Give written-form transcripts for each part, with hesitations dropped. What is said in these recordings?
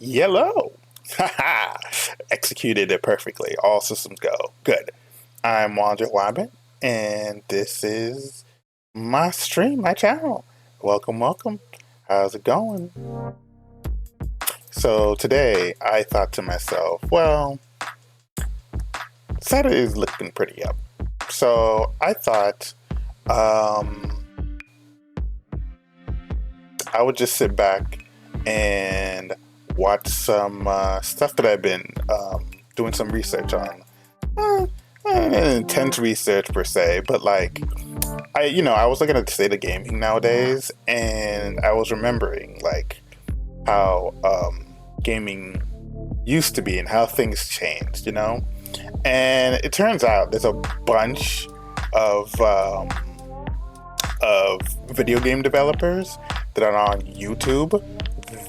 Yellow. Haha. Executed it perfectly. All systems go. Good. I'm Wander Wabbit, and this is my stream, my channel. Welcome, welcome. How's it going? So today I thought to myself, well, Saturday is looking pretty up. So I thought I would just sit back and watch some stuff that I've been doing some research on. Uh, Intense research per se, but like I was looking at the state of gaming nowadays, and I was remembering like how gaming used to be and how things changed, And it turns out there's a bunch of of video game developers that are on YouTube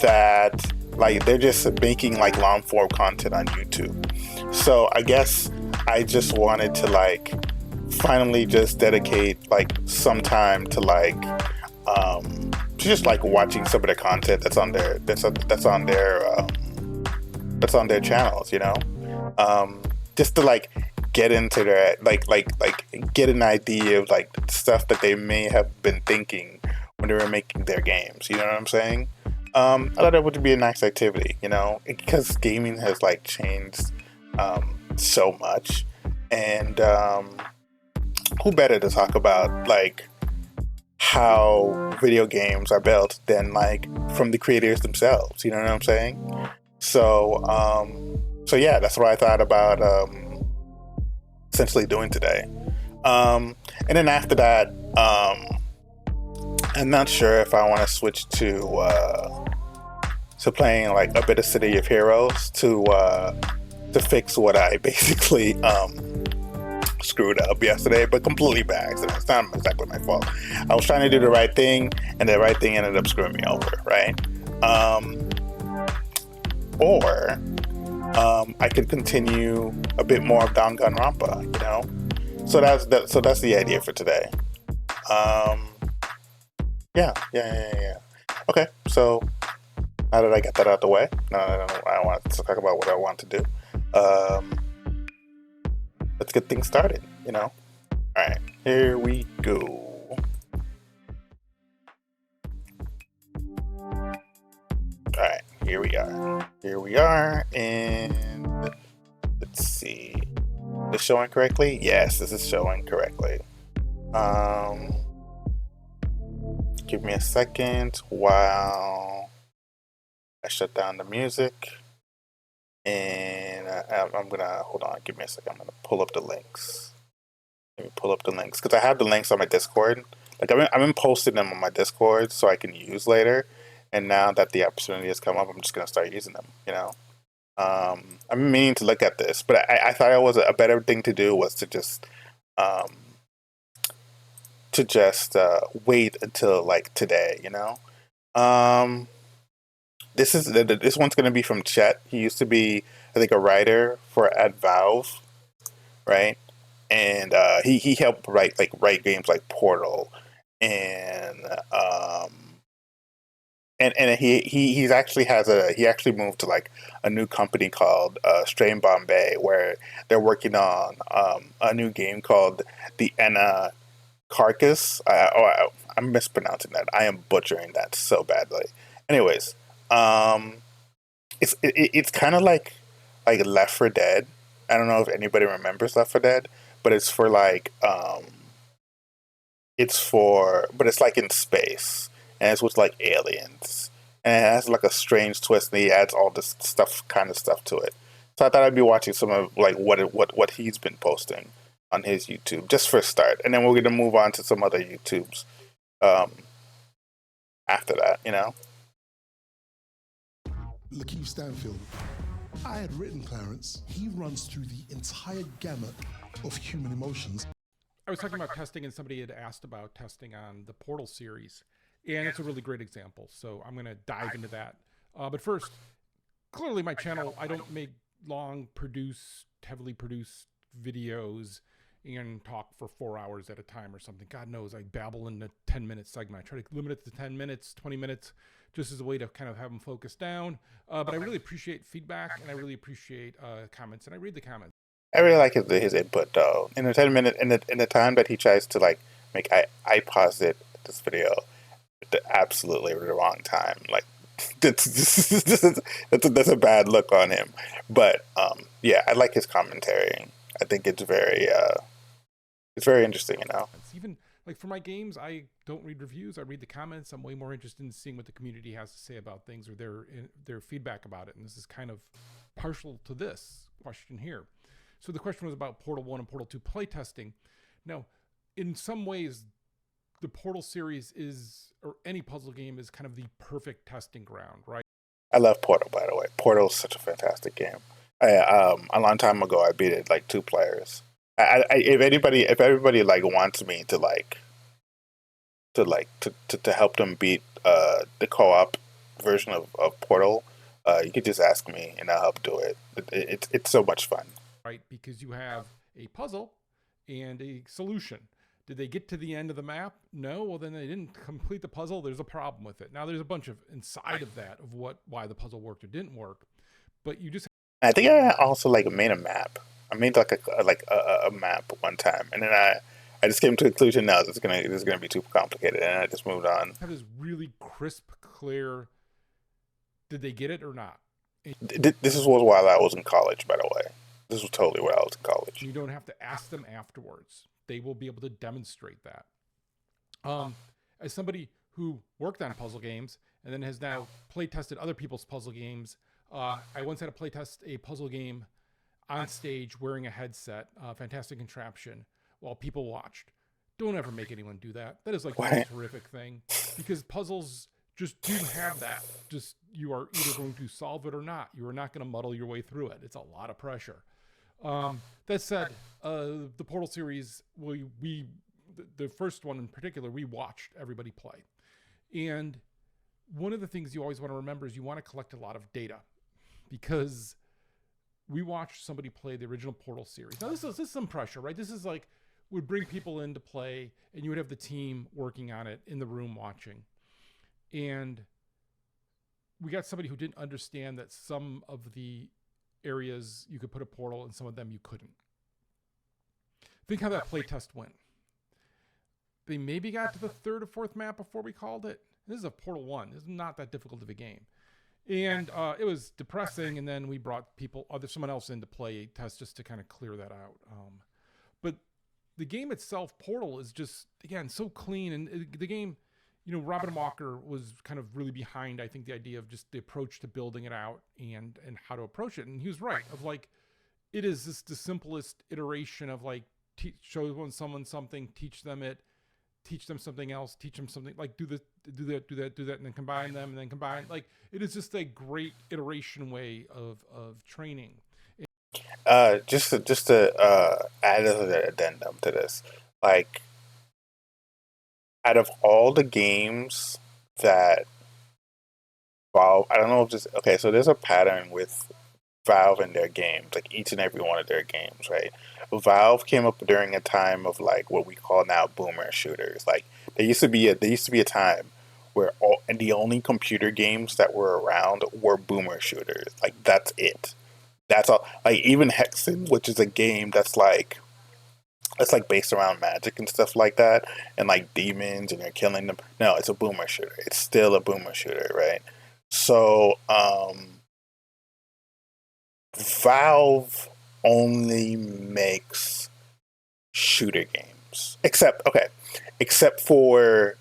that like they're just making like long form content on YouTube. So I guess I just wanted to like finally just dedicate like some time to like to just like watching some of the content that's on their that's on their channels, just to like get into their like get an idea of like stuff that they may have been thinking when they were making their games. You know what I'm saying? I thought it would be a nice activity, because gaming has like changed so much, and who better to talk about like how video games are built than like from the creators themselves? You know what I'm saying? So yeah, that's what I thought about essentially doing today. And then after that, I'm not sure if I want to switch to playing like a bit of City of Heroes to fix what I basically screwed up yesterday, but completely by accident. It's not exactly my fault. I was trying to do the right thing, and the right thing ended up screwing me over, right? Or I could continue a bit more of Danganronpa, So that's the idea for today. Yeah. Okay, so now that I got that out the way, now that I want to talk about what I want to do, let's get things started, All right, here we go. All right, here we are. Here we are, and let's see. Is this showing correctly? Yes, this is showing correctly. Give me a second while I shut down the music, and I'm gonna hold on. Give me a second. I'm gonna pull up the links. Let me pull up the links because I have the links on my Discord. Like I've been posting them on my Discord so I can use later. And now that the opportunity has come up, I'm just gonna start using them. I'm meaning to look at this, but I thought it was a better thing to do was to just wait until like today. This one's gonna be from Chet. He used to be, I think, a writer at Valve, right? And he helped write games like Portal, and he's actually he actually moved to like a new company called Strain Bombay, where they're working on a new game called the Enna Carcass. I'm mispronouncing that. I am butchering that so badly. Anyways, it's kind of like Left 4 Dead. I don't know if anybody remembers Left 4 Dead, but it's for like but it's like in space, and it's with like aliens, and it has like a strange twist, and he adds all this kind of stuff to it. So I thought I'd be watching some of like what he's been posting on his YouTube just for a start, and then we're gonna move on to some other YouTubes after that. Lakeith Stanfield. I had written Clarence. He runs through the entire gamut of human emotions. I was talking about testing, and somebody had asked about testing on the Portal series, and it's a really great example. So I'm going to dive into that. But first, clearly my channel, I don't make long heavily produced videos and talk for 4 hours at a time or something. God knows, I babble in a 10-minute segment. I try to limit it to 10 minutes, 20 minutes, just as a way to kind of have them focus down. But I really appreciate feedback, and I really appreciate comments, and I read the comments. I really like his input though. In the 10 minute in the time that he tries to like make I posit this video at the absolutely the wrong time. Like that's a bad look on him. But yeah, I like his commentary. I think it's very interesting, you know. It's even like for my games, I don't read reviews. I read the comments. I'm way more interested in seeing what the community has to say about things or their feedback about it. And this is kind of partial to this question here. So the question was about Portal 1 and Portal 2 playtesting. Now, in some ways, the Portal series is, or any puzzle game is kind of the perfect testing ground, right? I love Portal, by the way. Portal is such a fantastic game. A long time ago, I beat it like 2 players. If everybody like wants me to help them beat the co-op version of Portal, you could just ask me and I'll help do it. It's so much fun. Right, because you have a puzzle and a solution. Did they get to the end of the map? No. Well, then they didn't complete the puzzle. There's a problem with it. Now there's a bunch of inside of that of why the puzzle worked or didn't work, but you just. I think I also like made a map. I made like a map one time, and then I just came to the conclusion now this is gonna be too complicated, and I just moved on. Have this really crisp, clear. Did they get it or not? This was while I was in college, by the way. This was totally while I was in college. You don't have to ask them afterwards. They will be able to demonstrate that. As somebody who worked on puzzle games and then has now play tested other people's puzzle games, I once had to play test a puzzle game on stage wearing a headset, fantastic contraption, while people watched. Don't ever make anyone do that. That is like the most horrific thing, because puzzles just do have that. Just you are either going to solve it or not. You are not going to muddle your way through it. It's a lot of pressure. That said, the Portal series, the first one in particular, we watched everybody play. And one of the things you always want to remember is you want to collect a lot of data, because we watched somebody play the original Portal series. Now this is some pressure, right? This is like, would bring people into play and you would have the team working on it in the room watching. And we got somebody who didn't understand that some of the areas you could put a portal and some of them you couldn't. Think how that playtest went. They maybe got to the 3rd or 4th map before we called it. This is a Portal 1. This is not that difficult of a game. And it was depressing, and then we brought someone else in to play a test just to kind of clear that out. But the game itself, Portal, is just, again, so clean. And the game, you know, Robin Walker was kind of really behind, I think, the idea of just the approach to building it out and how to approach it. And he was right, of like, it is just the simplest iteration of like, show someone something, teach them something else, teach them something, like do that, and then combine them, and then combine. Like, it is just a great iteration way of training. Just to add an addendum to this, like, out of all the games that Valve, I don't know if this, okay, so there's a pattern with Valve and their games, like each and every one of their games, right? Valve came up during a time of like what we call now boomer shooters. Like there used to be a time where the only computer games that were around were boomer shooters. Like that's it. That's all. Like even Hexen, which is a game that's like based around magic and stuff like that, and like demons, and you're killing them. No, it's a boomer shooter. It's still a boomer shooter, right? So, Valve only makes shooter games, except for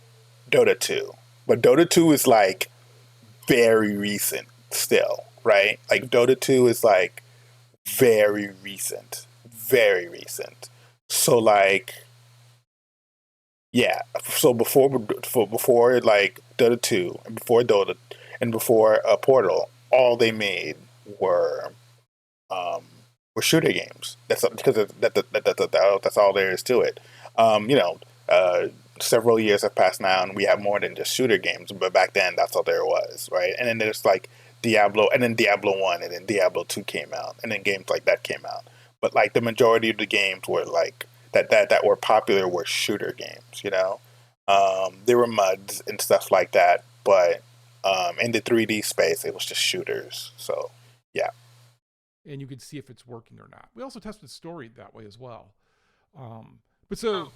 Dota 2. But Dota 2 is like very recent still, right? Like Dota 2 is like very recent. So like, yeah. So before like Dota 2 and before Dota and before Portal, all they made were shooter games. That's because that's all there is to it. Several years have passed now, and we have more than just shooter games. But back then, that's all there was, right? And then there's like Diablo, and then Diablo 1, and then Diablo 2 came out, and then games like that came out. But like the majority of the games were like that were popular were shooter games. You know, there were MUDs and stuff like that, but in the 3D space, it was just shooters. So yeah. And you could see if it's working or not. We also tested story that way as well. But so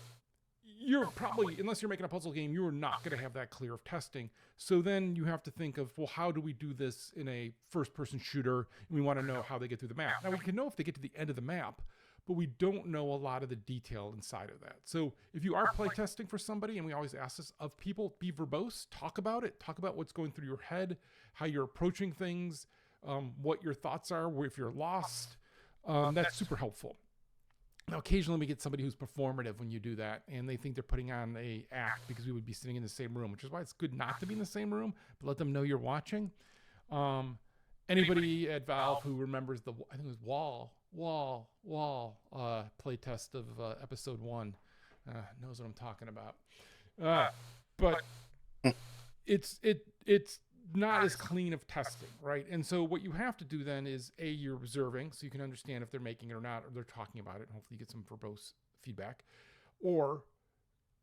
you're probably, unless you're making a puzzle game, you're not going to have that clear of testing. So then you have to think of, well, how do we do this in a first-person shooter? And we want to know how they get through the map. Now, we can know if they get to the end of the map, but we don't know a lot of the detail inside of that. So if you are playtesting for somebody, and we always ask this of people, be verbose, talk about it. Talk about what's going through your head, how you're approaching things, what your thoughts are, if you're lost. That's super helpful. Now, occasionally we get somebody who's performative when you do that, and they think they're putting on a act because we would be sitting in the same room, which is why it's good not to be in the same room, but let them know you're watching. Anybody at Valve who remembers I think it was Wall playtest of episode 1 knows what I'm talking about. But it's not as clean of testing, right? And so what you have to do then is you're observing, so you can understand if they're making it or not, or they're talking about it, and hopefully you get some verbose feedback, or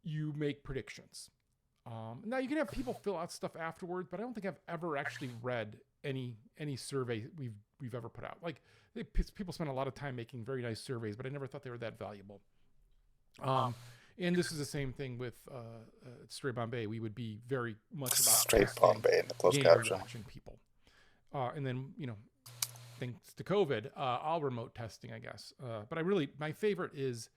you make predictions. Now you can have people fill out stuff afterwards, but I don't think I've ever actually read any survey we've ever put out. Like people spend a lot of time making very nice surveys, but I never thought they were that valuable. And this is the same thing with Stray Bombay. We would be very much about Stray Bombay in the closed caption. Watching people. And then, thanks to COVID, all remote testing, I guess. But my favorite is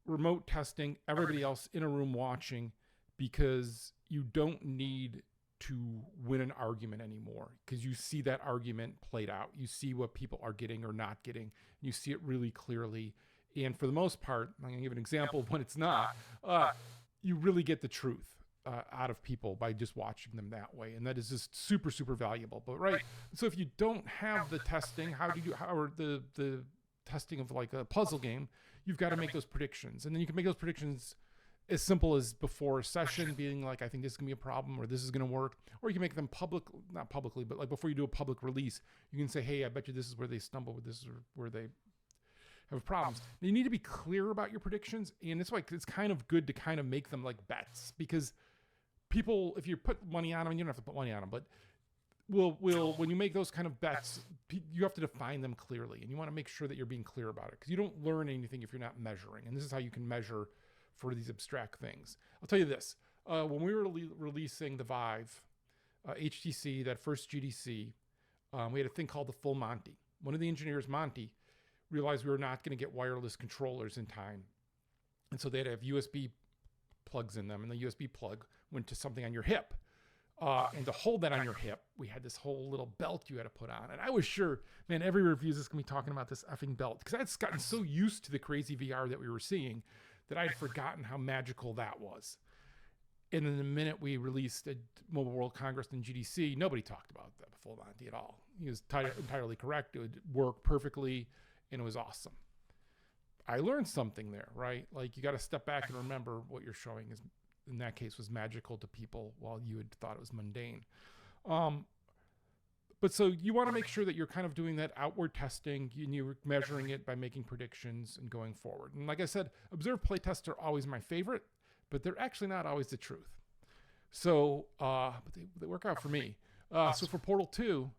remote testing, everybody else in a room watching, because you don't need to win an argument anymore, because you see that argument played out. You see what people are getting or not getting. You see it really clearly. And for the most part, I'm going to give an example of when it's not, you really get the truth out of people by just watching them that way. And that is just super, super valuable. But so if you don't have the testing, the testing of like a puzzle game, you've got to make those predictions. And then you can make those predictions as simple as before a session being like, I think this is going to be a problem, or this is going to work. Or you can make them not publicly, but like before you do a public release, you can say, hey, I bet you this is where they stumble, this is where they have problems. You need to be clear about your predictions, and it's like it's kind of good to kind of make them like bets, because people, if you put money on them, and you don't have to put money on them, but when you make those kind of bets, you have to define them clearly, and you want to make sure that you're being clear about it, because you don't learn anything if you're not measuring. And this is how you can measure for these abstract things. I'll tell you this: when we were releasing the Vive HTC, that first GDC, we had a thing called the Full Monty. One of the engineers, Monty, realized we were not going to get wireless controllers in time. And so they had to have USB plugs in them, and the USB plug went to something on your hip. And to hold that on your hip, we had this whole little belt you had to put on. And I was sure, man, every review is going to be talking about this effing belt, because I had gotten so used to the crazy VR that we were seeing that I had forgotten how magical that was. And then the minute we released at Mobile World Congress and GDC, nobody talked about that Full Monty at all. He was entirely correct. It would work perfectly, and it was awesome. I learned something there, right? Like, you got to step back and remember what you're showing is, in that case, was magical to people while you had thought it was mundane. But so you want to make sure that you're kind of doing that outward testing, and you're measuring it by making predictions and going forward. And like I said, observed playtests are always my favorite, but they're actually not always the truth. So, but they work out for me. So for Portal 2,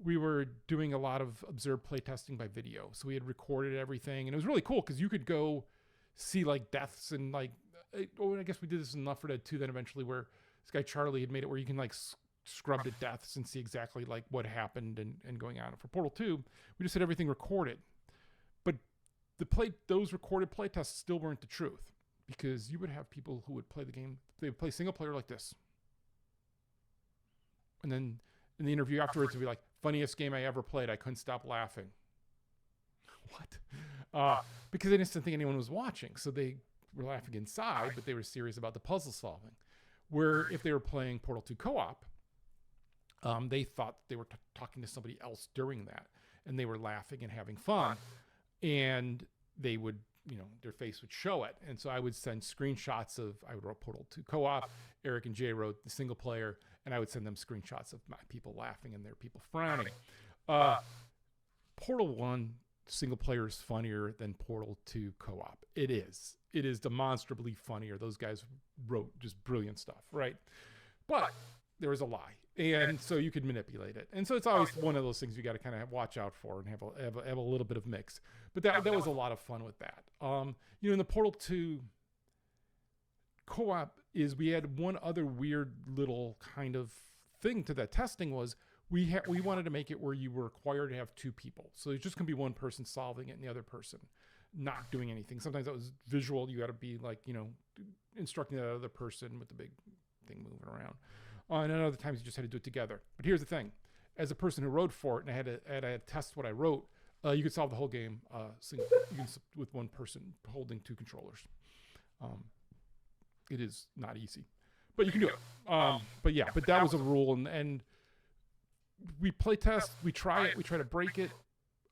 we were doing a lot of observed playtesting by video. So we had recorded everything, and it was really cool because you could go see like deaths and like, I guess we did this in Left 4 Dead 2 then eventually, where this guy Charlie had made it where you can like scrub to deaths and see exactly like what happened and going on. And for Portal 2, we just had everything recorded. But those recorded playtests still weren't the truth, because you would have people who would play the game, they would play single player like this. And then in the interview afterwards, it'd be like, funniest game I ever played. I couldn't stop laughing. What? Because they didn't think anyone was watching. So they were laughing inside, but they were serious about the puzzle solving. Where if they were playing Portal 2 co-op, they thought they were talking to somebody else during that, and they were laughing and having fun, and they would, their face would show it. And so I would send screenshots I would write Portal 2 co-op, Eric and Jay wrote the single player, and I would send them screenshots of my people laughing and their people frowning. Portal 1, single player is funnier than Portal 2 co-op. It is. It is demonstrably funnier. Those guys wrote just brilliant stuff, right? But there was a lie, and so you could manipulate it. And so it's always one of those things you got to kind of watch out for and have a little bit of mix. But that was a lot of fun with that. In the Portal 2 co-op is we had one other weird little kind of thing to that testing was we wanted to make it where you were required to have two people. So it's just going to be one person solving it and the other person not doing anything. Sometimes that was visual. You got to be like, instructing that other person with the big thing moving around. And then other times you just had to do it together. But here's the thing. As a person who wrote for it and I had to test what I wrote, you could solve the whole game with one person holding two controllers. It is not easy, but you can do it. But that was a rule, and we play test, we try it, we try to break it,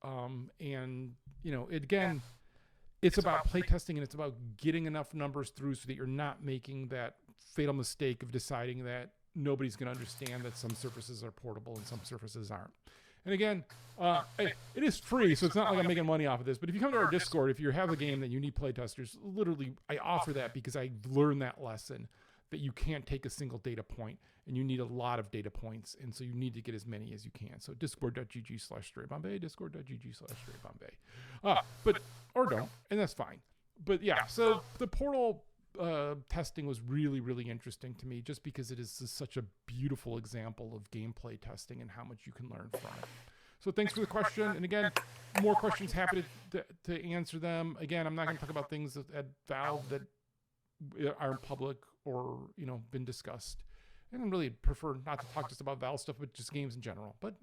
again, it's about play testing and it's about getting enough numbers through so that you're not making that fatal mistake of deciding that nobody's going to understand that some surfaces are portable and some surfaces aren't. And again, it is free, so it's not like I'm making money off of this. But if you come to our Discord, if you have a game that you need playtesters, literally, I offer that because I learned that lesson that you can't take a single data point and you need a lot of data points. And so you need to get as many as you can. So discord.gg/StrayBombay, discord.gg/StrayBombay. Or don't, and that's fine. But yeah, so the Portal testing was really, really interesting to me just because it is such a beautiful example of gameplay testing and how much you can learn from it. So thanks for the question. And again, more questions, happy to answer them. Again, I'm not going to talk about things at Valve that aren't public or, been discussed. And I really prefer not to talk just about Valve stuff, but just games in general. But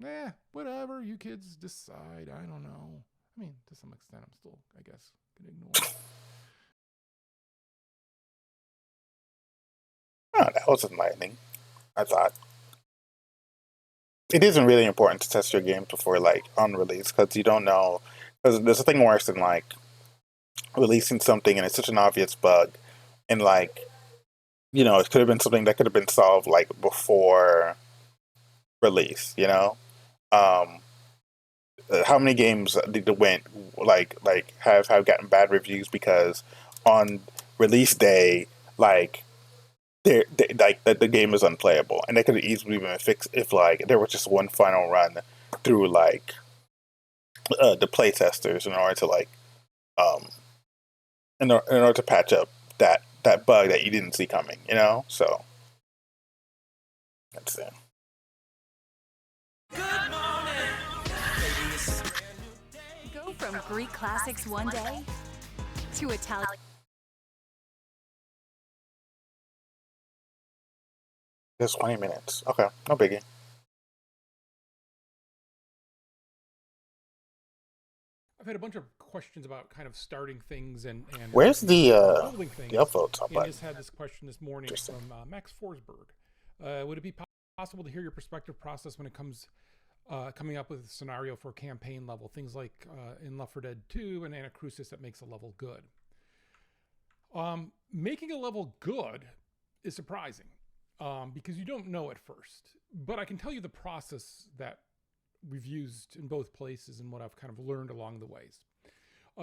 whatever, you kids decide. I don't know. I mean, to some extent, I'm still, I guess, going to ignore it. Oh, that was enlightening. I thought it isn't really important to test your games before on release because you don't know. Because there's nothing worse than releasing something and it's such an obvious bug, and it could have been something that could have been solved before release. How many games did went have gotten bad reviews because on release day the game is unplayable, and they could have easily been fixed if there was just one final run through the playtesters in order to in order to patch up that bug that you didn't see coming, So that's it. Go from Greek classics one day to Italian. Just 20 minutes. Okay, no biggie. I've had a bunch of questions about kind of starting things and where's the building things. The upvotes? And just had this question this morning from Max Forsberg. Would it be possible to hear your perspective process when it comes coming up with a scenario for campaign level, things like in Left 4 Dead 2 and Anacrusis that makes a level good? Making a level good is surprising because you don't know at first. But I can tell you the process that we've used in both places and what I've kind of learned along the ways.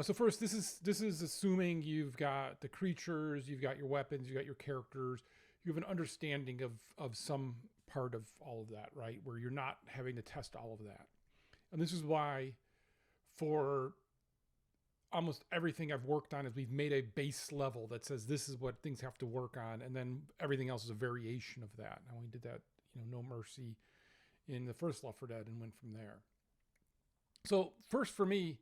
So first, this is assuming you've got the creatures, you've got your weapons, you've got your characters, you have an understanding of some part of all of that, right? Where you're not having to test all of that. And this is why for almost everything I've worked on is we've made a base level that says this is what things have to work on, and then everything else is a variation of that. And we did that, No Mercy in the first Left 4 Dead and went from there. So first for me,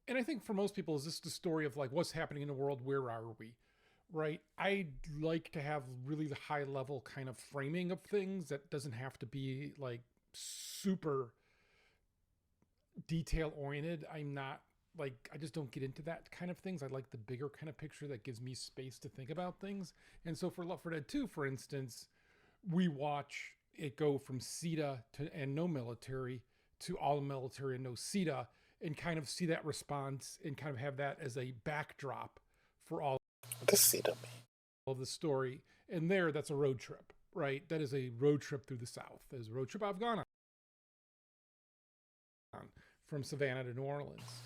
and I think for most people, is this the story of what's happening in the world, where are we, right? I like to have really the high level kind of framing of things that doesn't have to be super detail oriented. I'm not I just don't get into that kind of things. I like the bigger kind of picture that gives me space to think about things. And so for Left 4 Dead 2, for instance, we watch it go from CETA and no military to all military and no CETA, and kind of see that response and kind of have that as a backdrop for all of the story. And that's a road trip, right? That is a road trip through the South. That is a road trip I've gone on from Savannah to New Orleans.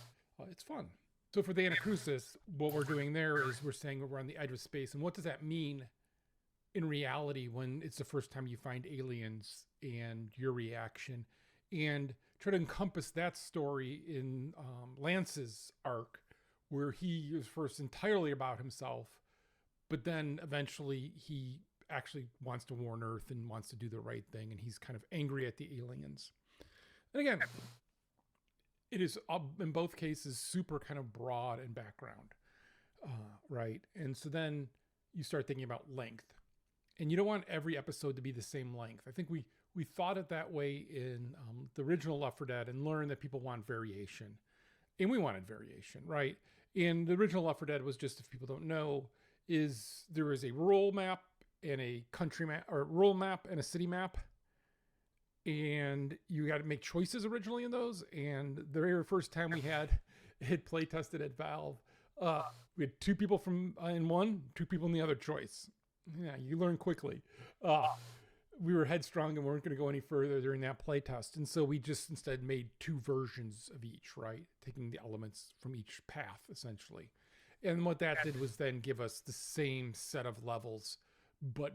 It's fun. So for the Anacrusis, what we're doing there is we're saying we're on the edge of space. And what does that mean in reality when it's the first time you find aliens and your reaction? And try to encompass that story in Lance's arc, where he is first entirely about himself, but then eventually he actually wants to warn Earth and wants to do the right thing. And he's kind of angry at the aliens. And again, it is in both cases super kind of broad in background, right? And so then you start thinking about length, and you don't want every episode to be the same length. I think we thought it that way in the original Left 4 Dead and learned that people want variation, and we wanted variation, right? And the original Left 4 Dead was just, if people don't know, is there is a rural map and a country map, or rural map and a city map. And you got to make choices originally in those. And the very first time we had it play tested at Valve, we had 2 people from in one, 2 people in the other choice. Yeah, you learn quickly. We were headstrong and weren't going to go any further during that play test. And so we just instead made 2 versions of each, right? Taking the elements from each path, essentially. And what that did was then give us the same set of levels, but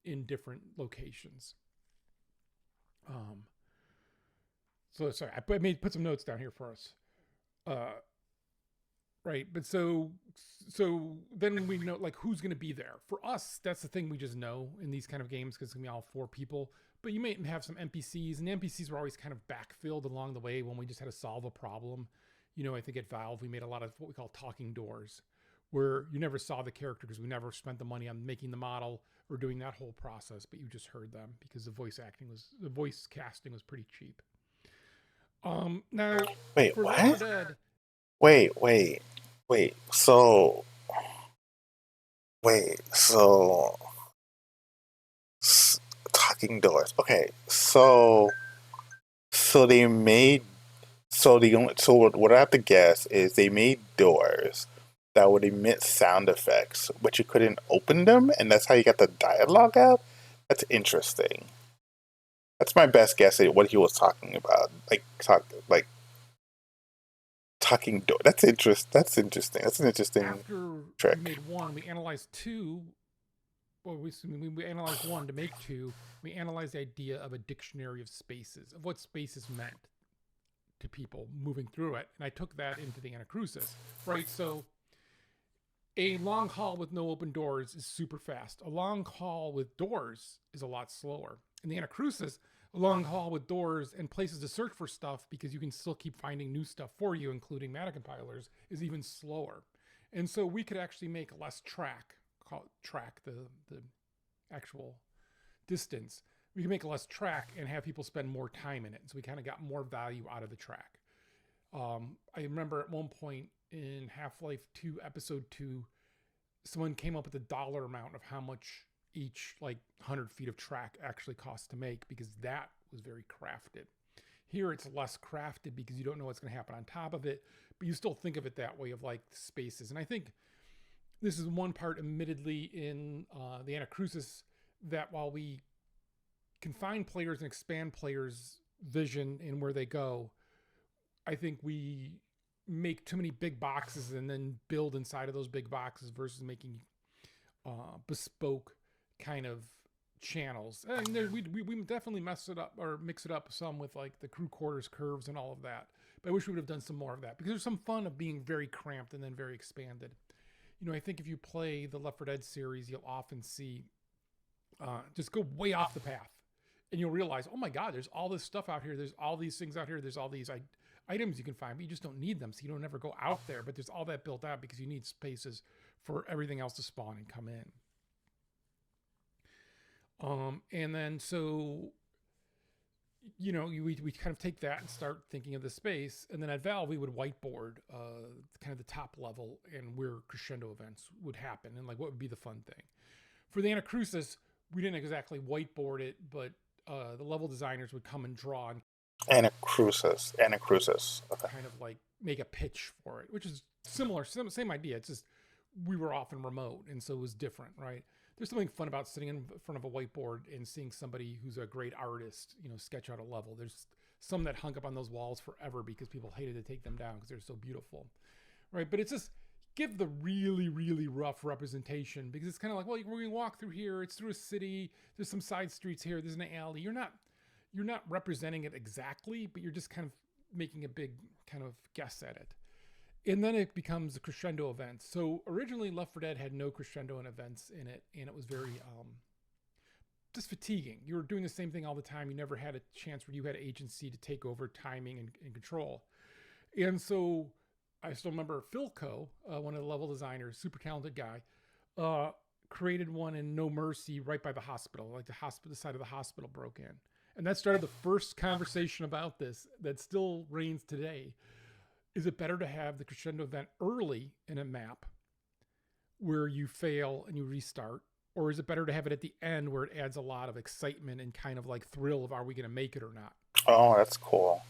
in different locations. So sorry, I put some notes down here for us. Right, but so then we know like who's going to be there. For us, that's the thing we just know in these kind of games, because it's going to be all 4 people. But you may have some NPCs, and the NPCs were always kind of backfilled along the way when we just had to solve a problem. You know, I think at Valve we made a lot of what we call talking doors, where you never saw the character because we never spent the money on making the model or doing that whole process, but you just heard them because the voice casting was pretty cheap. Now Wait, for what? Left 4 Dead, Wait. So talking doors. Okay, so they made so what I have to guess is they made doors that would emit sound effects, but you couldn't open them, and that's how you got the dialogue out. That's interesting. That's my best guess at what he was talking about. Talking door. That's interesting. That's an interesting after trick. we made 1, we analyzed 2. Well, we analyzed 1 to make 2. We analyzed the idea of a dictionary of spaces, of what spaces meant to people moving through it. And I took that into the Anacrusis, right? So a long hall with no open doors is super fast. A long hall with doors is a lot slower. In the Anacrusis, a long hall with doors and places to search for stuff, because you can still keep finding new stuff for you, including meta compilers, is even slower. And so we could actually make less track the actual distance. We can make less track and have people spend more time in it. So we kind of got more value out of the track. I remember at one point in Half-Life 2 Episode 2, someone came up with a dollar amount of how much each 100 feet of track actually costs to make, because that was very crafted. Here it's less crafted because you don't know what's going to happen on top of it, but you still think of it that way, of spaces. And I think this is one part, admittedly, in the Anacrusis, that while we confine players and expand players' vision in where they go, I think we make too many big boxes and then build inside of those big boxes versus making bespoke kind of channels. And we definitely mess it up, or mix it up some with the crew quarters curves and all of that. But I wish we would have done some more of that, because there's some fun of being very cramped and then very expanded. You know, I think if you play the Left 4 Dead series, you'll often see just go way off the path, and you'll realize, oh my God, there's all this stuff out here. There's all these things out here. There's all these items you can find, but you just don't need them. So you don't ever go out there, but there's all that built out because you need spaces for everything else to spawn and come in. And then so, you know, we kind of take that and start thinking of the space. And then at Valve, we would whiteboard kind of the top level and where crescendo events would happen and what would be the fun thing. For the Anacrusis, we didn't exactly whiteboard it, but the level designers would come and draw and Anacrusis. Okay. kind of make a pitch for it, which is similar, same idea. It's just we were often remote, and so it was different, right? There's something fun about sitting in front of a whiteboard and seeing somebody who's a great artist, sketch out a level. There's some that hung up on those walls forever because people hated to take them down because they're so beautiful, right? But it's just give the really, really rough representation, because it's kind of like, well, we're gonna walk through here. It's through a city. There's some side streets here. There's an alley. You're not representing it exactly, but you're just kind of making a big kind of guess at it. And then it becomes a crescendo event. So originally Left 4 Dead had no crescendo and events in it, and it was very just fatiguing. You were doing the same thing all the time. You never had a chance where you had agency to take over timing and control. And so I still remember Philco, one of the level designers, super talented guy, created one in No Mercy right by the hospital. Like the side of the hospital broke in. And that started the first conversation about this that still reigns today. Is it better to have the crescendo event early in a map where you fail and you restart? Or is it better to have it at the end where it adds a lot of excitement and kind of like thrill of, are we going to make it or not? Oh, that's cool.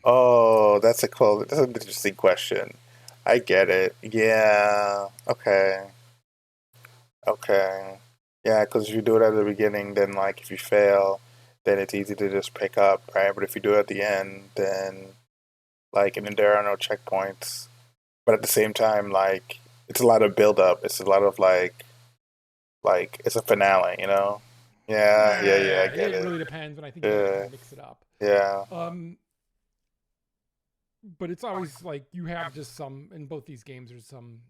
Oh, that's an interesting question. I get it. Yeah. Okay. Okay. Yeah, because if you do it at the beginning, then like if you fail, then it's easy to just pick up, right? But if you do it at the end, then like, and then there are no checkpoints. But at the same time, like it's a lot of build up. It's a lot of like it's a finale, you know? Yeah, yeah, yeah. I get It it. really depends, and I think you have to kind of mix it up. Yeah. But it's always like you have just some, in both these games, there's some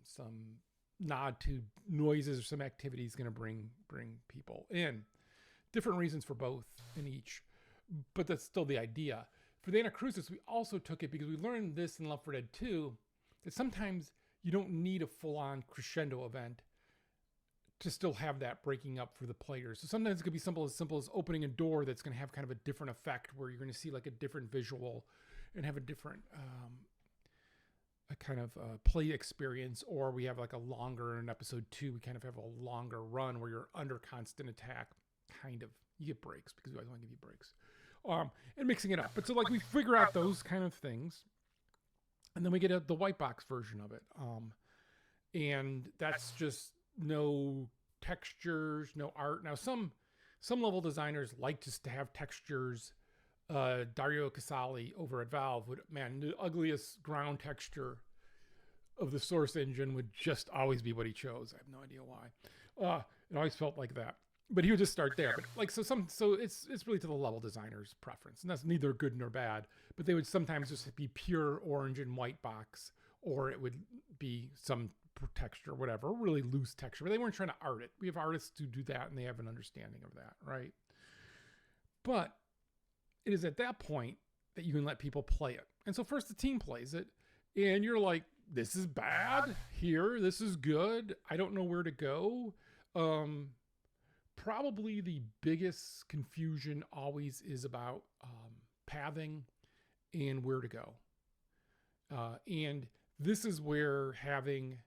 nod to noises or some activities going to bring people in. Different reasons for both in each, but that's still the idea. For the Anacrusis, we also took it because we learned this in Left 4 Dead 2, that sometimes you don't need a full-on crescendo event to still have that breaking up for the players. So sometimes it could be simple as opening a door that's going to have kind of a different effect, where you're going to see like a different visual and have a different a kind of play experience. Or we have like a longer, in episode 2, we kind of have a longer run where you're under constant attack. Kind of, you get breaks because we always want to give you breaks, and mixing it up. But so like we figure out those kind of things, and then we get the white box version of it, and that's just no textures, no art. Now some level designers like just to have textures. Dario Casali over at Valve would, man, the ugliest ground texture of the source engine would just always be what he chose. I have no idea why. It always felt like that. But he would just start there. But like so it's really to the level designer's preference. And that's neither good nor bad. But they would sometimes just be pure orange and white box, or it would be some texture, whatever, really loose texture. But they weren't trying to art it. We have artists who do that, and they have an understanding of that, right? But it is at that point that you can let people play it. And so first the team plays it, and you're like, this is bad here, this is good, I don't know where to go. Probably the biggest confusion always is about pathing and where to go. And this is where having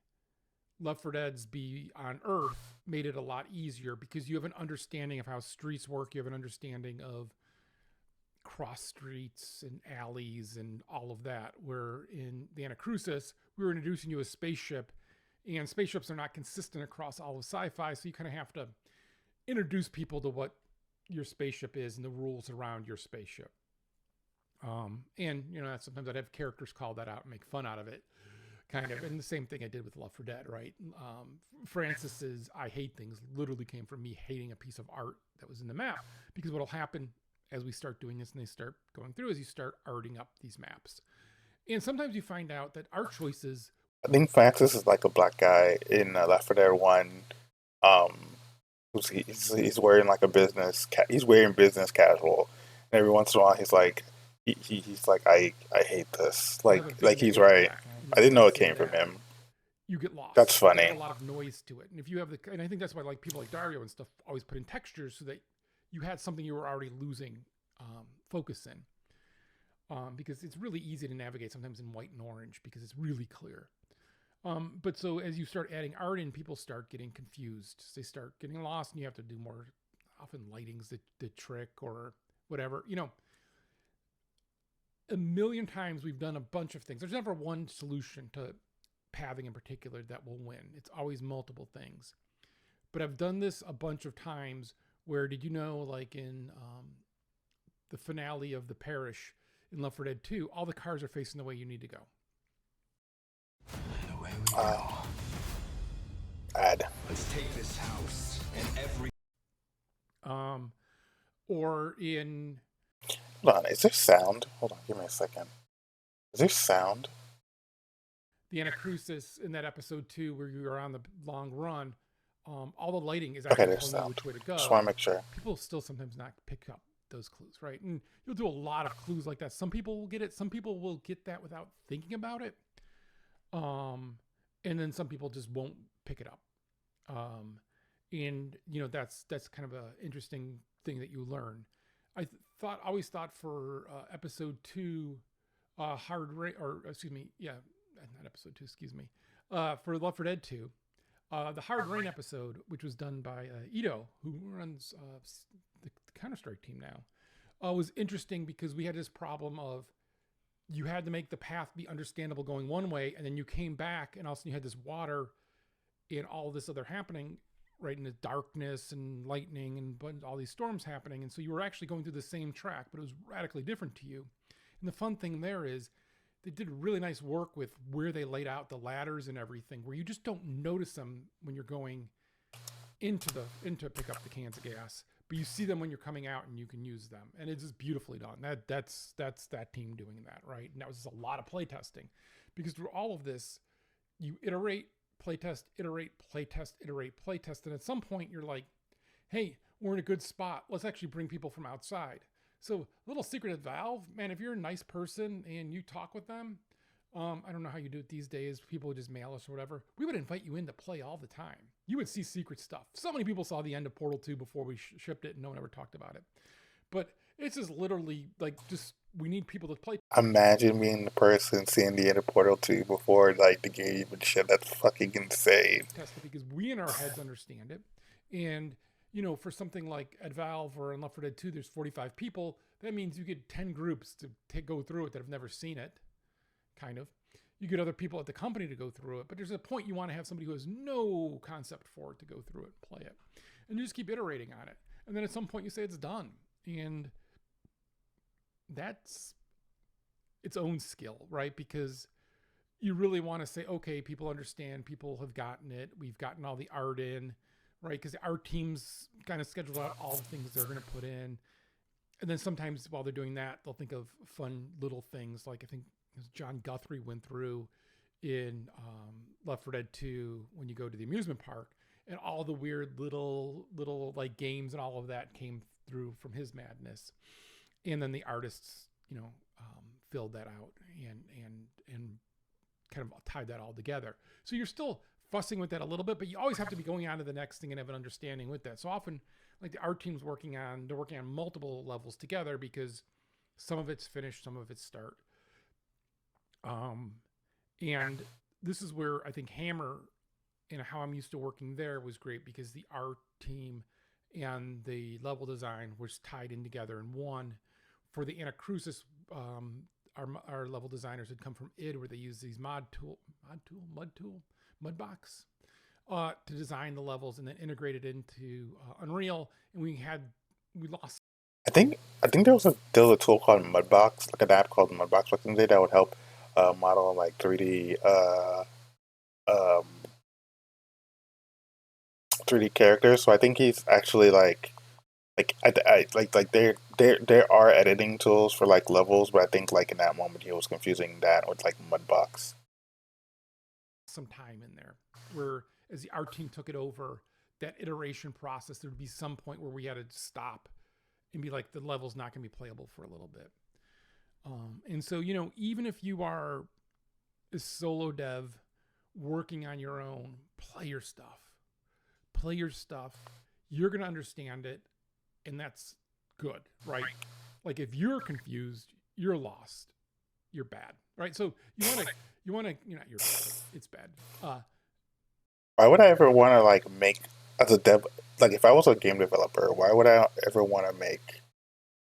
Left 4 Dead's be on Earth made it a lot easier, because you have an understanding of how streets work, you have an understanding of cross streets and alleys and all of that, where in the Anacrusis, we were introducing you a spaceship, and spaceships are not consistent across all of sci-fi, so you kind of have to introduce people to what your spaceship is and the rules around your spaceship. And, you know, sometimes I'd have characters call that out and make fun out of it, kind of. And the same thing I did with Left 4 Dead, right? Francis's I hate things literally came from me hating a piece of art that was in the map, because what'll happen as we start doing this and they start going through is you start arting up these maps. And sometimes you find out that art choices... I think Francis is like a black guy in Left 4 Dead 1. He's wearing like a he's wearing business casual, and every once in a while he's like he's like I hate this, like he's right. I didn't know it came from him. You get lost. That's funny. There's a lot of noise to it, and if you have and I think that's why like people like Dario and stuff always put in textures so that you had something you were already losing focus in, because it's really easy to navigate sometimes in white and orange because it's really clear. But so as you start adding art in, people start getting confused. They start getting lost, and you have to do more. Often lighting's the trick or whatever. You know, a million times we've done a bunch of things. There's never one solution to pathing in particular that will win. It's always multiple things. But I've done this a bunch of times where, did you know, like in the finale of the parish in Left 4 Dead 2, all the cars are facing the way you need to go. And away we go. Add. Let's take this house and every. Or in Hold on, is there sound? Hold on, give me a second. Is there sound? the Anacrusis in that episode 2 where you're on the long run, all the lighting is Okay, actually there's telling you sound. which way to go. Just want to make sure. People still sometimes not pick up those clues, right? And you'll do a lot of clues like that. Some people will get it. Some people will get that without thinking about it. And then some people just won't pick it up. And you know, that's kind of a interesting thing that you learn. I always thought for episode 2, Hard Rain, or excuse me, yeah, not episode 2, excuse me, for Left 4 Dead 2, the Hard Rain episode, which was done by Ito, who runs the Counter-Strike team now, was interesting because we had this problem of you had to make the path be understandable going one way, and then you came back, and all of a sudden you had this water and all this other happening, right, in the darkness and lightning and all these storms happening. And so you were actually going through the same track, but it was radically different to you. And the fun thing there is they did really nice work with where they laid out the ladders and everything, where you just don't notice them when you're going into pick up the cans of gas, but you see them when you're coming out and you can use them. And it's just beautifully done. That's that team doing that, right? And that was just a lot of play testing, because through all of this, you iterate, playtest, iterate, playtest, iterate, playtest. And at some point you're like, hey, we're in a good spot. Let's actually bring people from outside. So little secret at Valve, man, if you're a nice person and you talk with them, I don't know how you do it these days. People would just mail us or whatever. We would invite you in to play all the time. You would see secret stuff. So many people saw the end of Portal 2 before we shipped it and no one ever talked about it. But it's just literally like, we need people to play. Imagine being the person seeing the end of Portal 2 before like the game even shit. That's fucking insane. Because we in our heads understand it. And, you know, for something like at Valve or in Left 4 Dead 2, there's 45 people. That means you get 10 groups to go through it that have never seen it, kind of. You get other people at the company to go through it. But there's a point you want to have somebody who has no concept for it to go through it and play it. And you just keep iterating on it. And then at some point you say it's done. And that's its own skill, right? Because you really want to say, okay, people understand, people have gotten it, we've gotten all the art in, right? Because our teams kind of schedule out all the things they're going to put in. And then sometimes while they're doing that, they'll think of fun little things. Like I think John Guthrie went through in Left 4 Dead 2 when you go to the amusement park, and all the weird little like games and all of that came through from his madness. And then the artists, you know, filled that out and kind of tied that all together. So you're still fussing with that a little bit, but you always have to be going on to the next thing and have an understanding with that. So often, like the art team's working on multiple levels together because some of it's finished, some of it's start. And this is where I think Hammer and how I'm used to working there was great, because the art team and the level design was tied in together in one. For the Anacrusis, our level designers had come from id, where they use these Mudbox to design the levels and then integrate it into Unreal. And we lost. I think there was a tool called Mudbox, like an app called Mudbox back in the day that would help model like 3D 3D characters. So I think he's actually like there are editing tools for like levels, but I think like in that moment he was confusing that with like Mudbox. Some time in there where as the art team took it over, that iteration process, there would be some point where we had to stop and be like, the level's not going to be playable for a little bit. And so, you know, even if you are a solo dev working on your own, play your stuff. You're going to understand it. And that's good, right? Like if you're confused, you're lost, you're bad, right? So you want to, you're bad. It's bad. Why would I ever want to like make as a dev? Like if I was a game developer, why would I ever want to make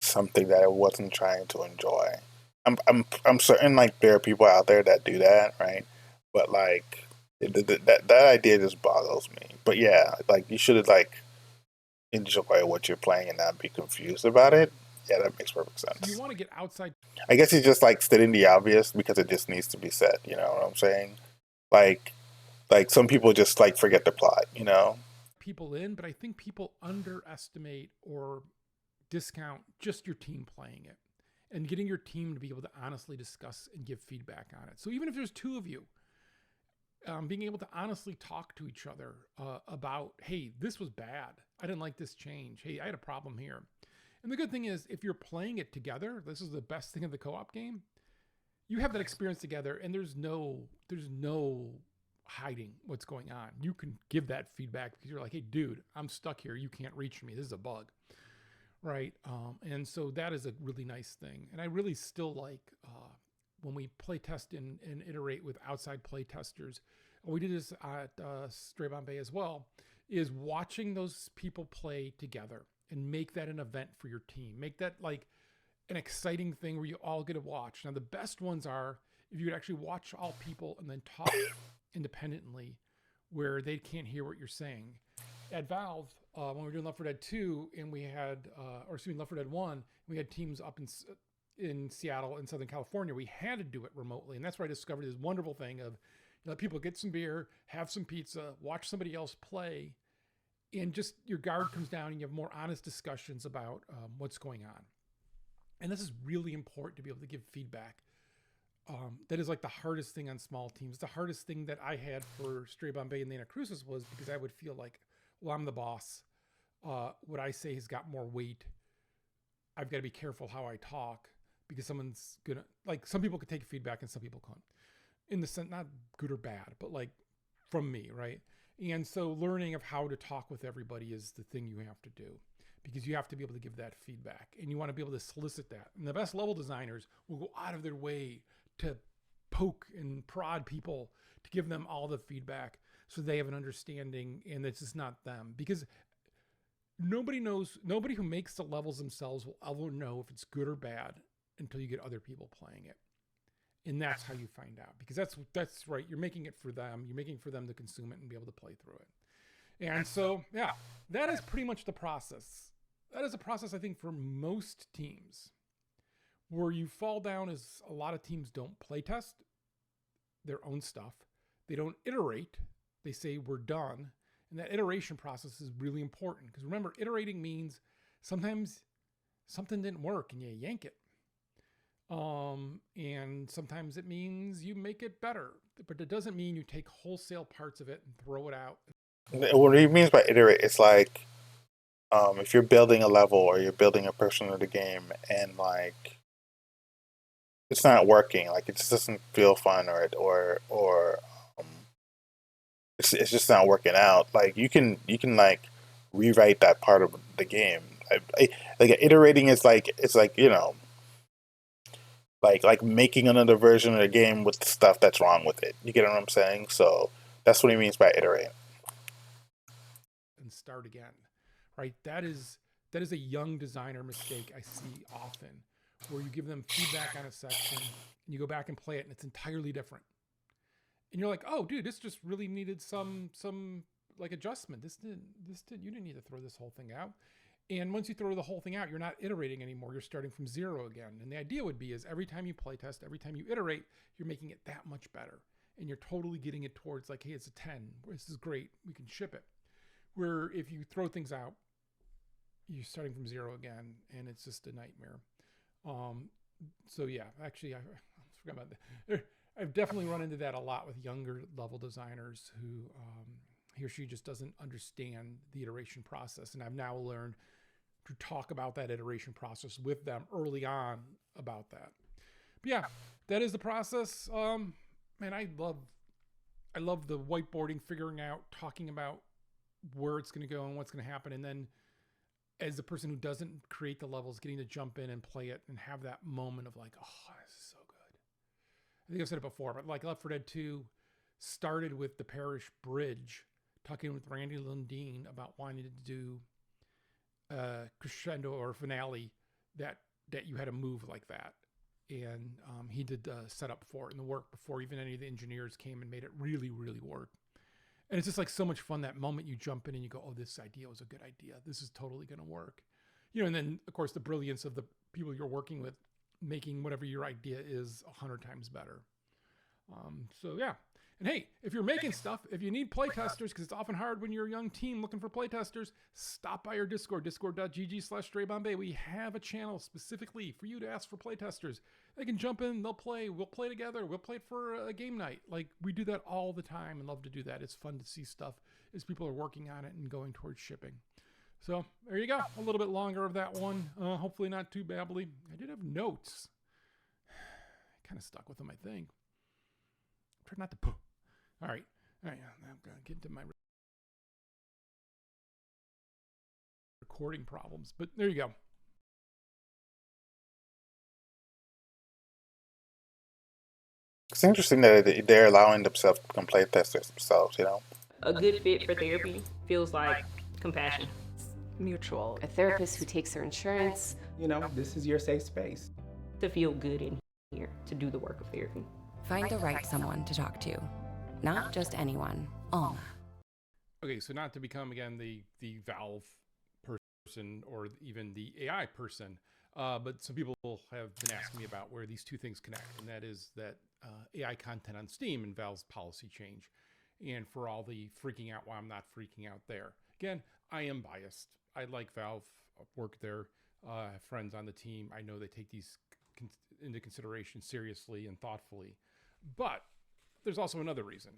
something that I wasn't trying to enjoy? I'm certain like there are people out there that do that, right? But like that idea just boggles me. But yeah, like you should like enjoy what you're playing and not be confused about it. Yeah, that makes perfect So you sense. want to get outside I guess he's just like stating the obvious because it just needs to be said. You know what I'm saying? Like, like some people just like forget the plot. You know? people in, but I think people underestimate or discount just your team playing it and getting your team to be able to honestly discuss and give feedback on it. So even if there's two of you, being able to honestly talk to each other about, hey, this was bad. I didn't like this change. Hey, I had a problem here. And the good thing is, if you're playing it together, this is the best thing of the co-op game. You have that experience together, and there's no hiding what's going on. You can give that feedback because you're like, hey, dude, I'm stuck here. You can't reach me. This is a bug, right? And so that is a really nice thing. And I really still like when we play test and iterate with outside play testers. And we did this at Stray Bombay as well. Is watching those people play together and make that an event for your team. Make that like an exciting thing where you all get to watch. Now, the best ones are if you could actually watch all people and then talk independently where they can't hear what you're saying. At Valve, when we were doing Left 4 Dead 2 and we had, Left 4 Dead 1, we had teams up in Seattle and Southern California. We had to do it remotely. And that's where I discovered this wonderful thing of let people get some beer, have some pizza, watch somebody else play, and just your guard comes down and you have more honest discussions about what's going on. And this is really important to be able to give feedback. That is like the hardest thing on small teams. The hardest thing that I had for Stray Bombay and the Anacrusis was because I would feel like, well, I'm the boss. What I say has got more weight. I've got to be careful how I talk because someone's gonna, like, some people could take feedback and some people can't. In the sense, not good or bad, but like from me, right? And so learning of how to talk with everybody is the thing you have to do because you have to be able to give that feedback and you want to be able to solicit that. And the best level designers will go out of their way to poke and prod people to give them all the feedback so they have an understanding and it's just not them. Because nobody who makes the levels themselves will ever know if it's good or bad until you get other people playing it. And that's how you find out, because that's right. You're making it for them. You're making it for them to consume it and be able to play through it. And so, yeah, that is pretty much the process. That is a process, I think, for most teams. Where you fall down is a lot of teams don't play test their own stuff. They don't iterate. They say we're done. And that iteration process is really important because remember, iterating means sometimes something didn't work and you yank it. And sometimes it means you make it better, but it doesn't mean you take wholesale parts of it and throw it out. What he means by iterate, it's like if you're building a level or you're building a portion of the game and like it's not working, like it just doesn't feel fun or it's just not working out. Like you can like rewrite that part of the game. Like iterating is like it's like like making another version of the game with the stuff that's wrong with it. You get what I'm saying? So that's what he means by iterate. And start again, right? That is a young designer mistake I see often, where you give them feedback on a section and you go back and play it and it's entirely different. And you're like, oh, dude, this just really needed some like adjustment. You didn't need to throw this whole thing out. And once you throw the whole thing out, you're not iterating anymore. You're starting from zero again. And the idea would be is every time you play test, every time you iterate, you're making it that much better. And you're totally getting it towards like, hey, it's a 10. This is great. We can ship it. Where if you throw things out, you're starting from zero again, and it's just a nightmare. So yeah, actually, I forgot about that. I've definitely run into that a lot with younger level designers who he or she just doesn't understand the iteration process. And I've now learned to talk about that iteration process with them early on about that. But yeah, that is the process. Man, I love the whiteboarding, figuring out, talking about where it's going to go and what's going to happen. And then as the person who doesn't create the levels, getting to jump in and play it and have that moment of like, oh, this is so good. I think I've said it before, but like Left 4 Dead 2 started with the Parish Bridge, talking with Randy Lundeen about wanting to do crescendo or finale that you had to move like that. And he did the setup for it and the work before even any of the engineers came and made it really, really work. And it's just like so much fun that moment you jump in and you go, oh, this idea was a good idea. This is totally going to work. and then of course the brilliance of the people you're working with making whatever your idea is 100 times better. So yeah. And hey, if you're making stuff, if you need playtesters, because it's often hard when you're a young team looking for playtesters, stop by our Discord, discord.gg/StrayBombay. We have a channel specifically for you to ask for playtesters. They can jump in, they'll play, we'll play together, we'll play it for a game night. Like, we do that all the time and love to do that. It's fun to see stuff as people are working on it and going towards shipping. So there you go. A little bit longer of that one. Hopefully not too babbly. I did have notes. Kind of stuck with them, I think. Try not to poo. All right. I'm going to get into my recording problems, but there you go. It's interesting that they're allowing themselves to become playtesters themselves, A good fit for therapy feels like compassion. Mutual. A therapist who takes their insurance. This is your safe space. To feel good in here, to do the work of therapy. Find the right someone to talk to. Not just anyone. Alma. Okay, so not to become, again, the Valve person or even the AI person, but some people have been asking me about where these two things connect, and that is that AI content on Steam and Valve's policy change, and for all the freaking out why I'm not freaking out there. Again, I am biased. I like Valve, work there, have friends on the team. I know they take these into consideration seriously and thoughtfully, but there's also another reason,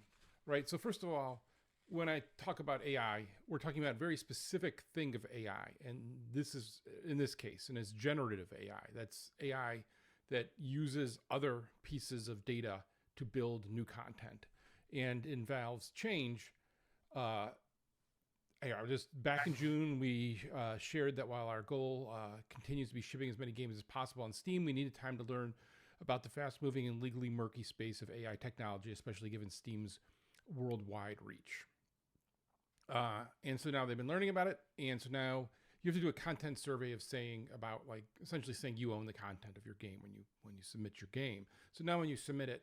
right? So first of all, when I talk about AI, we're talking about a very specific thing of AI. And this is, in this case, and it's generative AI. That's AI that uses other pieces of data to build new content. And in Valve's change, just back in June, we shared that while our goal continues to be shipping as many games as possible on Steam, we needed time to learn about the fast-moving and legally murky space of AI technology, especially given Steam's worldwide reach. And so now they've been learning about it, and so now you have to do a content survey of saying about, like, essentially saying you own the content of your game when you submit your game. So now when you submit it,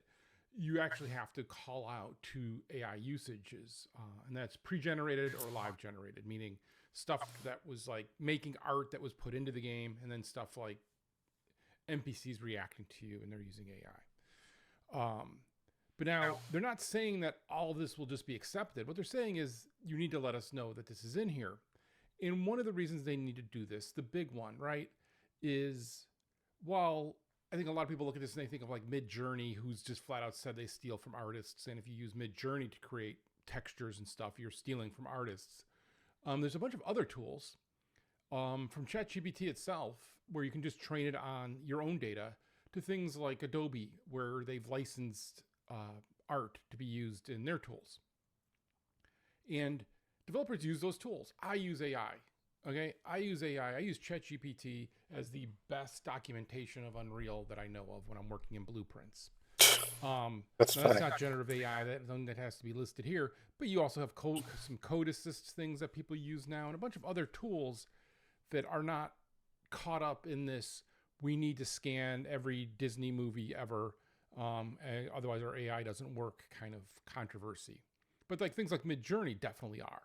you actually have to call out to AI usages, and that's pre-generated or live generated, meaning stuff that was like making art that was put into the game, and then stuff like NPCs reacting to you and they're using AI. But now they're not saying that all of this will just be accepted. What they're saying is you need to let us know that this is in here. And one of the reasons they need to do this, the big one, right, is while I think a lot of people look at this and they think of like Midjourney, who's just flat out said they steal from artists. And if you use Midjourney to create textures and stuff, you're stealing from artists. There's a bunch of other tools from ChatGPT itself where you can just train it on your own data to things like Adobe, where they've licensed art to be used in their tools. And developers use those tools. I use AI. Okay, I use AI. I use ChatGPT as the best documentation of Unreal that I know of when I'm working in blueprints. That's not generative AI. That has to be listed here. But you also have some code assist things that people use now, and a bunch of other tools that are not caught up in this. We need to scan every Disney movie ever, otherwise our AI doesn't work kind of controversy. But like things like Midjourney definitely are.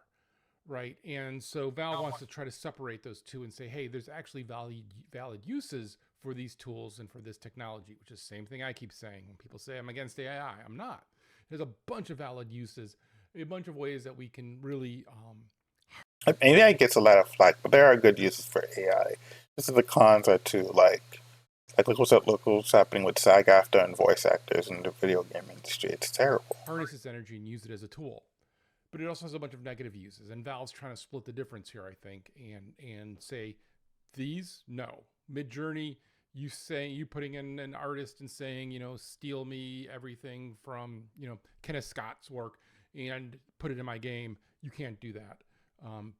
Right. And so Valve wants to try to separate those two and say, hey, there's actually valid uses for these tools and for this technology, which is the same thing I keep saying when people say I'm against AI. I'm not. There's a bunch of valid uses, a bunch of ways that we can really. AI gets a lot of flack, but there are good uses for AI. Just the cons are too, like look what's happening with SAG-AFTRA and voice actors in the video game industry. It's terrible. Harness its energy and use it as a tool. But it also has a bunch of negative uses, and Valve's trying to split the difference here, I think, and say these, no. Midjourney, you putting in an artist and saying, steal me everything from, Kenneth Scott's work and put it in my game. You can't do that.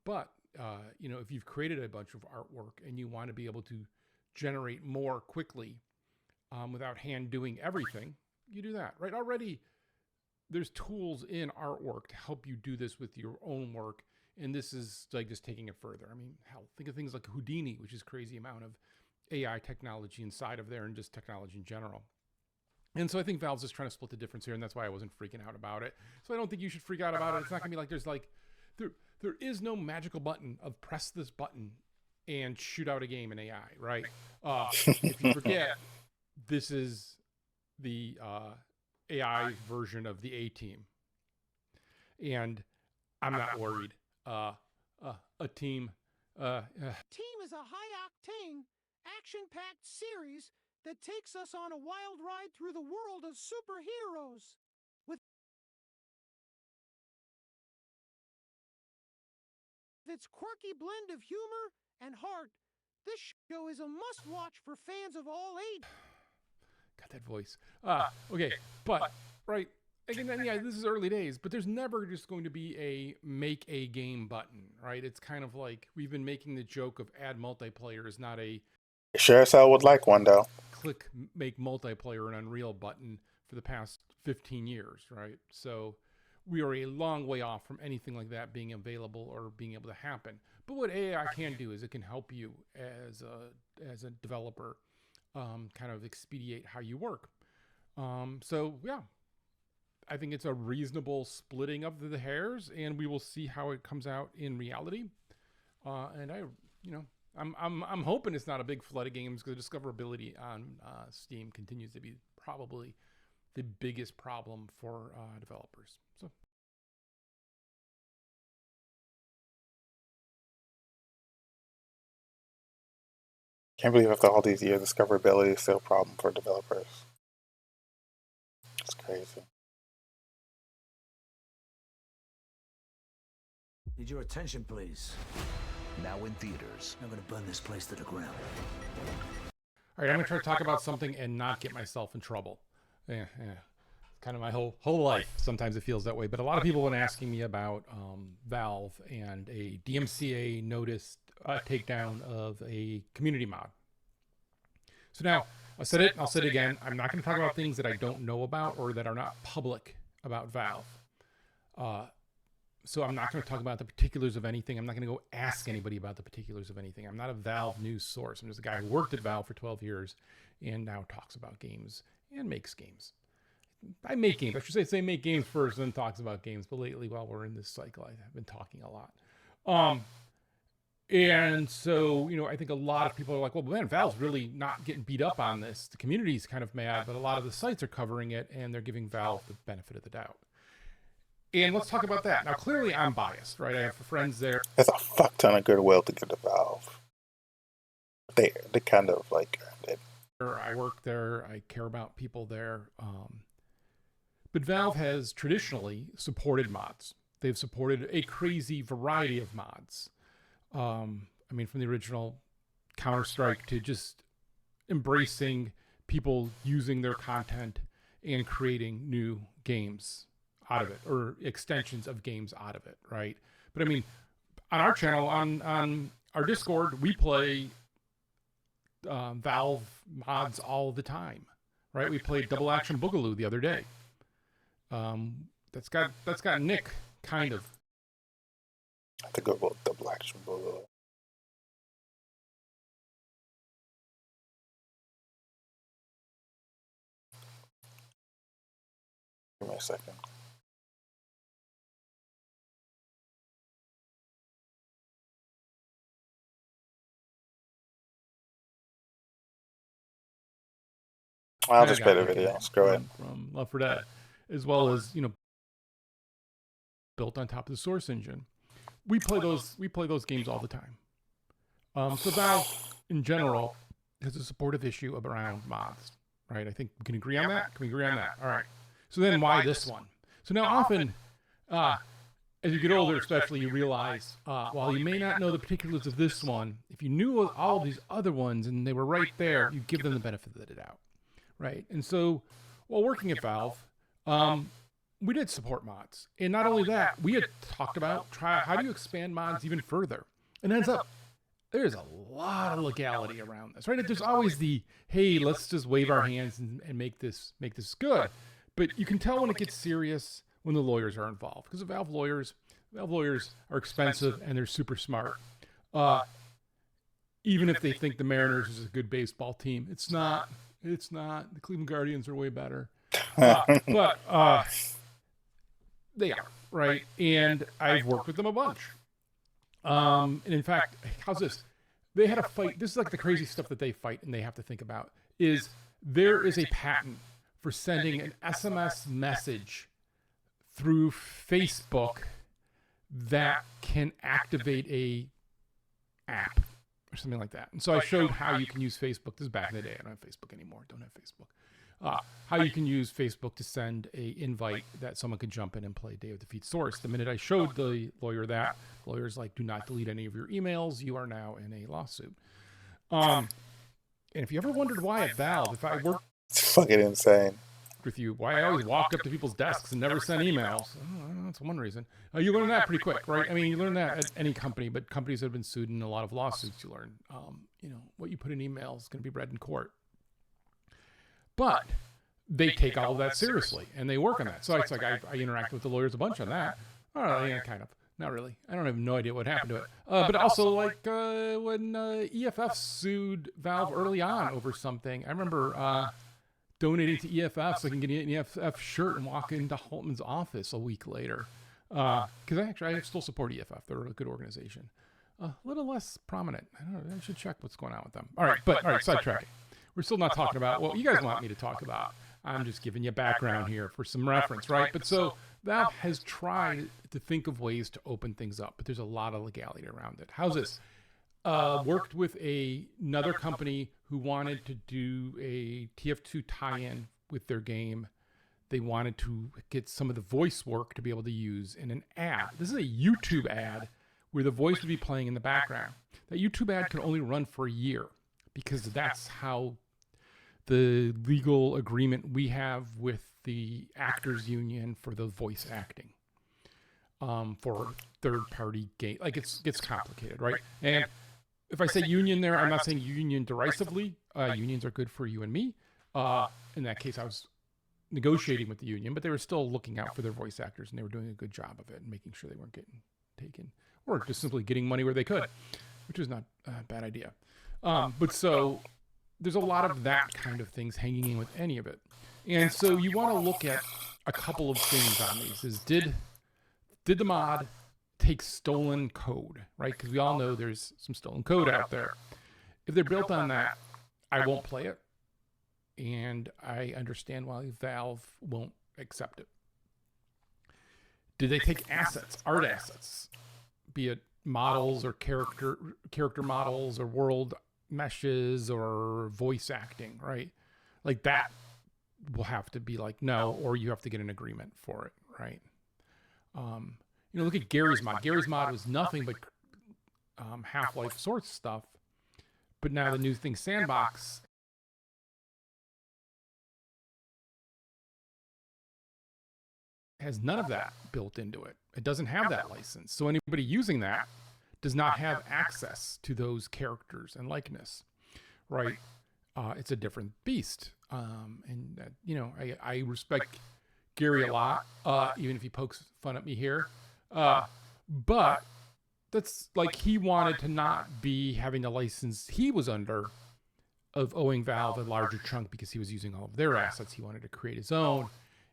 But if you've created a bunch of artwork and you want to be able to generate more quickly without hand doing everything, you do that, right? Already, there's tools in artwork to help you do this with your own work. And this is like just taking it further. I mean, hell, think of things like Houdini, which is crazy amount of AI technology inside of there and just technology in general. And so I think Valve's just trying to split the difference here. And that's why I wasn't freaking out about it. So I don't think you should freak out about it. It's not gonna be like, there is no magical button of press this button and shoot out a game in AI, right? If you forget, this is the AI version of the A team, and I'm not worried. A team. Team is a high-octane, action-packed series that takes us on a wild ride through the world of superheroes. With its quirky blend of humor and heart, this show is a must-watch for fans of all ages. Got that voice. Okay, but right again, yeah, this is early days, but there's never just going to be a make a game button, right? It's kind of like we've been making the joke of add multiplayer is not a Sure as hell would like one though. click make multiplayer an Unreal button for the past 15 years, right? So we are a long way off from anything like that being available or being able to happen. But what AI can do is it can help you as a developer kind of expedite how you work. So yeah, I think it's a reasonable splitting of the hairs, and we will see how it comes out in reality. And I'm hoping it's not a big flood of games, because discoverability on Steam continues to be probably the biggest problem for developers. So. Can't believe after all these years, discoverability is still a problem for developers. It's crazy. Need your attention, please. Now in theaters. I'm gonna burn this place to the ground. All right, I'm gonna try to talk about something and not get myself in trouble. Yeah. It's kind of my whole life. Sometimes it feels that way. But a lot of people have been asking me about Valve and a DMCA notice takedown of a community mod. So now, I said it, I'll say it again. I'm not going to talk about things that I don't know about or that are not public about Valve. So I'm not going to talk about the particulars of anything. I'm not going to go ask anybody about the particulars of anything. I'm not a Valve news source. I'm just a guy who worked at Valve for 12 years and now talks about games and makes games. I make games. I should say make games first and then talks about games. But lately, while we're in this cycle, I've been talking a lot. And so, I think a lot of people are like, well, man, Valve's really not getting beat up on this. The community's kind of mad, but a lot of the sites are covering it, and they're giving Valve the benefit of the doubt. And let's talk about that. Now, clearly, I'm biased, right? I have friends there. There's a fuck ton of goodwill to give to Valve. They kind of like earned it. I work there. I care about people there. But Valve has traditionally supported mods. They've supported a crazy variety of mods. From the original Counter-Strike to just embracing people using their content and creating new games out of it, or extensions of games out of it, right? But on our channel, on our Discord, we play Valve mods all the time, right? We played Double Action Boogaloo the other day. That's got Nick kind of. I have to go about Double Action Boogaloo. Give me a second. I'll just play the video. Screw it. From Left 4 Dead, as well as built on top of the Source engine. We play those games all the time. So Valve, in general, has a supportive issue around mods, right? I think we can agree on that. Can we agree on that? All right. So then, why this one? So now, often, as you get older, especially, you realize while you may not know the particulars of this one, if you knew all of these other ones and they were right there, you give them the benefit of the doubt, right? And so, while working at Valve, we did support mods. And not only that, we had talked about how do you expand mods even further? And ends up, there's a lot of legality around this, right? There's always the, hey, let's just wave our hands and make this good. But you can tell when it gets serious when the lawyers are involved. Because Valve lawyers are expensive and they're super smart. Even if they think the Mariners is a good baseball team, it's not. It's not. The Cleveland Guardians are way better. But they are, right? And I've worked with them a bunch. And in fact, how's this? they had a fight. This is like the crazy stuff that they fight and they have to think about is there is a patent for sending an SMS message through Facebook that can activate a app or something like that. And so I showed how you can use Facebook. This is back in the day. I don't have Facebook anymore. Don't have Facebook. How you can use Facebook to send a invite that someone could jump in and play Day of Defeat Source. The minute I showed the lawyer that, the lawyer's like, do not delete any of your emails. You are now in a lawsuit. And if you ever wondered why at Valve, if I worked It's fucking insane. with you, why I always walked up to people's desks and never sent emails. That's one reason. You learn that pretty quick, right? I mean, you learn that at any company, but companies that have been sued in a lot of lawsuits, you learn, what you put in email is going to be read in court. But they take all of that seriously and they work on that. So it's like I interact with the lawyers a bunch on that. Oh, yeah, kind of. Not really. I don't have no idea what happened to it. But also, like when EFF sued Valve early on over something, I remember donating to EFF so I can get an EFF shirt and walk into Holtman's office a week later. Because I still support EFF. They're a good organization. A little less prominent. I don't know. I should check what's going on with them. All right, sidetracking. We're still not talking about what you guys want me to talk about. I'm just giving you background here for some reference, right? But so Valve has tried to think of ways to open things up, but there's a lot of legality around it. How's this? Worked with another company who wanted to do a TF2 tie-in with their game. They wanted to get some of the voice work to be able to use in an ad. This is a YouTube ad where the voice would be playing in the background. That YouTube ad can only run for a year because that's how the legal agreement we have with the actors union for the voice acting for third-party game. Like it's complicated, right? And if I say union there, I'm not saying union derisively. Unions are good for you and me. In that case, I was negotiating with the union, but they were still looking out for their voice actors, and they were doing a good job of it and making sure they weren't getting taken or just simply getting money where they could, which was not a bad idea. But so there's a lot of that kind of things hanging in with any of it. And so you want to look at a couple of things on these. Is did the mod take stolen code, right? Because we all know there's some stolen code out there. If they're built on that, I won't play it. And I understand why Valve won't accept it. Did they take assets, art assets, be it models or character models or world meshes or voice acting, right? Like that will have to be like, no, or you have to get an agreement for it, right? Look at Gary's mod. Gary's mod was nothing but Half-Life Source stuff. But now the new thing, Sandbox, has none of that built into it. It doesn't have that license. So anybody using that does not have access to those characters and likeness, right? It's a different beast. I respect Gary a lot, even if he pokes fun at me here. But that's like he wanted to not be having a license he was under of owing Valve a larger chunk because he was using all of their assets. He wanted to create his own.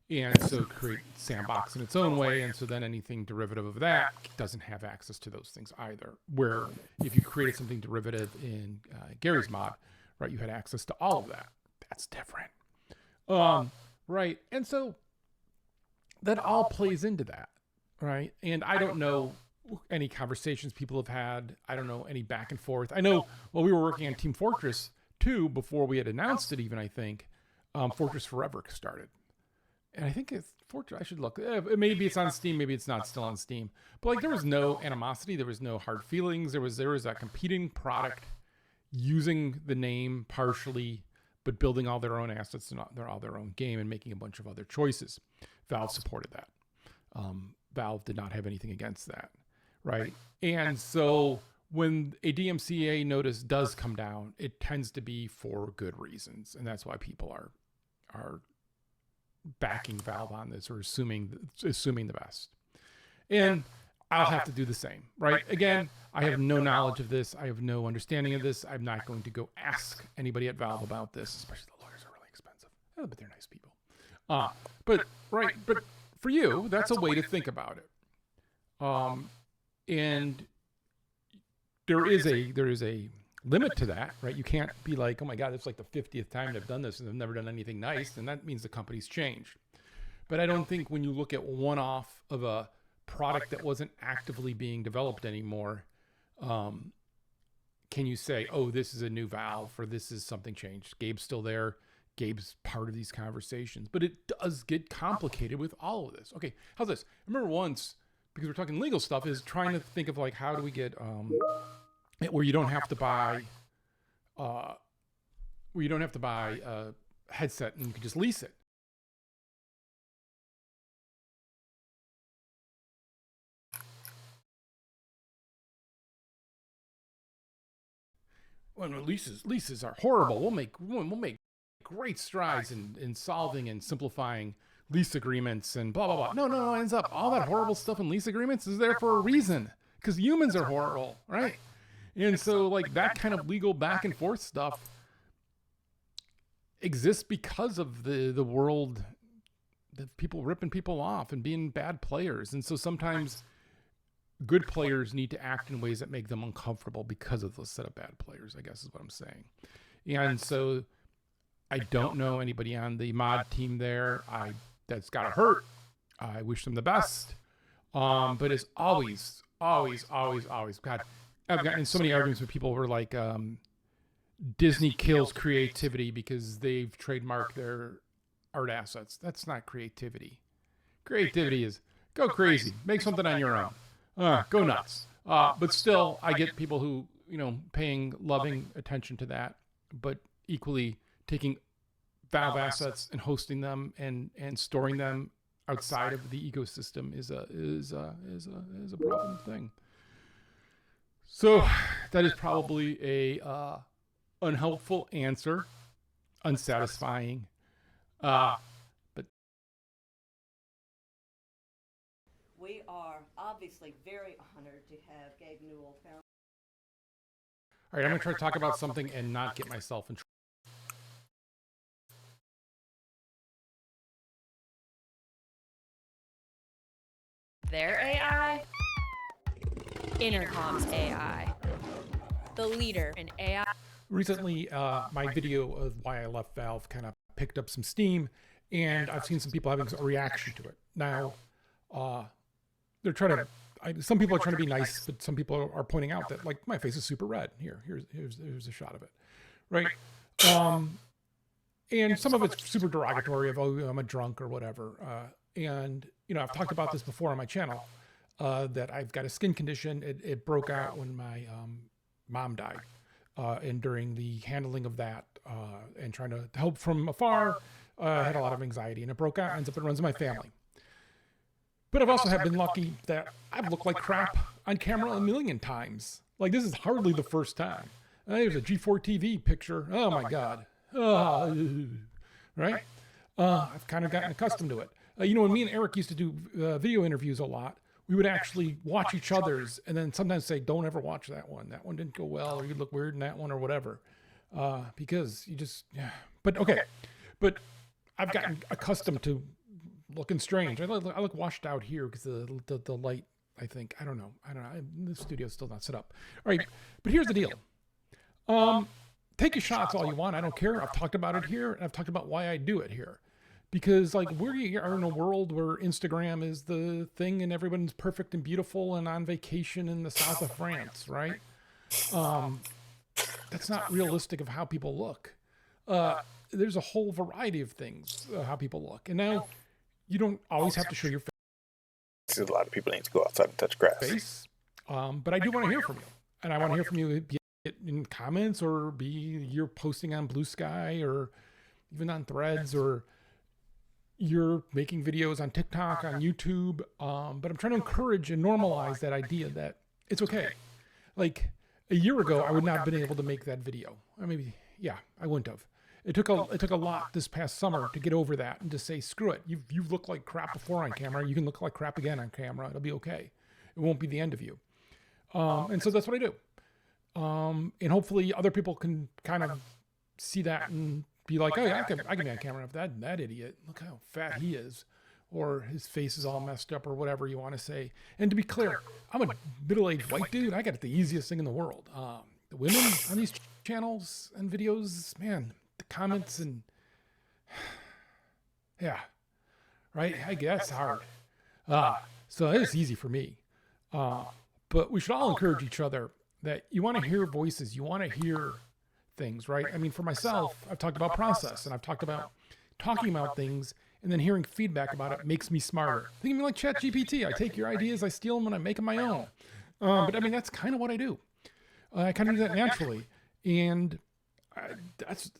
And so create Sandbox in its own way. And so then anything derivative of that doesn't have access to those things either. Where if you created something derivative in Gary's mod, right, you had access to all of that. That's different. Right. And so that all plays into that, right? And I don't know any conversations people have had. I don't know any back and forth. I know while we were working on Team Fortress 2, before we had announced it even, I think, Fortress Forever started. And I think it's Fortress. I should look. Maybe it's on Steam. Maybe it's not still on Steam. But like, there was no animosity. There was no hard feelings. There was a competing product using the name partially, but building all their own assets and all their own game and making a bunch of other choices. Valve supported that. Valve did not have anything against that, right? And so when a DMCA notice does come down, it tends to be for good reasons, and that's why people are backing Valve on this or assuming the best. And I'll have to do the same, right? Again, I have no knowledge of this. I have no understanding of this. I'm not going to go ask anybody at Valve about this, especially the lawyers are really expensive. But they're nice people. But for you, that's a way to think about it. And there is a limit to that, right? You can't be like, oh my God, it's like the 50th time I've done this and I've never done anything nice. And that means the company's changed. But I don't think when you look at one-off of a product that wasn't actively being developed anymore, can you say, oh, this is a new Valve or this is something changed? Gabe's still there. Gabe's part of these conversations. But it does get complicated with all of this. Okay, how's this? I remember once, because we're talking legal stuff, is trying to think of like, how do we get where you don't have to buy a headset and you can just lease it. Well, leases are horrible. We'll make great strides in solving and simplifying lease agreements and blah, blah, blah. No, it ends up all that horrible stuff in lease agreements is there for a reason, because humans are horrible, right? And so like that kind of legal back and forth stuff exists because of the world, the people ripping people off and being bad players. And so sometimes good players need to act in ways that make them uncomfortable because of the set of bad players, I guess is what I'm saying. And so I don't know anybody on the mod team there. That's got to hurt. I wish them the best. But it's always, God, I've gotten in so many arguments with people who are like, Disney kills creativity because they've trademarked their art assets. That's not creativity. Creativity is go crazy, make something on your own. Go nuts. But still, I get people who, paying loving attention to that, but equally taking Valve assets and hosting them and storing them outside of the ecosystem is a problem thing. So that is probably a unhelpful answer, unsatisfying, but we are obviously very honored to have Gabe Newell found. All right, I'm going to try to talk about something and not get myself in trouble. Their AI? Intercom's AI. The leader in AI. Recently, my video of why I left Valve kind of picked up some steam, and I've seen some people having a reaction to it. Now, they're trying to, some people are trying to be nice, but some people are pointing out that like my face is super red. Here's a shot of it, right? And some of it's super derogatory of, oh, I'm a drunk or whatever. And I've talked about this before on my channel, that I've got a skin condition. It broke out when my mom died, and during the handling of that and trying to help from afar, I had a lot of anxiety, and it broke out. Ends up it runs in my family. But I've also been lucky that I've looked like crap on camera a million times. Like this is hardly the first time. There's a G4 TV picture. Oh my God. Right? I've kind of gotten accustomed to it. When me and Eric used to do video interviews a lot, we would actually watch each other's and then sometimes say, don't ever watch that one. That one didn't go well, or you look weird in that one or whatever. Because you just, yeah. But okay. But I've gotten accustomed to looking strange. I look washed out here because the light, I think. I don't know. The studio's still not set up. All right. But here's the deal. Take your shots all you want. I don't care. I've talked about it here, and I've talked about why I do it here. Because like we are in a world where Instagram is the thing and everyone's perfect and beautiful and on vacation in the south of France, right? That's not realistic of how people look. There's a whole variety of things, how people look. And now you don't always have to show your face. A lot of people need to go outside and touch grass. But I do want to hear from you. And I want to hear from you, be it in comments or be you're posting on Blue Sky or even on Threads, or you're making videos on TikTok, on YouTube. But I'm trying to encourage and normalize that idea that it's okay. Like a year ago, I would not have been able to make that video. Or maybe, yeah, I wouldn't have. It took a lot this past summer to get over that and to say, screw it. You've looked like crap before on camera. You can look like crap again on camera. It'll be okay. It won't be the end of you. And so that's what I do. And hopefully other people can kind of see that and be like, oh yeah, I can be on camera. If that idiot, look how fat he is, or his face is all messed up, or whatever you want to say. And to be clear, I'm a middle-aged white dude. I got it the easiest thing in the world. the women on these channels and videos, man, the comments and yeah, right. I guess hard. So it's easy for me. But we should all encourage each other that you want to hear voices, you want to hear things, right? I mean, for myself, I've talked about process and I've talked about talking about things and then hearing feedback about it makes me smarter. Think of me like ChatGPT. I take your ideas, I steal them, and I make them my own. But I mean, that's kind of what I do. I kind of do that naturally. And that's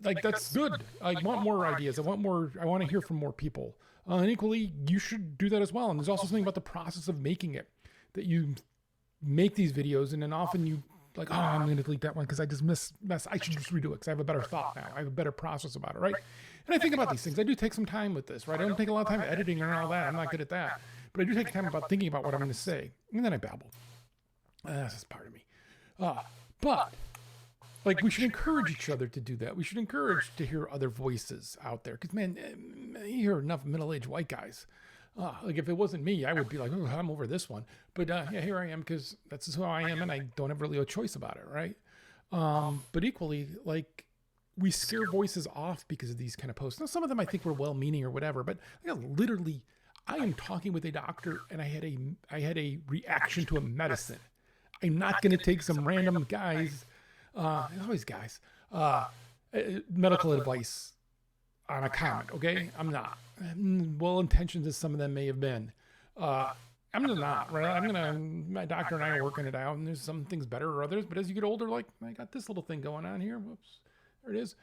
good. I want more ideas. I want to hear from more people. And equally, you should do that as well. And there's also something about the process of making it, that you make these videos and then often you like, oh, I'm going to delete that one because I just I should just redo it because I have a better thought now. I have a better process about it, right? And I think about these things. I do take some time with this, right? I don't take a lot of time editing and all that. I'm not good at that. But I do take time about thinking about what I'm going to say. And then I babble. That's just part of me. But like, we should encourage each other to do that. We should encourage to hear other voices out there. Because, man, you hear enough middle-aged white guys. Like, if it wasn't me, I would be like, oh, I'm over this one. But yeah, here I am because that's just who I am, and I don't have really a choice about it, right? But equally, like, we scare voices off because of these kind of posts. Now, some of them I think were well-meaning or whatever, but literally, I am talking with a doctor, and I had a reaction to a medicine. I'm not going to take some random guys, always guys, medical advice on a comment, okay? I'm not. Well-intentioned as some of them may have been. I'm not, right? My doctor and I are working it out, and there's some things better or others, but as you get older, like, I got this little thing going on here. Whoops. There it is.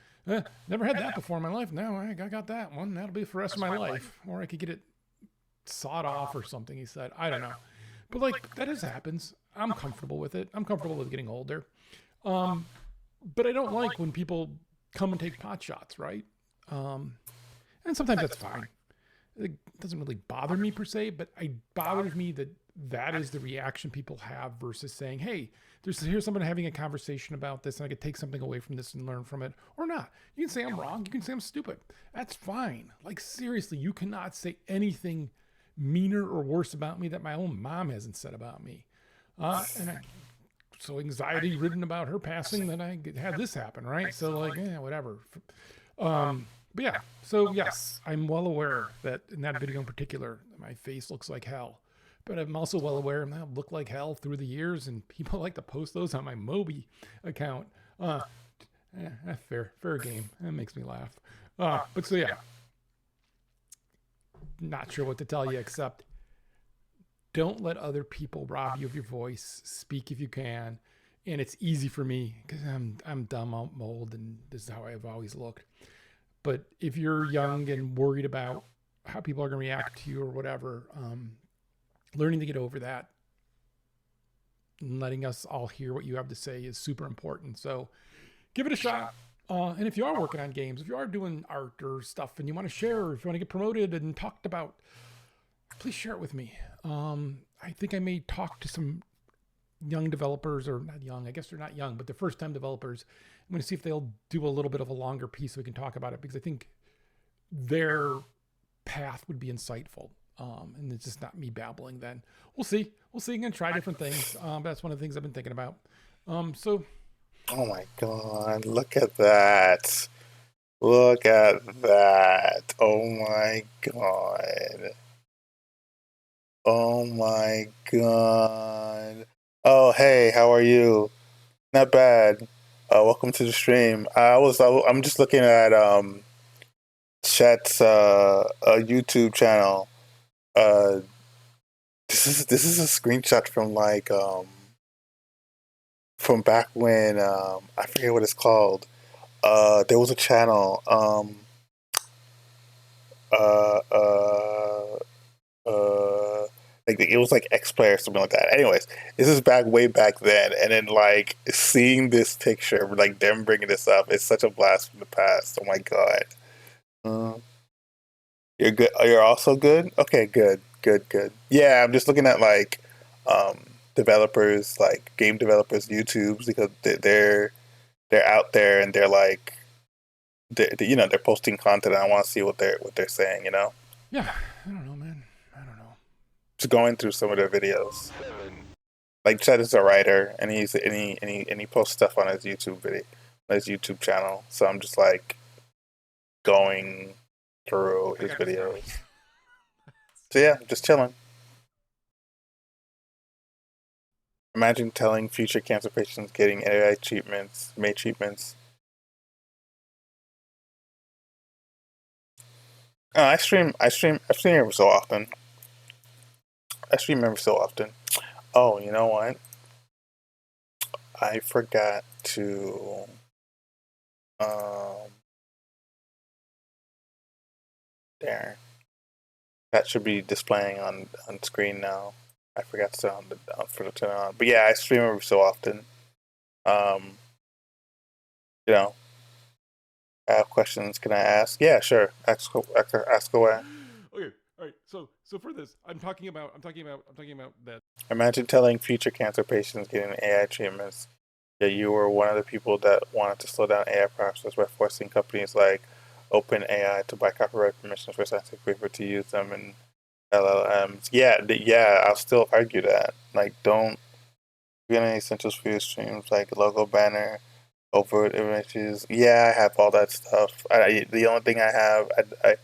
Never had that before in my life. Now I got that one. That'll be for the rest of my life. Or I could get it sawed off or something, he said. I don't know. But, like, that just happens. I'm comfortable with it. I'm comfortable with getting older. But I don't like when people come and take pot shots, right? And sometimes that's fine. It doesn't really bother me per se, but it bothers me that is the reaction people have versus saying, hey, here's someone having a conversation about this and I could take something away from this and learn from it, or not. You can say I'm wrong. You can say I'm stupid. That's fine. Like, seriously, you cannot say anything meaner or worse about me that my own mom hasn't said about me. So anxiety ridden about her passing that I had this happen, right? So, like, whatever. But yeah, so yes, I'm well aware that in that video in particular, my face looks like hell. But I'm also well aware I've looked like hell through the years, and people like to post those on my Moby account. Fair game. That makes me laugh. But so yeah, not sure what to tell you except don't let other people rob you of your voice. Speak if you can. And it's easy for me because I'm dumb, I'm old, and this is how I've always looked. But if you're young and worried about how people are going to react to you or whatever, learning to get over that and letting us all hear what you have to say is super important. So give it a shot. And if you are working on games, if you are doing art or stuff and you want to share, if you want to get promoted and talked about, please share it with me. I think I may talk to some young developers, or not young, I guess they're not young, but they're first time developers. I'm going to see if they'll do a little bit of a longer piece so we can talk about it, because I think their path would be insightful. And it's just not me babbling then. We'll see. I'm going to try different things. But that's one of the things I've been thinking about. So. Oh my God. Look at that. Look at that. Oh my God. Oh my God. Oh, hey, how are you? Not bad. Welcome to the stream. I'm just looking at Chet's YouTube channel. This is a screenshot from like from back when I forget what it's called. There was a channel. Like it was like X Play or something like that. Anyways, this is way back then, and then like seeing this picture, like them bringing this up, it's such a blast from the past. Oh my God. You're good. Oh, you're also good. Okay, good. Yeah, I'm just looking at like developers, like game developers, YouTubes, because they're out there and they're like they're posting content. And I want to see what they're saying. Yeah, I don't know, man. Just going through some of their videos. Like Chet is a writer, and he posts stuff on his YouTube video, his YouTube channel. So I'm just like going through his videos. So yeah, just chilling. Imagine telling future cancer patients getting AI treatments, made treatments. I stream every so often. I stream every so often. Oh, you know what? I forgot to there. That should be displaying on screen now. I forgot to for the turn on. But yeah, I stream every so often. You know, I have questions. Can I ask? Yeah, sure. Ask away. Okay, all right. So for this, I'm talking about that. Imagine telling future cancer patients getting AI treatments that you were one of the people that wanted to slow down AI process by forcing companies like OpenAI to buy copyright permissions for scientific paper to use them in LLMs. Yeah, I'll still argue that. Like, don't get any essentials for your streams, like logo banner, overt images. Yeah, I have all that stuff. The only thing I have, I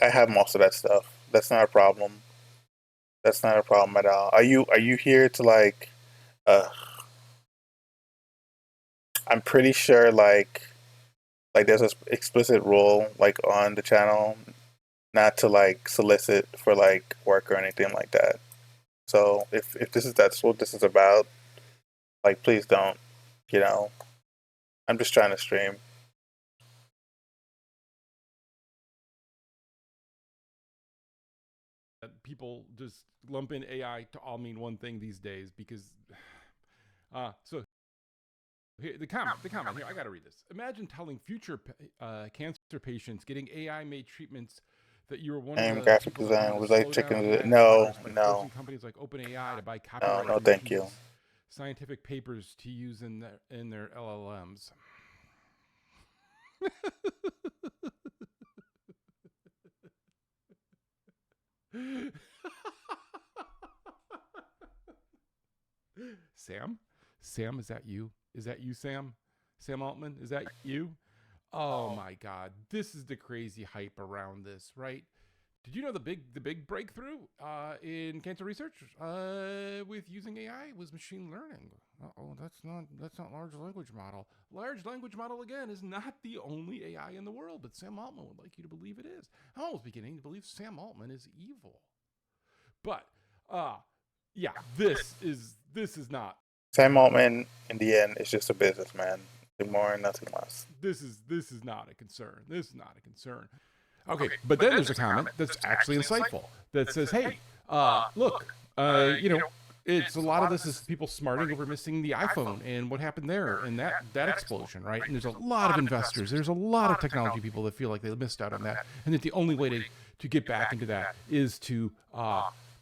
have most of that stuff. That's not a problem. That's not a problem at all. Are you here to like? I'm pretty sure like there's an explicit rule like on the channel not to like solicit for like work or anything like that. So if that's what this is about, like please don't. You know, I'm just trying to stream. People just lump in AI to all mean one thing these days because so here, the comment here, I gotta read this. Imagine telling future cancer patients getting AI made treatments that you were one of the graphic design was like chicken. No. Companies like OpenAI to buy copyright. No, thank you. Scientific papers to use in their LLMs. Sam, is that you? Is that you, Sam? Sam Altman, is that you? Oh my God, this is the crazy hype around this, right? Did you know the big breakthrough in cancer research with using AI was machine learning? That's not large language model. Large language model again is not the only AI in the world, but Sam Altman would like you to believe it is. I'm almost beginning to believe Sam Altman is evil. But yeah, this is not. Sam Altman in the end is just a businessman. Nothing more and nothing less. This is not a concern. This is not a concern. Okay, but then there's a comment that's actually insightful that says, "Hey, look, you know, it's a lot of this is people smarting over missing the iPhone and what happened there and that explosion, right? And there's a lot of investors, there's a lot of technology people that feel like they missed out on that, and that the only way to get back into that is to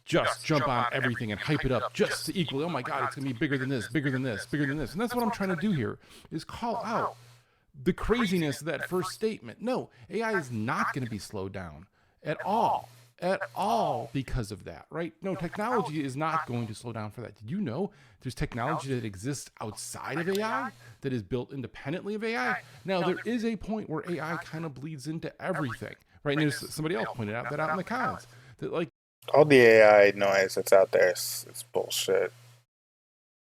just jump on everything and hype it up just to equal. Oh my God, it's gonna be bigger than this, bigger than this, bigger than this." And that's what I'm trying to do here is call out the craziness of that first statement. No, AI is not going to be slowed down at all because of that, right? No, technology is not going to slow down for that. Did you know there's technology that exists outside of AI that is built independently of AI? Now, there is a point where AI kind of bleeds into everything, right? And there's somebody else pointed out in the comments that like all the AI noise that's out there is bullshit.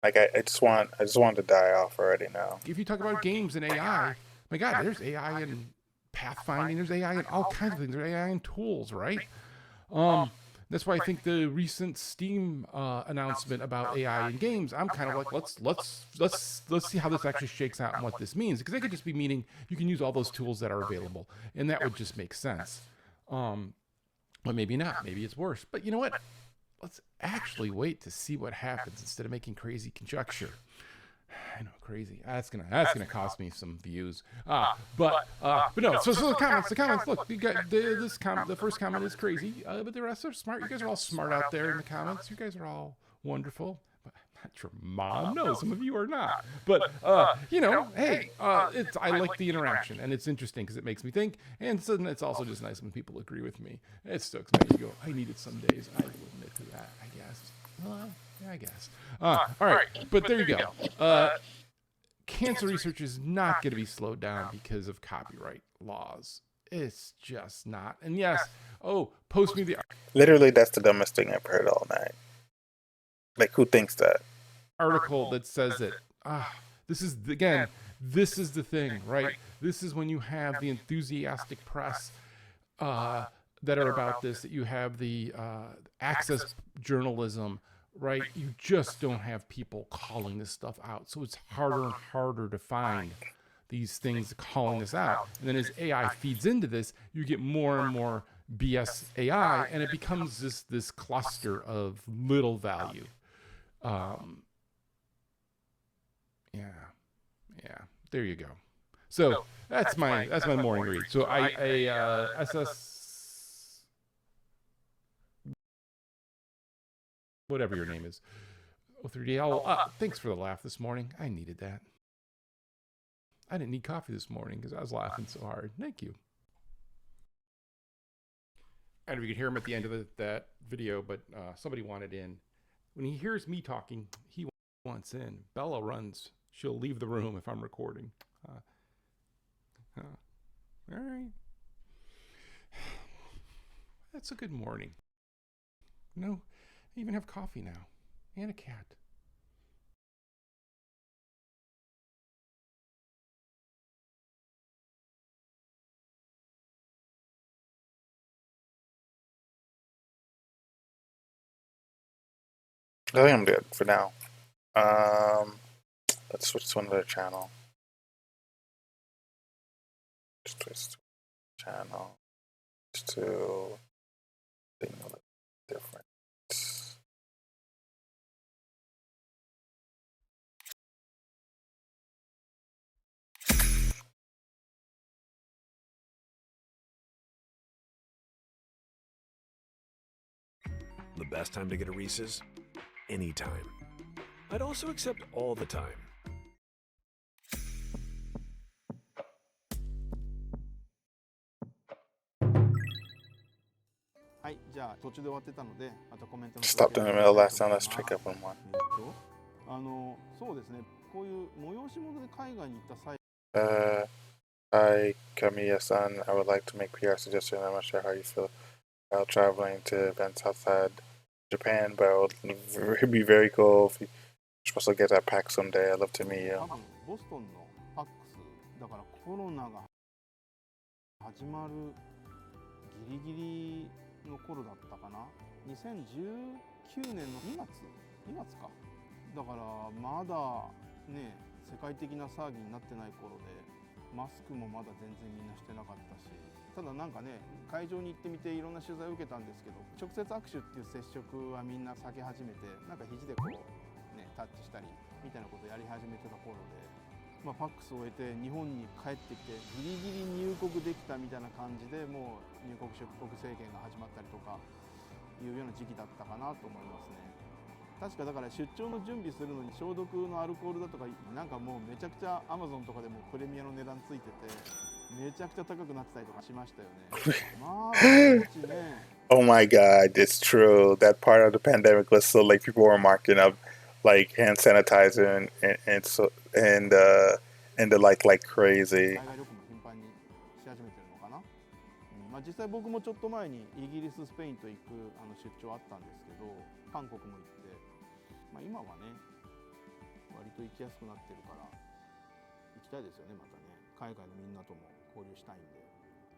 Like I just want to die off already now. If you talk about games and AI, my God, there's AI in pathfinding, there's AI in all kinds of things. There's AI in tools, right? That's why I think the recent Steam announcement about AI in games, I'm kind of like, let's see how this actually shakes out and what this means, because it could just be meaning you can use all those tools that are available, and that would just make sense. But maybe not. Maybe it's worse. But you know what? Let's actually wait to see what happens instead of making crazy conjecture. I know, crazy. That's gonna cost me some views. But no. So the comments. Look, you got this comment. The first comment is crazy, but the rest are smart. You guys are all smart out there in the comments. You guys are all wonderful. But not your mom. No, some of you are not. But you know, hey, I like the interaction, and it's interesting because it makes me think, and so it's also just nice when people agree with me. It stokes me. You go, I need it some days. I will admit to that, I guess. Yeah, I guess. All right, but there you go. Cancer research is not going to be slowed down because of copyright laws. It's just not. And yes, post me the Literally, that's the dumbest thing I've heard all night. Like, who thinks that? article that says it. This is the thing, right? This is when you have the enthusiastic press that are about this, that you have the access journalism, right? You just don't have people calling this stuff out. So it's harder and harder to find these things calling this out. And then as AI feeds into this, you get more and more BS AI, and it becomes this cluster of little value. Yeah, there you go. So that's my morning read. So I SS, whatever your name is, 03DL. Thanks for the laugh this morning. I needed that. I didn't need coffee this morning because I was laughing so hard. Thank you. I don't know if you could hear him at the end of that video, but somebody wanted in. When he hears me talking, he wants in. Bella runs. She'll leave the room if I'm recording. All right. That's a good morning. No, I even have coffee now. And a cat. I think I'm good for now. Let's switch to another channel. Switch to channel to something a little different. The best time to get a Reese's? Anytime. I'd also accept all the time. Stopped in the middle last time. Let's pick up on one. Hi, Kamiya-san. I would like to make PR suggestion. I'm not sure how you feel about traveling to events outside Japan, but it would be very cool if you're supposed to get that pack someday. I'd love to meet you. ボストンのパックスだからコロナが始まるギリギリの頃だったかな。2019年の2月か。だからまだね世界的な騒ぎになってない頃でマスクもまだ全然みんなしてなかったし。ただなんかね会場に行ってみていろんな取材を受けたんですけど直接握手っていう接触はみんな避け始めてなんか肘でこうねタッチしたりみたいなことをやり始めてた頃で、まあ、パックスを終えて日本に帰ってきてギリギリ入国できたみたいな感じでもう入国出国制限が始まったりとかいうような時期だったかなと思いますね。確かだから出張の準備するのに消毒のアルコールだとかなんかもうめちゃくちゃアマゾンとかでもプレミアの値段ついててめちゃくちゃ高くなってたりとかしましたよね。まあね。Oh my god, it's true. That part of the pandemic was so like people were marking up like hand sanitizer and the like crazy. まあ実際僕もちょっと前にイギリス、スペインと行く出張あったんですけど、韓国も行って、まあ今はね割と行きやすくなってるから行きたいですよねまたね。海外のみんなとも交流したいんで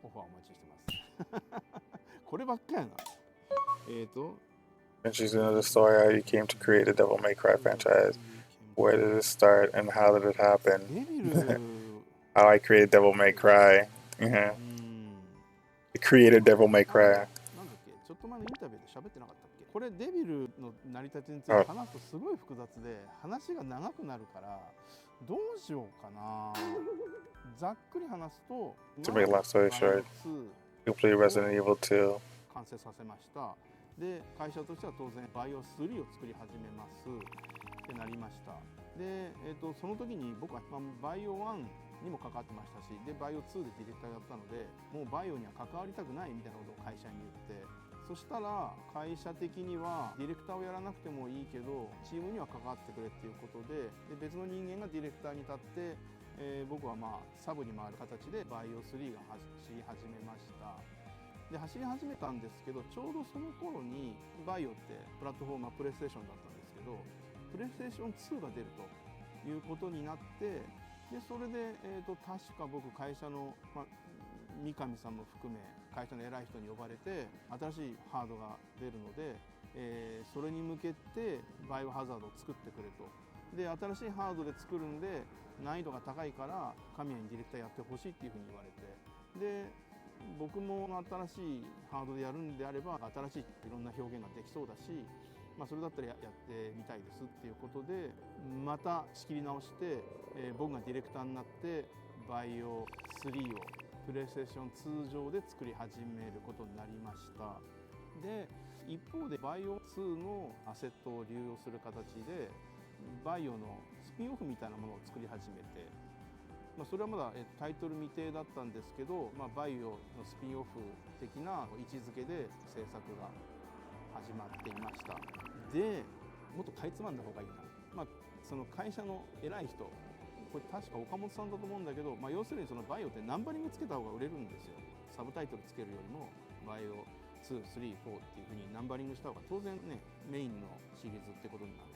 オファーお待ちしてます。こればっかやな。And she's into the story how you came to create the Devil May Cry franchise. Where did it start and how did it happen? How I created Devil May Cry. The creator Devil May Cry. なんだっけちょっと前のインタビューで喋ってなかったっけこれデビルの成り立ちについて話すとすごい複雑で話が長くなるからどうしようかな。ざっくり話すと To make a long story short, you play Resident Evil 2. 完成させました。で会社としては当然バイオ3を作り始めますってなりました。で、その時に僕はバイオ1にも関わってましたしでバイオ2でディレクターやったのでもうバイオには関わりたくないみたいなことを会社に言ってそしたら会社的にはディレクターをやらなくてもいいけどチームには関わってくれっていうことで、別の人間がディレクターに立って、僕はサブに回る形でバイオ3が走り始めました。で走り始めたんですけど、ちょうどその頃にバイオってプラットフォームはプレイステーションだったんですけど、プレイステーション2が出るということになって、でそれで、確か僕会社の、三上さんも含め会社の偉い人に呼ばれて、新しいハードが出るので、それに向けてバイオハザードを作ってくれと。で新しいハードで作るんで難易度が高いから神谷にディレクターやってほしいっていうふうに言われて、で僕も新しいハードでやるんであれば新しいいろんな表現ができそうだし、それだったらやってみたいですっていうことでまた仕切り直して、僕がディレクターになってバイオ3をプレイステーション2上で作り始めることになりました。で一方でバイオ2のアセットを流用する形でバイオのスピンオフみたいなものを作り始めて、それはまだタイトル未定だったんですけど、バイオのスピンオフ的な位置づけで制作が始まっていました。でもっとかいつまんだ方がいいな、その会社の偉い人、これ確か岡本さんだと思うんだけど、要するにそのバイオってナンバリングつけた方が売れるんですよ。サブタイトルつけるよりもバイオ2、3、4っていうふうにナンバリングした方が当然ねメインのシリーズってことになって、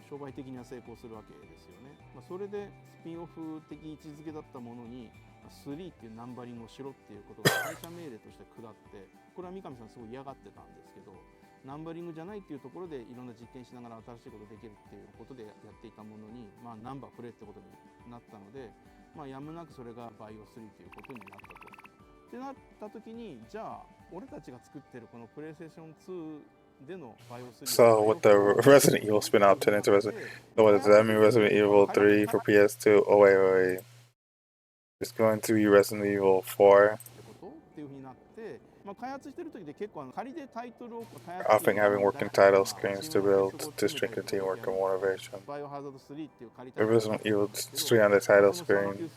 商売的には成功するわけですよね。それでスピンオフ的位置づけだったものに3っていうナンバリングをしろっていうことが会社命令として下って、これは三上さんすごい嫌がってたんですけど、ナンバリングじゃないっていうところでいろんな実験しながら新しいことできるっていうことでやっていたものに、ナンバーくれってことになったので、やむなくそれがバイオ3ということになったと。ってなった時に、じゃあ俺たちが作ってるこのプレイステーション2So with the Resident Evil spin-off turned into Resident, what does that mean? Resident Evil 3 for PS2? Oh wait. It's going to be Resident Evil 4. Often having working title screens to build district and teamwork in one version. The Resident Evil 3 on the title screen.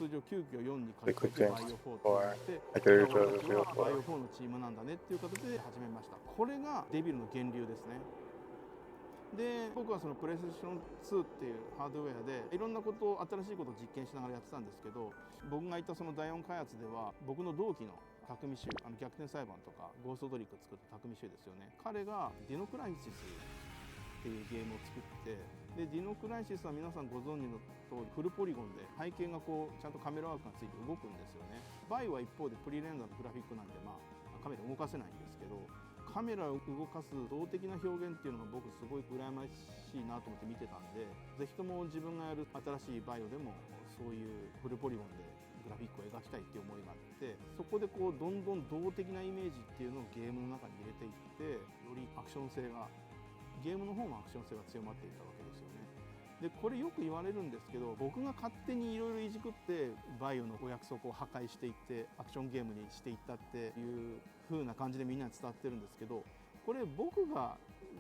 The quick games 4. I could read Resident Evil 4. これがデビルの源流ですね。で僕はそのプレイステーション2っていうハードウェアでいろんなことを新しいことを実験しながらやってたんですけど、僕がいたその第4開発では僕の同期の匠衆、逆転裁判とかゴーストドリック作った匠衆ですよね。彼がディノクライシスっていうゲームを作って、でディノクライシスは皆さんご存知の通りフルポリゴンで背景がこうちゃんとカメラワークがついて動くんですよね。バイは一方でプリレンダーのグラフィックなんでカメラ動かせないんですけど、カメラを動かす動的な表現っていうのが僕すごい羨ましいなと思って見てたんで、ぜひとも自分がやる新しいバイオでもそういうフルポリゴンでグラフィックを描きたいっていう思いがあって、そこでこうどんどん動的なイメージっていうのをゲームの中に入れていって、よりアクション性がゲームの方もアクション性が強まっていったわけですよね。でこれよく言われるんですけど、僕が勝手にいろいろいじくってバイオのお約束を破壊していってアクションゲームにしていったっていう風な感じでみんなに伝わってるんですけど、これ僕が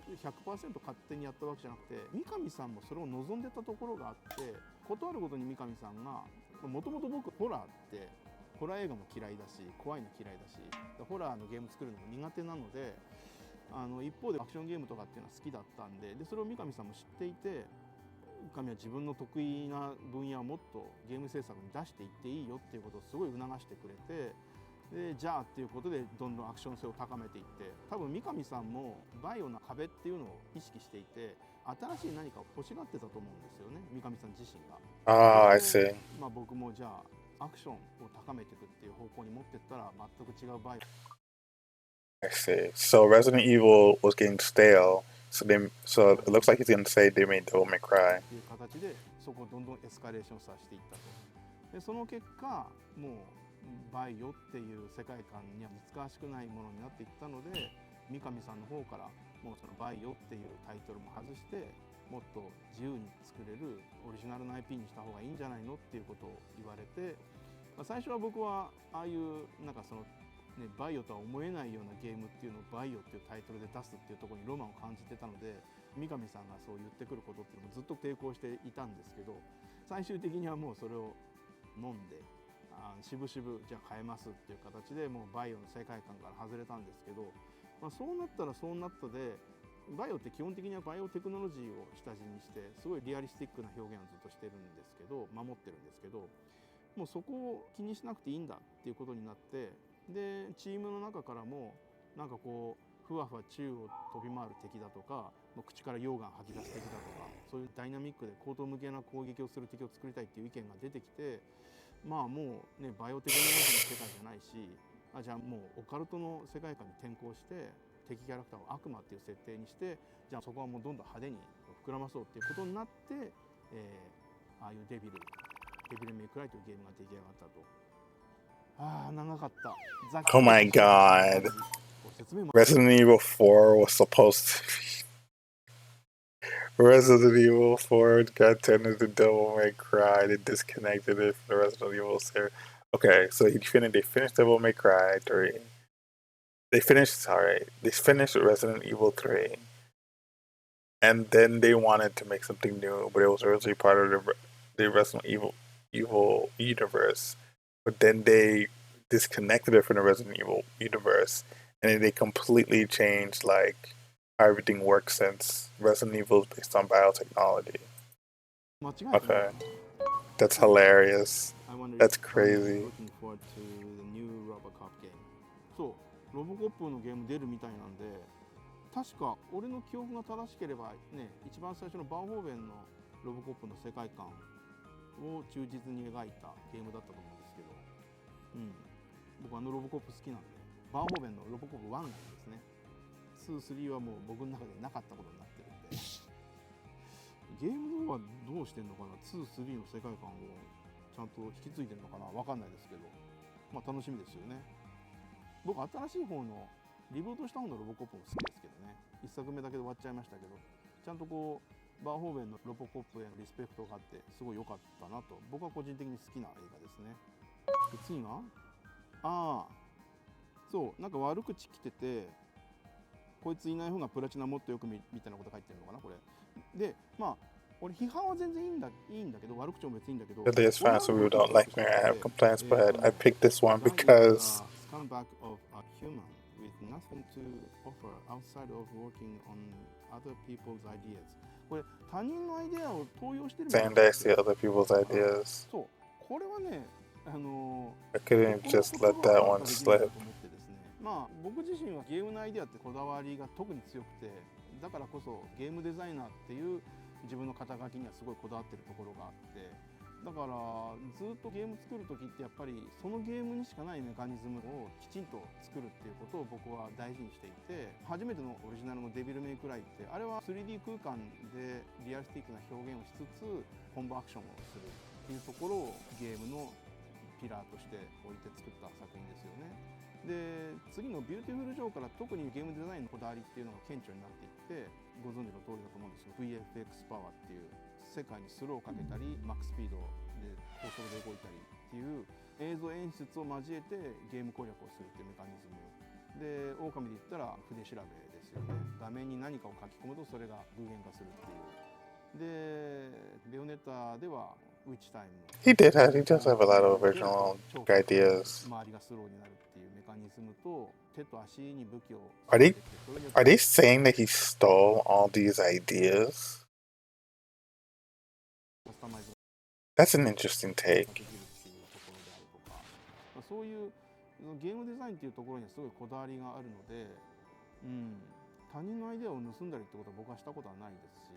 100% 勝手にやったわけじゃなくて、三上さんもそれを望んでたところがあって、断るごとに三上さんがもともと僕ホラーってホラー映画も嫌いだし怖いの嫌いだしホラーのゲーム作るのも苦手なので、一方でアクションゲームとかっていうのは好きだったんで、それを三上さんも知っていて、三上は自分の得意な分野をもっとゲーム制作に出していっていいよっていうことをすごい促してくれて、でじゃあっていうことでどんどんアクション性を高めていって、多分三上さんもバイオの壁っていうのを意識していて、新しい何かを欲しがってたと思うんですよね、三上さん自身が。I see. 僕もじゃあアクションを高めていくっていう方向に持ってったら全く違うバイオ。I see. So Resident Evil was getting stale. So it looks like he's going to say they made Devil May Cry. っていう形でそこをどんどんエスカレーションさせていったと。でその結果もうバイオっていう世界観には似つかわしくないものになっていったので、三上さんの方からもうそのバイオっていうタイトルも外してもっと自由に作れるオリジナルの IP にした方がいいんじゃないのっていうことを言われて、最初は僕はああいうなんかそのバイオとは思えないようなゲームっていうのをバイオっていうタイトルで出すっていうところにロマンを感じてたので、三上さんがそう言ってくることっていうのもずっと抵抗していたんですけど、最終的にはもうそれを飲んでしぶしぶじゃあ変えますっていう形でもうバイオの世界観から外れたんですけど、そうなったらそうなったで、バイオって基本的にはバイオテクノロジーを下地にしてすごいリアリスティックな表現をずっとしてるんですけど、守ってるんですけど、もうそこを気にしなくていいんだっていうことになって、でチームの中からもなんかこうふわふわ宙を飛び回る敵だとか、もう口から溶岩吐き出す敵だとか、そういうダイナミックで高等無形な攻撃をする敵を作りたいっていう意見が出てきて、もうねバイオテクノロジーの世界じゃないし、じゃあもうオカルトの世界観に転向して敵キャラクターを悪魔っていう設定にして、じゃあそこはもうどんどん派手に膨らまそうっていうことになって、ああいうデビルメイクライというゲームが出来上がったと。長かった。Oh my god. Resident Evil 4 was supposed to be. Resident Evil 4 got turned into Devil May Cry. They disconnected it from the Resident Evil series. Okay, so they finished Devil May Cry 3. They finished Resident Evil 3. And then they wanted to make something new, but it was originally part of the Resident Evil universe. But then they disconnected it from the Resident Evil universe, and then they completely changed like how everything works since Resident Evil is based on biotechnology. Okay, that's hilarious. That's crazy. Looking forward to the new Robocop game. そう、ロボコップのゲーム出るみたいなんで、確か俺の記憶が正しければね、一番最初のバンホーベンのロボコップの世界観を忠実に描いたゲームだったと思うんですけど、僕ロボコップ好きなんで、バンホーベンのロボコップ1がいいですね。2、3はもう僕の中でなかったことになってるんで、ゲームの方はどうしてんのかな、2、3の世界観をちゃんと引き継いでるのかな、わかんないですけど、楽しみですよね。僕新しい方のリブートした方のロボコップも好きですけどね、1作目だけで終わっちゃいましたけど、ちゃんとこうバーホーベンのロボコップへのリスペクトがあってすごい良かったなと僕は個人的に好きな映画ですね。で次がそうなんか悪口来てて、こいついない方がプラチナもっとよくみたいなこと書いてるのかなこれで。俺批判は全然いいんだけど、悪口も別にいいんだけど、There's fans who don't like me. I have complaints, but I picked this one because scumbag of a human with nothing to offer outside of working on other people's ideas. これ他人のアイデアを盗用してるみたいな。saying they see other people's ideas. そう、これはね、I couldn't just let that one slip. 僕自身はゲームのアイデアってこだわりが特に強くて、だからこそゲームデザイナーっていう自分の肩書きにはすごいこだわってるところがあって、だからずっとゲーム作る時ってやっぱりそのゲームにしかないメカニズムをきちんと作るっていうことを僕は大事にしていて、初めてのオリジナルのデビルメイクライってあれは 3D 空間でリアリスティックな表現をしつつコンボアクションをするっていうところをゲームのピラーとして置いて作った作品ですよね。で次のビューティフル・ジョーから特にゲームデザインのこだわりっていうのが顕著になっていって、ご存知の通りだと思うんですけど VFX パワーっていう世界にスローをかけたりマックスピードで高速で動いたりっていう映像演出を交えてゲーム攻略をするっていうメカニズムで、狼で言ったら筆調べですよね。画面に何かを書き込むとそれが具現化するっていうで、レオネッタではWhich time he does have a lot of original ideas. Are they saying that he stole all these ideas? That's an interesting take. そういうゲームデザインっていうところにはすごいこだわりがあるので、他人のアイデアを盗んだりってことは僕はしたことはないですし、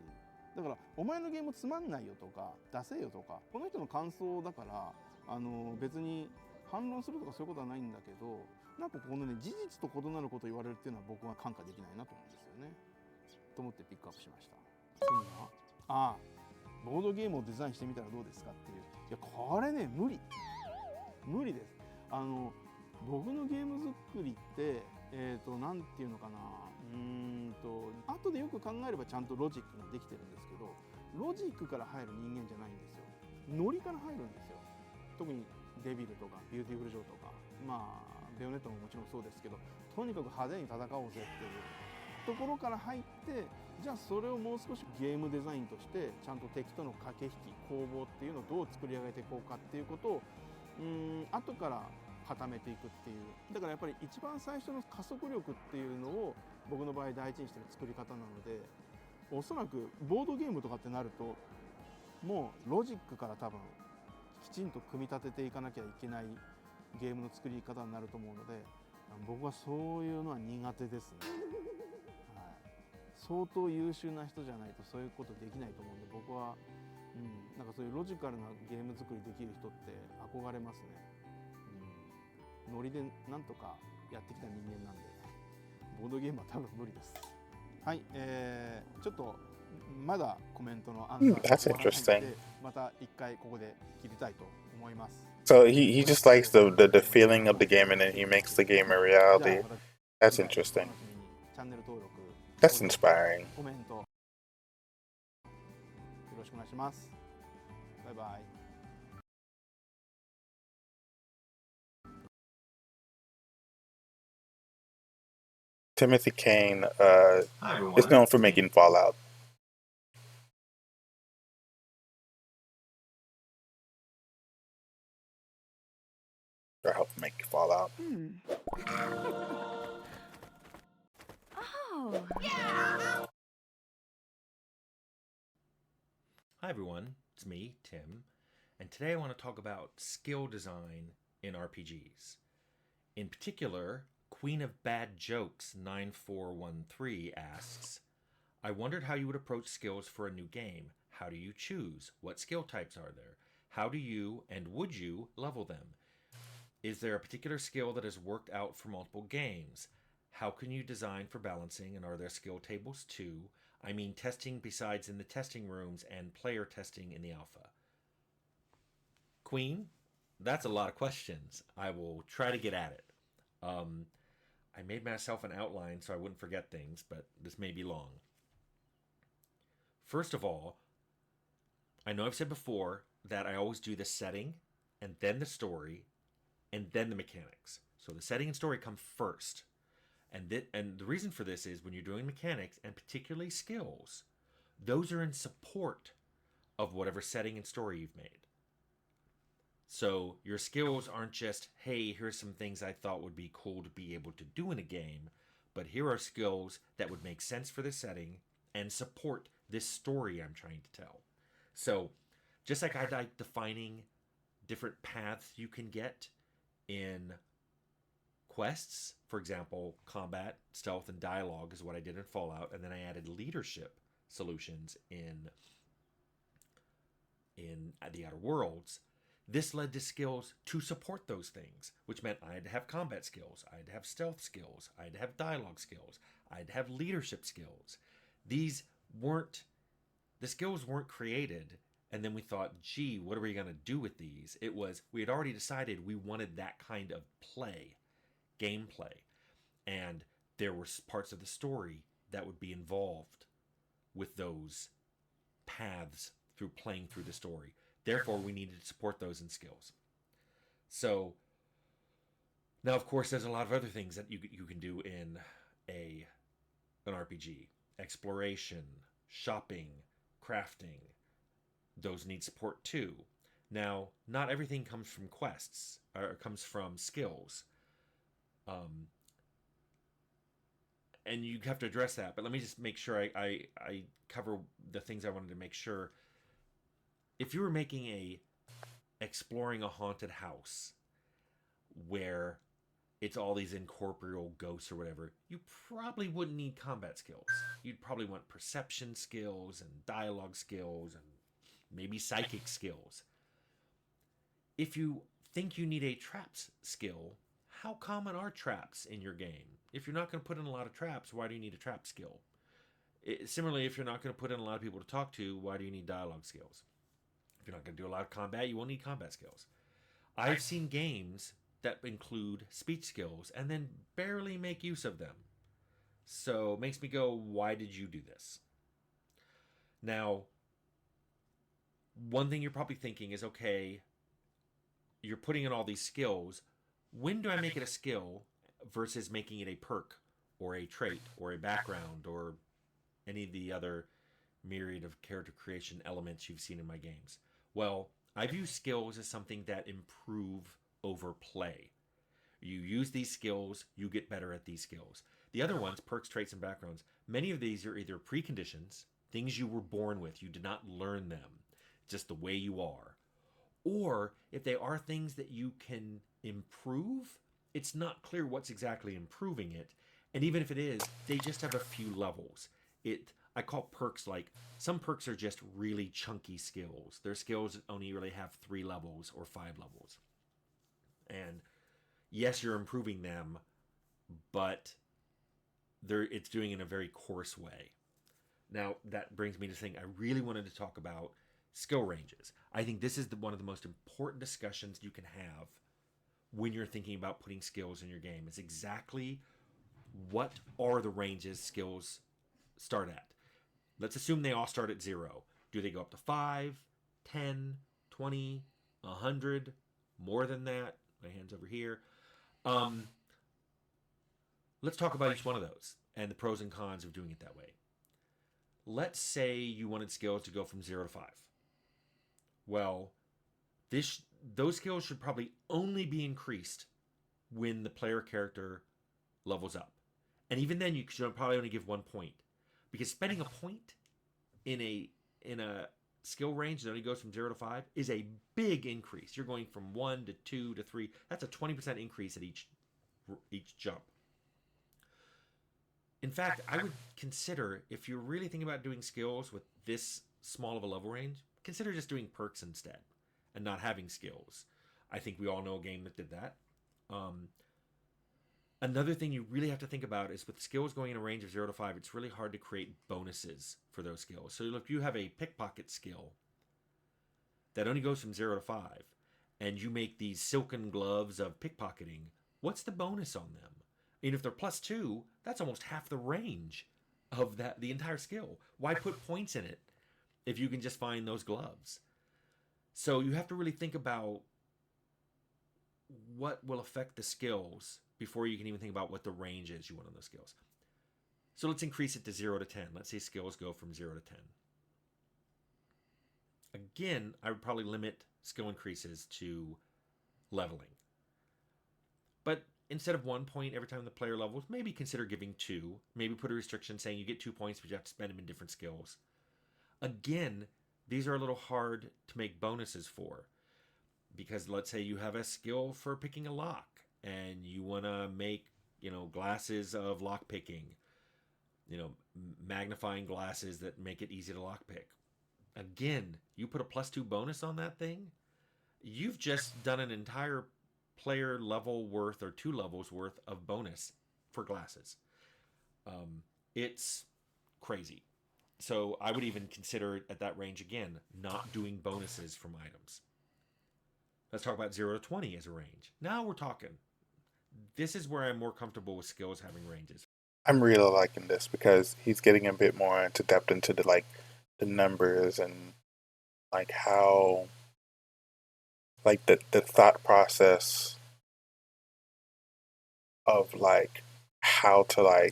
だからお前のゲームつまんないよとか出せよとか、この人の感想だから別に反論するとかそういうことはないんだけど、なんかこのね事実と異なることを言われるっていうのは僕は看過できないなと思うんですよね。と思ってピックアップしました。次はボードゲームをデザインしてみたらどうですかっていう。いやこれね無理です。僕のゲーム作りってなんていうのかな、後でよく考えればちゃんとロジックができてるんですけど、ロジックから入る人間じゃないんですよ。ノリから入るんですよ。特にデビルとかビューティフル・ジョーとか、ベヨネットももちろんそうですけど、とにかく派手に戦おうぜっていうところから入って、じゃあそれをもう少しゲームデザインとしてちゃんと敵との駆け引き攻防っていうのをどう作り上げていこうかっていうことを後から固めていくっていう。だからやっぱり一番最初の加速力っていうのを僕の場合第一にしてる作り方なので、おそらくボードゲームとかってなるともうロジックから多分きちんと組み立てていかなきゃいけないゲームの作り方になると思うので、僕はそういうのは苦手ですね。はい、相当優秀な人じゃないとそういうことできないと思うんで、僕は、なんかそういうロジカルなゲーム作りできる人って憧れますね。ノリでなんとかやってきた人間なんで、ボードゲームは多分無理です。はい、ちょっとまだコメントのアンサーが終わらないので、また一回ここで切りたいと思います。So he just likes the feeling of the game, and then he makes the game a reality. That's interesting. That's inspiring. コメントよろしくお願いします。バイバイ。Timothy Kane is known for making Fallout. Or help make Fallout. Oh. Yeah. Hi everyone, it's me, Tim, and today I want to talk about skill design in RPGs. In particular, Queen of Bad Jokes 9413 asks, I wondered how you would approach skills for a new game. How do you choose? What skill types are there? How do you and would you level them? Is there a particular skill that has worked out for multiple games? How can you design for balancing, and are there skill tables too? I mean testing besides in the testing rooms and player testing in the alpha. Queen, that's a lot of questions. I will try to get at it. I made myself an outline so I wouldn't forget things, but this may be long. First of all, I know I've said before that I always do the setting and then the story and then the mechanics. So the setting and story come first. And the reason for this is when you're doing mechanics, and particularly skills, those are in support of whatever setting and story you've made. So your skills aren't just, hey, here's some things I thought would be cool to be able to do in a game, but here are skills that would make sense for this setting and support this story I'm trying to tell. So just like I like defining different paths you can get in quests, for example, combat, stealth, and dialogue is what I did in Fallout, and then I added leadership solutions in the Outer Worlds. This led to skills to support those things, which meant I had to have combat skills, I had to have stealth skills, I had to have dialogue skills, I had to have leadership skills. The skills weren't created, and then we thought, gee, what are we going to do with these? It was, we had already decided we wanted that kind of gameplay, and there were parts of the story that would be involved with those paths through playing through the story. Therefore, we needed to support those in skills. So now, of course, there's a lot of other things that you can do in an RPG. Exploration, shopping, crafting. Those need support too. Now, not everything comes from quests, or comes from skills. And you have to address that. But let me just make sure I cover the things I wanted to make sure. If you were making exploring a haunted house where it's all these incorporeal ghosts or whatever, you probably wouldn't need combat skills. You'd probably want perception skills and dialogue skills and maybe psychic skills. If you think you need a traps skill, how common are traps in your game? If you're not going to put in a lot of traps, why do you need a trap skill? Similarly, if you're not going to put in a lot of people to talk to, why do you need dialogue skills? If you're not going to do a lot of combat, you won't need combat skills. I've seen games that include speech skills and then barely make use of them. So it makes me go, why did you do this? Now, one thing you're probably thinking is, okay, you're putting in all these skills. When do I make it a skill versus making it a perk or a trait or a background or any of the other myriad of character creation elements you've seen in my games? Well, I view skills as something that improve over play. You use these skills, you get better at these skills. The other ones, perks, traits, and backgrounds, many of these are either preconditions, things you were born with, you did not learn them, just the way you are. Or if they are things that you can improve, it's not clear what's exactly improving it. And even if it is, they just have a few levels. I call perks like, some perks are just really chunky skills. They're skills that only really have 3 levels or 5 levels. And yes, you're improving them, but it's doing it in a very coarse way. Now, that brings me to saying I really wanted to talk about skill ranges. I think this is one of the most important discussions you can have when you're thinking about putting skills in your game. It's exactly what are the ranges skills start at. Let's assume they all start at 0. Do they go up to 5, 10, 20, 100, more than that? My hand's over here. Let's talk about each one of those and the pros and cons of doing it that way. Let's say you wanted skills to go from 0 to 5. Well, those skills should probably only be increased when the player character levels up. And even then, you should probably only give 1 point. Because spending a point in a skill range that only goes from 0 to 5 is a big increase. You're going from 1 to 2 to 3. That's a 20% increase at each jump. In fact, I would consider, if you're really thinking about doing skills with this small of a level range, consider just doing perks instead and not having skills. I think we all know a game that did that. Another thing you really have to think about is with skills going in a range of 0 to 5, it's really hard to create bonuses for those skills. So if you have a pickpocket skill that only goes from 0 to 5, and you make these silken gloves of pickpocketing, what's the bonus on them? And if they're +2, that's almost half the range of the entire skill. Why put points in it if you can just find those gloves? So you have to really think about what will affect the skills before you can even think about what the range is you want on those skills. So let's increase it to 0 to 10. Let's say skills go from 0 to 10. Again, I would probably limit skill increases to leveling. But instead of 1 point every time the player levels, maybe consider giving 2. Maybe put a restriction saying you get 2 points, but you have to spend them in different skills. Again, these are a little hard to make bonuses for. Because let's say you have a skill for picking a lock and you want to make, glasses of lock picking, magnifying glasses that make it easy to lock pick. Again, you put a +2 bonus on that thing, you've just done an entire player level worth or 2 levels worth of bonus for glasses. It's crazy. So I would even consider at that range again, not doing bonuses from items. Let's talk about 0 to 20 as a range. Now we're talking. This is where I'm more comfortable with skills having ranges. I'm really liking this because he's getting a bit more into depth into the numbers and how the thought process of how to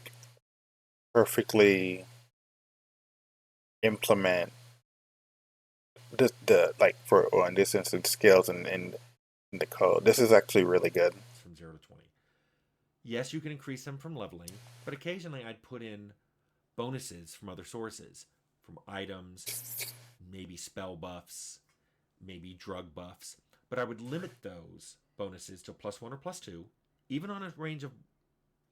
perfectly implement or in this instance skills in the code. This is actually really good. From 0 to 20. Yes, you can increase them from leveling, but occasionally I'd put in bonuses from other sources, from items, maybe spell buffs, maybe drug buffs, but I would limit those bonuses to +1 or +2. Even on a range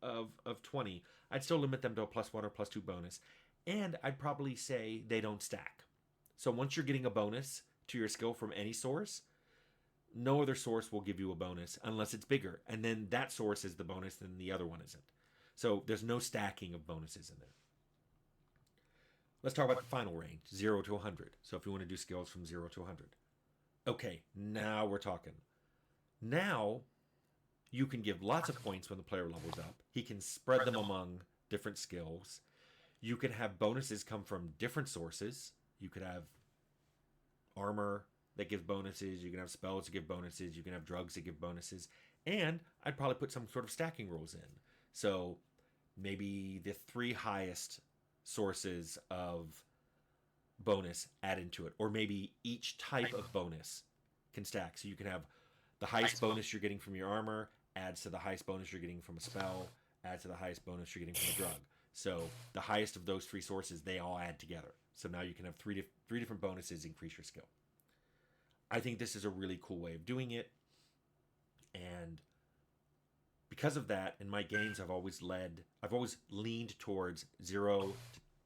of 20, I'd still limit them to a +1 or +2 bonus, and I'd probably say they don't stack. So once you're getting a bonus to your skill from any source, no other source will give you a bonus unless it's bigger. And then that source is the bonus and the other one isn't. So there's no stacking of bonuses in there. Let's talk about the final range, 0 to 100. So if you want to do skills from 0 to 100. Okay, now we're talking. Now you can give lots of points when the player levels up. He can spread them among different skills. You can have bonuses come from different sources. You could have armor that gives bonuses. You can have spells that give bonuses. You can have drugs that give bonuses. And I'd probably put some sort of stacking rules in. So maybe the 3 highest sources of bonus add into it. Or maybe each type of bonus can stack. So you can have the highest bonus you're getting from your armor adds to the highest bonus you're getting from a spell, adds to the highest bonus you're getting from a drug. So the highest of those three sources, they all add together. So now you can have three different bonuses increase your skill. I think this is a really cool way of doing it. And because of that, in my games, I've always leaned towards 0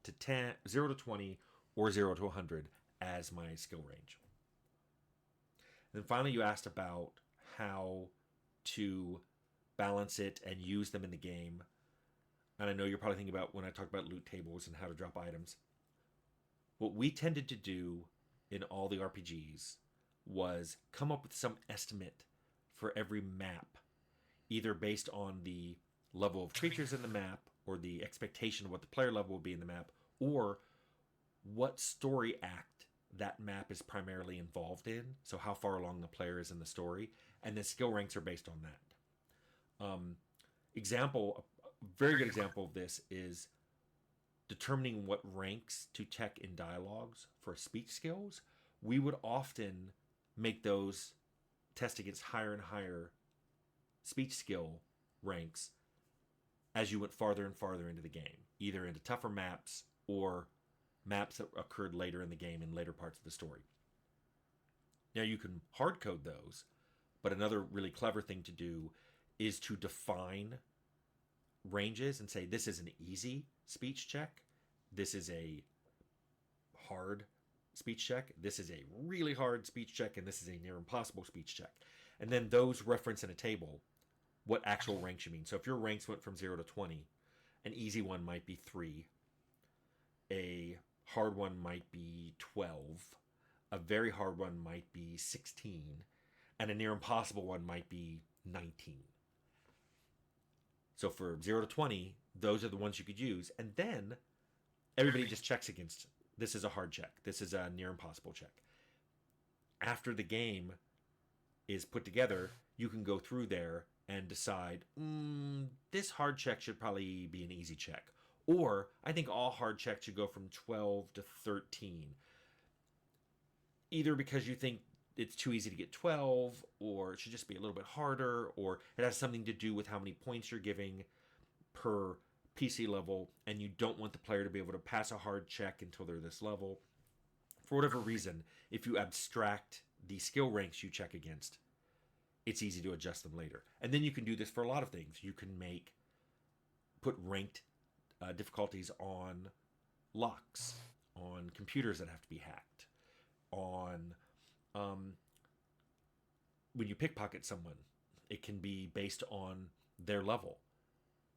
to 10, 0 to 20, or 0 to 100 as my skill range. And then finally, you asked about how to balance it and use them in the game. And I know you're probably thinking about when I talk about loot tables and how to drop items. What we tended to do in all the RPGs was come up with some estimate for every map, either based on the level of creatures in the map or the expectation of what the player level would be in the map, or what story act that map is primarily involved in, so how far along the player is in the story, and the skill ranks are based on that. A very good example of this is determining what ranks to check in dialogues for speech skills. We would often make those test against higher and higher speech skill ranks as you went farther and farther into the game, either into tougher maps or maps that occurred later in the game in later parts of the story. Now you can hard code those, but another really clever thing to do is to define ranges and say this is an easy speech check, this is a hard speech check, this is a really hard speech check, and this is a near impossible speech check. And then those reference in a table what actual ranks you mean. So if your ranks went from 0 to 20, an easy one might be 3, a hard one might be 12, a very hard one might be 16, and a near impossible one might be 19. So for 0 to 20, those are the ones you could use. And then everybody just checks against, this is a hard check, this is a near impossible check. After the game is put together, you can go through there and decide, this hard check should probably be an easy check. Or I think all hard checks should go from 12 to 13. Either because you think it's too easy to get 12, or it should just be a little bit harder, or it has something to do with how many points you're giving per PC level, and you don't want the player to be able to pass a hard check until they're this level. For whatever reason, if you abstract the skill ranks you check against, it's easy to adjust them later. And then you can do this for a lot of things. You can put ranked difficulties on locks, on computers that have to be hacked, on when you pickpocket someone, it can be based on their level.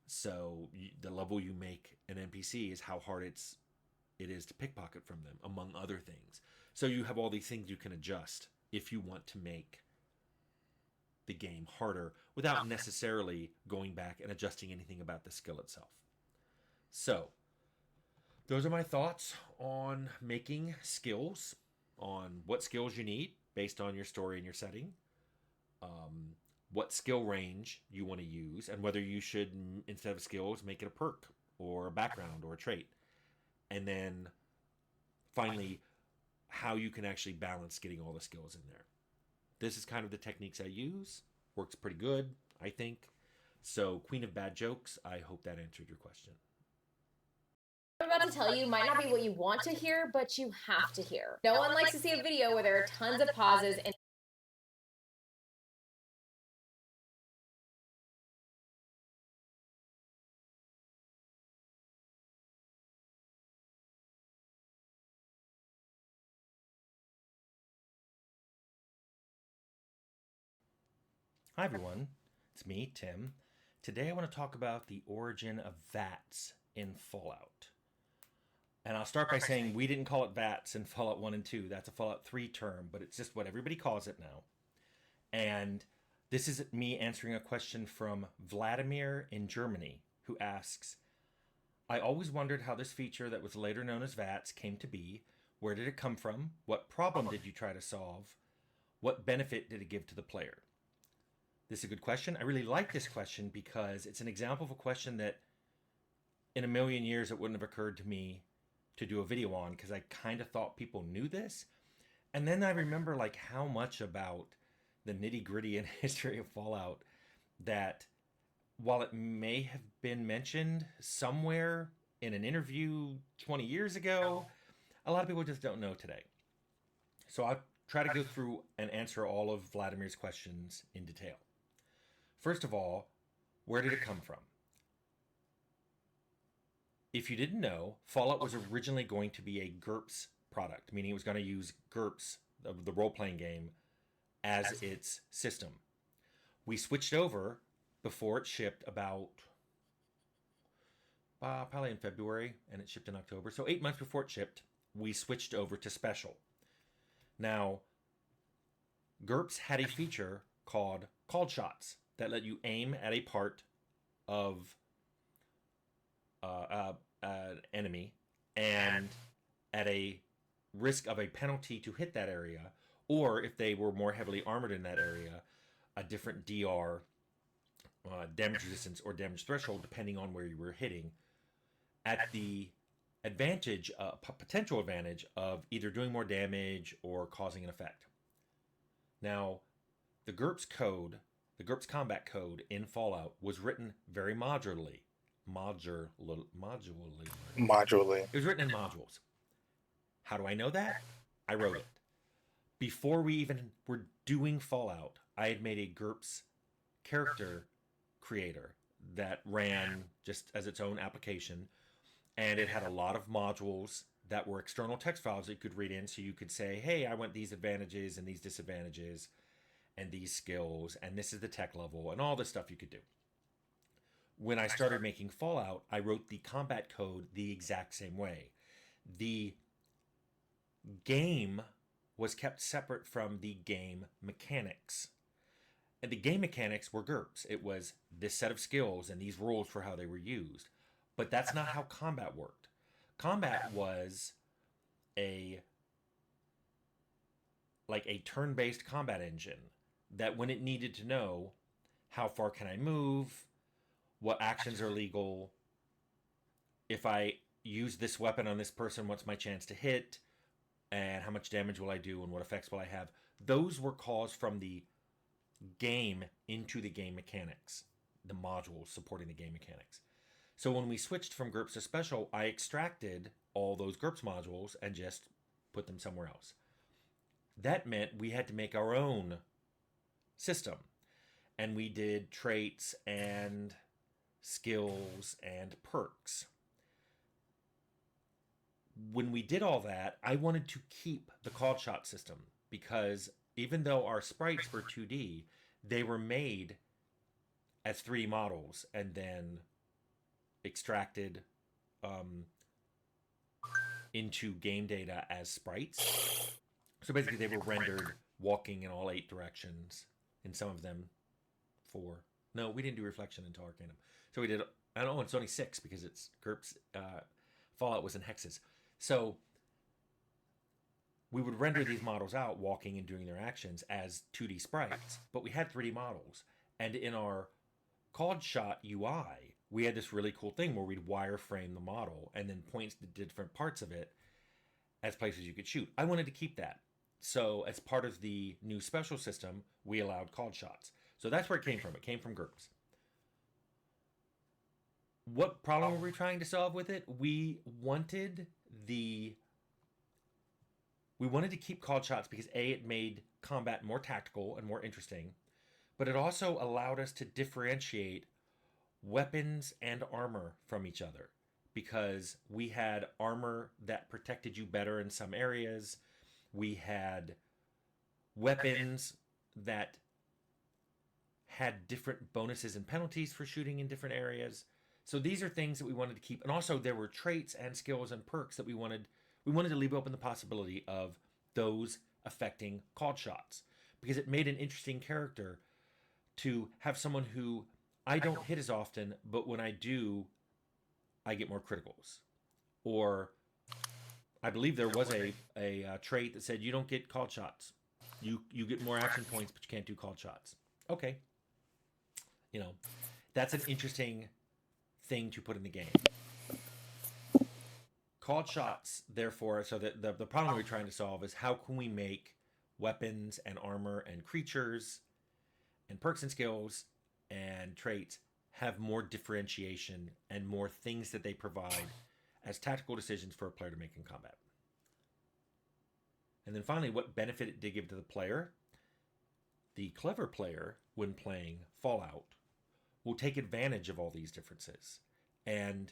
So the level you make an NPC is how hard it is to pickpocket from them, among other things. So you have all these things you can adjust if you want to make the game harder without necessarily going back and adjusting anything about the skill itself. So those are my thoughts on making skills, on what skills you need based on your story and your setting, what skill range you want to use, and whether you should, instead of skills, make it a perk or a background or a trait. And then finally, how you can actually balance getting all the skills in there. This is kind of the techniques I use. Works pretty good, I think. So, Queen of Bad Jokes, I hope that answered your question. What I'm about to tell you might not be what you want to hear, but you have to hear. No one likes to see a video where there are tons of pauses and Hi everyone, it's me, Tim. Today I want to talk about the origin of VATS in Fallout. And I'll start by saying we didn't call it VATS in Fallout 1 and 2. That's a Fallout 3 term, but it's just what everybody calls it now. And this is me answering a question from Vladimir in Germany, who asks, I always wondered how this feature that was later known as VATS came to be. Where did it come from? What problem did you try to solve? What benefit did it give to the player? This is a good question. I really like this question because it's an example of a question that in a million years it wouldn't have occurred to me to do a video on, because I kind of thought people knew this. And then I remember like how much about the nitty-gritty and history of Fallout that while it may have been mentioned somewhere in an interview 20 years ago, a lot of people just don't know today. So I'll try to go through and answer all of Vladimir's questions in detail. First of all, where did it come from? If you didn't know, Fallout was originally going to be a GURPS product, meaning it was going to use GURPS, the role-playing game, as its system. We switched over before it shipped about probably in February, and it shipped in October. So 8 months before it shipped, we switched over to Special. Now, GURPS had a feature called Called Shots that let you aim at a part of an enemy, and at a risk of a penalty to hit that area, or if they were more heavily armored in that area, a different DR, damage resistance, or damage threshold, depending on where you were hitting, at the advantage, potential advantage of either doing more damage or causing an effect. Now, the GURPS code, the GURPS combat code in Fallout was written very modularly. Modularly. It was written in modules. How do I know that? I wrote it. Before we even were doing Fallout, I had made a GURPS character creator that ran just as its own application, and it had a lot of modules that were external text files that you could read in, so you could say, hey, I want these advantages and these disadvantages and these skills, and this is the tech level, and all this stuff you could do. When I started making Fallout, I wrote the combat code the exact same way. The game was kept separate from the game mechanics. And the game mechanics were GURPS. It was this set of skills and these rules for how they were used. But that's not how combat worked. Combat was a turn-based combat engine that when it needed to know how far can I move, what actions are legal, if I use this weapon on this person, what's my chance to hit, and how much damage will I do, and what effects will I have. Those were calls from the game into the game mechanics, the modules supporting the game mechanics. So when we switched from GURPS to Special, I extracted all those GURPS modules and just put them somewhere else. That meant we had to make our own system. And we did traits and skills and perks. When we did all that, I wanted to keep the called shot system because even though our sprites were 2D, they were made as 3D models and then extracted into game data as sprites. So basically they were rendered walking in all 8 directions, in some of them 4. No, we didn't do reflection until Arcanum. So we did, I don't know, it's only 6 because it's GURPS, Fallout was in hexes. So we would render these models out walking and doing their actions as 2D sprites, but we had 3D models. And in our called shot UI, we had this really cool thing where we'd wireframe the model and then point to different parts of it as places you could shoot. I wanted to keep that. So as part of the new special system, we allowed called shots. So that's where it came from. It came from GURPS. What problem were we trying to solve with it? We wanted to keep called shots because A, it made combat more tactical and more interesting, but it also allowed us to differentiate weapons and armor from each other because we had armor that protected you better in some areas. We had weapons that had different bonuses and penalties for shooting in different areas. So these are things that we wanted to keep. And also there were traits and skills and perks that we wanted to leave open the possibility of those affecting called shots because it made an interesting character to have someone who I don't hit as often, but when I do, I get more criticals. Or I believe there was a trait that said you don't get called shots. You get more action points, but you can't do called shots. Okay. You know, that's an interesting thing to put in the game. Called shots, therefore, so that the problem we're trying to solve is how can we make weapons and armor and creatures and perks and skills and traits have more differentiation and more things that they provide as tactical decisions for a player to make in combat. And then finally, what benefit it did give to the player. The clever player, when playing Fallout, will take advantage of all these differences. And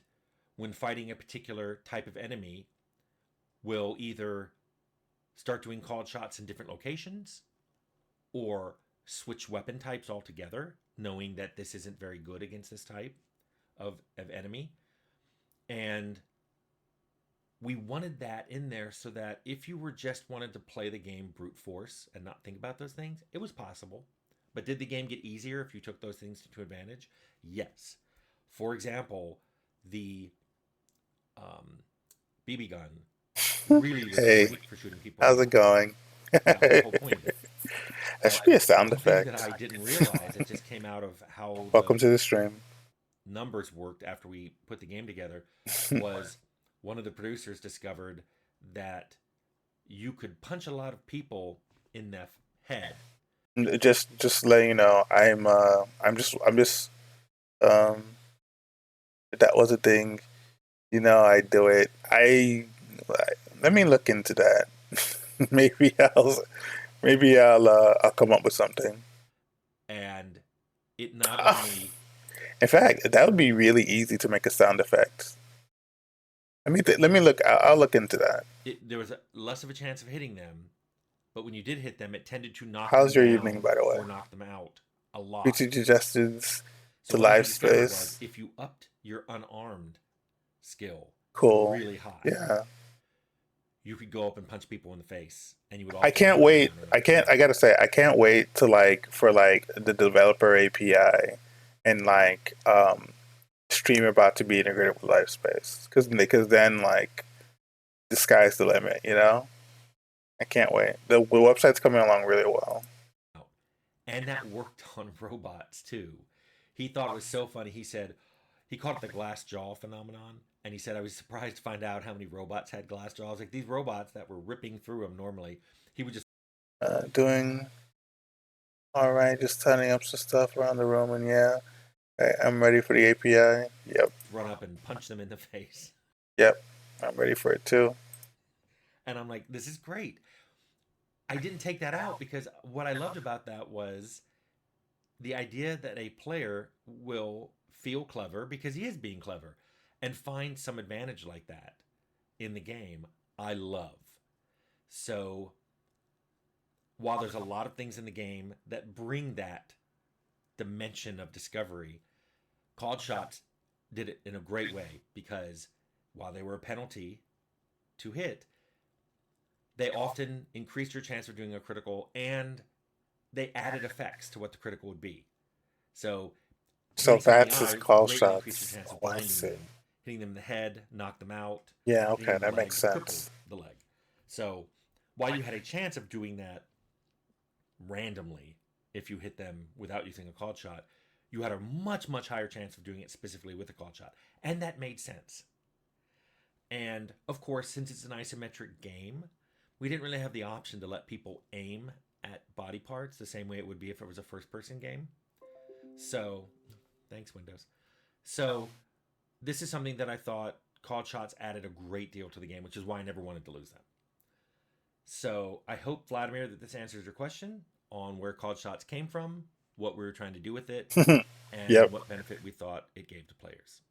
when fighting a particular type of enemy, will either start doing called shots in different locations or switch weapon types altogether, knowing that this isn't very good against this type of enemy. And we wanted that in there so that if you were just wanted to play the game brute force and not think about those things, it was possible. But did the game get easier if you took those things to advantage? Yes. For example, the BB gun really was Hey, great for shooting people. how's it going? That was the whole point of it. That should be a sound One thing effect. that I didn't realize, it just came out of how Welcome to the stream. numbers worked after we put the game together, was one of the producers discovered that you could punch a lot of people in the head. Just letting you know, I'm just that was a thing. You know, I do it. Let me look into that. I'll come up with something. And it not only, in fact, that would be really easy to make a sound effect. Let me look. I'll look into that. There was less of a chance of hitting them, but when you did hit them, it tended to knock How's them your down evening, by the way? or knock them out a lot. Future suggestions So to what live we discovered space. was if you upped your unarmed skill Cool. really high, Yeah. you could go up and punch people in the face, and you would. I can't wait. I gotta say, I can't wait to for the developer API and Stream about to be integrated with LifeSpace, because then the sky's the limit. You know, I can't wait. The website's coming along really well. And that worked on robots too. He thought it was so funny. He said he called it the glass jaw phenomenon, and he said I was surprised to find out how many robots had glass jaws. Like these robots that were ripping through them normally, he would just Doing all right. Just tidying up some stuff around the room, and yeah. I'm ready for the API. Yep. run up and punch them in the face. Yep. I'm ready for it too. And I'm like, this is great. I didn't take that out because what I loved about that was the idea that a player will feel clever because he is being clever and find some advantage like that in the game. I love. So while there's a lot of things in the game that bring that dimension of discovery, called shots did it in a great way because while they were a penalty to hit, they often increased your chance of doing a critical, and they added effects to what the critical would be. So that's his call shots. Hitting them in the head, knock them out. Yeah, okay, that makes sense. The leg. So while you had a chance of doing that randomly, if you hit them without using a called shot, you had a much, much higher chance of doing it specifically with a called shot. And that made sense. And of course, since it's an isometric game, we didn't really have the option to let people aim at body parts the same way it would be if it was a first-person game. So, thanks, Windows. So, this is something that I thought called shots added a great deal to the game, which is why I never wanted to lose them. So, I hope, Vladimir, that this answers your question on where called shots came from, what we were trying to do with it, and what benefit we thought it gave to players.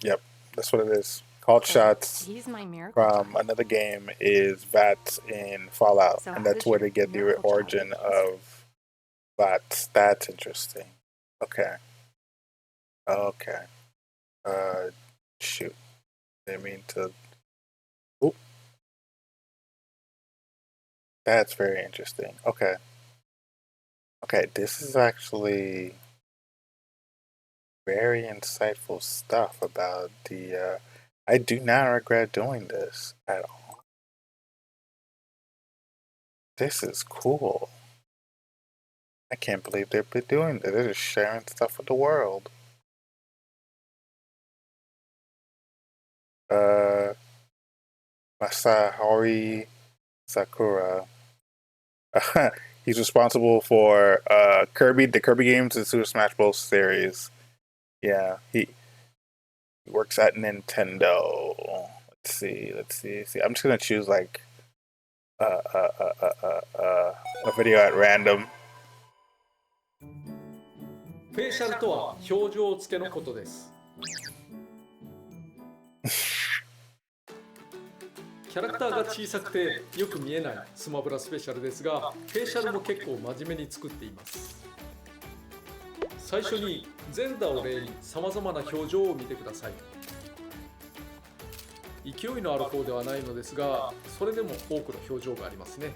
Yep, that's what it is. Called shots from another game is VATS in Fallout, and that's where they get the origin of VATS. That's interesting. Okay. Shoot. Didn't mean to. Oop. That's very interesting. Okay, this is actually very insightful stuff about the. I do not regret doing this at all. This is cool. I can't believe they've been doing this. They're just sharing stuff with the world. Masahori Sakura. He's responsible for the Kirby games, and Super Smash Bros. Series. Yeah, he works at Nintendo. Let's see. I'm just gonna choose like a video at random. フェイシャルとは表情付けのことです。キャラクターが小さくてよく見えないスマブラスペシャルですが、フェイシャルも結構真面目に作っています。最初にゼルダを例にさまざまな表情を見てください。勢いのある方ではないのですが、それでも多くの表情がありますね。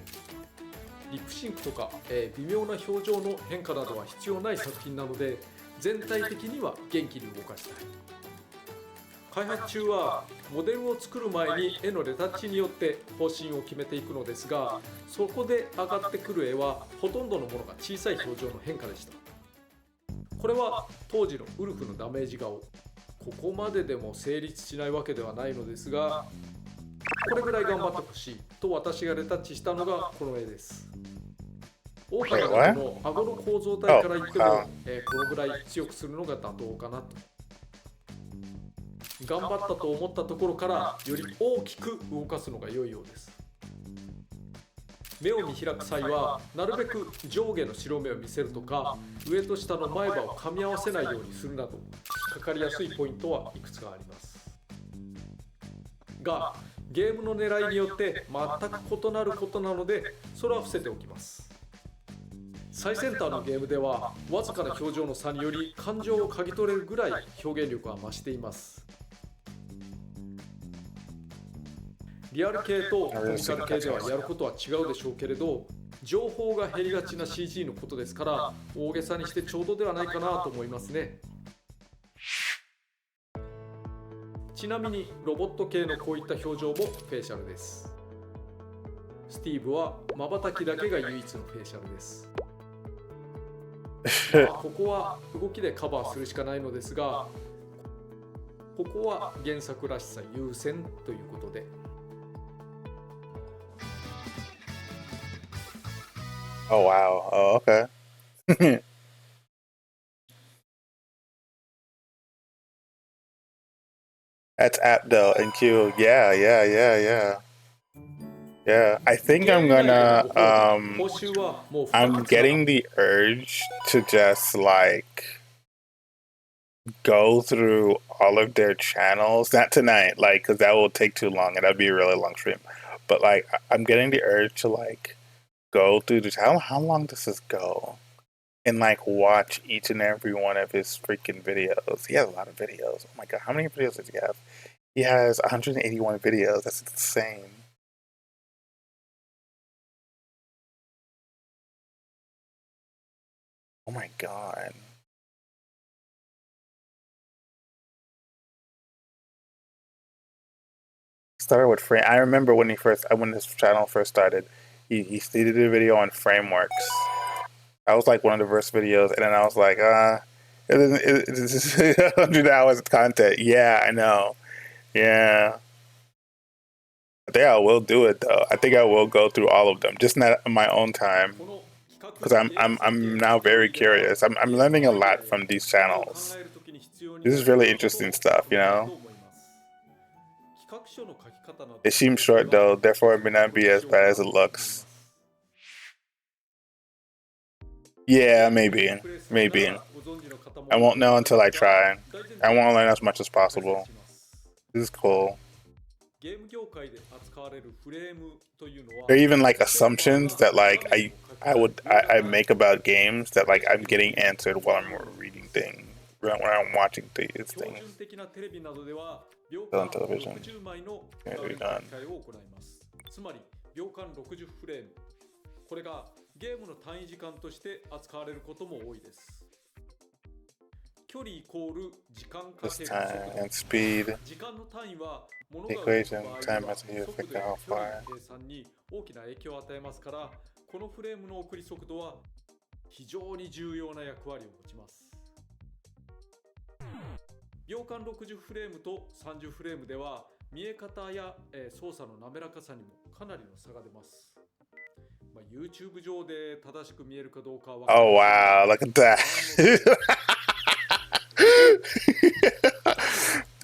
リップシンクとか、微妙な表情の変化などは必要ない作品なので、全体的には元気に動かしたい。開発中はモデルを作る前に絵のレタッチによって方針を決めていくのですが、そこで上がってくる絵はほとんどのものが小さい表情の変化でした。これは当時のウルフのダメージ顔。ここまででも成立しないわけではないのですが、これぐらい頑張ってほしいと私がレタッチしたのがこの絵です。オオカミの顎の構造体から言っても、このぐらい強くするのが妥当かなと。頑張ったと思ったところからより大きく動かすのが良いようです。目を見開く際はなるべく上下の白目を見せるとか、上と下の前歯を噛み合わせないようにするなど、かかりやすいポイントはいくつかありますが、ゲームの狙いによって全く異なることなので、それは伏せておきます。最先端のゲームではわずかな表情の差により感情を嗅ぎ取れるぐらい表現力は増しています。リアル系とコミカル系ではやることは違うでしょうけれど、情報が減りがちな CG のことですから、大げさにしてちょうどではないかなと思いますね。ちなみにロボット系のこういった表情もフェイシャルです。スティーブは瞬きだけが唯一のフェイシャルです。ここは動きでカバーするしかないのですが、ここは原作らしさ優先ということで。Oh wow. Oh, okay. That's Abdel and Q. Yeah. I think I'm gonna I'm getting the urge to just like go through all of their channels. Not tonight, like, because that will take too long and that'd be a really long stream. But like, I'm getting the urge to like go through the channel. How long does this go? And like watch each and every one of his freaking videos. He has a lot of videos. Oh my god, how many videos does he have? He has 181 videos. That's insane. Oh my god. Started with frame. I remember when when his channel first started, he did a video on frameworks. That was like one of the first videos, and then I was like, it's 100 hours of content. Yeah, I know. Yeah. I think I will do it though. I think I will go through all of them, just not on my own time, because I'm now very curious. I'm learning a lot from these channels. This is really interesting stuff, you know. It seems short though, therefore it may not be as bad as it looks. Yeah, maybe. I won't know until I try. I want to learn as much as possible. This is cool. There are even like assumptions that like I make about games that like I'm getting answered while I'm reading things, when I'm watching these things. On television. Okay, we're done. つまり秒間60フレーム。これがゲームの単位時間として扱われることも多いです。距離イコール時間かける速度。時間の単位は物が動く場合は速度や距離の計算に大きな影響を与えますから、このフレームの送り速度は非常に重要な役割を持ちます。秒間60フレームと30フレームでは見え方や操作の滑らかさにもかなりの差が出ます。まあ、YouTube 上で正しく見えるかどうかは分か Oh りませんが wow, look at that.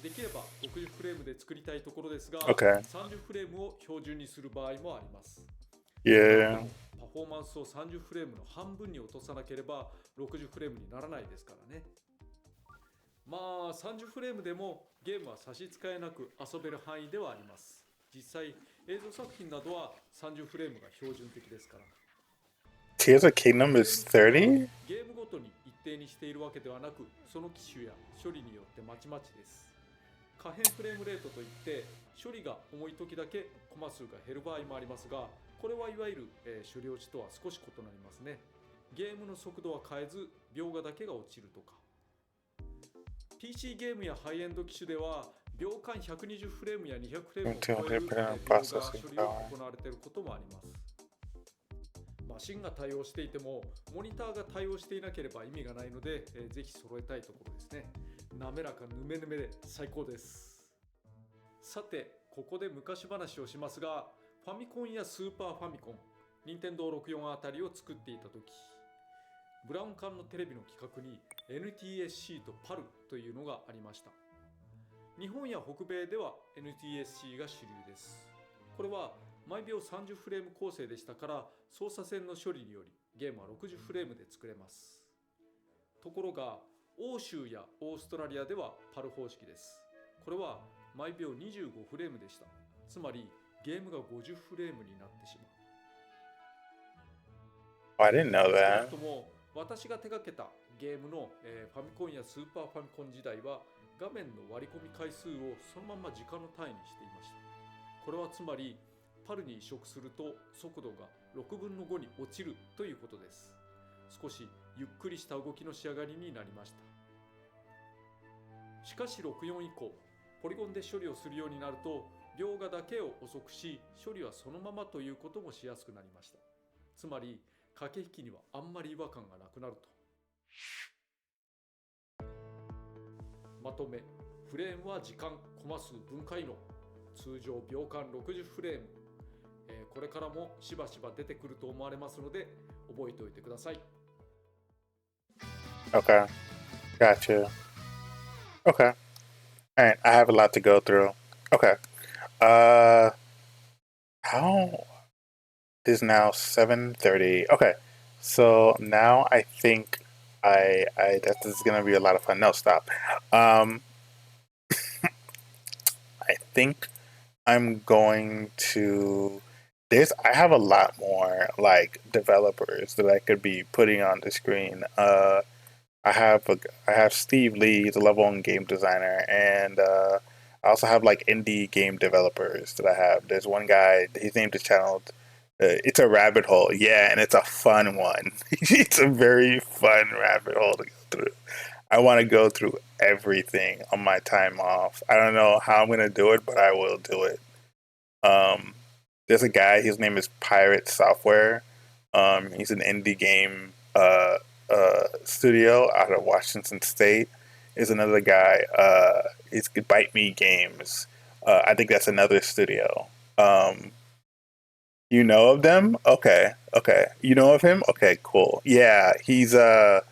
できれば60フレームで作りたいところですが、 Okay. 30フレームを標準にする場合もあります。 Yeah. パフォーマンスを30フレームの半分に落とさなければ60フレームにならないですからね。まあ30フレームでもゲームは差し支えなく遊べる範囲ではあります。実際映像作品などは30フレームが標準的ですから。 Tears of Kingdom is 30? ゲームごとに一定にしているわけではなく、その機種や処理によってまちまちです。可変フレームレートといって処理が重い時だけコマ数が減る場合もありますが、これはいわゆる、処理落ちとは少し異なりますね。ゲームの速度は変えず描画だけが落ちるとか。 PC ゲームやハイエンド機種では秒間120フレームや200フレームを超える描画処理が行われていることもあります。マシンが対応していてもモニターが対応していなければ意味がないので、ぜひ揃えたいところですね。滑らかヌメヌメで最高です。さてここで昔話をしますが、ファミコンやスーパーファミコン、任天堂64あたりを作っていた時、ブラウン管のテレビの規格に NTSC と PAL というのがありました。日本や北米では NTSC が主流です。これは毎秒30フレーム構成でしたから、操作線の処理によりゲームは60フレームで作れます。ところが欧州やオーストラリアでは PAL 方式です。これは毎秒25フレームでした。つまりゲームが50フレームになってしまう。 I didn't know that. 少なくとも私が手掛けたゲームの、ファミコンやスーパーファミコン時代は画面の割り込み回数をそのまま時間の単位にしていました。これはつまりパルに移植すると速度が6分の5に落ちるということです。少しゆっくりした動きの仕上がりになりました。しかし64以降、ポリゴンで処理をするようになると描画だけを遅くし、処理はそのままということもしやすくなりました。つまり駆け引きにはあんまり違和感がなくなると。まとめ、フレームは時間、コマ数分解の通常秒間60フレーム、これからもしばしば出てくると思われますので覚えておいてください。 Okay. Gotcha. Okay. Alright, I have a lot to go through. Okay. How it is now 7:30. Okay. So now I think this is gonna be a lot of fun. No, stop. I think I'm going to I have a lot more like developers that I could be putting on the screen. I have Steve Lee, he's a level 1 game designer, and I also have like indie game developers that I have. There's one guy, his named his channel. It's a rabbit hole, yeah, and it's a fun one. It's a very fun rabbit hole to go through. I want to go through everything on my time off. I don't know how I'm gonna do it, but I will do it. There's a guy, his name is Pirate Software. He's an indie game studio out of Washington State. There's another guy, it's Bite Me Games. I think that's another studio. You know of them? Okay. You know of him? Okay, cool. Yeah, he's I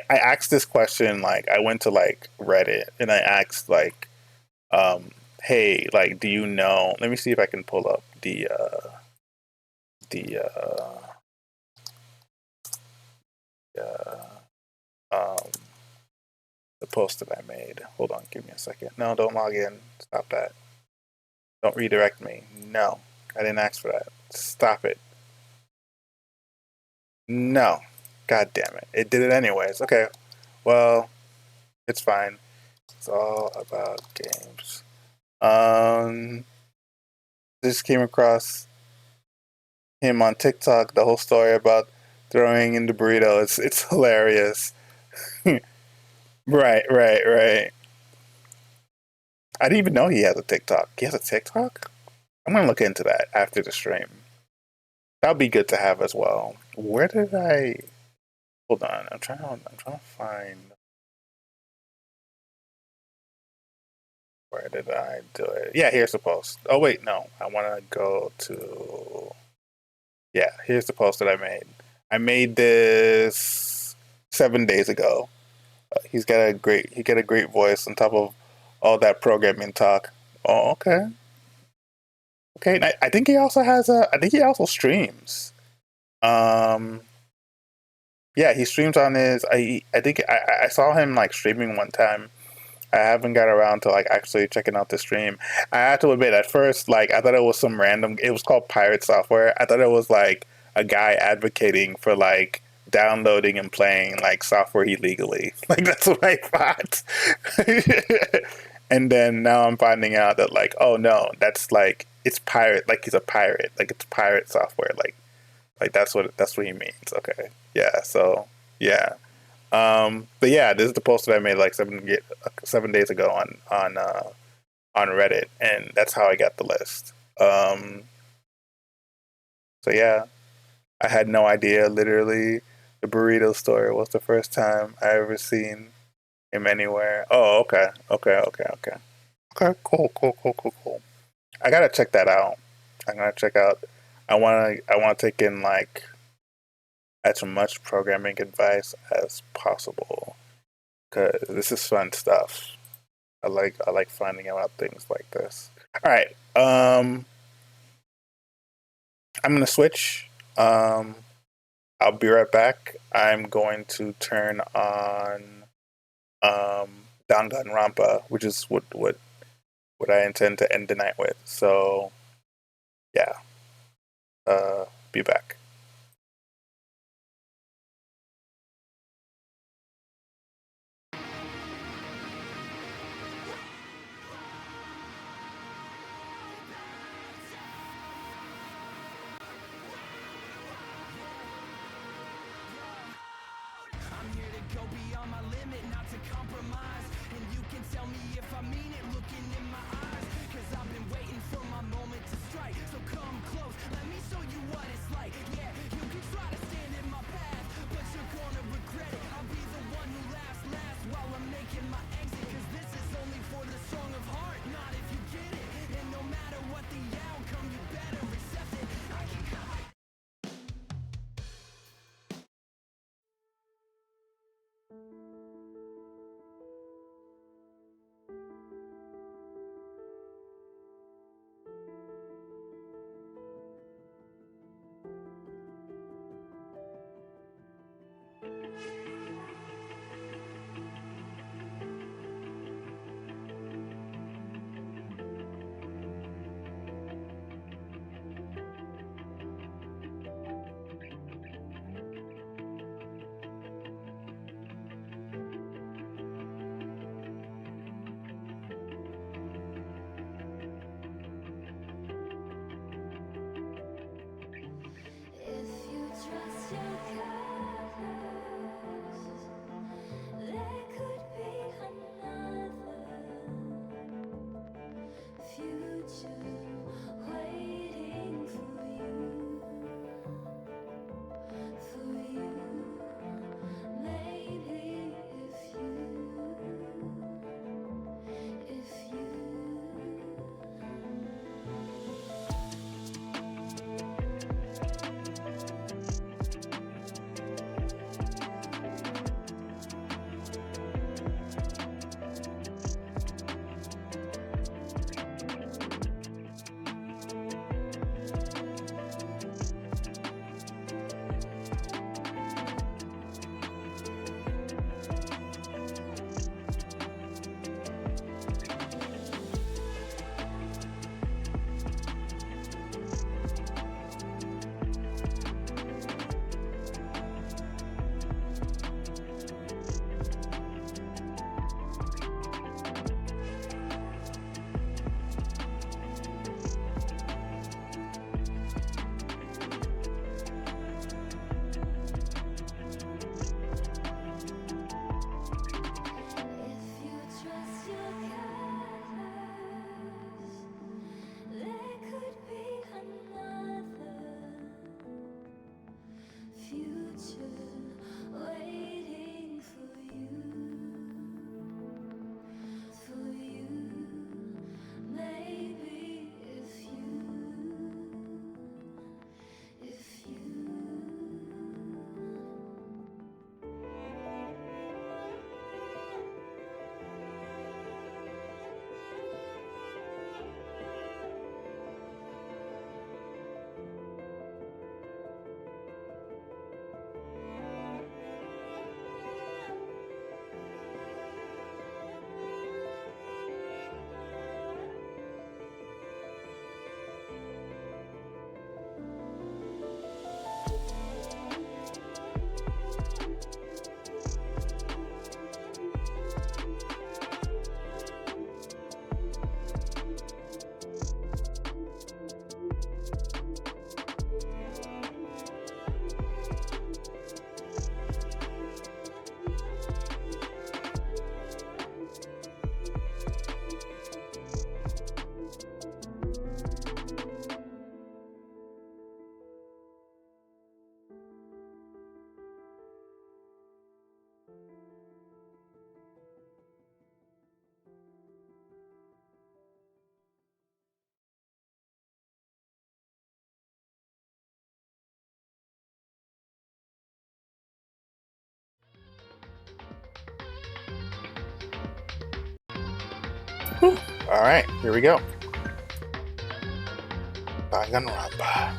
asked this question, like I went to like Reddit and I asked like hey, like, do you know? Let me see if I can pull up the post that I made. Hold on, give me a second. No, don't log in. Stop that. Don't redirect me. No, I didn't ask for that. Stop it. No, god damn it. It did it anyways. Okay, well, it's fine. It's all about games. Just came across him on TikTok, the whole story about throwing in the burrito. It's hilarious. Right. I didn't even know he has a TikTok. He has a TikTok? I'm gonna look into that after the stream. That'll be good to have as well. Where did I hold on, I'm trying to find Where did I do it? Yeah, here's the post. Oh wait, no. I want to go to. Yeah, here's the post that I made. I made this 7 days ago. He got a great voice on top of all that programming talk. Oh, okay. Okay, and I think he also has a. I think he also streams. Um, yeah, he streams on his. I think I saw him like streaming one time. I haven't got around to like actually checking out the stream. I have to admit, at first, like I thought it was some random. It was called Pirate Software. I thought it was like a guy advocating for like downloading and playing like software illegally. Like that's what I thought. And then now I'm finding out that like, oh no, that's like it's pirate. Like he's a pirate. Like it's pirate software. Like that's what he means. Okay, yeah. So yeah. But yeah, this is the post that I made like 7 days ago on Reddit, and that's how I got the list. So yeah, I had no idea. Literally, the burrito store was the first time I ever seen him anywhere. Oh, okay. Okay, cool. I gotta check that out. I'm gonna check out. I wanna take in like as much programming advice as possible because this is fun stuff. I like finding out things like this. All right. I'm gonna switch. I'll be right back. I'm going to turn on Danganronpa, which is what I intend to end the night with. So yeah. Be back. All right, here we go. Danganronpa.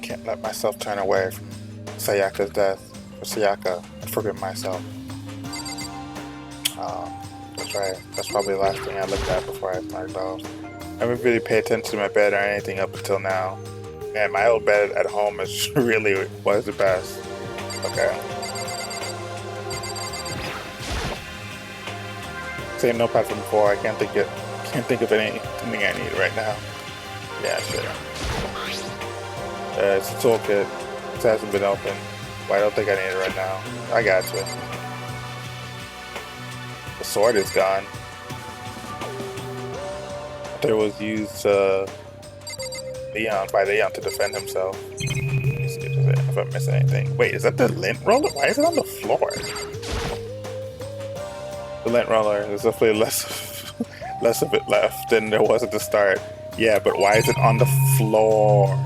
Can't let myself turn away from Sayaka's death. For Sayaka, and forgive myself. That's right. That's probably the last thing I looked at before I knocked off. I haven't really paid attention to my bed or anything up until now. Man, my old bed at home is really was the best. Okay. Same notepad from before. I can't think of anything I need right now. Yeah, sure. It's a toolkit. It hasn't been opened. Well, I don't think I need it right now. I got you. The sword is gone. It was used by Leon to defend himself. Let's see if I'm missing anything. Wait, is that the lint roller? Why is it on the floor? The lint roller. There's definitely less of it left than there was at the start. Yeah, but why is it on the floor?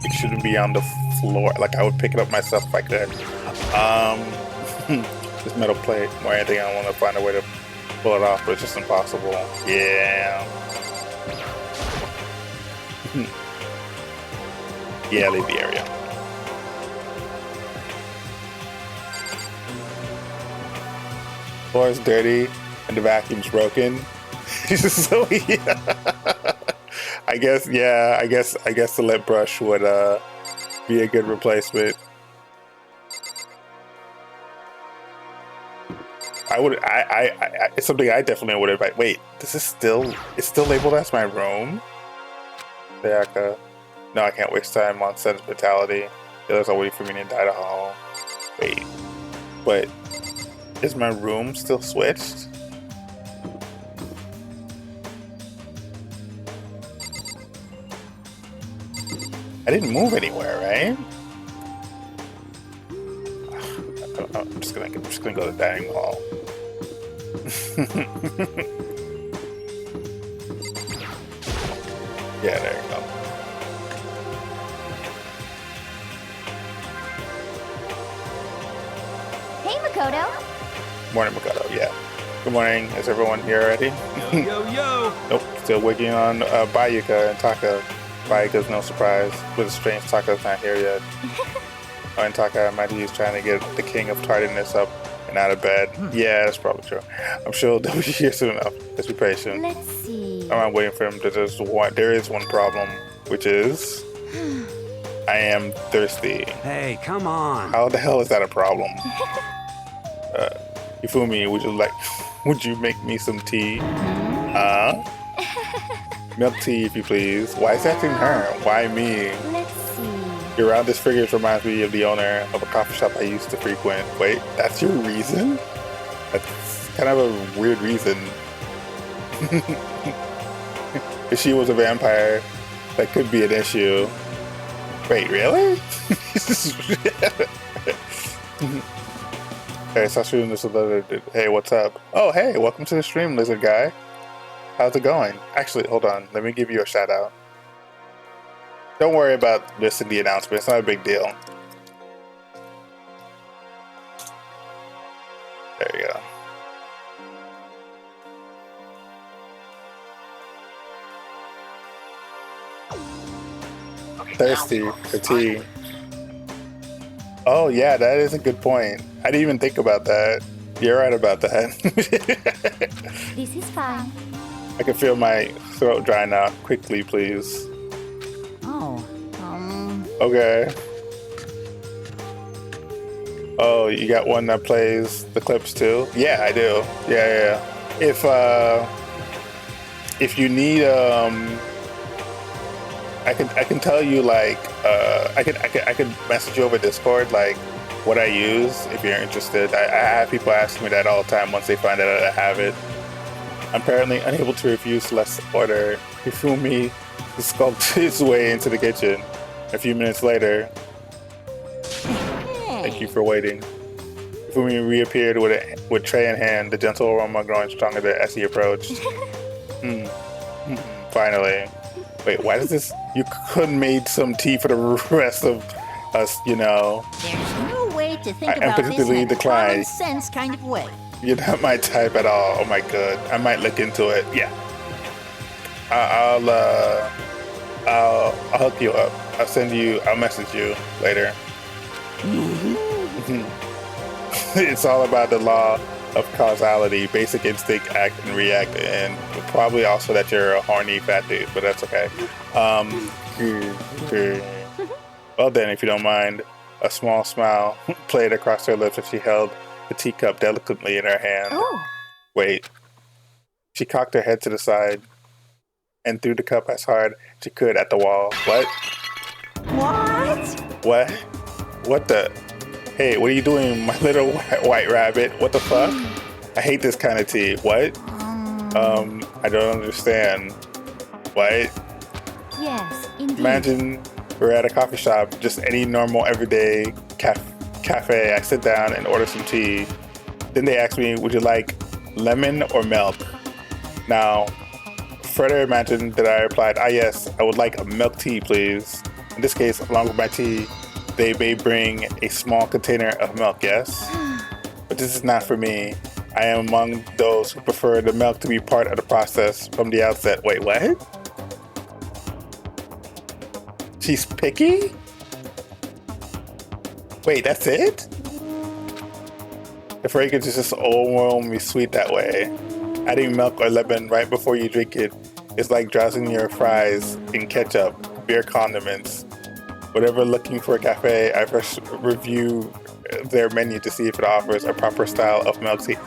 It shouldn't be on the floor. Like, I would pick it up myself if I could. This metal plate. More anything, I want to find a way to pull it off, but it's just impossible. Yeah. Yeah, leave the area. Floor is dirty and the vacuum's broken. So yeah. I guess the lint brush would be a good replacement. It's something I definitely would invite. Wait, it's still labeled as my room? Sayaka. No, I can't waste time on sentimentality. The others are waiting for me to die to hall. Wait, but is my room still switched? I didn't move anywhere, right? I'm just gonna go to the dining hall. Yeah, there you go. Hey, Makoto. Morning, Makoto. Yeah. Good morning. Is everyone here already? Yo. Nope. Still waiting on Bayuka and Taka. Bayuka's no surprise. With a strange Taka's not here yet. And Taka, I imagine he's trying to get the king of tardiness up and out of bed. Yeah, that's probably true. I'm sure they'll be here soon enough. Let's be patient. Let's see. I'm not waiting for him to just want. There is one problem, which is I am thirsty. Hey, come on. How the hell is that a problem? Ifumi, would you make me some tea? Milk tea, if you please. Why is that in her? Why me? Let's see. Your roundest figures reminds me of the owner of a coffee shop I used to frequent. Wait, that's your reason? That's kind of a weird reason. If she was a vampire, that could be an issue. Wait, really? Hey, Sassoon, this is the. Hey, what's up? Oh, hey, welcome to the stream, lizard guy. How's it going? Actually, hold on. Let me give you a shout out. Don't worry about missing the announcement. It's not a big deal. There you go. Thirsty for tea. Oh yeah, that is a good point. I didn't even think about that. You're right about that. This is fine. I can feel my throat drying out. Quickly, please. Oh, Okay. Oh, you got one that plays the clips too? Yeah, I do. Yeah. If you need I can tell you like I can message you over Discord like what I use if you're interested. I have people ask me that all the time once they find out I have it. I'm apparently unable to refuse Celeste's order. Hifumi sculpted his way into the kitchen. A few minutes later, thank you for waiting. Hifumi reappeared with tray in hand, the gentle aroma growing stronger as he approached. finally. Wait, why does this? You could made some tea for the rest of us, you know. There's no way to think I about this empathetically in a decline. common sense kind of way. You're not my type at all. Oh my god, I might look into it. Yeah, I'll hook you up. I'll message you later. It's all about the law of causality, basic instinct, act and react, and probably also that you're a horny fat dude, but that's okay. Well then, if you don't mind, a small smile played across her lips as she held the teacup delicately in her hand. Oh. Wait. She cocked her head to the side and threw the cup as hard as she could at the wall. What? What? What the? Hey, what are you doing, my little white rabbit? What the fuck? I hate this kind of tea. What? I don't understand. What? Yes, indeed. Imagine we're at a coffee shop, just any normal everyday cafe. I sit down and order some tea. Then they ask me, would you like lemon or milk? Now, further imagine that I replied, yes, I would like a milk tea, please. In this case, along with my tea, they may bring a small container of milk, yes? But this is not for me. I am among those who prefer the milk to be part of the process from the outset. Wait, what? She's picky? Wait, that's it? The fragrance is just overwhelmingly sweet that way. Adding milk or lemon right before you drink it is like drowsing your fries in ketchup, beer condiments. Whatever looking for a cafe, I first review their menu to see if it offers a proper style of milk tea.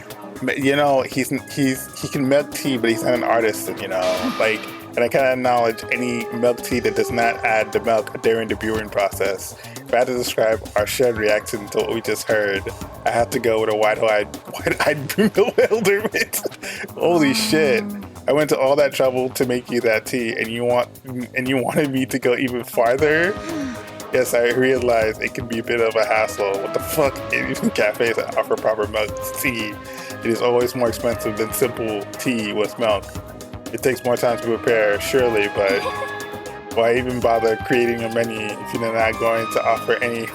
You know, he can milk tea, but he's not an artist, you know, like, and I kind of acknowledge any milk tea that does not add the milk during the brewing process. If I had to describe our shared reaction to what we just heard, I have to go with a wide-eyed bewilderment. Holy shit. I went to all that trouble to make you that tea, and you wanted me to go even farther? Yes, I realize it can be a bit of a hassle. What the fuck? Even cafes that offer proper milk tea, it is always more expensive than simple tea with milk. It takes more time to prepare, surely, but why even bother creating a menu if you're not going to offer any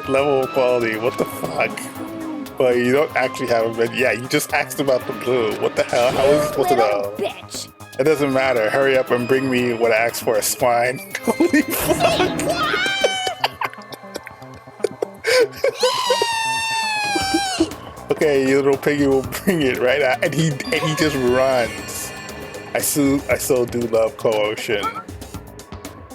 level of quality? What the fuck? But you don't actually have a menu. Yeah, you just asked about the blue. What the hell? How is he supposed to know? Bitch. It doesn't matter. Hurry up and bring me what I asked for, swine. Holy fuck! Okay, you little piggy will bring it right out, and he just runs. I so do love co-ocean.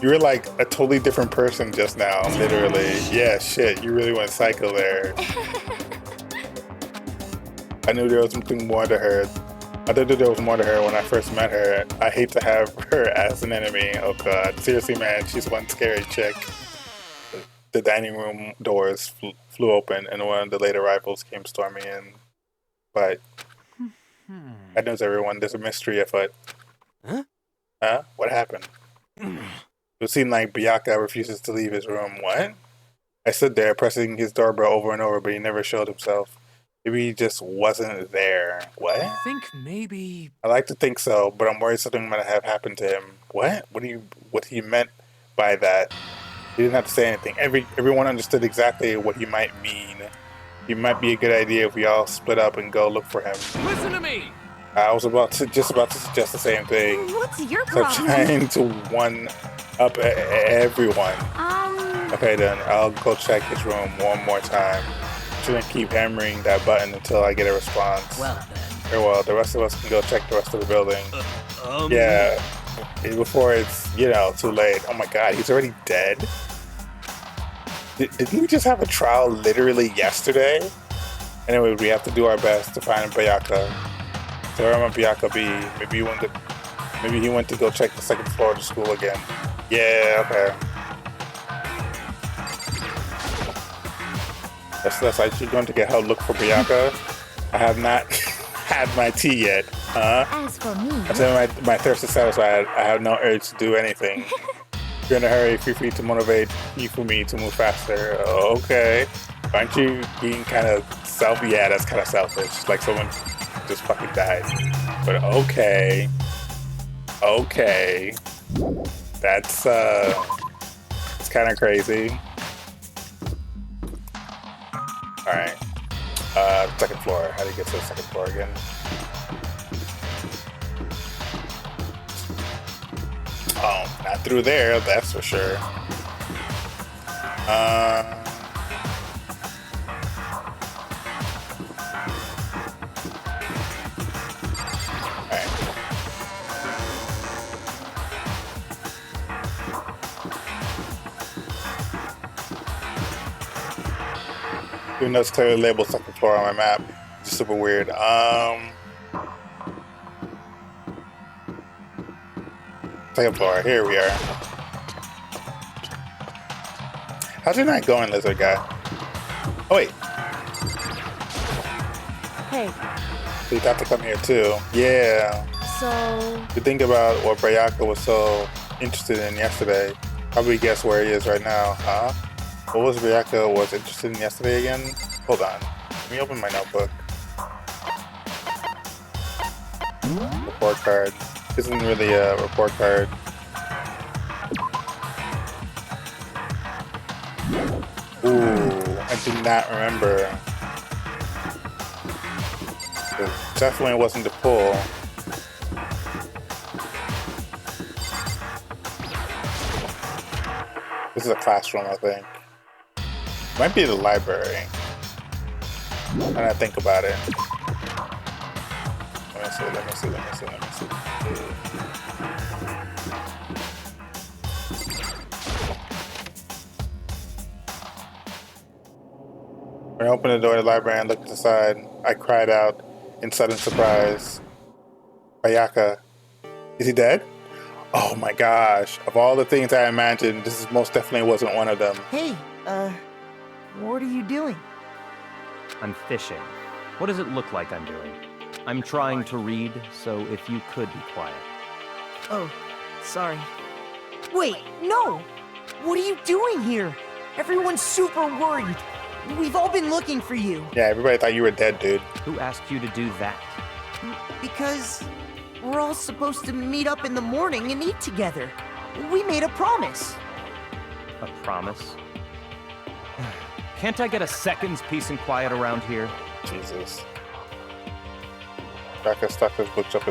You're like a totally different person just now, literally. Yeah, shit, you really went psycho there. I knew there was something more to her. I knew there was more to her when I first met her. I hate to have her as an enemy. Oh god, seriously, man, she's one scary chick. The dining room doors flew open, and one of the late arrivals came storming in. But I knows everyone. There's a mystery afoot. Huh? What happened? It seemed like Byaka refuses to leave his room. What? I stood there, pressing his doorbell over and over, but he never showed himself. Maybe he just wasn't there. What? I think maybe... I like to think so, but I'm worried something might have happened to him. What? What he meant by that? He didn't have to say anything. Everyone understood exactly what he might mean. It might be a good idea if we all split up and go look for him. Listen to me! I was just about to suggest the same thing. What's your So problem? trying to one up everyone. Okay then, I'll go check his room one more time. Shouldn't keep hammering that button until I get a response. Well then. Very well, the rest of us can go check the rest of the building. Yeah, before it's, too late. Oh my god, he's already dead? Didn't we just have a trial literally yesterday? Anyway, we have to do our best to find Byaka. So where might Byaka be? Maybe he went to go check the second floor of the school again. Yeah, okay. That's actually going to get help look for Byaka. I have not had my tea yet, huh? As for me, I said my thirst is satisfied. I have no urge to do anything. If you're in a hurry, feel free to motivate you for me to move faster. Okay. Aren't you being kind of selfish? Yeah, that's kind of selfish. Like someone just fucking died. But okay. Okay. That's it's kind of crazy. Alright. Second floor. How do you get to the second floor again? Oh, not through there, that's for sure. Even though it's clearly labeled second floor on my map, it's super weird. Second floor, here we are. How's your night going, lizard guy? Oh wait. Hey. So you got to come here too. Yeah. So. You think about what Bayaka was so interested in yesterday. Probably guess where he is right now, huh? What was Bayaka was interested in yesterday again? Hold on. Let me open my notebook. Report card. This isn't really a report card. Ooh, I do not remember. It definitely wasn't the pull. This is a classroom, I think. Might be the library. When I think about it. Let me see. When I opened the door to the library and looked inside, I cried out in sudden surprise. Bayaka, is he dead? Oh my gosh, of all the things I imagined, this most definitely wasn't one of them. Hey, what are you doing? I'm fishing. What does it look like I'm doing? I'm trying to read, so if you could be quiet. Oh, sorry. Wait, no! What are you doing here? Everyone's super worried. We've all been looking for you. Yeah, everybody thought you were dead, dude. Who asked you to do that? Because we're all supposed to meet up in the morning and eat together. We made a promise. A promise? Can't I get a second's peace and quiet around here? Jesus. Bayaka stuck his books up,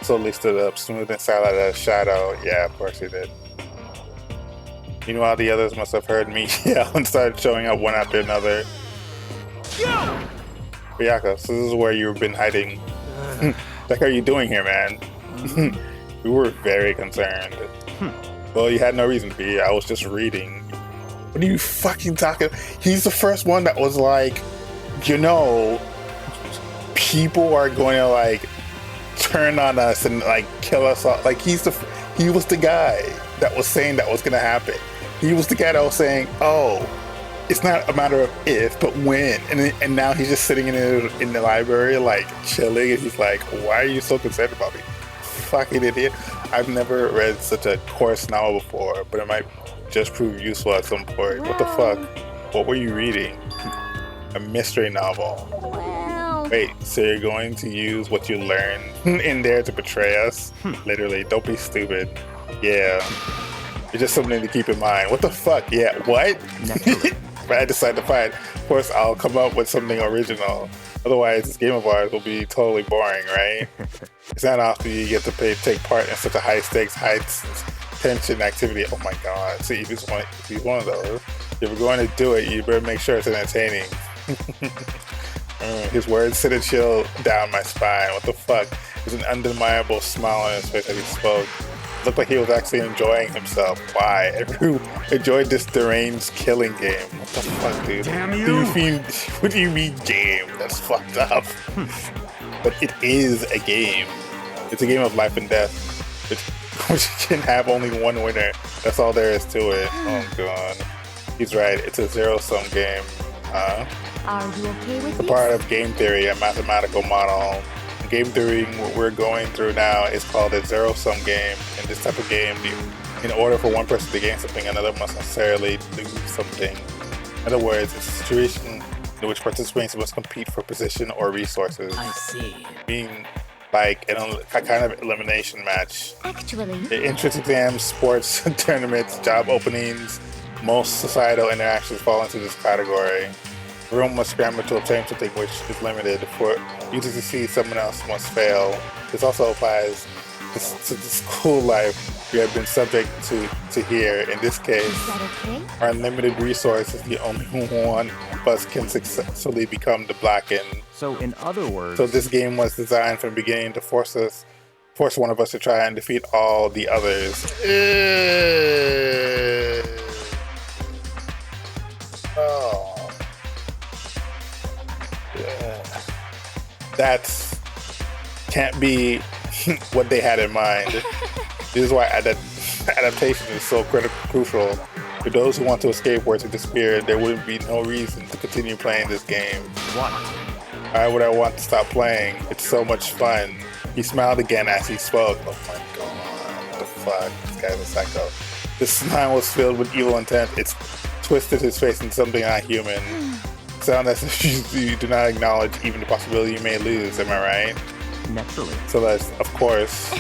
slowly stood up, smooth and silent as a shadow. Yeah, of course he did. Meanwhile, the others must have heard me yell and started showing up one after another. Bayaka, so this is where you've been hiding. What are you doing here, man? We were very concerned. Well, you had no reason to be. I was just reading. What are you fucking talking? He's the first one that was like, you know, people are going to like turn on us and like kill us all. Like he was the guy that was saying that was going to happen. He was the guy that was saying, oh, it's not a matter of if, but when. And now he's just sitting in the library, like chilling. And he's like, why are you so concerned about me? Fucking idiot. I've never read such a coarse novel before, but it might just prove useful at some point. What the fuck? What were you reading? A mystery novel. Wait, so you're going to use what you learned in there to betray us? Literally, don't be stupid. Yeah. It's just something to keep in mind. What the fuck? Yeah, what? But I decide to fight. Of course, I'll come up with something original. Otherwise, this game of ours will be totally boring, right? It's not often you get to take part in such a high-stakes, high-tension activity. Oh my god. See, if he's one of those, if you're going to do it, you better make sure it's entertaining. His words sit and chill down my spine. What the fuck? There's an undeniable smile on his face as he spoke. It looked like he was actually enjoying himself. Why? Who enjoyed this deranged killing game? What the fuck, dude? Damn you! What do you mean game? That's fucked up. But it is a game. It's a game of life and death, which can have only one winner. That's all there is to it. Oh god. He's right. It's a zero-sum game. Are you okay with this? Part of game theory, a mathematical model. Game theory, what we're going through now, is called a zero-sum game. In this type of game, in order for one person to gain something, another must necessarily lose something. In other words, it's a situation in which participants must compete for position or resources. I see. like a kind of elimination match. Actually, Entrance exams, sports tournaments, job openings, most societal interactions fall into this category. Everyone must scramble to obtain something which is limited. For you to succeed, someone else must fail. This also applies to the school life we have been subject to here. In this case, our unlimited resource is the only one of us can successfully become the Blackened. So in other words... So this game was designed from the beginning to force one of us to try and defeat all the others. Oh. Yeah. That's can't be what they had in mind. This is why adaptation is so crucial. For those who want to escape where to disappear, there wouldn't be no reason to continue playing this game. What? Why would I want to stop playing? It's so much fun. He smiled again as he spoke. Oh my god, what the fuck? This guy's a psycho. This smile was filled with evil intent. It's twisted his face into something not human. Sound as if you do not acknowledge even the possibility you may lose, am I right? Naturally. So that's, of course,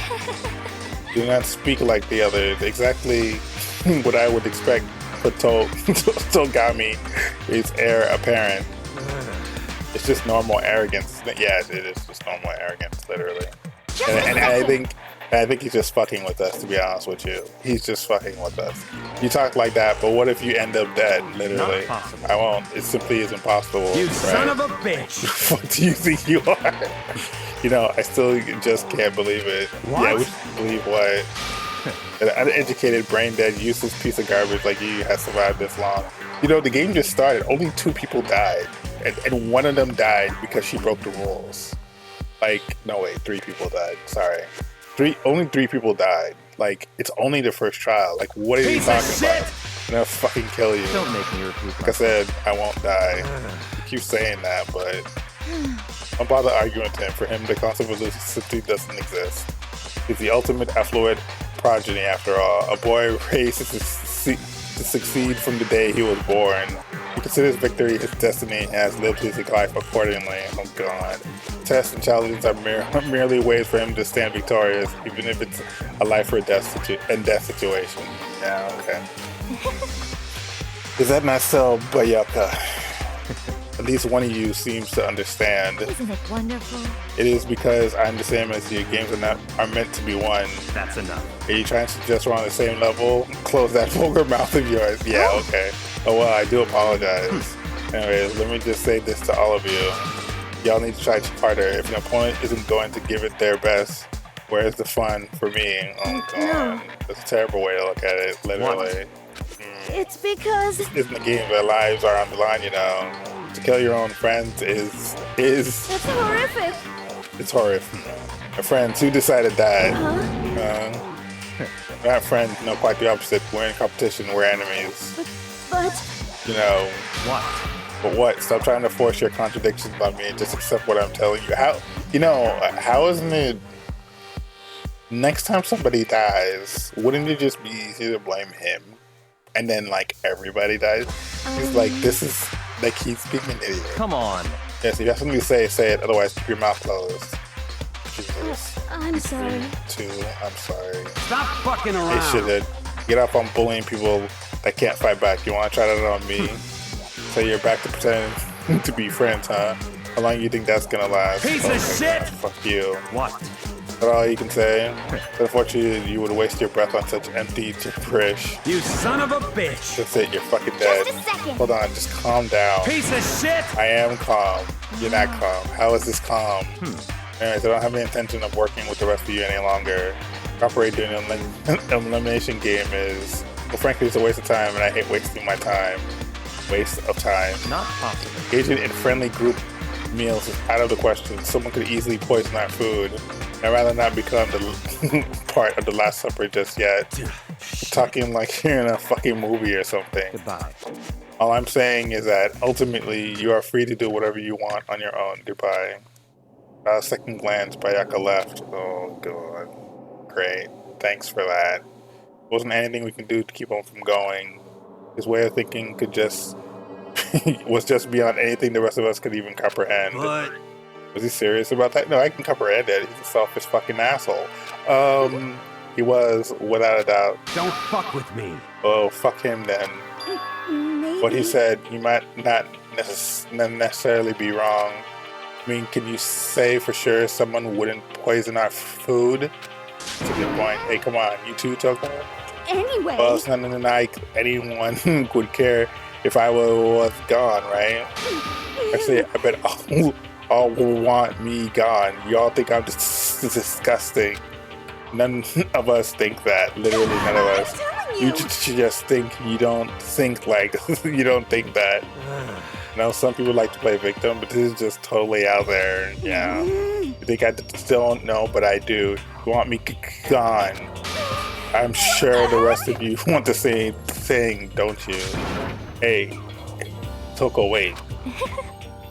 do not speak like the others. Exactly what I would expect for Togami is heir apparent. It's just normal arrogance. Yeah, it is just normal arrogance, literally. And I think he's just fucking with us, to be honest with you. He's just fucking with us. You talk like that, but what if you end up dead, literally? Not possible. I won't. It simply isn't possible. You right? son of a bitch! What do you think you are? You know, I still just can't believe it. What? Yeah, we believe what? An uneducated, brain-dead, useless piece of garbage like you has survived this long. You know, the game just started. Only 2 people died. And one of them died because she broke the rules. Like, no wait, 3 people died. Sorry. Only 3 people died. Like, it's only the first trial. Like, what are you talking about? I'm gonna fucking kill you. Don't make me repeat Like I said, I won't die. You keep saying that, but don't bother arguing with him. For him, the concept of lucidity doesn't exist. He's the ultimate affluent progeny, after all. A boy raised to succeed from the day he was born. He considers victory his destiny and has lived his life accordingly. Oh god. Tests and challenges are merely ways for him to stand victorious, even if it's a life or death situation. Yeah, okay. Is that not so, Bayaka? At least one of you seems to understand. Isn't it wonderful? It is because I'm the same as you. Games are meant to be won. That's enough. Are you trying to suggest we're on the same level? Close that vulgar mouth of yours. Yeah, okay. Oh well, I do apologize. Anyways, let me just say this to all of you. Y'all need to try harder. If an opponent isn't going to give it their best, where's the fun for me? Oh god. That's a terrible way to look at it, literally. It's because... This isn't a game, their lives are on the line, you know. To kill your own friends is... It's horrific. It's horrific. My friends who decided that. We're not friends, no, quite the opposite. We're in competition, we're enemies. But... You know... What? But what? Stop trying to force your contradictions on me and just accept what I'm telling you. How... You know, how isn't it... Next time somebody dies, wouldn't it just be easy to blame him? And then, like, everybody dies? He's like, this is... Like, he's being an idiot. Come on. Yes, if you have something to say, say it. Otherwise, keep your mouth closed. Jesus. I'm sorry. 2, I'm sorry. Stop fucking around. They shouldn't. Get off on bullying people that can't fight back. You want to try that on me? So you're back to pretending to be friends, huh? How long do you think that's gonna last? Piece of shit! God, fuck you. What? Is that all you can say? Unfortunately, you would waste your breath on such empty gibberish. You son of a bitch! That's it, you're fucking dead. Just a second. Hold on, just calm down. Piece of shit! I am calm. You're not calm. How is this calm? Anyways, I don't have any intention of working with the rest of you any longer. Operating an elimination game is, well, frankly, it's a waste of time, and I hate wasting my time. Waste of time. Not possible. Engaging in friendly group meals is out of the question. Someone could easily poison our food. I'd rather not become the part of the Last Supper just yet. Talking like you're in a fucking movie or something. Goodbye. All I'm saying is that ultimately you are free to do whatever you want on your own. Goodbye. Second glance, Bayaka left. Oh god. Great. Thanks for that. Wasn't anything we can do to keep him from going. His way of thinking could just was just beyond anything the rest of us could even comprehend. But Was he serious about that? No, I can comprehend it. He's a selfish fucking asshole. He was, without a doubt. Don't fuck with me. Oh, fuck him then. Maybe. What he said, you might not necessarily be wrong. I mean, can you say for sure someone wouldn't poison our food? That's a good point. Hey, come on, you too, Toko? Anyway. Well, it's not like anyone would care if I was gone, right? Actually, I bet all will want me gone. Y'all think I'm just disgusting. None of us think that. Literally none of us. You just think you don't think like you don't think that. You know, some people like to play victim, but this is just totally out there. Yeah. You think I still don't know, but I do. You want me gone. I'm sure the rest of you want the same thing, don't you? Hey, Toko, wait.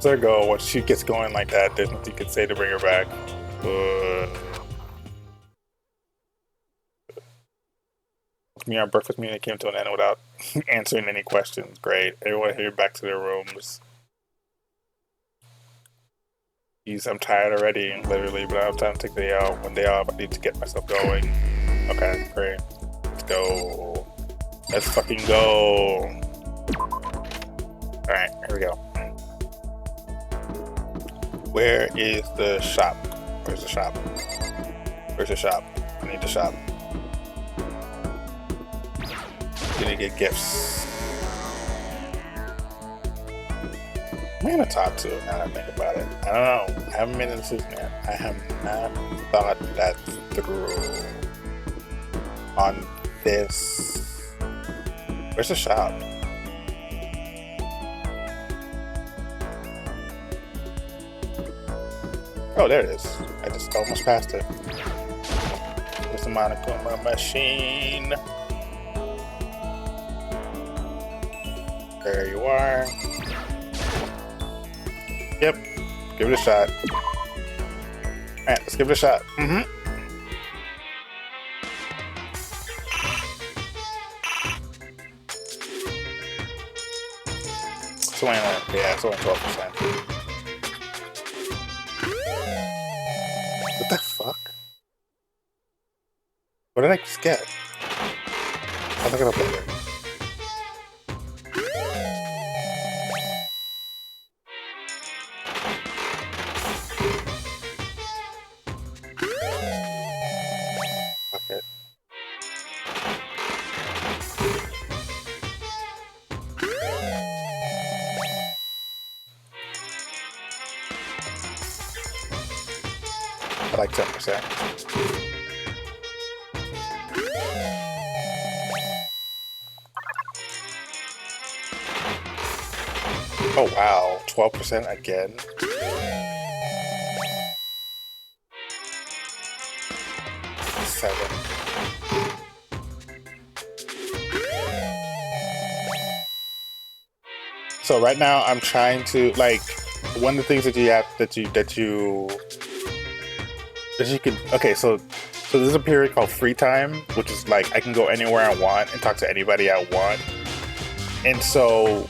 Let her go. Once she gets going like that, there's nothing you can say to bring her back. Me, our breakfast meeting came to an end without answering any questions. Great. Everyone headed back to their rooms. Jeez, I'm tired already, literally, but I don't have time to take the day out. One day off, I need to get myself going. Okay, great. Let's go. Let's fucking go. Alright, here we go. Where is the shop? Where's the shop? Where's the shop? I need the shop. Gonna get gifts. I'm gonna talk to him now that I think about it. I don't know. I haven't made a decision yet. I have not thought that through on this. Where's the shop? Oh, there it is. I just almost passed it. There's the Monokuma machine. There you are. Yep. Give it a shot. Alright, let's give it a shot. So yeah, it's only 12%. What the fuck? What did I just get? I'll look it up later. Fuck it. I like 10%. Oh wow, 12% again. So right now I'm trying to like one of the things that you have that you can okay, so there's a period called free time, which is like I can go anywhere I want and talk to anybody I want. And so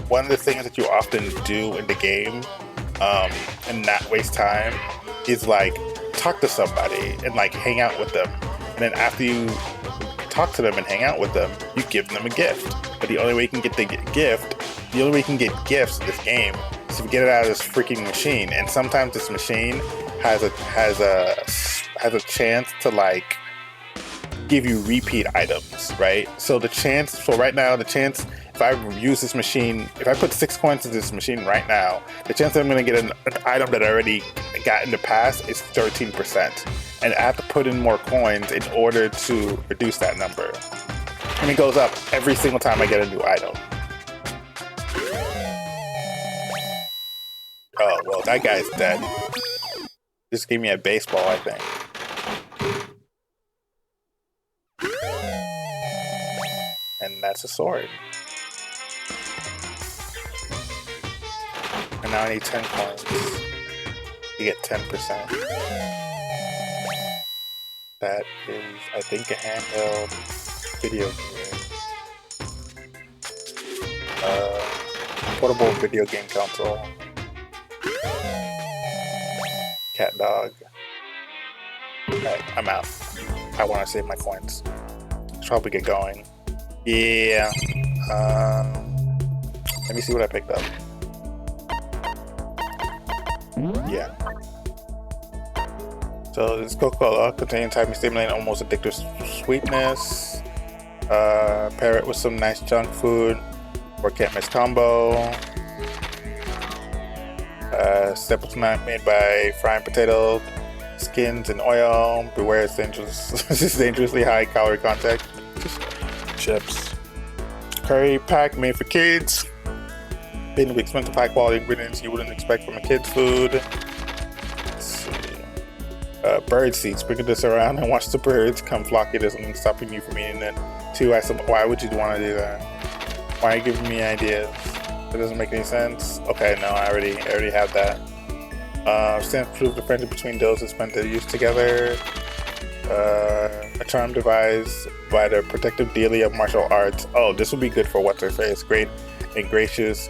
one of the things that you often do in the game and not waste time is like talk to somebody and like hang out with them. And then after you talk to them and hang out with them, you give them a gift. But the only way you can get the gift, the only way you can get gifts in this game is if you get it out of this freaking machine. And sometimes this machine has a chance to like give you repeat items, right? So right now the chance if I use this machine, if I put 6 coins in this machine right now, the chance that I'm going to get an item that I already got in the past is 13%. And I have to put in more coins in order to reduce that number. And it goes up every single time I get a new item. Oh, well, that guy's dead. Just gave me a baseball, I think. And that's a sword. And now I need 10 coins to get 10%. That is, I think, a handheld video game. Portable video game console. cat dog. Alright, I'm out. I want to save my coins. Should probably get going. Yeah. Let me see what I picked up. Yeah. So this Coca-Cola contains highly stimulating, almost addictive sweetness. Pair it with some nice junk food or can't miss combo. Staples not made by frying potato skins and oil. Beware it's dangerous. This is dangerously high calorie content. Chips. Curry pack made for kids. Made with expensive high quality ingredients you wouldn't expect from a kid's food. Let's see. Bird seed. Sprinkle this around and watch the birds come flocking. There's nothing stopping you from eating it. 2. Why would you want to do that? Why are you giving me ideas? That doesn't make any sense. Okay, no, I already have that. Stands prove the friendship between those who spent their youth together. A charm devised by the protective deity of martial arts. Oh, this would be good for what's her face. Great and gracious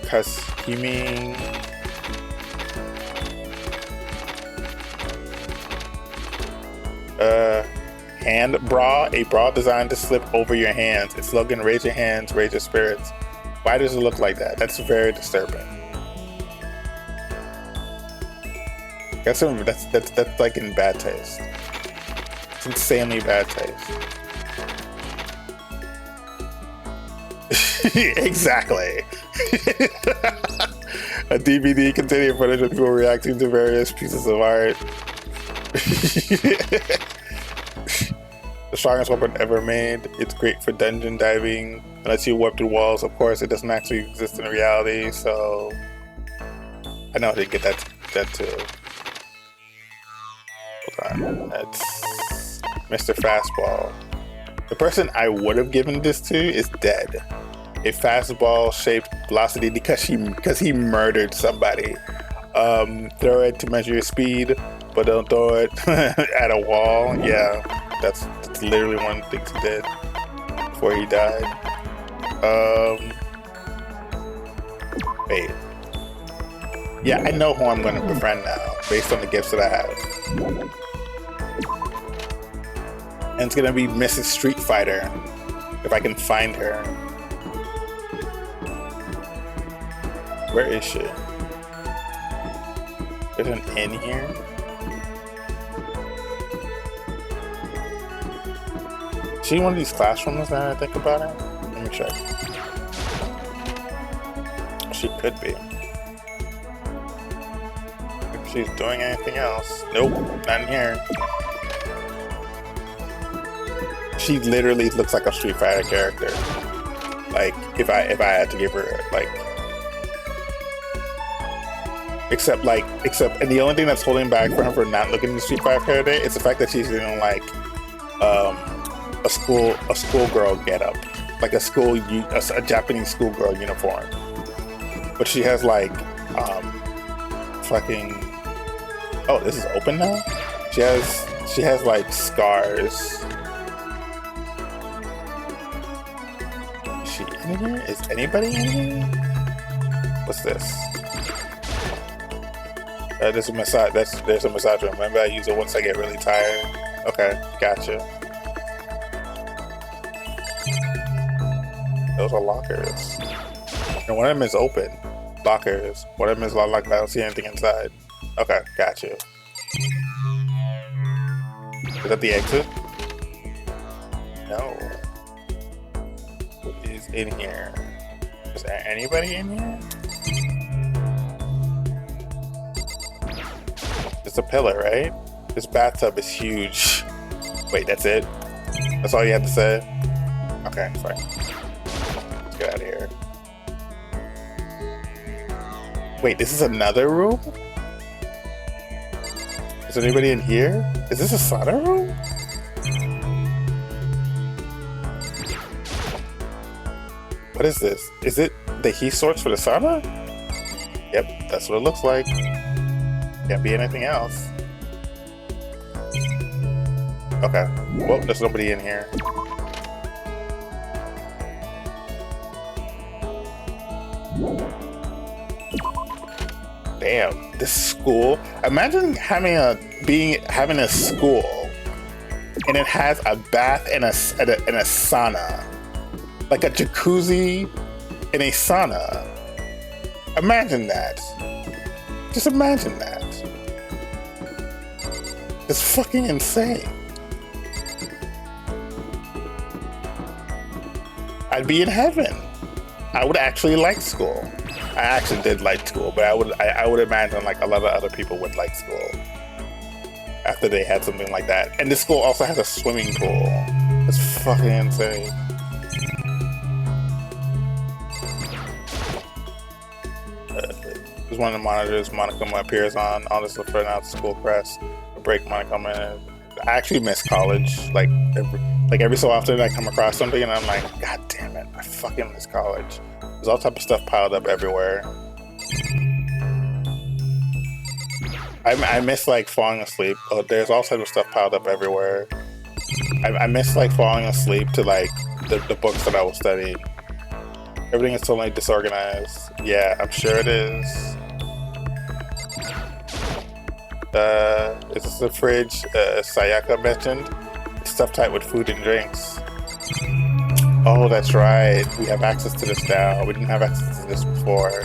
Kasumi. Hand bra, a bra designed to slip over your hands. Its slogan: raise your hands, raise your spirits. Why does it look like that? That's very disturbing. That's like in bad taste. It's insanely bad taste. Exactly. A DVD containing footage of people reacting to various pieces of art. The strongest weapon ever made. It's great for dungeon diving. It lets you warp through walls. Of course, it doesn't actually exist in reality, so I know how to get that too. Hold on. That's Mr. Fastball. The person I would have given this to is dead. A fastball-shaped velocity because he murdered somebody. Throw it to measure your speed, but don't throw it at a wall. Yeah, that's literally one of the things he did before he died. Wait. Yeah, I know who I'm going to befriend now, based on the gifts that I have. And it's going to be Mrs. Street Fighter, if I can find her. Where is she? There's an inn here. Is she in one of these classrooms now that I think about it? Let me check. She could be. If she's doing anything else. Nope, not in here. She literally looks like a Street Fighter character. Like, if I had to give her, like, Except, and the only thing that's holding back for him for not looking at Street Fighter character is the fact that she's in like a schoolgirl getup, like a Japanese schoolgirl uniform. But she has like fucking. Oh, this is open now. She has like scars. Is she in here? Is anybody in here? What's this? There's a massage. There's a massage room. Remember, I use it once I get really tired. Okay, gotcha. Those are lockers. And one of them is open. Lockers. One of them is locked. I don't see anything inside. Okay, gotcha. Is that the exit? No. What is in here? Is there anybody in here? It's a pillar, right? This bathtub is huge. Wait, that's it? That's all you have to say? Okay, fine. Let's get out of here. Wait, this is another room? Is there anybody in here? Is this a sauna room? What is this? Is it the heat source for the sauna? Yep, that's what it looks like. Can't be anything else. Okay. Well, there's nobody in here. damn, this school. Imagine having a school, and it has a bath and a sauna, like a jacuzzi and a sauna. Imagine that. Just imagine that. It's fucking insane. I'd be in heaven. I would actually like school. I actually did like school, but I would imagine like a lot of other people would like school after they had something like that. And this school also has a swimming pool. It's fucking insane. There's one of the monitors Monica appears on. All this for now, school press. A break Monica in. I actually miss college. Like every so often I come across something and I'm like, God damn it, I fucking miss college. There's all type of stuff piled up everywhere. I miss like falling asleep. Oh, there's all types of stuff piled up everywhere. I miss like falling asleep to like the books that I will study. Everything is totally disorganized. Yeah, I'm sure it is. Is this the fridge Sayaka mentioned? It's stuff tight with food and drinks. Oh, that's right. We have access to this now. We didn't have access to this before.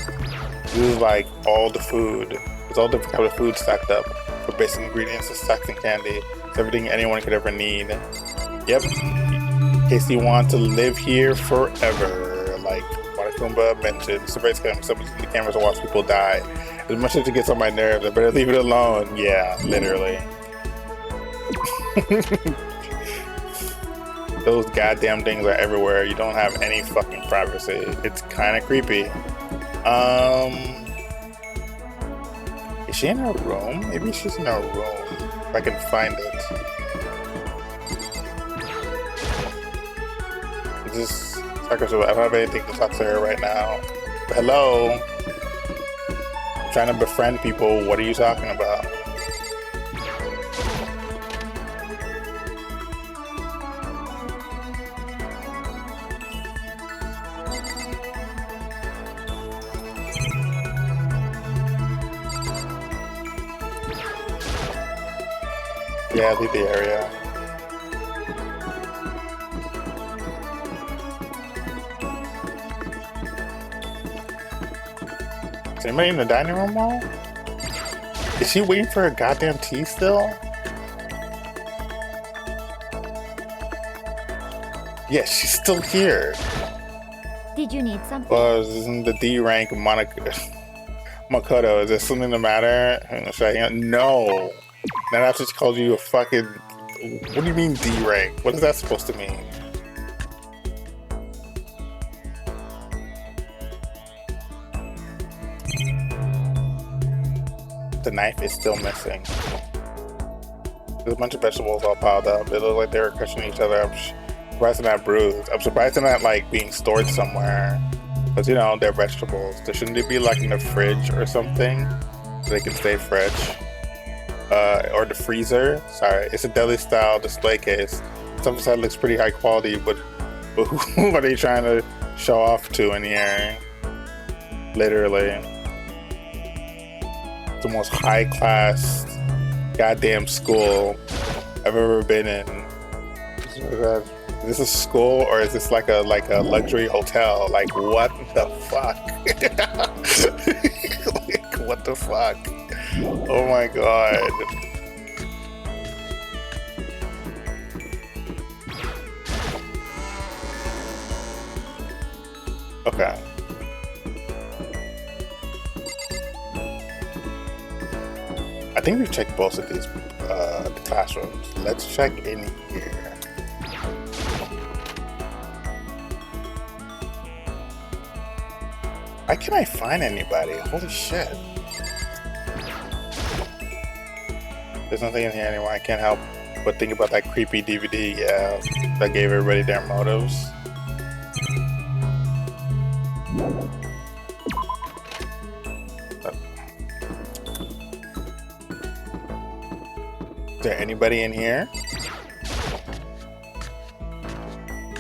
This is like all the food. There's all different kinds of food stacked up. For basic ingredients to snacks and candy. It's everything anyone could ever need. Yep. In case you want to live here forever. Like Wanakumba mentioned. Somebody's coming to the cameras and watch people die. As much as it gets on my nerves, I better leave it alone. Yeah, literally. Those goddamn things are everywhere. You don't have any fucking privacy. It's kind of creepy. Is she in her room? Maybe she's in her room. If I can find it. Is this I don't have anything to talk to her right now. But hello? I'm trying to befriend people. What are you talking about? Yeah, leave the area. Is anybody in the dining room now? Is she waiting for her goddamn tea still? Yeah, she's still here. Did you need something? Well, isn't the D rank Makoto? Is there something the matter? No. Now that's what she called you a fucking... What do you mean D rank? What is that supposed to mean? The knife is still missing. There's a bunch of vegetables all piled up. It looks like they were crushing each other. I'm surprised they're not bruised. I'm surprised they're not like being stored somewhere. Because you know, they're vegetables. Shouldn't they be like in the fridge or something? So they can stay fresh. Or the freezer. Sorry, it's a deli style display case. Stuff inside looks pretty high quality, but who are they trying to show off to in here? Literally. The most high class goddamn school I've ever been in. Is this a school or is this like a luxury hotel? Like what the fuck? Like, what the fuck? Oh my god. Okay. I think we've checked both of these the classrooms. Let's check in here. Why can't I find anybody? Holy shit. There's nothing in here anymore. I can't help but think about that creepy DVD, yeah, that gave everybody their motives. Is there anybody in here?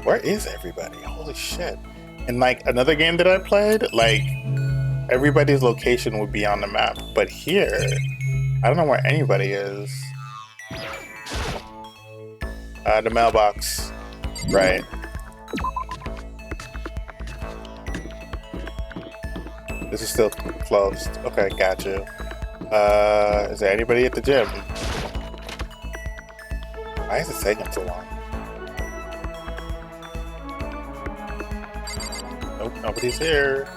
Where is everybody? Holy shit. And like another game that I played, like everybody's location would be on the map. But here, I don't know where anybody is. The mailbox. Right. This is still closed. Okay, got you. Is there anybody at the gym? Why is it taking so long? Nope, nobody's here.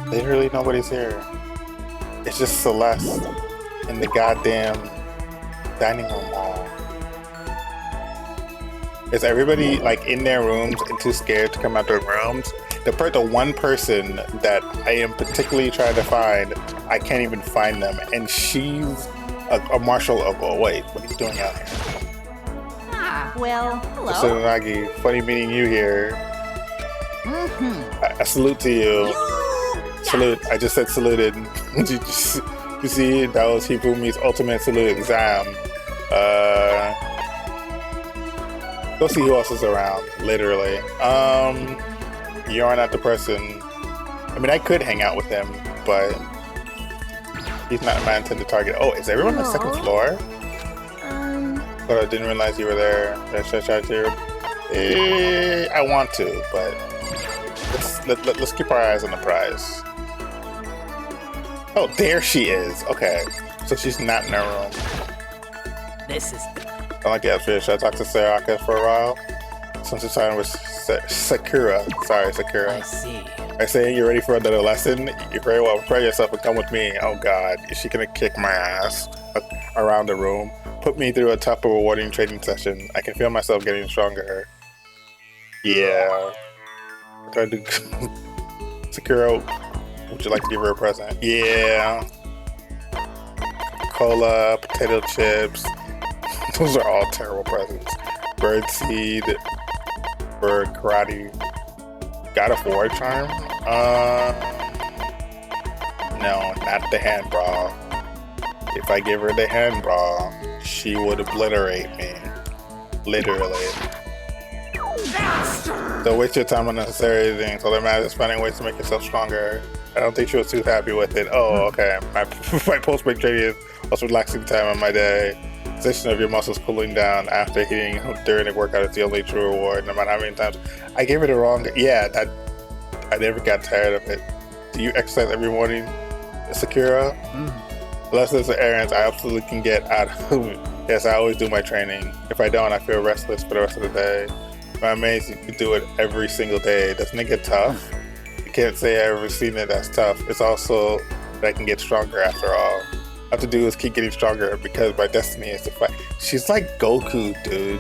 Literally nobody's here. It's just Celeste in the goddamn dining room hall. Is everybody like in their rooms and too scared to come out their rooms? The one person that I am particularly trying to find, I can't even find them, and she's a martial uncle. Wait, what are you doing out here? Ah, well, hello. So Nagi, funny meeting you here. I salute to you. Salute. I just said saluted. You see, that was Hifumi's ultimate salute exam. Go see who else is around, literally. You're not the person. I mean, I could hang out with him, but he's not my intended target. Oh, is everyone on the second floor? But I didn't realize you were there. Should I try to? I want to, but let's keep our eyes on the prize. Oh, there she is. Okay, so she's not in her room. This is. I like the outfit. Should I talk to Sayaka for a while? Since it's time with Sakura. Sorry, Sakura. I see. I say you're ready for another lesson. You very well prepare yourself and come with me. Oh God, is she gonna kick my ass around the room? Put me through a tough but rewarding training session. I can feel myself getting stronger. Yeah. Try to Sakura, would you like to give her a present? Yeah. Cola, potato chips. Those are all terrible presents. Birdseed for karate. God of War charm? No, not the hand bra. If I give her the hand bra, she would obliterate me. Literally. Don't waste your time on unnecessary things. All that matters is finding ways to make yourself stronger. I don't think she was too happy with it. Oh, okay. My post-break training is most relaxing time of my day. Sensation of your muscles cooling down after hitting during the workout is the only true reward. No matter how many times I gave her the wrong. Yeah, I never got tired of it. Do you exercise every morning, Sakura? Unless there's errands I absolutely can get out of it. Yes, I always do my training. If I don't, I feel restless for the rest of the day. I'm amazed you can do it every single day. Doesn't it get tough? You can't say I've ever seen it as tough. It's also that I can get stronger after all. All I have to do is keep getting stronger because my destiny is to fight. She's like Goku, dude.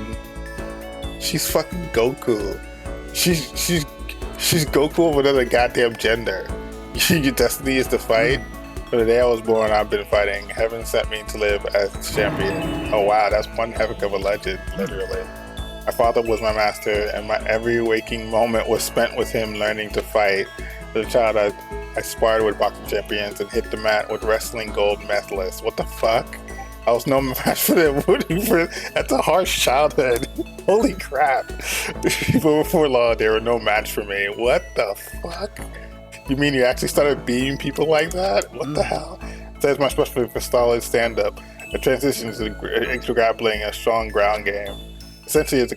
She's fucking Goku. She's Goku of another goddamn gender. Your destiny is to fight. From the day I was born, I've been fighting. Heaven sent me to live as champion. Oh wow, that's one heck of a legend, literally. My father was my master, and my every waking moment was spent with him learning to fight. As a child, I sparred with boxing champions and hit the mat with wrestling gold medalists. What the fuck? I was no match for them. That's a harsh childhood. Holy crap. But before long, they were no match for me. What the fuck? You mean you actually started beating people like that? What the hell? That's my specialty for solid stand-up. A transition into grappling a strong ground game. Essentially, it's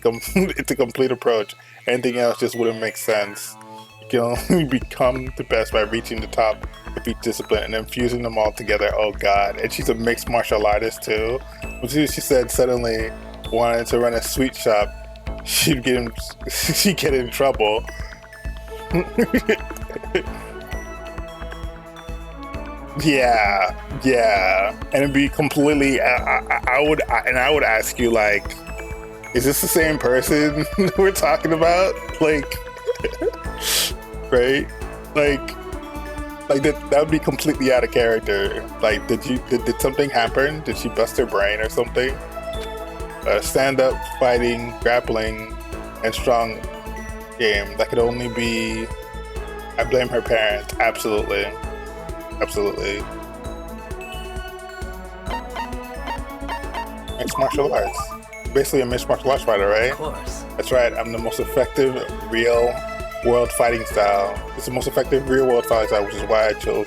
a complete approach. Anything else just wouldn't make sense. You can only become the best by reaching the top of each discipline and then fusing them all together. Oh God! And she's a mixed martial artist too. When she said suddenly wanted to run a sweet shop, she'd get in trouble. Yeah, and it'd be completely. I would ask you, like, is this the same person we're talking about? Like, right? Like that would be completely out of character. Like, did something happen? Did she bust her brain or something? Stand-up fighting, grappling, and strong game. That could only be. I blame her parents. Absolutely. Mixed martial arts. Basically a mixed martial arts fighter, right? Of course. That's right. I'm the most effective real world fighting style. It's the most effective real world fighting style, which is why I chose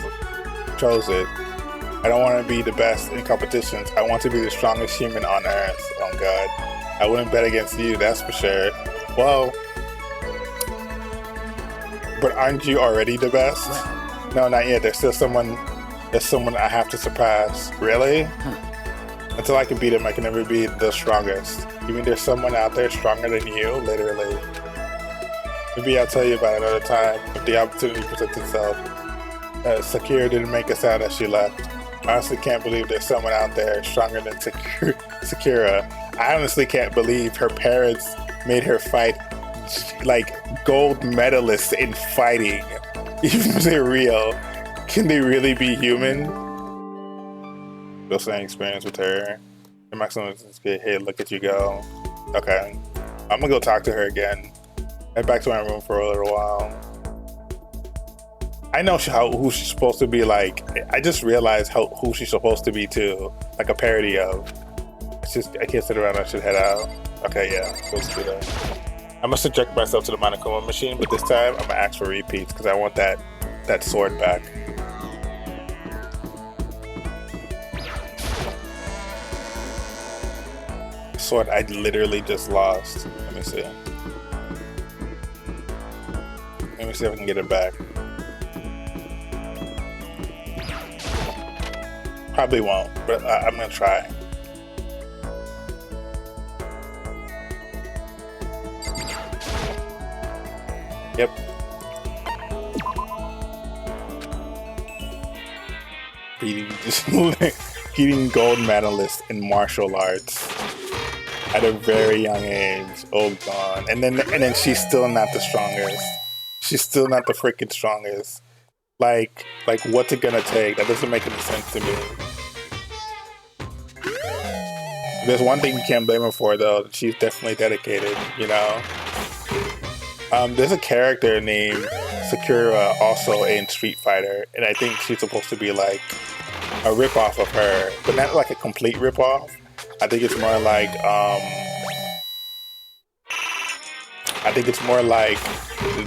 it. I don't want to be the best in competitions. I want to be the strongest human on earth. Oh God. I wouldn't bet against you, that's for sure. Well, but aren't you already the best? No, not yet. There's someone I have to surpass. Really? Until I can beat him, I can never be the strongest. You mean there's someone out there stronger than you? Literally. Maybe I'll tell you about it another time if the opportunity presents itself. Sakura didn't make a sound as she left. I honestly can't believe there's someone out there stronger than Sakura. I honestly can't believe her parents made her fight like gold medalists in fighting. Even if they're real, can they really be human? Still saying experience with her. The maximum is good. Hey, look at you go. Okay, I'm gonna go talk to her again. Head back to my room for a little while. I know who she's supposed to be. Like, I just realized who she's supposed to be too. Like a parody of. It's just I can't sit around. I should head out. Okay, yeah, let's do that. I must subject myself to the Monokuma machine, but this time I'm gonna ask for repeats because I want that sword back. Sword I literally just lost. Let me see. Let me see if I can get it back. Probably won't, but I'm gonna try. Yep. Beating gold medalist in martial arts at a very young age. Oh God. And then she's still not the strongest. She's still not the freaking strongest. Like what's it gonna take? That doesn't make any sense to me. There's one thing you can't blame her for though. She's definitely dedicated, you know? There's a character named Sakura also in Street Fighter, and I think she's supposed to be like a ripoff of her, but not like a complete ripoff. I think it's more like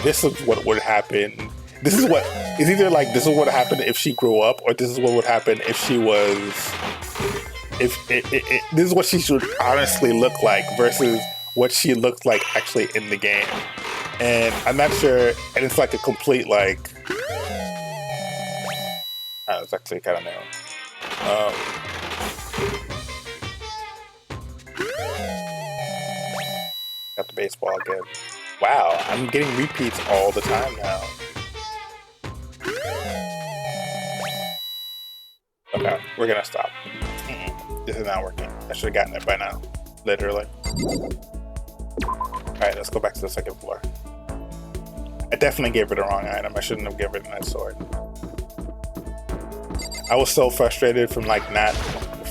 this is what would happen. This is what it's either like this is what happened if she grew up, or this is what would happen if she was this is what she should honestly look like versus what she looked like actually in the game. And I'm not sure, and it's like a complete like it's actually kind of new. Got the baseball again. Wow, I'm getting repeats all the time now. Okay, we're gonna stop. This is not working. I should have gotten it by now. Literally. Alright, let's go back to the second floor. I definitely gave her the wrong item. I shouldn't have given her that sword. I was so frustrated from like not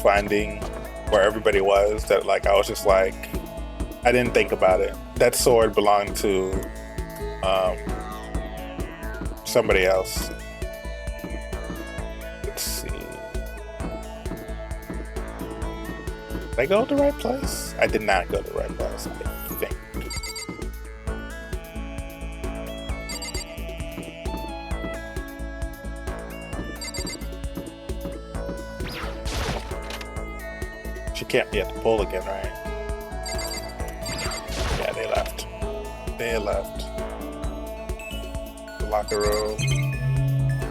finding where everybody was that like I was just like I didn't think about it. That sword belonged to somebody else. Let's see. Did I go to the right place? I did not go to the right place, I think. She can't be at the pool again, right? Yeah, they left. They left. The locker room,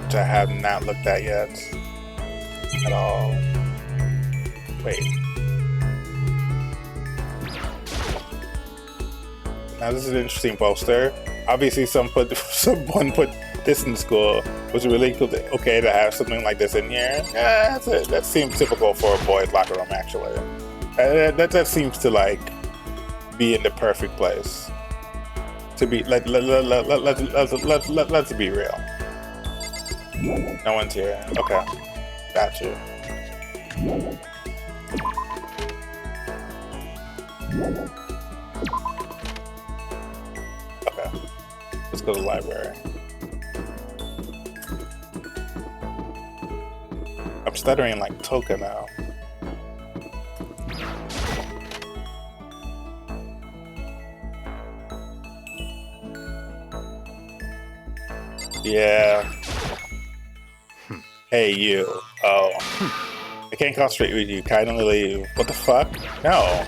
which I have not looked at yet at all. Wait. Now this is an interesting poster. Obviously, someone put this in school. Was it really okay to have something like this in here? Yeah, that seems typical for a boys' locker room, actually. That seems to like be in the perfect place. To be let's be real. No one's here. Okay, got you. Okay, let's go to the library. I'm stuttering like Toka now. Yeah. Hey, you. Oh. I can't concentrate with you. Kindly leave. What the fuck? No.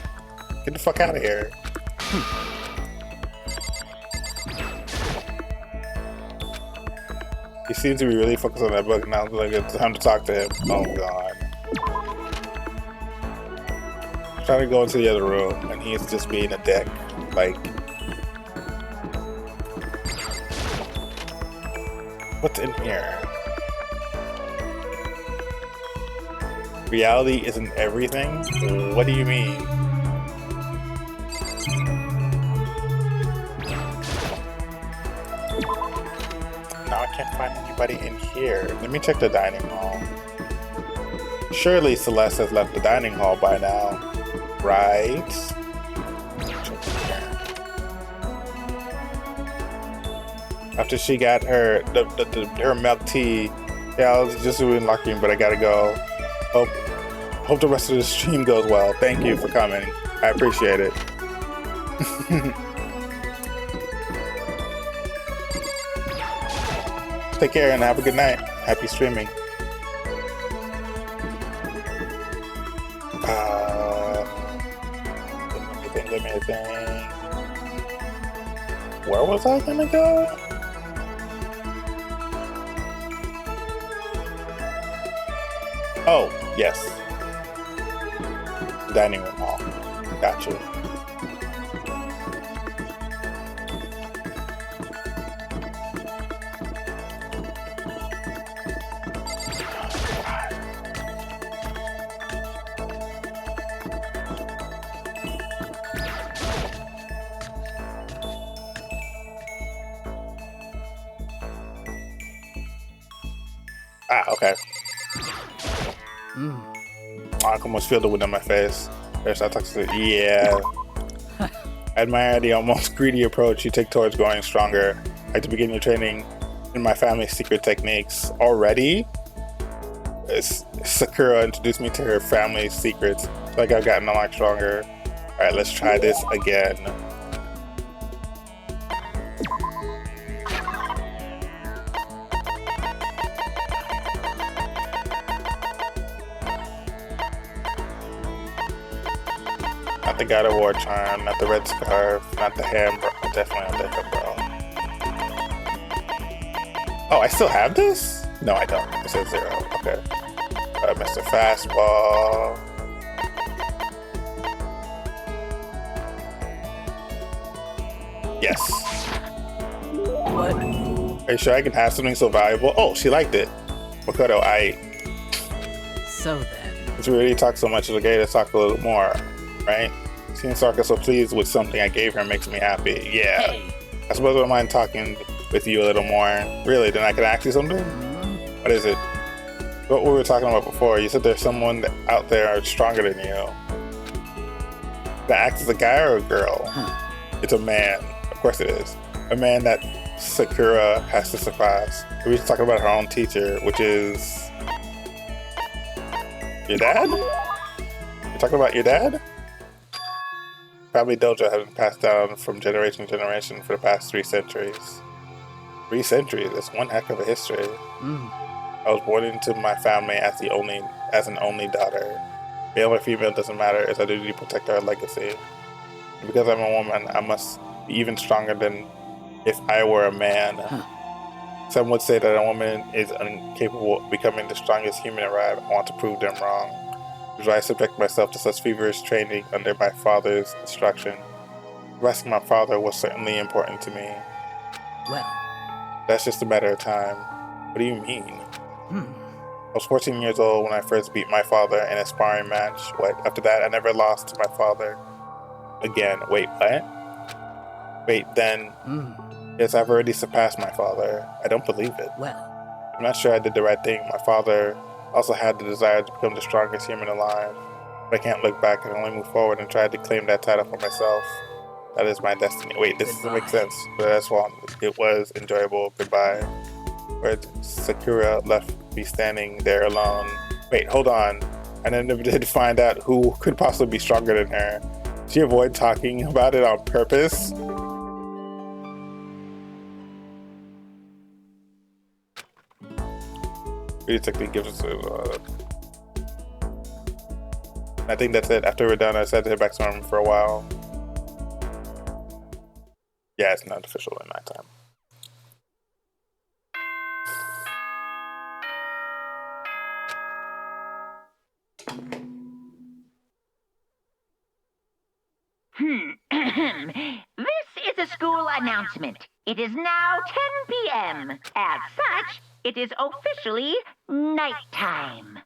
Get the fuck out of here. He seems to be really focused on that book now. Like it's time to talk to him. Oh god. I'm trying to go into the other room and he's just being a dick. Like, what's in here? Reality isn't everything? What do you mean? Now I can't find anybody in here. Let me check the dining hall. Surely Celeste has left the dining hall by now, right? After she got her her milk tea, yeah, I was just doing locking, but I gotta go. Hope the rest of the stream goes well. Thank you for coming. I appreciate it. Take care and have a good night. Happy streaming. Give me a thing. Where was I gonna go? Oh, yes. Dining room hall. Gotcha. Ah, okay. I can almost feel the wind on my face. There's that toxic. Yeah. I admire the almost greedy approach you take towards growing stronger. I'd like to begin your training in my family's secret techniques. Already? Sakura introduced me to her family's secrets. I feel like I've gotten a lot stronger. Alright, let's try this again. Not the God of War charm, not the red scarf, not the ham, bro. Definitely not the bro. Oh, I still have this? No, I don't. It says 0. Okay. Mr. Fastball. Yes. What? Are you sure I can have something so valuable? Oh, she liked it. Makoto, So then. Since we already talked so much, it's okay to talk a little more, right? Seeing Sarka so pleased with something I gave her makes me happy. Yeah. Hey. I suppose I don't mind talking with you a little more. Really? Then I can ask you something? What is it? What we were talking about before. You said there's someone out there stronger than you. That acts as a guy or a girl? It's a man. Of course it is. A man that Sakura has to surpass. We were talking about her own teacher, which is... your dad? You're talking about your dad? Probably dojo has been passed down from generation to generation for the past 3 centuries. 3 centuries? That's one heck of a history. I was born into my family as an only daughter. Male or female doesn't matter. It's our duty to protect our legacy. And because I'm a woman, I must be even stronger than if I were a man. Some would say that a woman is incapable of becoming the strongest human alive. I want to prove them wrong. Which is why I subject myself to such feverish training under my father's instruction. Rescuing my father was certainly important to me. Well. That's just a matter of time. What do you mean? I was 14 years old when I first beat my father in a sparring match. What? After that, I never lost to my father again. Wait, what? Wait, then... Yes, I've already surpassed my father. I don't believe it. Well. I'm not sure I did the right thing. My father also had the desire to become the strongest human alive. But I can't look back and only move forward and try to claim that title for myself. That is my destiny. Wait, this doesn't make sense. But that's why it was enjoyable. Goodbye. Where Sakura left me standing there alone. Wait, hold on. I never did find out who could possibly be stronger than her. Did she avoid talking about it on purpose? basically gives us I think that's it. After we're done, I said to head back to my room for a while. Yeah, it's not official at nighttime. This is a school announcement. It is now 10 p.m. As such, it is officially nighttime.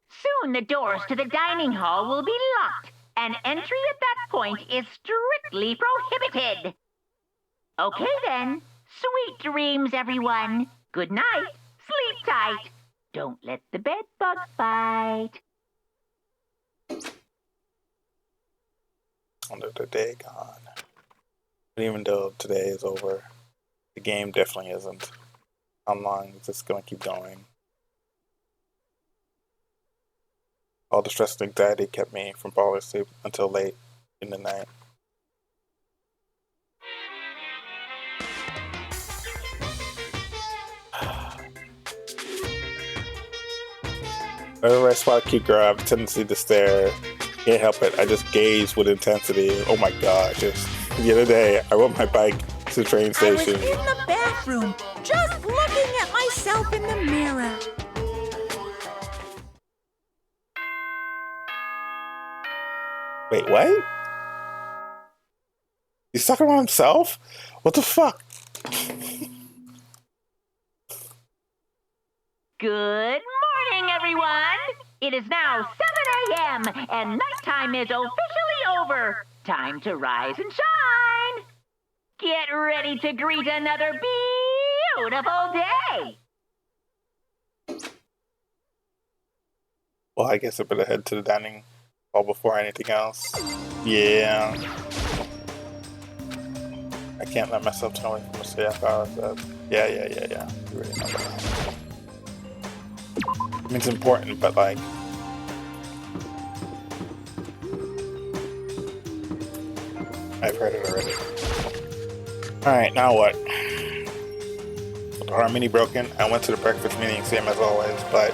Soon the doors to the dining hall will be locked, and entry at that point is strictly prohibited. Okay then, sweet dreams, everyone. Good night, sleep tight. Don't let the bed bug bite. Another day gone. But even though today is over, the game definitely isn't. How long is this gonna keep going? All the stress and anxiety kept me from falling asleep until late in the night. Whenever I spot a cute girl, I have a tendency to stare. Can't help it. I just gaze with intensity. Oh my god! Just the other day, I rode my bike to the train station. I was in the bathroom, just looking at myself in the mirror. Wait, what? He's talking about himself? What the fuck? Good morning, everyone. It is now 7 a.m. and nighttime is officially over. Time to rise and shine. Get ready to greet another beautiful day. Well, I guess I better head to the dining hall before anything else. Yeah. I can't let myself turn away from a safe hour. Yeah. You already know that. I mean, it's important, but like, I've heard it already. Alright, now what? With the harmony broken, I went to the breakfast meeting, same as always, but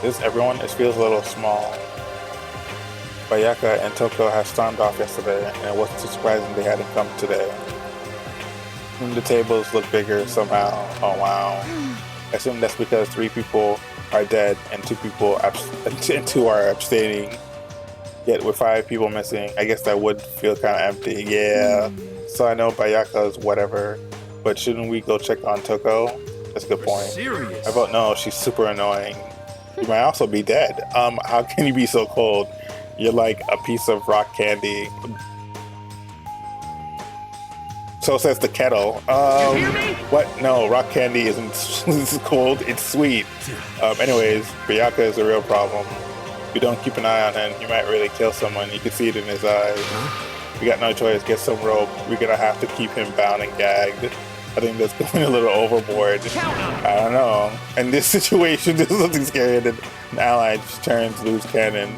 this everyone, it feels a little small. Bayaka and Toko had stormed off yesterday, and it wasn't too surprising they hadn't come today. And the tables look bigger somehow. Oh wow. I assume that's because 3 people are dead and 2 are abstaining. Yet with 5 people missing, I guess that would feel kind of empty. Yeah. So I know Bayaka's whatever, but shouldn't we go check on Toko? That's a good point. Serious? I vote no. She's super annoying. You might also be dead. How can you be so cold? You're like a piece of rock candy. So says the kettle. You hear me? What? No, rock candy isn't cold. It's sweet. Anyways, Bayaka is a real problem. If you don't keep an eye on him, you might really kill someone. You can see it in his eyes. We got no choice. Get some rope. We're gonna have to keep him bound and gagged. I think that's going a little overboard. I don't know. In this situation, there's something scary that an ally just turns loose cannon.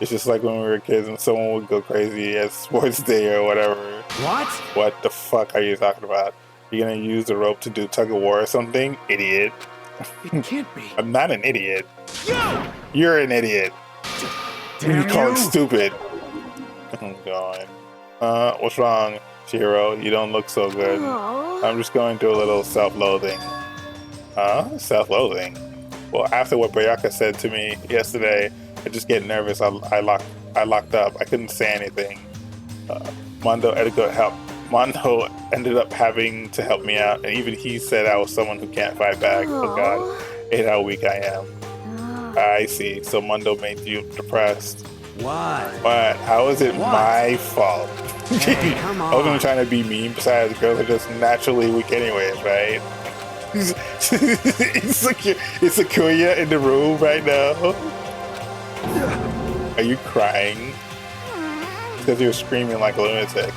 It's just like when we were kids and someone would go crazy at sports day or whatever. What? What the fuck are you talking about? You're gonna use the rope to do tug of war or something? Idiot. It can't be. I'm not an idiot. Yo! You're an idiot. Damn You call you. it stupid. Oh god. What's wrong, Shiro? You don't look so good. Aww. I'm just going through a little self-loathing. Self-loathing? Well, after what Bayaka said to me yesterday, I just get nervous. I locked up. I couldn't say anything. Mondo ended up having to help me out, and even he said I was someone who can't fight back. Oh god, hate how weak I am. I see. So Mondo made you depressed. What? What? How is it my fault? Hey, come I wasn't on. trying to be mean. Besides, girls are just naturally weak anyways, right? Is Sakuya in the room right now? Are you crying? Because you're screaming like a lunatic.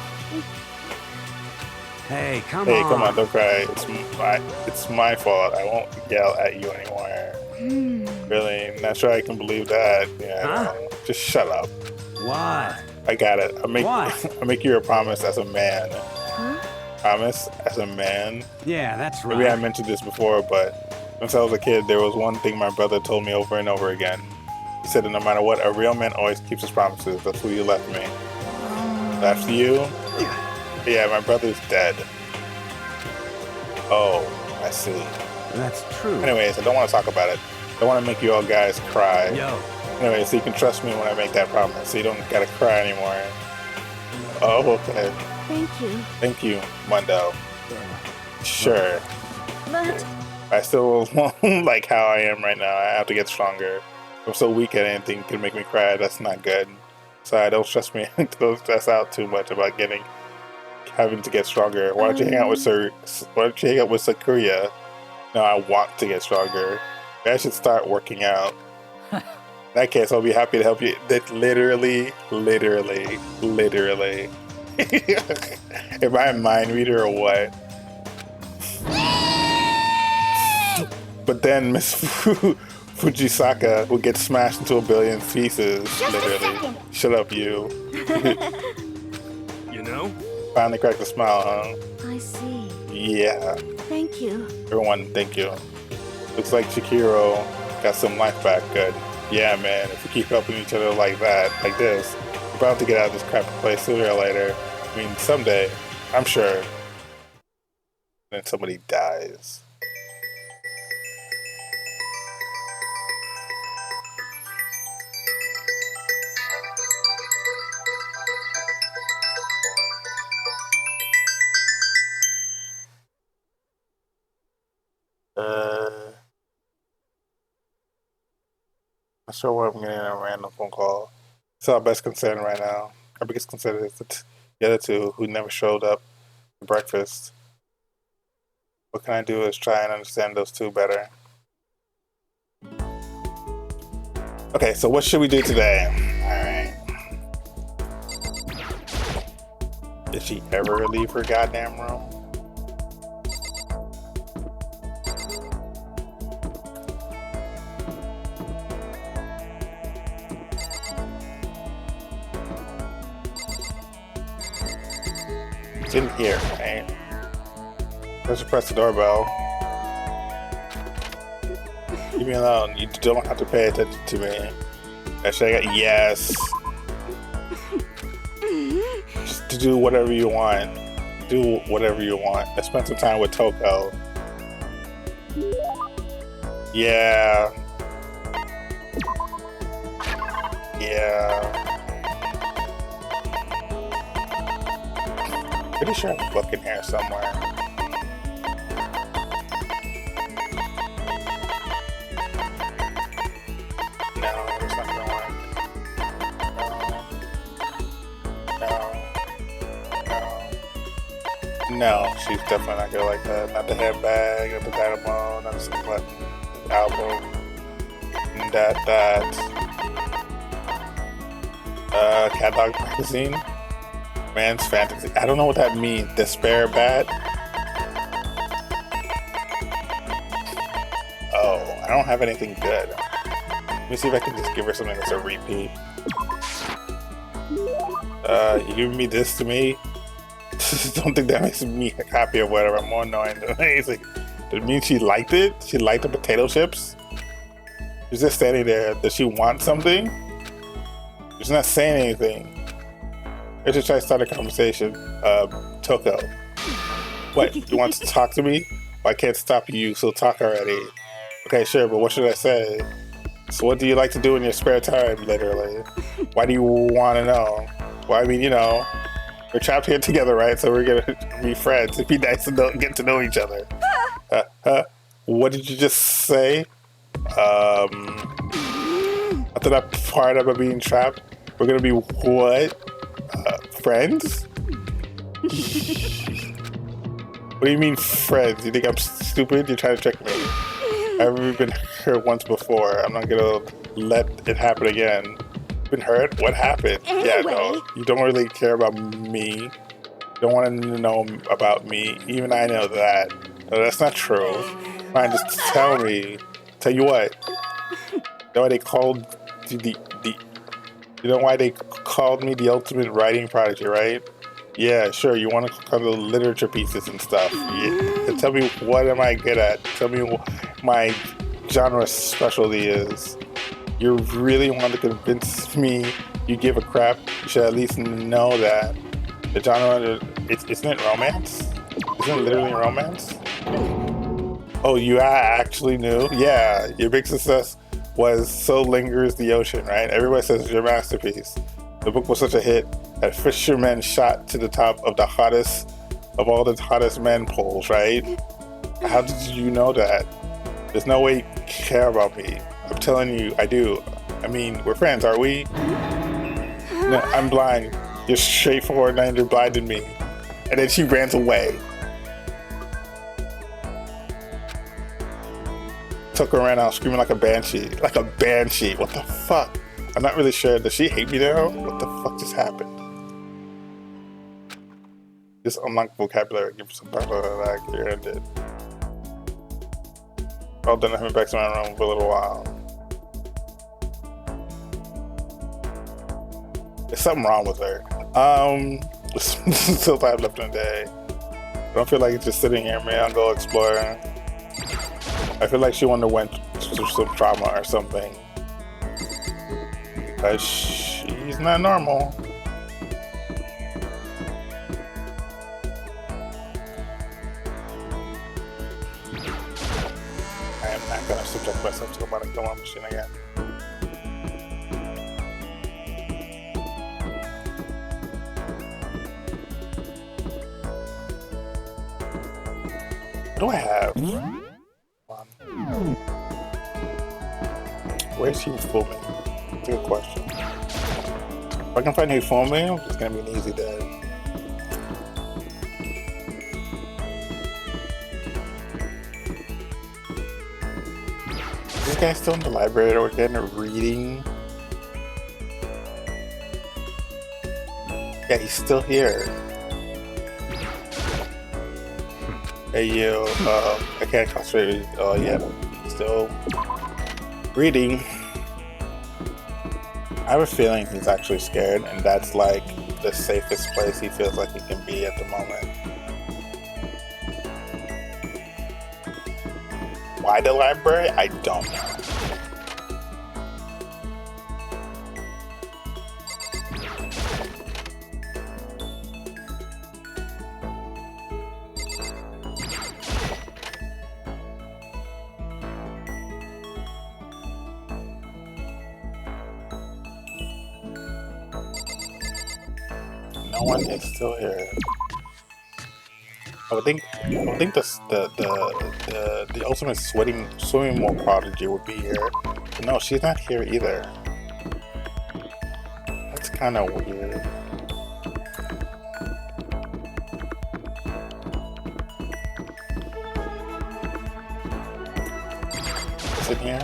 Hey, come Hey, on. come on, don't cry. It's my fault. I won't yell at you anymore. Really? Not sure I can believe that. Yeah, Huh? no. Just shut up. What? I got it. I What? make you a promise as a man. promise as a man. Yeah, that's right. Maybe I mentioned this before, but since I was a kid, there was one thing my brother told me over and over again. He said that no matter what, a real man always keeps his promises. That's who you left me. Left you? Yeah, my brother's dead. Oh, I see. That's true. Anyways, I don't want to talk about it. I don't want to make you all guys cry. Yo. Anyway, so you can trust me when I make that promise, so you don't gotta cry anymore. Oh, okay. Thank you. Thank you, Mundo. Sure. But I still won't like how I am right now. I have to get stronger. I'm so weak at anything can make me cry. That's not good. So I don't stress me. Don't stress out too much about having to get stronger. Why don't you hang out with Why don't you hang out with Sakuya? No, I want to get stronger. I should start working out. In that case, I'll be happy to help you. That literally. Am I a mind reader or what? But then Miss Fujisaka will get smashed into a billion pieces. Just literally. a second. Shut up, you. You know? Finally cracked a smile, huh? I see. Yeah. Thank you. Everyone, thank you. Looks like Chikiro got some life back. Good. Yeah, man. If we keep helping each other like that, like this, we're about to get out of this crappy place sooner or later. I mean, someday, I'm sure. Then somebody dies. Not sure what I'm getting a random phone call. It's our best concern right now. Our biggest concern is the other two who never showed up for breakfast. What can I do is try and understand those two better. Okay, so what should we do today? Alright. Did she ever leave her goddamn room? In here, right? Let's press the doorbell. Leave me alone. You don't have to pay attention to me. Actually, I got yes. Just to do whatever you want. Do whatever you want. Let's spend some time with Toko. Yeah. Yeah. Pretty sure I'm looking here somewhere. No, it's not gonna work. No, she's definitely not gonna like that. Not the handbag, not the dynamo, not the skin button, the album, that. Catalog magazine. Man's fantasy. I don't know what that means. Despair bat? Oh, I don't have anything good. Let me see if I can just give her something that's a repeat. You giving me this to me? Don't think that makes me happy or whatever. I'm more annoying than anything. Does it mean she liked it? She liked the potato chips? She's just standing there. Does she want something? She's not saying anything. Let's just try to start a conversation. Toko. What? You want to talk to me? Well, I can't stop you, so talk already. Okay, sure, but what should I say? So what do you like to do in your spare time, literally? Why do you want to know? Well, I mean, you know, we're trapped here together, right? So we're going to be friends. It'd be nice to get to know each other. What did you just say? After that part about being trapped, we're going to be what? Friends? What do you mean friends? You think I'm stupid? You're trying to trick me. I've already been hurt once before. I'm not gonna let it happen again. Been hurt? What happened? Anyway. Yeah, no. You don't really care about me. You don't want to know about me. Even I know that. No, that's not true. Fine, just tell me. Tell you what. You know why they called you know why they called me the ultimate writing prodigy, right? Yeah, sure. You want to cover literature pieces and stuff. Yeah. Tell me what am I good at? Tell me what my genre specialty is. You really want to convince me you give a crap? You should at least know that the genre. Isn't it romance? Isn't it literally romance? Oh, you actually knew? Yeah, your big success was So Lingers the Ocean, right? Everybody says it's your masterpiece. The book was such a hit that fishermen shot to the top of the hottest of all the hottest men polls, right? How did you know that? There's no way you care about me. I'm telling you, I do. I mean, we're friends, are we? No, I'm blind. You're straightforward and you're blinded me. And then she ran away. Took her ran out screaming like a banshee. Like a banshee. What the fuck? I'm not really sure. Does she hate me now? What the fuck just happened? Just unlock vocabulary. Give some back here and did. Well, then I went back to my room for a little while. There's something wrong with her. Still time left in the day. I don't feel like it's just sitting here. Maybe I'll go explore. I feel like she underwent some trauma or something. Because she's not normal. I am not going to subject myself to a robotic killing machine again. What do I have? Where's he fool me? That's a good question. If I can find who fool me, it's gonna be an easy day. Is this guy still in the library or again reading? Yeah, he's still here. Hey you, I can't concentrate. Oh yeah, still reading. I have a feeling he's actually scared, and that's like the safest place he feels like he can be at the moment. Why the library? I don't know. No one is still here. I would think the ultimate swimming more prodigy would be here. But no, she's not here either. That's kind of weird. Is it here?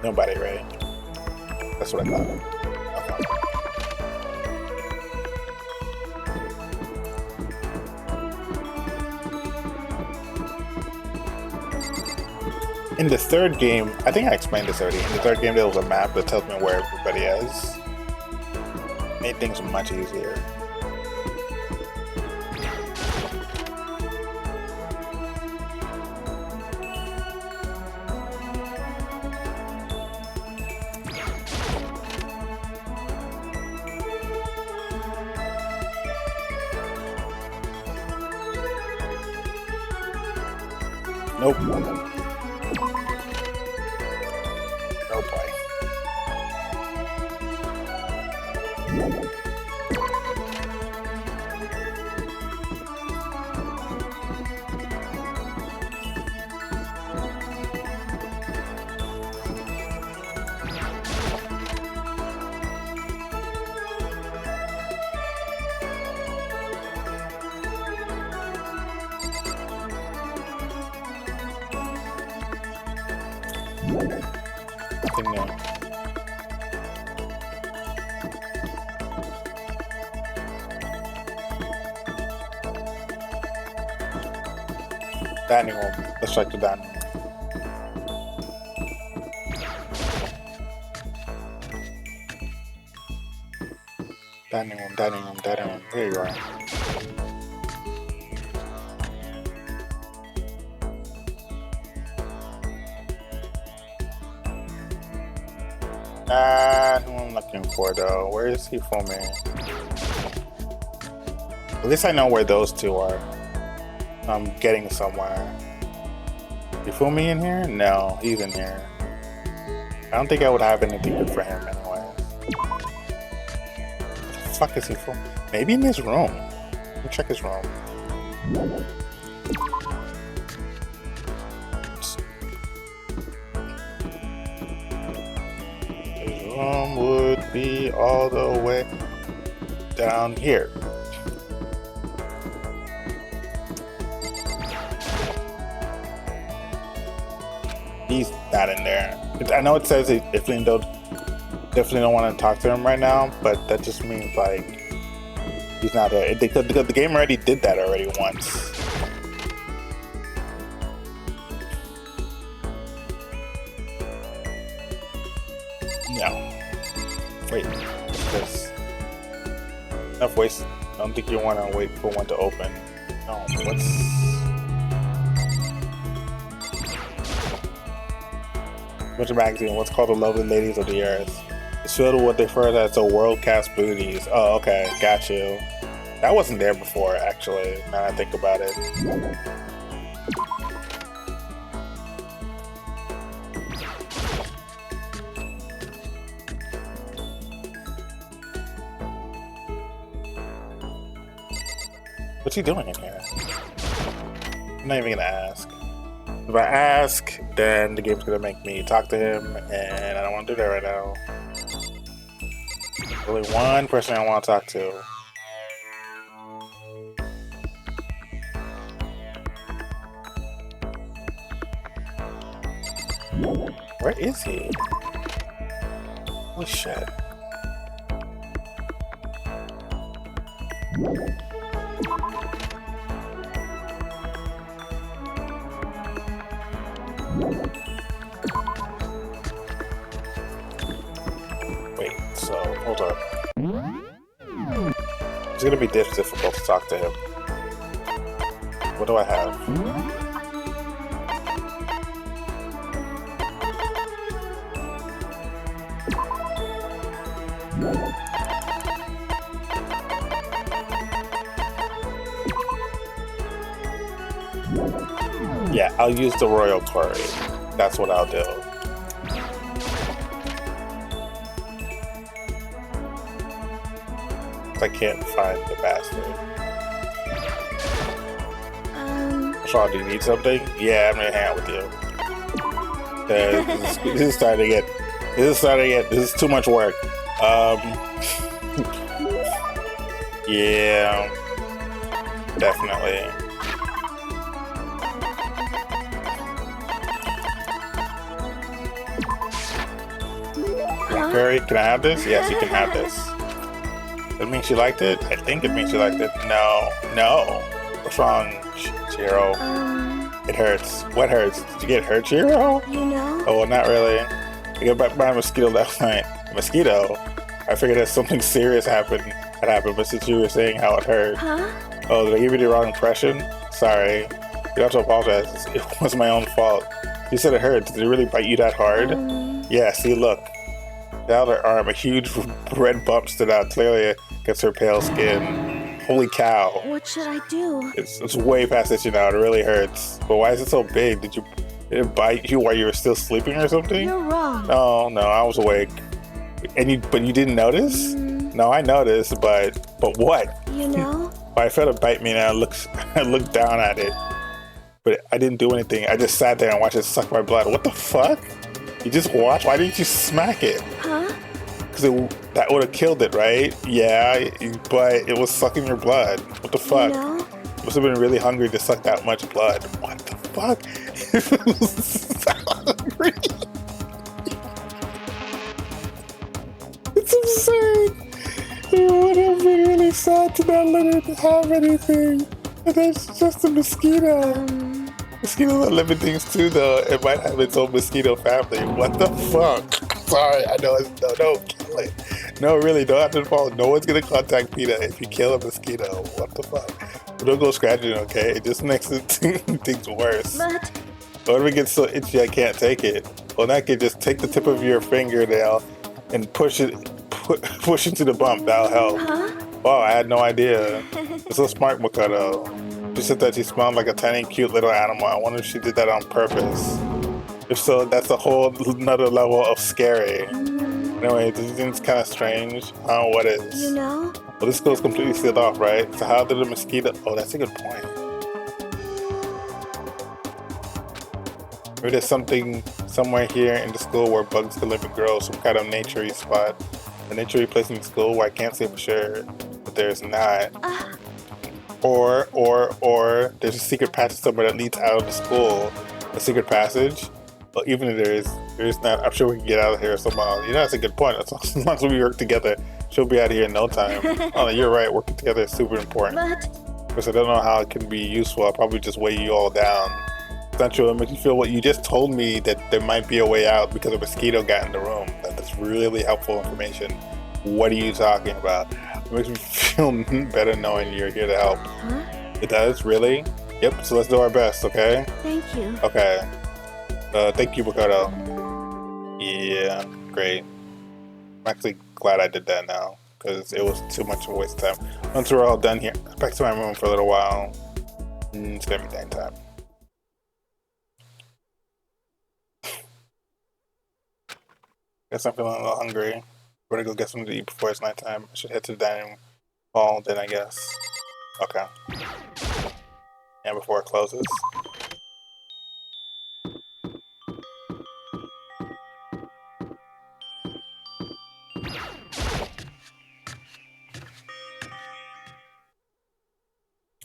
Nobody, right? That's what I thought. Okay. In the third game, I think I explained this already. In the third game, there was a map that tells me where everybody is. Made things much easier. Nope. No play. Nothing new. Dining room. Let's check the dining room. Dining room, dining room, dining room. Here you are. Who I'm looking for though. Where is he filming? At least I know where those two are. I'm getting somewhere. You fool me in here? No, he's in here. I don't think I would have anything good for him anyway. What the fuck is he filming? Maybe in his room. Let me check his room. His room would be all the way down here. He's not in there. I know it says it definitely don't want to talk to him right now, but that just means like he's not there. Because the game already did that already once. No. Wait. This. Enough waste. I don't think you want to wait for one to open. No. What's... Bunch of magazine. What's called the Lovely Ladies of the Earth. It's filled with what they refer to as the world-class booties. Oh, okay, got you. That wasn't there before, actually. Now that I think about it. What's he doing in here? I'm not even gonna ask. If I ask, then the game's gonna make me talk to him, and I don't want to do that right now. Only one person I want to talk to. Where is he? Oh shit. Wait, so hold up. It's gonna be difficult to talk to him. What do I have? Yeah, I'll use the royal curry. That's what I'll do. I can't find the bastard. Sean, do you need something? Yeah, I'm gonna hang out with you. This is starting to get. This is too much work. Yeah, definitely. Curry, can I have this? Yes, you can have this. That means she liked it? I think it means she liked it. No. What's wrong, Chiro? It hurts. What hurts? Did you get hurt, Chiro? You know? Oh, well, not really. I got back by a mosquito last night. A mosquito? I figured that something serious had happened, but since you were saying how it hurt. Huh? Oh, did I give you the wrong impression? Sorry. You don't have to apologize. It was my own fault. You said it hurt. Did it really bite you that hard? Yeah, see, look. Down her arm, a huge red bump stood out clearly against her pale skin. Holy cow. What should I do? It's way past itching now. It really hurts. But why is it so big? Did it bite you while you were still sleeping or something? You're wrong. No, I was awake. But you didn't notice? No, I noticed, but what? You know? I felt it bite me and I looked down at it. But I didn't do anything. I just sat there and watched it suck my blood. What the fuck? You just watched? Why didn't you smack it? Huh? Because that would have killed it, right? Yeah, but it was sucking your blood. What the fuck? You know? Must have been really hungry to suck that much blood. What the fuck? It was so hungry. It's absurd. It would have been really sad to not let it have anything. And that's just a mosquito. Mosquitoes are living things too, though. It might have its own mosquito family. What the fuck? sorry. I know it's no, kill it. No, really, don't have to follow. No one's gonna contact PETA if you kill a mosquito. What the fuck? But don't go scratching, okay? It just makes things worse. But What if it gets so itchy I can't take it? Well, in that case, just take the tip of your fingernail and push it to the bump. That'll help. huh? Wow, I had no idea. It's so smart, Makoto. She said that she smelled like a tiny, cute little animal. I wonder if she did that on purpose. If so, that's a whole another level of scary. Anyway, do you think it's kind of strange? What is? You know? Well, this school's completely sealed off, right? So how did the mosquito... Oh, that's a good point. Maybe there's something somewhere here in the school where bugs can live and grow, some kind of nature-y spot. A nature-y place in the school where I can't say for sure, but there's not. Or there's a secret passage somewhere that leads out of the school. A secret passage? Well, even if there's not, I'm sure we can get out of here somehow. You know, that's a good point. As long as we work together, she'll be out of here in no time. Oh, you're right. Working together is super important. Because I don't know how it can be useful. I'll probably just weigh you all down. It's not true. It makes you feel what you just told me, that there might be a way out because a mosquito got in the room. That's really helpful information. What are you talking about? It makes me feel better knowing you're here to help. Huh? It does? Really? Yep, so let's do our best, okay? Thank you. Okay. Thank you, Makoto. Yeah, great. I'm actually glad I did that now, because it was too much of a waste of time. Once we're all done here, back to my room for a little while. It's gonna be daytime. Guess I'm feeling a little hungry. Better go get something to eat before it's nighttime. I should head to the dining hall then, I guess. Okay. And before it closes.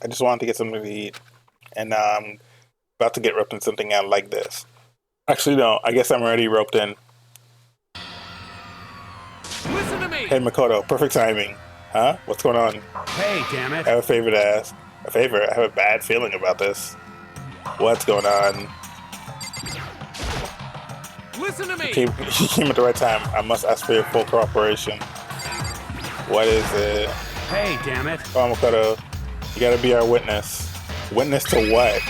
I just wanted to get something to eat. And I'm about to get roped in something out like this. Actually, no. I guess I'm already roped in. Listen to me! Hey, Makoto. Perfect timing. Huh? What's going on? Hey, damn it. I have a favor to ask. A favor? I have a bad feeling about this. What's going on? Listen to me! You came at the right time. I must ask for your full cooperation. What is it? Hey, damn it. Come on, Makoto. You gotta be our witness. Witness to what?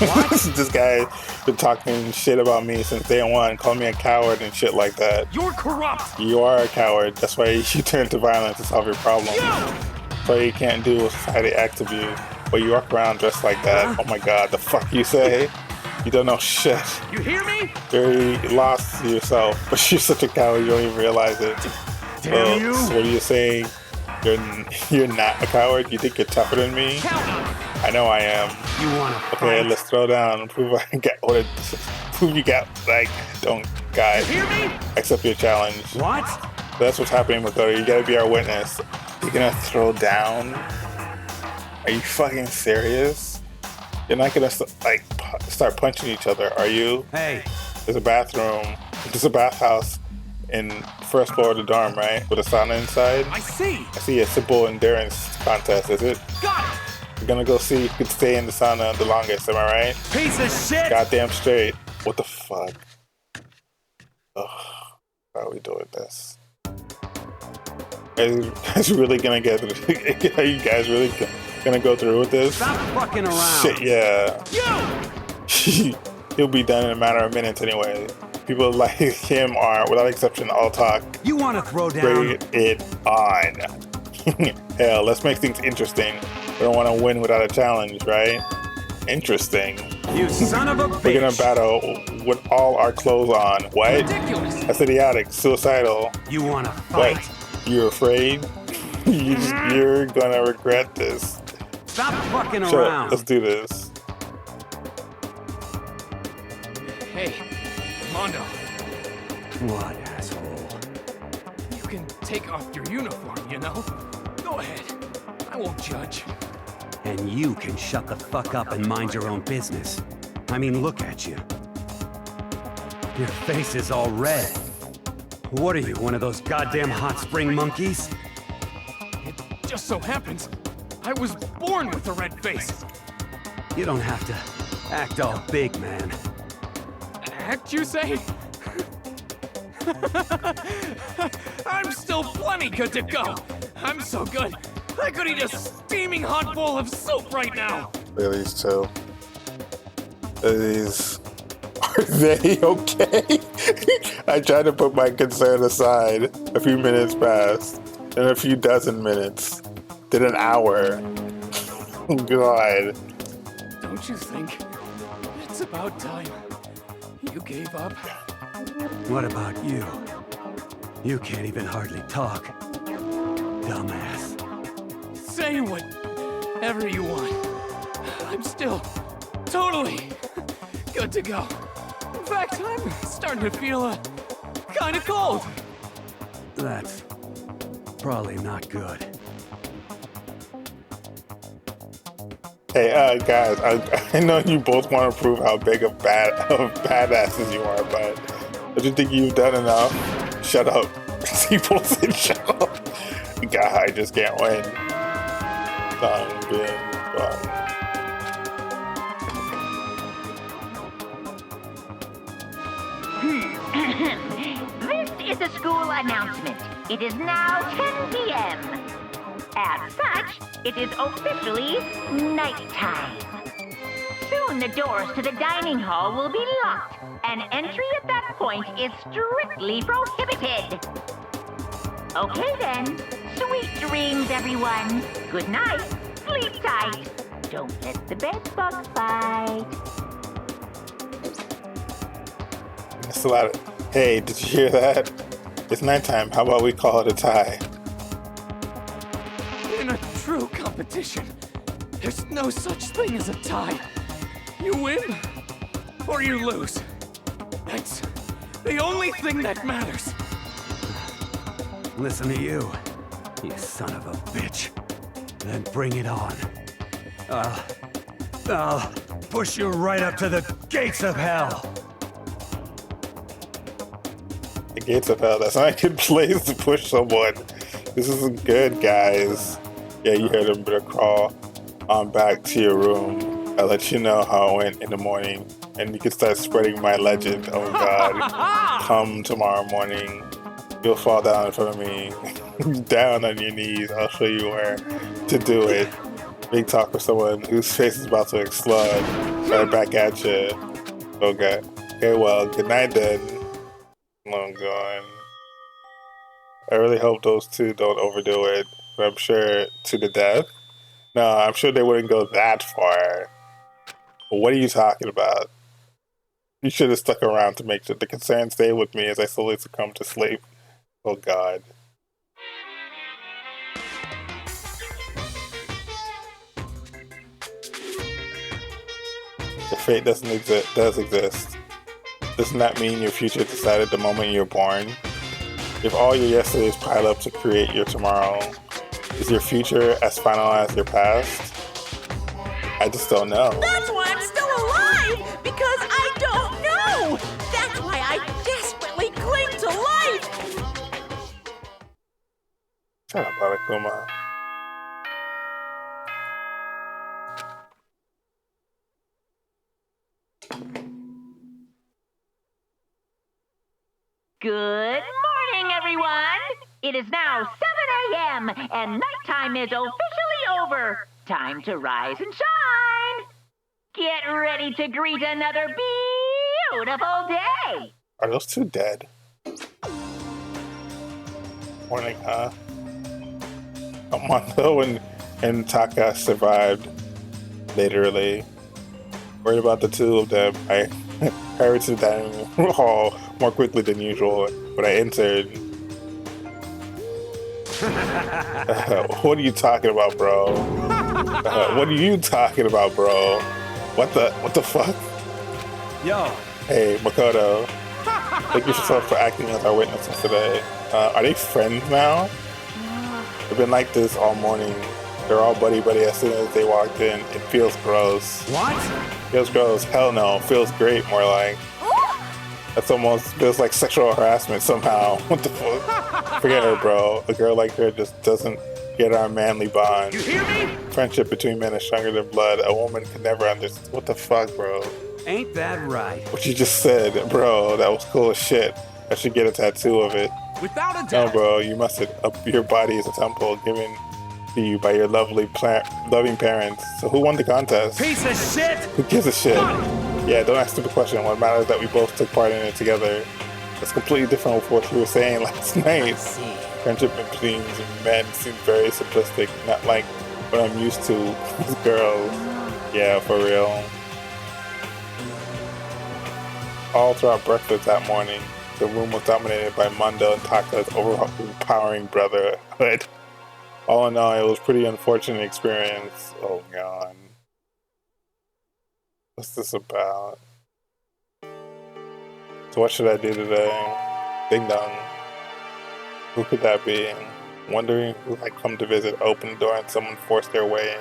What? This guy been talking shit about me since day one, calling me a coward and shit like that. You're corrupt! You are a coward. That's why you turn to violence to solve your problem. That's why you can't do a society act of you. But you walk around dressed like that. Oh my god, the fuck you say? You don't know shit. You hear me? You're lost to yourself, but you're such a coward you don't even realize it. Damn you! So what are you saying? You're not a coward? You think you're tougher than me? I know I am. You wanna Okay, fight? let's throw down and prove I got what prove you got like don't guys. You hear me? Accept your challenge. What? That's what's happening, Makoto. You gotta be our witness. You're gonna throw down? Are you fucking serious? You're not gonna like start punching each other, are you? Hey. There's a bathroom. There's a bathhouse in the first floor of the dorm, right? With a sauna inside. I see. I see a simple endurance contest, is it? Got it. We're gonna go see who can stay in the sauna the longest, am I right? Piece of shit! Goddamn straight. What the fuck? Ugh. How are we doing this? Are you guys really gonna get are you guys really gonna go through with this? Stop fucking around. Shit, yeah. You! He'll be done in a matter of minutes anyway. People like him are, without exception, all talk. You wanna throw down? Bring it on. Hell, let's make things interesting. We don't want to win without a challenge, right? Interesting. You son of a bitch! We're gonna battle with all our clothes on. What? Ridiculous! That's idiotic. Suicidal. You wanna fight? What? You're afraid? You're gonna regret this. Stop fucking Sure, around. let's do this. Hey, Mondo, What, asshole? you can take off your uniform, you know? Go ahead. I won't judge. And you can shut the fuck up and mind your own business. I mean, look at you. Your face is all red. What are you, one of those goddamn hot spring monkeys? It just so happens I was born with a red face. You don't have to act all big, man. act, you say? I'm still plenty good to go. I'm so good, I could eat a steaming hot bowl of soup right now. Look at these two. Are they okay? I tried to put my concern aside. A few minutes passed. Then a few dozen minutes. Then an hour. Oh, God. Don't you think it's about time you gave up? What about you? You can't even hardly talk. Dumbass. Say whatever you want. I'm still totally good to go. In fact, I'm starting to feel kind of cold. That's probably not good. Hey, guys, I know you both want to prove how big of badasses you are, but don't you think you've done enough? Shut up. See, both said shut up. God, I just can't win. Done being fun. This is a school announcement. It is now 10 p.m. As such, it is officially nighttime. Soon the doors to the dining hall will be locked, and entry at that point is strictly prohibited. Okay then. Sweet dreams, everyone. Good night. Sleep tight. Don't let the bed bugs bite. That's a lot of... Hey, did you hear that? It's nighttime. How about we call it a tie? In a true competition, there's no such thing as a tie. You win, or you lose. That's the only thing that matters. Listen to you, you son of a bitch. Then bring it on. I'll push you right up to the gates of hell. The gates of hell. That's not a good place to push someone. This isn't good, guys. Yeah, you heard him, better crawl on back to your room. I'll let you know how it went in the morning, and you can start spreading my legend. Oh God, come tomorrow morning. You'll fall down in front of me, down on your knees. I'll show you where to do it. Big talk for someone whose face is about to explode. Right back at you. Okay. Okay, well, good night then. Oh God. I really hope those two don't overdo it, but I'm sure to the death. No, I'm sure they wouldn't go that far. But what are you talking about? You should have stuck around to make sure the concern stay with me as I slowly succumb to sleep. Oh God. Your fate does exist. Doesn't that mean your future decided the moment you're born? If all your yesterdays pile up to create your tomorrow, is your future as final as your past? I just don't know. That's why I'm still alive! Because I don't know! That's why I desperately cling to life! Shut up, Arakuma. Good morning, everyone! It is now 7 a.m. and nighttime is officially over. Time to rise and shine! Get ready to greet another beautiful day! Are those two dead? Morning, huh? Come on, though, and Taka survived, literally. Worried about the two of them. I hurried to the dining hall more quickly than usual when I entered. What are you talking about, bro? What are you talking about, bro? What the fuck? Yo. Hey, Makoto. Thank you so much for acting as our witnesses today. Are they friends now? They've been like this all morning. They're all buddy-buddy as soon as they walked in. It feels gross. What? Feels gross. Hell no. Feels great, more like. That's almost feels like sexual harassment somehow. What the fuck? Forget her, bro. A girl like her just doesn't get our manly bond. You hear me? Friendship between men is stronger than blood. A woman could never understand. What the fuck, bro? Ain't that right? What you just said, bro, that was cool as shit. I should get a tattoo of it. Without a No, doubt. bro, you must have, your body is a temple given to you by your loving parents. So who won the contest? Piece of shit! Who gives a shit? Yeah, don't ask the question. What matters is that we both took part in it together. It's completely different from what you were saying last night. Friendship between men seems very simplistic, not like what I'm used to with girls. Yeah, for real. All throughout breakfast that morning, the room was dominated by Mundo and Taka's overpowering brotherhood. All in all, it was a pretty unfortunate experience. Oh god. What's this about? So what should I do today? Ding dong. Who could that be? Wondering who might come to visit, open the door and someone forced their way in.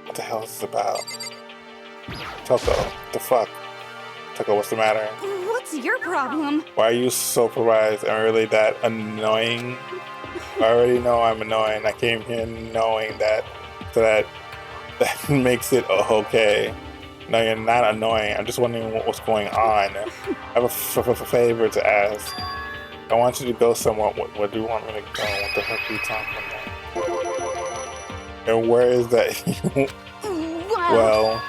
What the hell is this about? Toko, what the fuck? Toko, what's the matter? What's your problem? Why are you so surprised? I'm really that annoying? I already know I'm annoying. I came here knowing that, so that makes it okay. No, you're not annoying. I'm just wondering what's going on. I have a favor to ask. I want you to go somewhere. Where do you want me to go? What the heck are you talking about? And where is that? Well,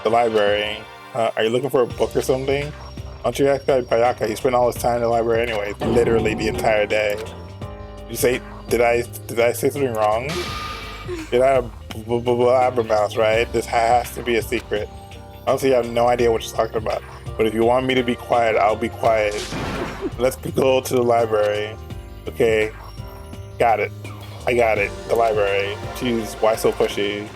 the library. Are you looking for a book or something? Why don't you ask Bayaka? He spent all his time in the library anyway, literally the entire day. You say, did I say something wrong? Did I blabbermouth, right? This has to be a secret. Honestly, I have no idea what you're talking about. But if you want me to be quiet, I'll be quiet. Let's go to the library. Okay. Got it. I got it. The library. Jeez, why so pushy?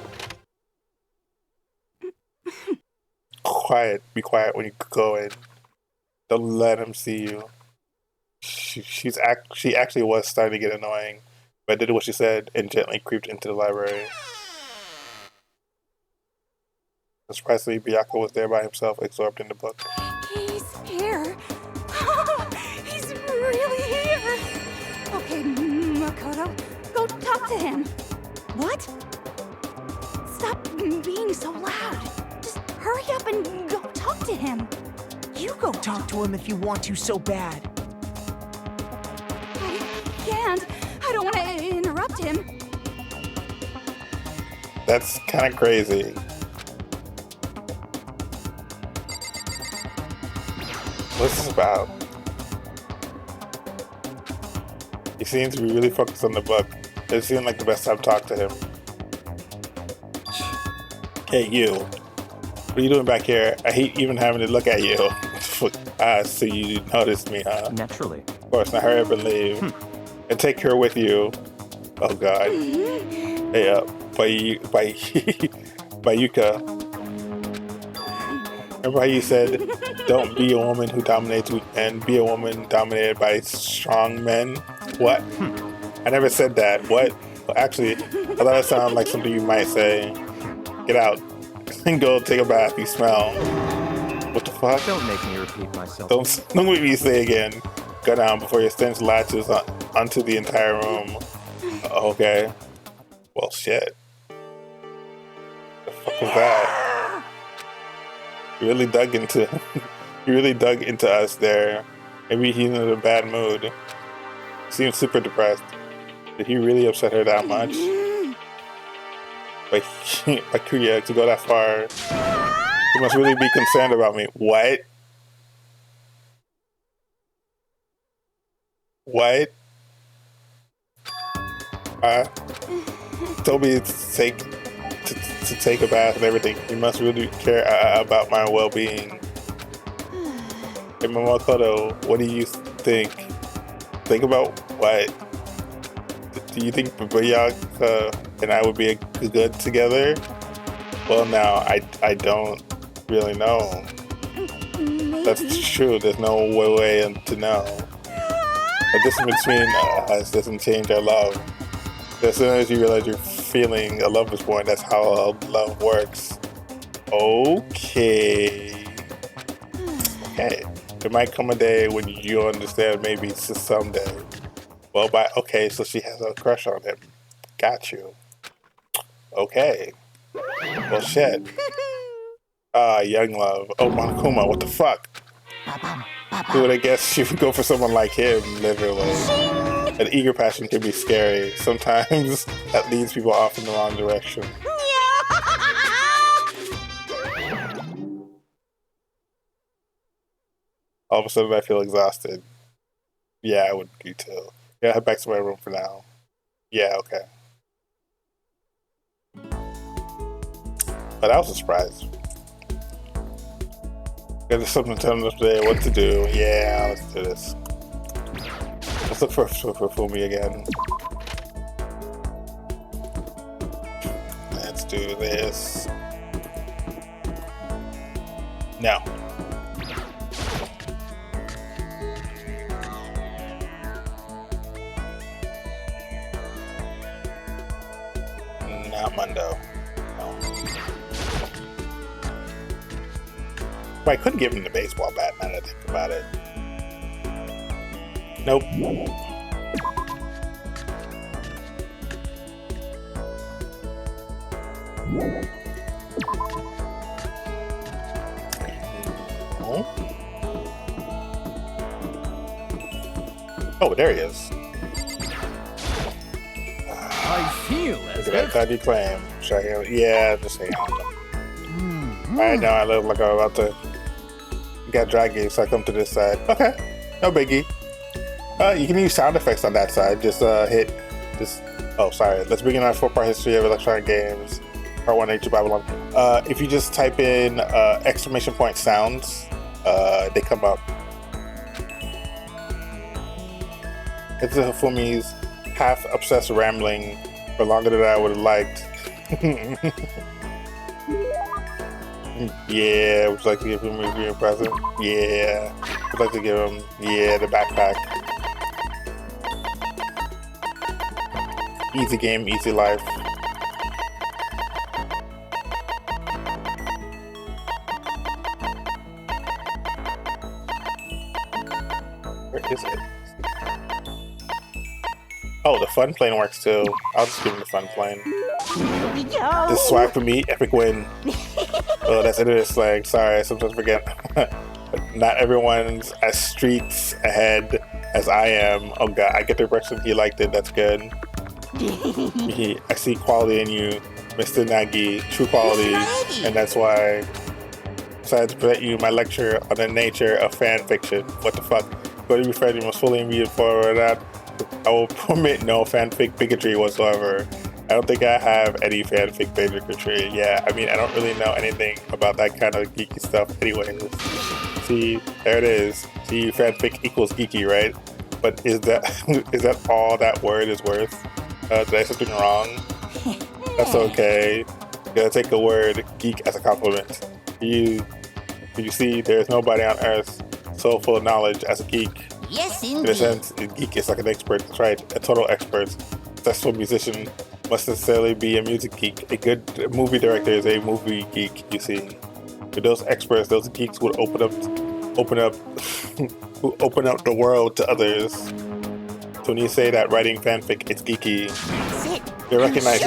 Quiet. Be quiet when you go in. Don't let him see you. She actually was starting to get annoying. But I did what she said and gently creeped into the library. Surprisingly, Byakuya was there by himself, absorbed in the book. He's here. He's really here. Okay, Makoto, go talk to him. What? Stop being so loud. Just hurry up and go talk to him. You go talk to him if you want to so bad. I can't. I don't want to interrupt him. That's kind of crazy. What's this about? He seems to be really focused on the book. It seemed like the best time to talk to him. Hey, you. What are you doing back here? I hate even having to look at you. So you noticed me, huh? Naturally. Of course, now hurry up and leave. And take her with you. Oh, God. Hey, Bayuka. Remember how you said, don't be a woman who dominates weak men, be a woman dominated by strong men? What? I never said that. What? Well, actually, I thought it sounded like something you might say. Get out. And go take a bath. You smell. What the fuck? Don't make me repeat myself. Don't make me say again. Go down before your stench latches onto the entire room. Okay. Well, shit. The fuck was that? You really dug into us there. Maybe he's in a bad mood. He seems super depressed. Did he really upset her that much? Like Kuya, to go that far, he must really be concerned about me. What? What? Told me to take a bath and everything. You must really care about my well-being. Hey, Makoto, what do you think? Think about what? Do you think Bayaka and I would be good together? Well, now, I don't really know. That's true. There's no way to know. The distance between us doesn't change our love. As soon as you realize you're feeling a love is born, that's how love works. Okay. Okay. There might come a day when you'll understand, maybe someday. Well, okay, so she has a crush on him. Got you. Okay. Well, shit. Young Love. Oh, Monokuma, what the fuck? Who would I guess you would go for someone like him, literally? An eager passion can be scary. Sometimes that leads people off in the wrong direction. All of a sudden I feel exhausted. Yeah, I would be too. Yeah, head back to my room for now. Yeah, okay. But I was a surprise. There's something telling us today what to do. Yeah, let's do this. Let's look for Fumi again. Let's do this. No. Not Mundo. No. Well, I could give him the baseball bat now that I think about it. Nope. Oh, there he is. I feel as look at that tiny claim. Yeah, just hang on. I know I look like I'm about to get draggy, so I come to this side. Okay, no biggie. You can use sound effects on that side. Just hit this. Oh, sorry. Let's begin our 4-part history of electronic games. Part 1, Age of Babylon. If you just type in exclamation point sounds, they come up. It's Fumi's half-obsessed rambling for longer than I would have liked. Yeah, would you like to give him a present? Yeah. Would like to give him, the backpack. Easy game, easy life. Where is it? Oh, the fun plane works too. I'll just give him the fun plane. Here we go. This swag for me, epic win. Oh, that's internet slang. Sorry, I sometimes forget. Not everyone's as streets ahead as I am. Oh god, I get the impression he liked it. That's good. I see quality in you, Mr. Nagi. True quality, and that's why I decided to present you my lecture on the nature of fan fiction. What the fuck? Go to be friend, you must fully read for that. I will permit no fanfic bigotry whatsoever. I don't think I have any fanfic bigotry. Yeah, I mean, I don't really know anything about that kind of geeky stuff anyways. See, there it is. See, fanfic equals geeky, right? But is that all that word is worth? Did I say something wrong? That's okay. You gotta take the word geek as a compliment. You see, there's nobody on earth so full of knowledge as a geek. Yes, In a indeed. sense, a geek is like an expert. That's right, a total expert. Successful musician must necessarily be a music geek. A good movie director is a movie geek, you see. For those experts, those geeks would open up the world to others. So when you say that writing fanfic, it's geeky, you're recognized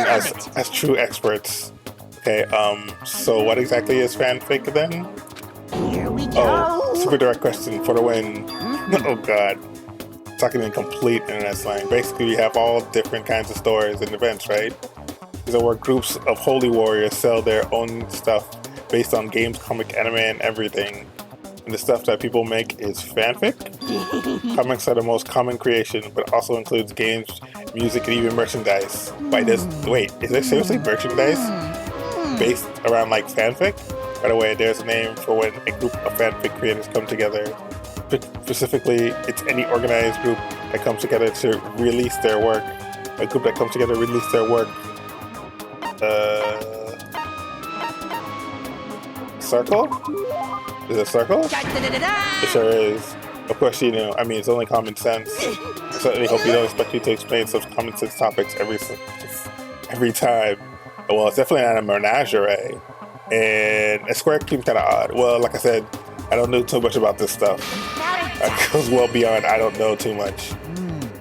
as true experts. Okay, so what exactly is fanfic then? Here we go. Oh, super direct question for the win. Oh god. Talking in complete internet slang. Basically, we have all different kinds of stories and events, right? These are where groups of holy warriors sell their own stuff based on games, comic, anime, and everything. And the stuff that people make is fanfic. Comics are the most common creation, but also includes games, music, and even merchandise. Wait, is there seriously merchandise based around like fanfic? By the way, there's a name for when a group of fanfic creators come together. Specifically, it's any organized group that comes together to release their work. A group that comes together to release their work. Circle? Is it a circle? It sure is. Of course you know. I mean, it's only common sense. I certainly hope you don't expect me to explain such common sense topics every time. Well, it's definitely not a menagerie. And a square seems kind of odd. Well, like I said, I don't know too much about this stuff. It goes well beyond I don't know too much.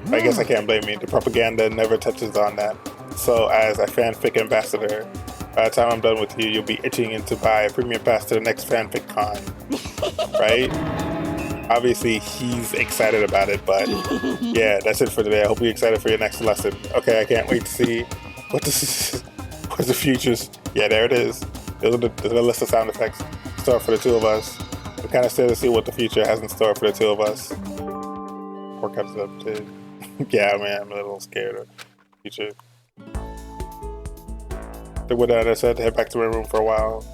I guess I can't blame you. The propaganda never touches on that. So as a fanfic ambassador, By the time I'm done with you, you'll be itching to buy a premium pass to the next fanfic con, right? Obviously, he's excited about it, but yeah, that's it for today. I hope you're excited for your next lesson. Okay, I can't wait to see what's the futures. Yeah, there it is. There's a list of sound effects in store for the two of us. I'm kind of scared to see what the future has in store for the two of us. Or cuts it up too. Yeah, man, I'm a little scared of the future. So with that, I said to head back to my room for a while.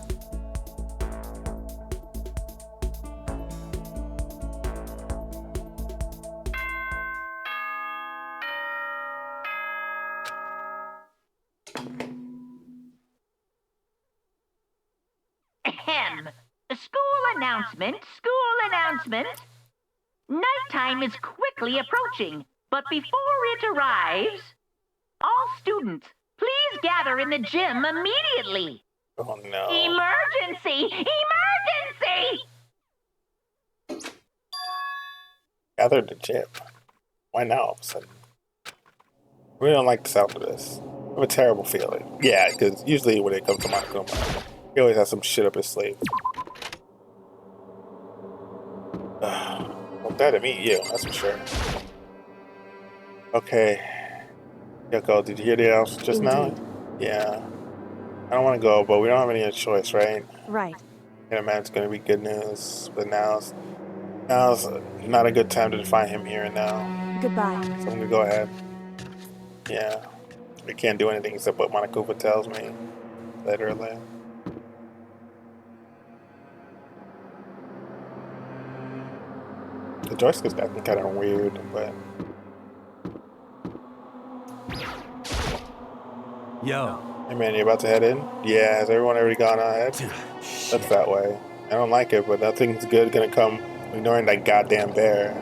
Ahem. School announcement, school announcement. Nighttime is quickly approaching, but before it arrives, all students, please gather in the gym immediately. Oh no. Emergency! Emergency! Gather in the gym. Why now all of a sudden? I really don't like the sound of this. I have a terrible feeling. Yeah, because usually when it comes to Monokuma, he always has some shit up his sleeve. Well, better meet you, that's for sure. Okay. Yoko, did you hear the announcement just now? Yeah. I don't want to go, but we don't have any other choice, right? Right. I can imagine it's going to be good news, but now's not a good time to find him here and now. Goodbye. So I'm going to go ahead. Yeah. I can't do anything except what Monokuma tells me. Literally. The joystick's acting kind of weird, but... Yo. Hey man, you about to head in? Yeah, has everyone already gone ahead? That's that way. I don't like it, but nothing's good gonna come ignoring that goddamn bear.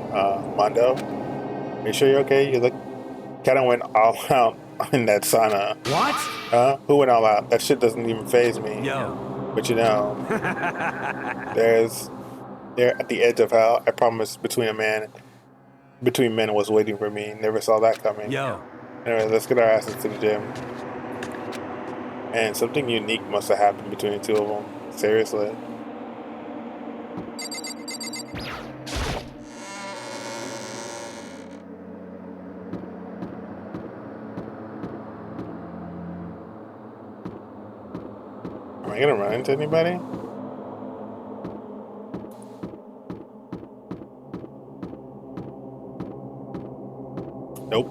Mondo? Are you sure you're okay? You look... kinda went all out in that sauna. What? Huh? Who went all out? That shit doesn't even faze me. Yo. But you know... There at the edge of hell, I promise between men was waiting for me. Never saw that coming. Yo. Anyway, let's get our asses to the gym. And something unique must have happened between the two of them. Seriously. Am I gonna run into anybody? Nope.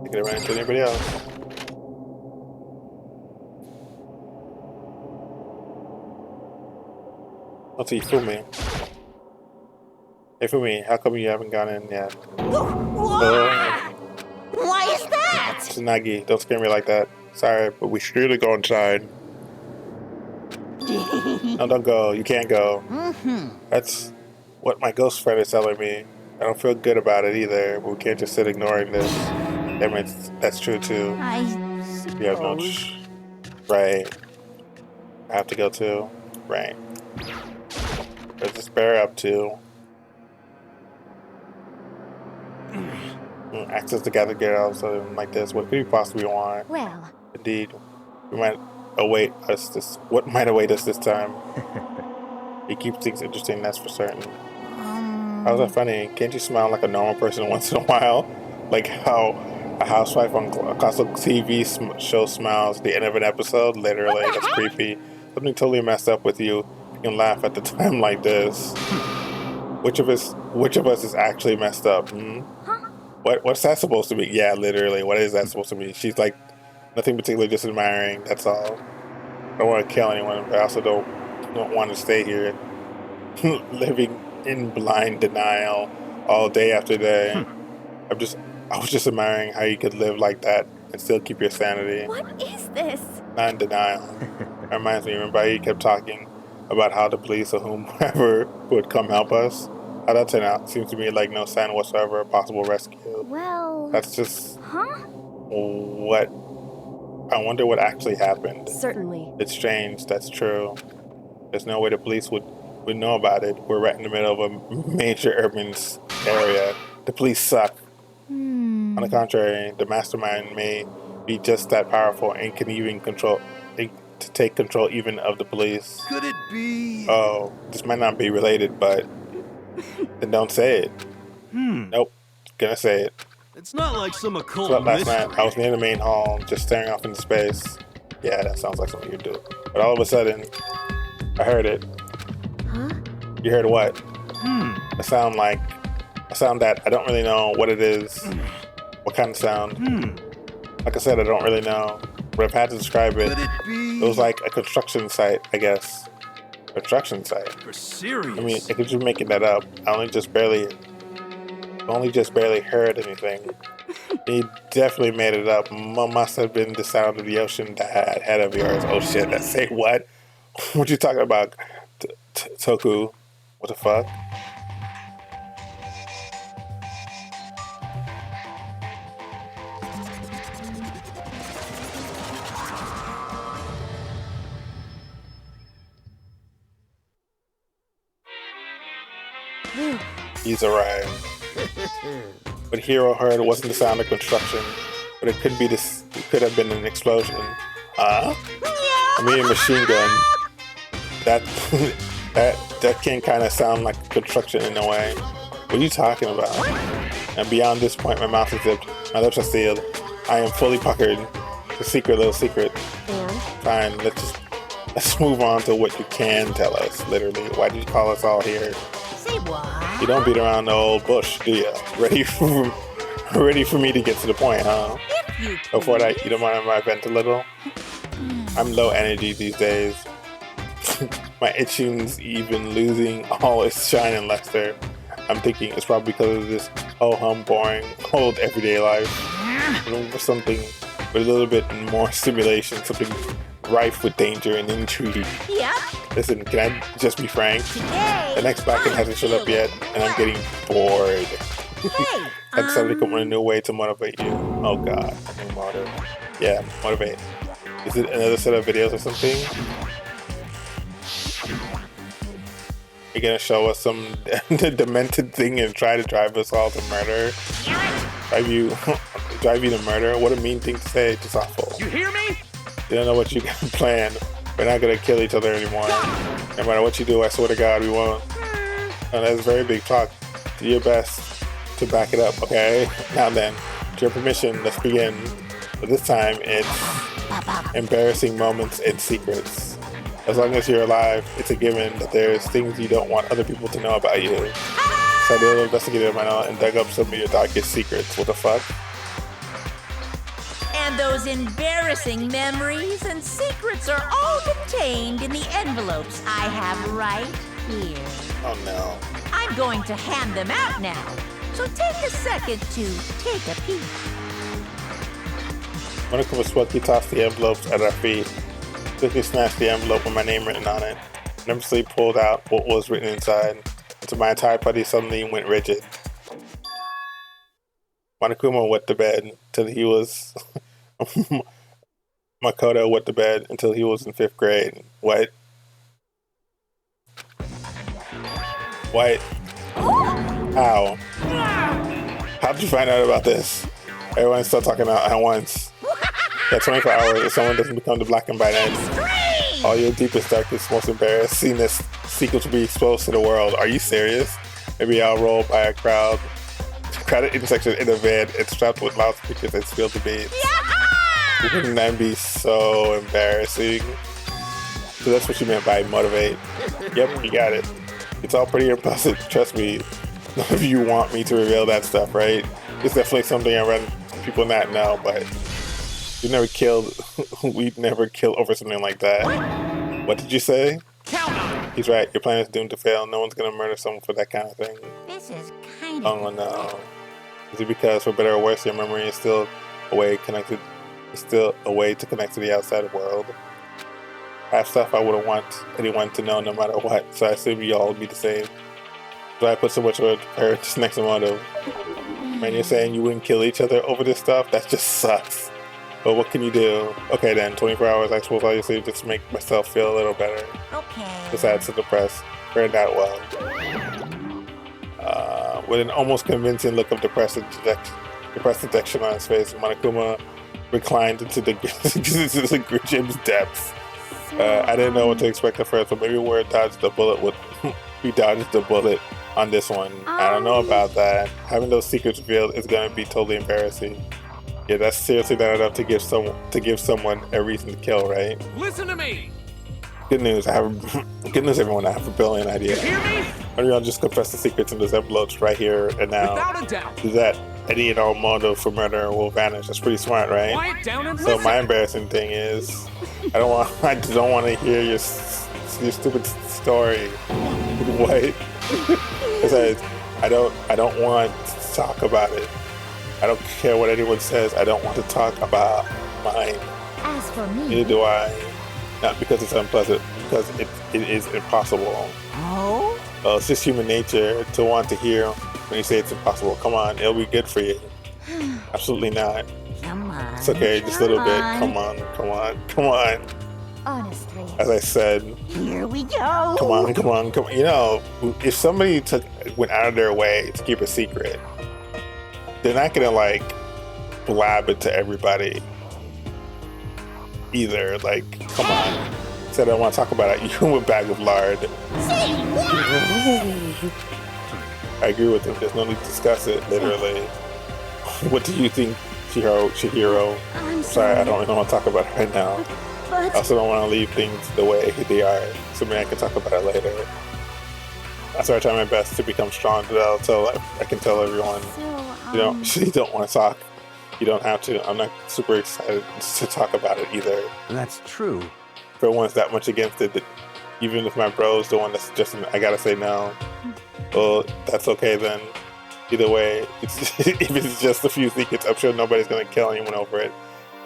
I could run into anybody else. What's he Fumi? Hey Fumi, how come you haven't gone in yet? Why is that? Tsunagi, don't scare me like that. Sorry, but we should really go inside. No, don't go. You can't go. That's what my ghost friend is telling me. I don't feel good about it either, but we can't just sit ignoring this. That means that's true too. You have no right. I have to go too. Right. What's this bear up to? Access to gather gear all of a sudden like this. What could you possibly want? Well. Indeed. We might await us this. What might await us this time? He keeps things interesting, that's for certain. How's that funny? Can't you smile like a normal person once in a while? Like how a housewife on a classic TV show smiles at the end of an episode? Literally, that's creepy. Something totally messed up with you. You can laugh at the time like this. Which of us is actually messed up? What's that supposed to be? Yeah, literally, what is that supposed to be? She's like, nothing particularly, just admiring, that's all. I don't want to kill anyone, but I also don't want to stay here living in blind denial all day after day. I was just admiring how you could live like that and still keep your sanity. What is this? Not in denial. It reminds me, remember how you kept talking about how the police or whomever would come help us? How that turned out seems to me like no sign whatsoever of possible rescue. Well... That's just... Huh? What... I wonder what actually happened. Certainly. It's strange, that's true. There's no way the police would know about it. We're right in the middle of a major urban area. The police suck. On the contrary, the mastermind may be just that powerful and can even control to take control even of the police. Could it be? Oh, this might not be related, but then don't say it. Nope, gonna say it. It's not like some occult Slept last mystery. night. I was near the main hall, just staring off into space. Yeah, that sounds like something you do. But all of a sudden, I heard it. Huh? You heard what? A sound that I don't really know what it is. What kind of sound? Like I said, I don't really know. But I've had to describe it. It was like a construction site, I guess. Construction site. For serious? I mean, I could just making that up. I only just barely heard anything. He definitely made it up. Must have been the sound of the ocean that had ahead of yours. Oh shit! That say what? What you talking about, Toku? What the fuck? He's arrived. What Hero heard wasn't the sound of construction, but it could be this. It could have been an explosion. I mean, a machine gun. That can kind of sound like construction in a way. What are you talking about? And beyond this point, my mouth is zipped, my lips are sealed. I am fully puckered. The little secret. Fine, let's move on to what you can tell us. Literally, why did you call us all here? Say what? You don't beat around the old bush, do you? Ready for me to get to the point, huh? Before that, you don't mind if I vent a little? I'm low energy these days. My itching's even losing all its shine and luster. I'm thinking it's probably because of this ho-hum, boring, cold everyday life. Looking for something with a little bit more stimulation, something rife with danger and intrigue. Yep. Listen, can I just be frank? Today, The next backend hasn't showed up yet, and I'm getting bored. I decided to come up with a new way to motivate you. Oh god, a new motive. Yeah, motivate. Is it another set of videos or something? You're gonna show us some demented thing and try to drive us all to murder? Drive you to murder? What a mean thing to say, just awful. You hear me? You don't know what you got planned. We're not gonna kill each other anymore. No matter what you do, I swear to God, we won't. And that's very big talk. Do your best to back it up, okay? Now then, with your permission, let's begin. But this time, it's embarrassing moments and secrets. As long as you're alive, it's a given that there's things you don't want other people to know about you. So I did a little investigative of my own and dug up some of your darkest secrets. What the fuck? And those embarrassing memories and secrets are all contained in the envelopes I have right here. Oh no. I'm going to hand them out now, so take a second to take a peek. Monica was sweaty, tossed the envelopes at our feet. Quickly snatched the envelope with my name written on it. Nervously pulled out what was written inside. Until my entire body suddenly went rigid. Monokuma wet the bed till he was... Makoto wet the bed until he was in 5th grade. What? What? How? How'd you find out about this? Everyone's still talking out at once. That 24 hours if someone doesn't become the black and white end. All your deepest, darkest, most embarrassing secrets will be exposed to the world. Are you serious? Maybe I'll roll by a crowded intersection in a van and strapped with loudspeakers and spilled the beats. Wouldn't that be so embarrassing? So that's what you meant by motivate. Yep, you got it. It's all pretty impressive, trust me. None of you want me to reveal that stuff, right? It's definitely something I run people not know, but we'd never kill over something like that. What did you say? He's right, your plan is doomed to fail. No one's gonna murder someone for that kind of thing. This is kind of... Oh no. Is it because, for better or worse, your memory is still a way connected? It's still a way to connect to the outside world. I have stuff I wouldn't want anyone to know no matter what, so I assume you all would be the same. So I put so much work for this next motive. Man, you're saying you wouldn't kill each other over this stuff? That just sucks. But what can you do? Okay then, 24 hours I suppose I'll just leave just to make myself feel a little better. Okay. Besides to depress. Turned out well. With an almost convincing look of depressed dejection on his face, Monokuma reclined into the gym's depths. I didn't know what to expect at first, but maybe where it dodged the bullet would we dodged the bullet on this one. I don't know about that. Having those secrets revealed is gonna be totally embarrassing. Yeah, that's seriously not enough to give someone a reason to kill, right? Listen to me! Good news, good news everyone, I have a brilliant idea. You hear me? Maybe I'll just confess the secrets in this envelope right here and now. Without a doubt. Do that. Any and all motive for murder will vanish. That's pretty smart, right? Quiet down and So listen. my embarrassing thing is, I just don't want to hear your stupid story. What? Besides, I don't want to talk about it. I don't care what anyone says. I don't want to talk about mine. As for me... Neither do I. Not because it's unpleasant, because it is impossible. Oh? Well, it's just human nature to want to hear when you say it's impossible. Come on, it'll be good for you. Absolutely not. Come on. It's okay, just a little bit. Come on, come on, come on. Honestly. As I said. Here we go. Come on, come on, come on. You know, if somebody went out of their way to keep a secret, they're not gonna like blab it to everybody either. Like, come on. Said I don't want to talk about it. You went back with lard. I agree with him. There's no need to discuss it, literally. What do you think, Chihiro? I'm sorry, I don't really want to talk about it right now. But... I also don't want to leave things the way they are, so maybe I can talk about it later. That's why I try my best to become strong, so I can tell everyone, you don't want to talk. You don't have to. I'm not super excited to talk about it either. That's true. If everyone's that much against it, that even if my bro's the one that's suggesting I gotta say no, well, that's okay then. Either way, if it's just a few secrets, I'm sure nobody's gonna kill anyone over it.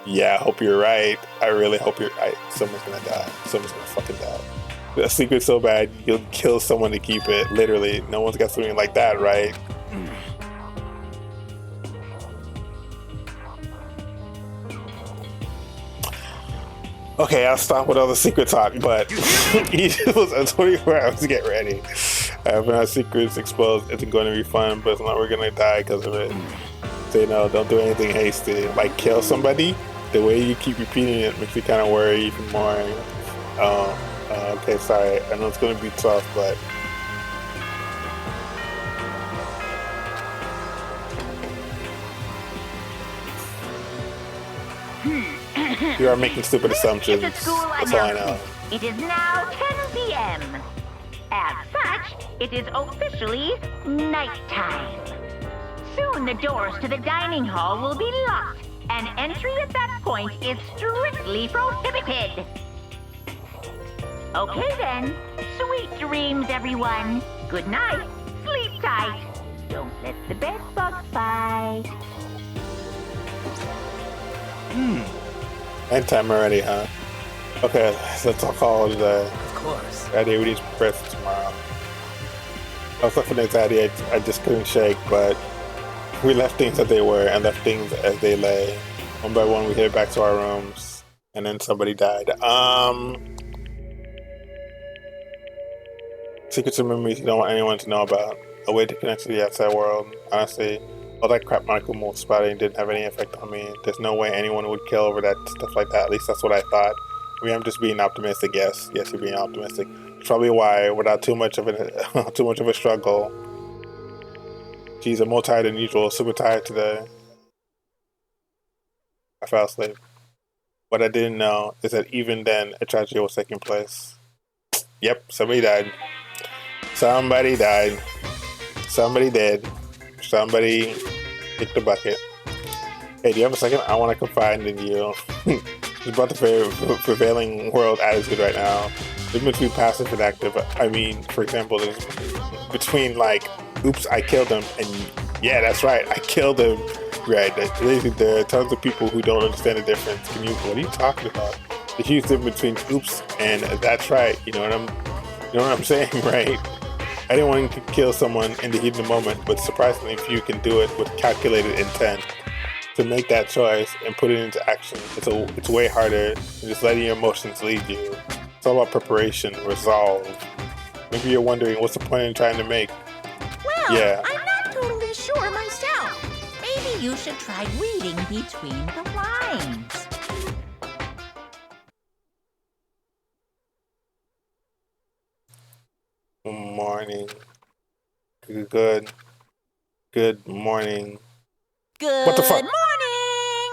Yeah, I hope you're right. I really hope you're right. Someone's gonna die. Someone's gonna fucking die. The secret's so bad, you'll kill someone to keep it. Literally, no one's got something like that, right? Okay, I'll stop with all the secret talk, but he was 24 hours to get ready. Having our secrets exposed isn't going to be fun, but it's not we're going to die because of it. So, don't do anything hasty. Like, kill somebody, the way you keep repeating it makes me kind of worry even more. Okay, sorry. I know it's going to be tough, but... You are making stupid assumptions. That's all I know. It is now 10 p.m. As such, it is officially nighttime. Soon the doors to the dining hall will be locked, and entry at that point is strictly prohibited. Okay then. Sweet dreams, everyone. Good night. Sleep tight. Don't let the bed bugs bite. End time already, huh? Okay, let's all call it a day. Of course. Anxiety, we need to prepare for tomorrow. I was suffering anxiety I just couldn't shake, but we left things as they were and left things as they lay. One by one, we headed back to our rooms, and then somebody died. Secrets and memories you don't want anyone to know about. A way to connect to the outside world. Honestly, all that crap Michael was spotting didn't have any effect on me. There's no way anyone would kill over that stuff like that. At least that's what I thought. I mean, I'm just being optimistic. Yes, you're being optimistic. It's probably why, without too much of a struggle. Geez, I'm more tired than usual. Super tired today. I fell asleep. What I didn't know is that even then, a tragedy was taking place. Yep, somebody died. Somebody died. Somebody did. Somebody kicked the bucket. Hey, do you have a second? I want to confide in you. It's about the prevailing world attitude right now. There's between passive and active. I mean, for example, there's between like, oops, I killed him, and yeah, that's right, I killed him. Right, there are tons of people who don't understand the difference. What are you talking about? The huge difference between oops and that's right. You know what I'm saying, right? Anyone can kill someone in the heat of the moment, but surprisingly few can do it with calculated intent. To make that choice and put it into action, it's way harder than just letting your emotions lead you. It's all about preparation, resolve. Maybe you're wondering what's the point in trying to make. Well, yeah. I'm not totally sure myself. Maybe you should try reading between the lines. morning. Good. Good morning. Good What the fuck?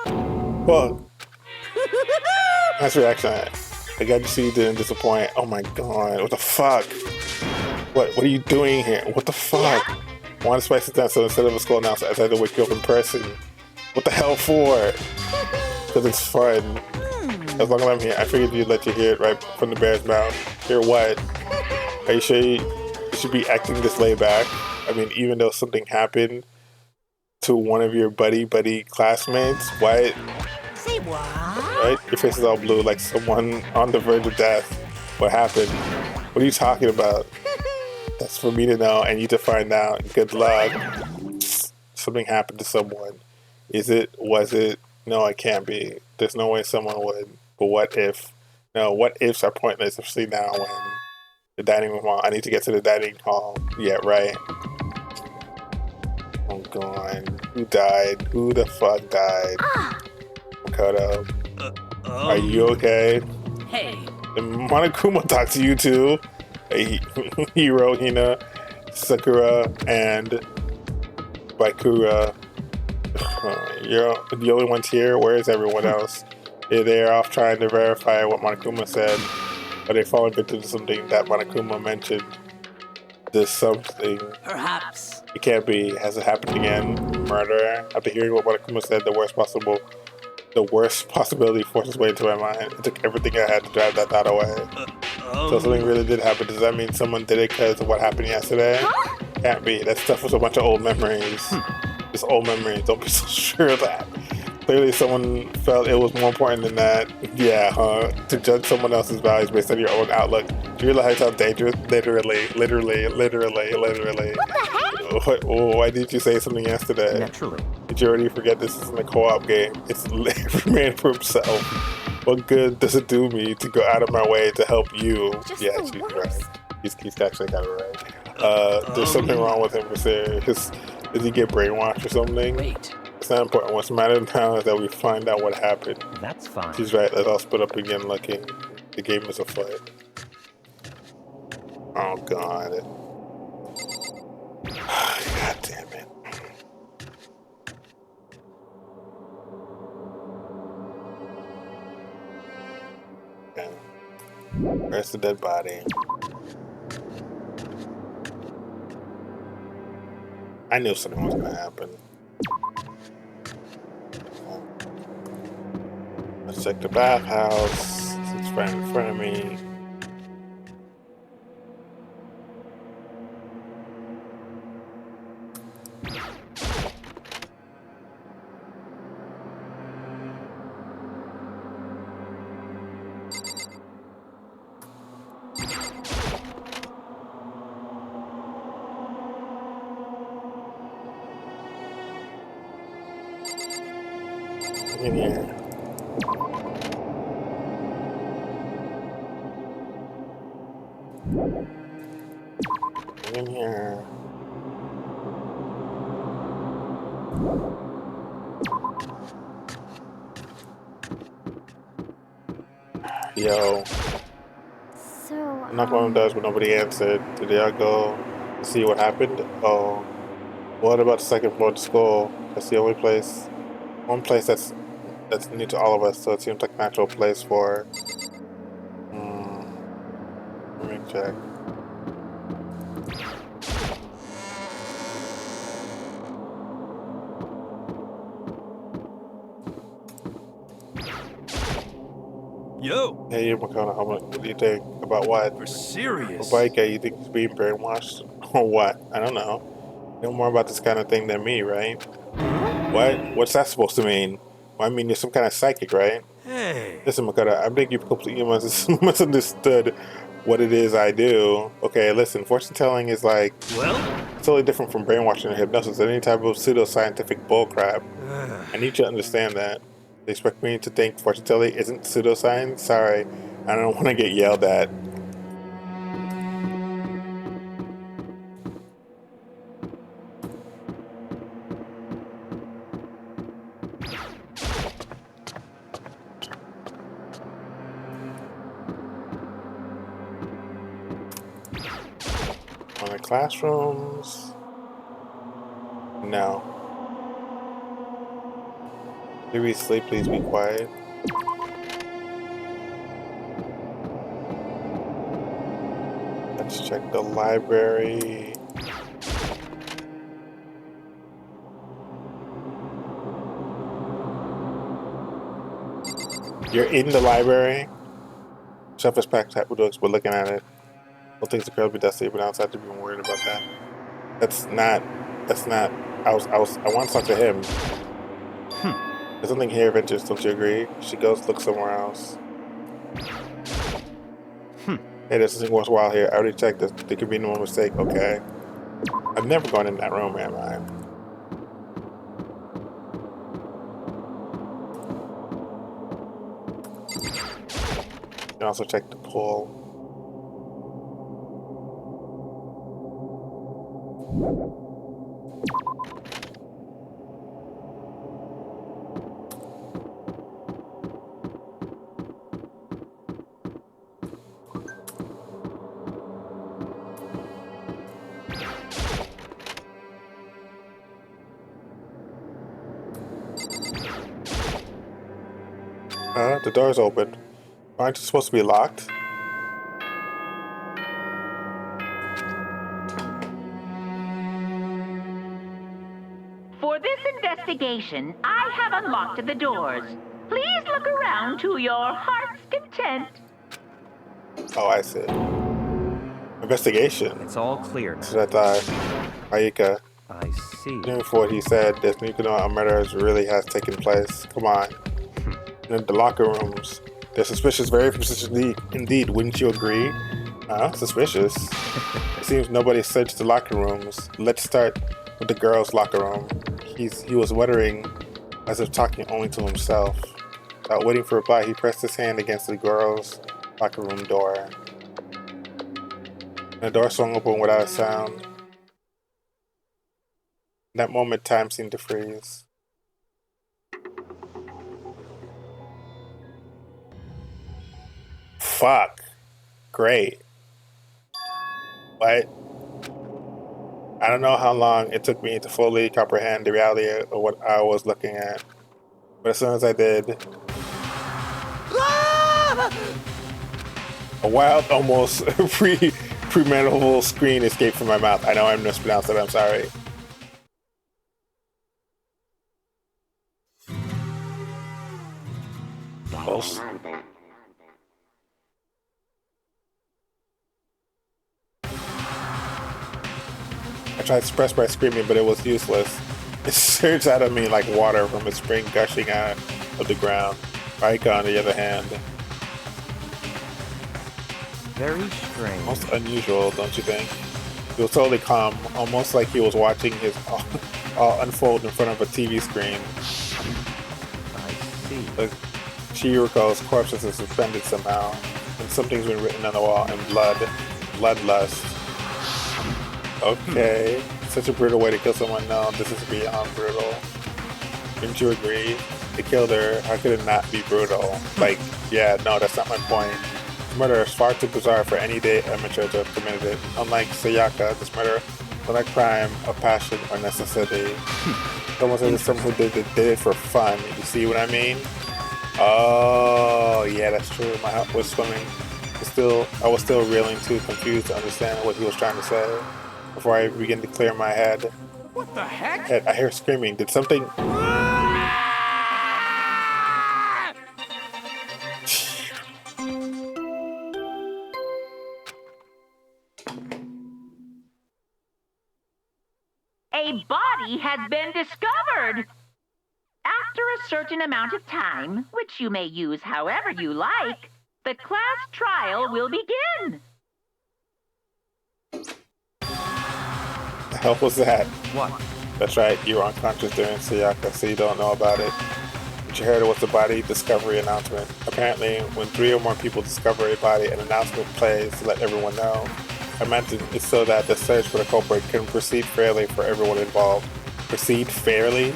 morning! Well, nice reaction. I got to see you didn't disappoint. Oh my god. What the fuck? What are you doing here? What the fuck? Want to spice it down, so instead of a school announcer, I had to wake you up in person. What the hell for? Because it's fun. As long as I'm here, I figured you'd let you hear it right from the bear's mouth. Hear what? Are you sure you should be acting this laid back? I mean, even though something happened to one of your buddy classmates, why? Say what? Right? Your face is all blue like someone on the verge of death. What happened? What are you talking about? That's for me to know and you to find out. Good luck. Something happened to someone. Is it? Was it? No, it can't be. There's no way someone would. But what if? No, what ifs are pointless, especially now when the dining room hall. I need to get to the dining hall. Yeah, right. Oh god. Who died? Who the fuck died? Makoto. Are you okay? Hey. And Monokuma talked to you too. Hey, Hiro, Hina, Sakura, and Baikura. You're the only ones here. Where is everyone else? Yeah, they're off trying to verify what Monokuma said. Are they falling victim to something that Monokuma mentioned? There's something. Perhaps. It can't be. Has it happened again? Murder? After hearing what Monokuma said, the worst possibility forced its way into my mind. It took everything I had to drive that thought away. So something really did happen. Does that mean someone did it because of what happened yesterday? Can't be. That stuff was a bunch of old memories. Just old memories. Don't be so sure of that. Clearly someone felt it was more important than that. Yeah, huh? To judge someone else's values based on your own outlook. Do you realize how dangerous? Literally. What the heck? Why did you say something yesterday? Naturally. Did you already forget this isn't a co-op game? It's every man for himself. What good does it do me to go out of my way to help you? Just Yeah, the she's worst. right. He's actually got it right. There's something wrong with him for serious. Did he get brainwashed or something? Wait. It's not important. What's matters now is that we find out what happened. That's fine. She's right. Let's all split up again looking. The game is afoot. Oh, God. God damn it. Okay. Where's the dead body? I knew something was gonna happen. Let's check the bathhouse. It's right in front of me. In here. In here. Yo. So, I'm not going to but nobody answered. Did y'all go see what happened? Oh. What about the second floor of the school? That's the only place. One place that's new to all of us, so it seems like a natural place for. Let me check. Yo. Hey, Makoto, what do you think about what? We're serious. Baika, you think he's being brainwashed? Or what? I don't know. You know more about this kind of thing than me, right? What? What's that supposed to mean? Well, I mean, you're some kind of psychic, right? Hey. Listen, Makoto, I think you've completely misunderstood what it is I do. Okay, listen, fortune telling is like... Well? It's totally different from brainwashing and hypnosis and any type of pseudoscientific bullcrap. I need you to understand that. They expect me to think fortune telling isn't pseudoscience? Sorry, I don't want to get yelled at. the classrooms. No. Please sleep, please be quiet. Let's check the library. You're in the library? Shelf is packed tight with books, but looking at it. Don't think the girl will be dusty, but outside to be worried about that. That's not, I want to talk to him. There's something here of interest, don't you agree? She goes, look somewhere else. Hey, there's something worthwhile here. I already checked this. There could be no mistake, okay? I'm never going in that room, am I? You can also check the pool. The door's open. Aren't you supposed to be locked? For this investigation, I have unlocked the doors. Please look around to your heart's content. Oh, I see. Investigation. It's all clear. So I thought, Ayika. I see. Even for what he said, this nuclear murder really has taken place. Come on. In the locker rooms. They're suspicious, very suspicious indeed. Wouldn't you agree? Suspicious. It seems nobody searched the locker rooms. Let's start with the girls' locker room. He was muttering as if talking only to himself. Without waiting for a reply, he pressed his hand against the girls' locker room door. And the door swung open without a sound. In that moment, time seemed to freeze. Fuck. Great. What? I don't know how long it took me to fully comprehend the reality of what I was looking at. But as soon as I did, a wild, almost premeditable scream escaped from my mouth. I know I mispronounced it, I'm sorry. Close. I tried to suppress my screaming, but it was useless. It surged out of me like water from a spring gushing out of the ground. Raika, on the other hand. Very strange. Most unusual, don't you think? He was totally calm, almost like he was watching his all unfold in front of a TV screen. I see. Like Chihiko's corpse is suspended somehow, and something's been written on the wall in bloodlust. Okay, such a brutal way to kill someone. No, this is beyond brutal. Didn't you agree? They killed her. How could it not be brutal? Like, yeah, no, that's not my point. This murder is far too bizarre for any day amateur to have committed it. Unlike Sayaka, this murder was not a crime of passion or necessity. Someone said it's someone who did it for fun. You see what I mean? Oh, yeah, that's true. My heart was swimming. I was still reeling, too confused to understand what he was trying to say. Before I begin to clear my head. What the heck? I hear screaming. Did something... A body has been discovered! After a certain amount of time, which you may use however you like, the class trial will begin. The hell was that? What? That's right, you were unconscious during Sayaka, so you don't know about it. What you heard was the body discovery announcement. Apparently, when 3 or more people discover a body, an announcement plays to let everyone know. I imagine it's so that the search for the culprit can proceed fairly for everyone involved. Proceed fairly?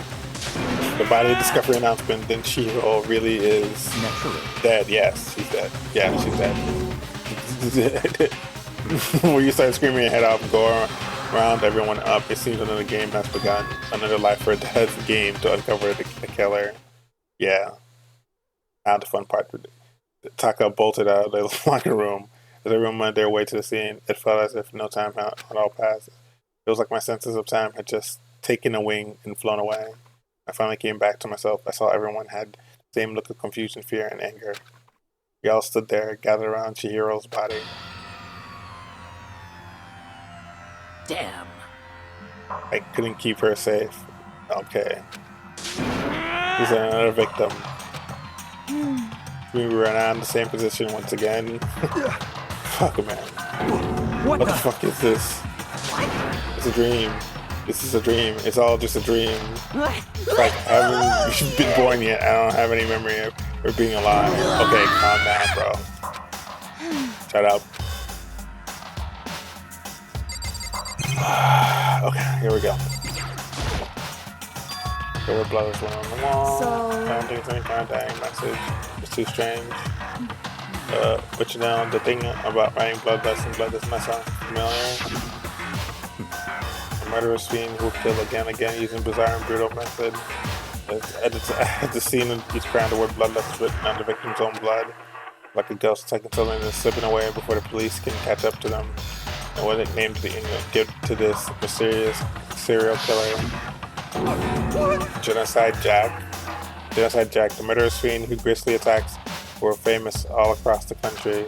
The body discovery announcement, then Chihiro really is naturally dead. Yes, she's dead. Yeah, she's dead. When you start screaming your head off, go round everyone up. It seems another game has begun. Another life for Dead's game to uncover the killer. Yeah. Now the fun part. Taka bolted out of the locker room. As everyone went their way to the scene, it felt as if no time had all passed. It was like my senses of time had just taken a wing and flown away. I finally came back to myself. I saw everyone had the same look of confusion, fear, and anger. We all stood there, gathered around Chihiro's body. Damn. I couldn't keep her safe. Okay. He's another victim. We were in the same position once again. Fuck, man. What the fuck is this? It's a dream. This is a dream. It's all just a dream. It's like I haven't been born yet. I don't have any memory of being alive. Okay, calm down, bro. Shut up. Okay, here we go. There were blood went on the wall. I don't think it's any kind of dying message. It's too strange. But you know, the thing about writing bloodlust and blood does not sound familiar. A murderous fiend who will kill again and again using bizarre and brutal method. At the scene of each crime, the word bloodlust is written on the victim's own blood. Like a ghost taking something and slipping away before the police can catch up to them. And what nickname did the English give to this mysterious serial killer? Genocide Jack. Genocide Jack, the murderous fiend who grisly attacks were famous all across the country.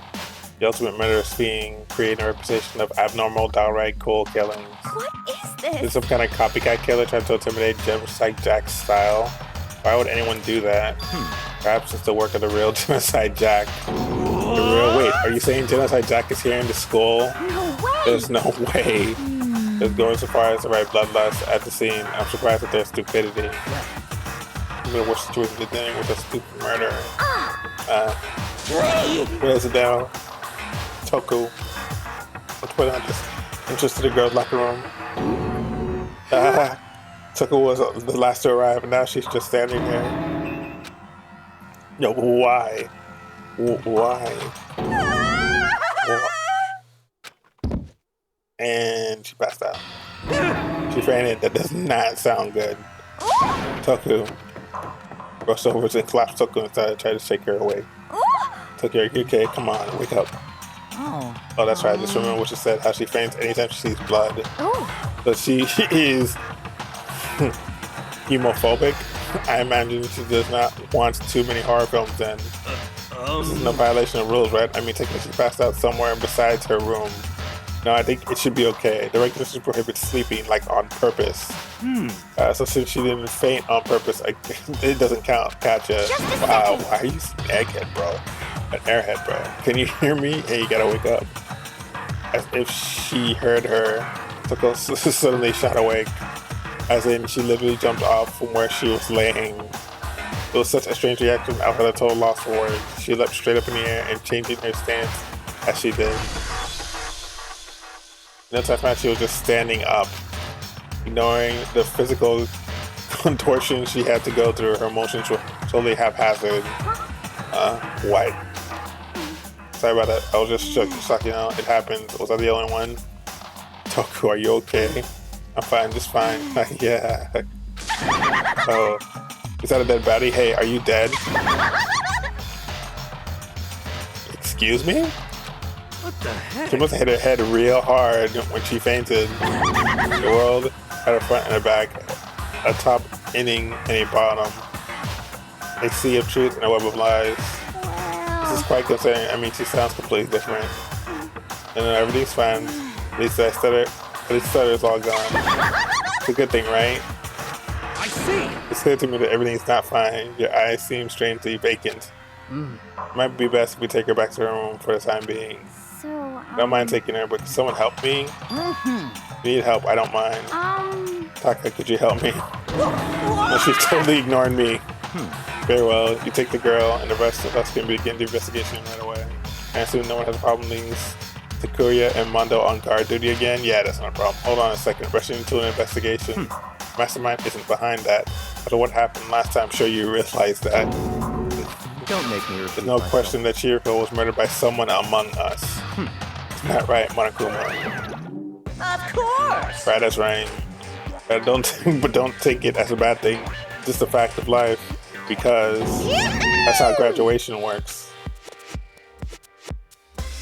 The ultimate murderous fiend, creating a reputation of abnormal, downright cool killings. What is this? Is some kind of copycat killer trying to intimidate Genocide Jack's style? Why would anyone do that? Perhaps it's the work of the real Genocide Jack. Wait, are you saying Genocide Jack is here in the school? No way! There's no way. It's going so far as to write bloodlust at the scene. I'm surprised at their stupidity. I'm gonna wish the truth of the thing with a stupid murder. Where's it down? Toku. Let's put on this entrance to the girls' locker room. Toku was the last to arrive, and now she's just standing there. Yo, why? Why? And she passed out. She fainted. That does not sound good. Toku rushed over and clapped Toku and started trying to shake her awake. Toku, are you okay? Come on, wake up. Oh, that's right. Just remember what she said, how she faints anytime she sees blood. So she is homophobic. I imagine she does not want too many horror films then. This is no violation of rules, right? I mean, technically she passed out somewhere besides her room. No, I think it should be okay. The regulation prohibits sleeping, like, on purpose. So since she didn't faint on purpose, it doesn't count. Gotcha. Wow, why are you an egghead, bro? An airhead, bro. Can you hear me? Hey, you gotta wake up. As if she heard her, Toko suddenly shot awake. As in, she literally jumped off from where she was laying. It was such a strange reaction. I had a total loss for words. She leapt straight up in the air and changing her stance as she did. Notice I found she was just standing up, ignoring the physical contortion she had to go through. Her emotions were totally haphazard. White. Sorry about that. I was just shocked, you know, it happened. Was I the only one? Toku, are you okay? I'm fine, just fine. Yeah. Oh. Is that a dead body? Hey, are you dead? Excuse me? What the heck? She must have hit her head real hard when she fainted. The world had a front and a back, a top inning and a bottom. A sea of truth and a web of lies. This is quite concerning. I mean, she sounds completely different. And then everything's fine. At least the stutter's all gone. It's a good thing, right? I see. It's clear to me that everything's not fine. Your eyes seem strangely vacant. Might be best if we take her back to her room for the time being. So, Don't mind taking her, but can someone help me? If you need help, I don't mind. Taka, could you help me? No, she's totally ignoring me. Very well, you take the girl, and the rest of us can begin the investigation right away. I assume no one has a problem leaving Takuya and Mondo on guard duty again? Yeah, that's not a problem. Hold on a second, rushing into an investigation. Mastermind isn't behind that. After what happened last time, I'm sure you realize that. Don't make me repeat There's no question that Chihiro was murdered by someone among us. Not right, Monokuma. Of course. Right as rain. But don't take it as a bad thing. Just a fact of life. Because that's how graduation works.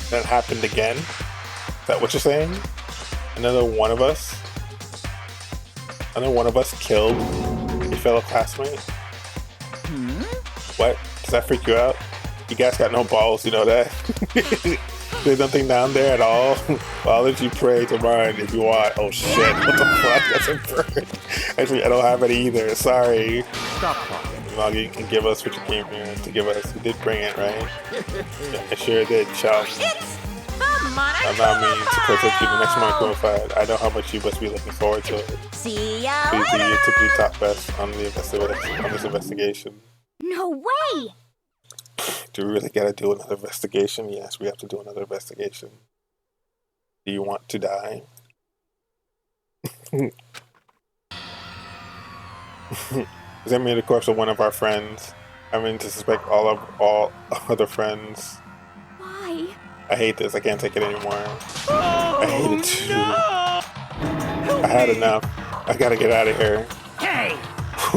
That happened again? Is that what you're saying? Another one of us killed a fellow classmate? What? Does that freak you out? You guys got no balls, you know that? There's nothing down there at all. I'll let you pray to mine if you want. Oh shit, what the fuck? That's a bird. Actually, I don't have it either. Sorry. Stop talking. Well, you can give us what you came here to give us. You did bring it, right? Yeah, I sure did, chum. Allow me to protect you in the next Monokuma fight. I know how much you must be looking forward to it. See ya Please do later. your tippity top best on this investigation. No way! Do we really gotta do another investigation? Yes, we have to do another investigation. Do you want to die? Does that mean the corpse of one of our friends? I mean to suspect all other friends. Why? I hate this. I can't take it anymore. I hate it too. I had enough. I gotta get out of here. Hey!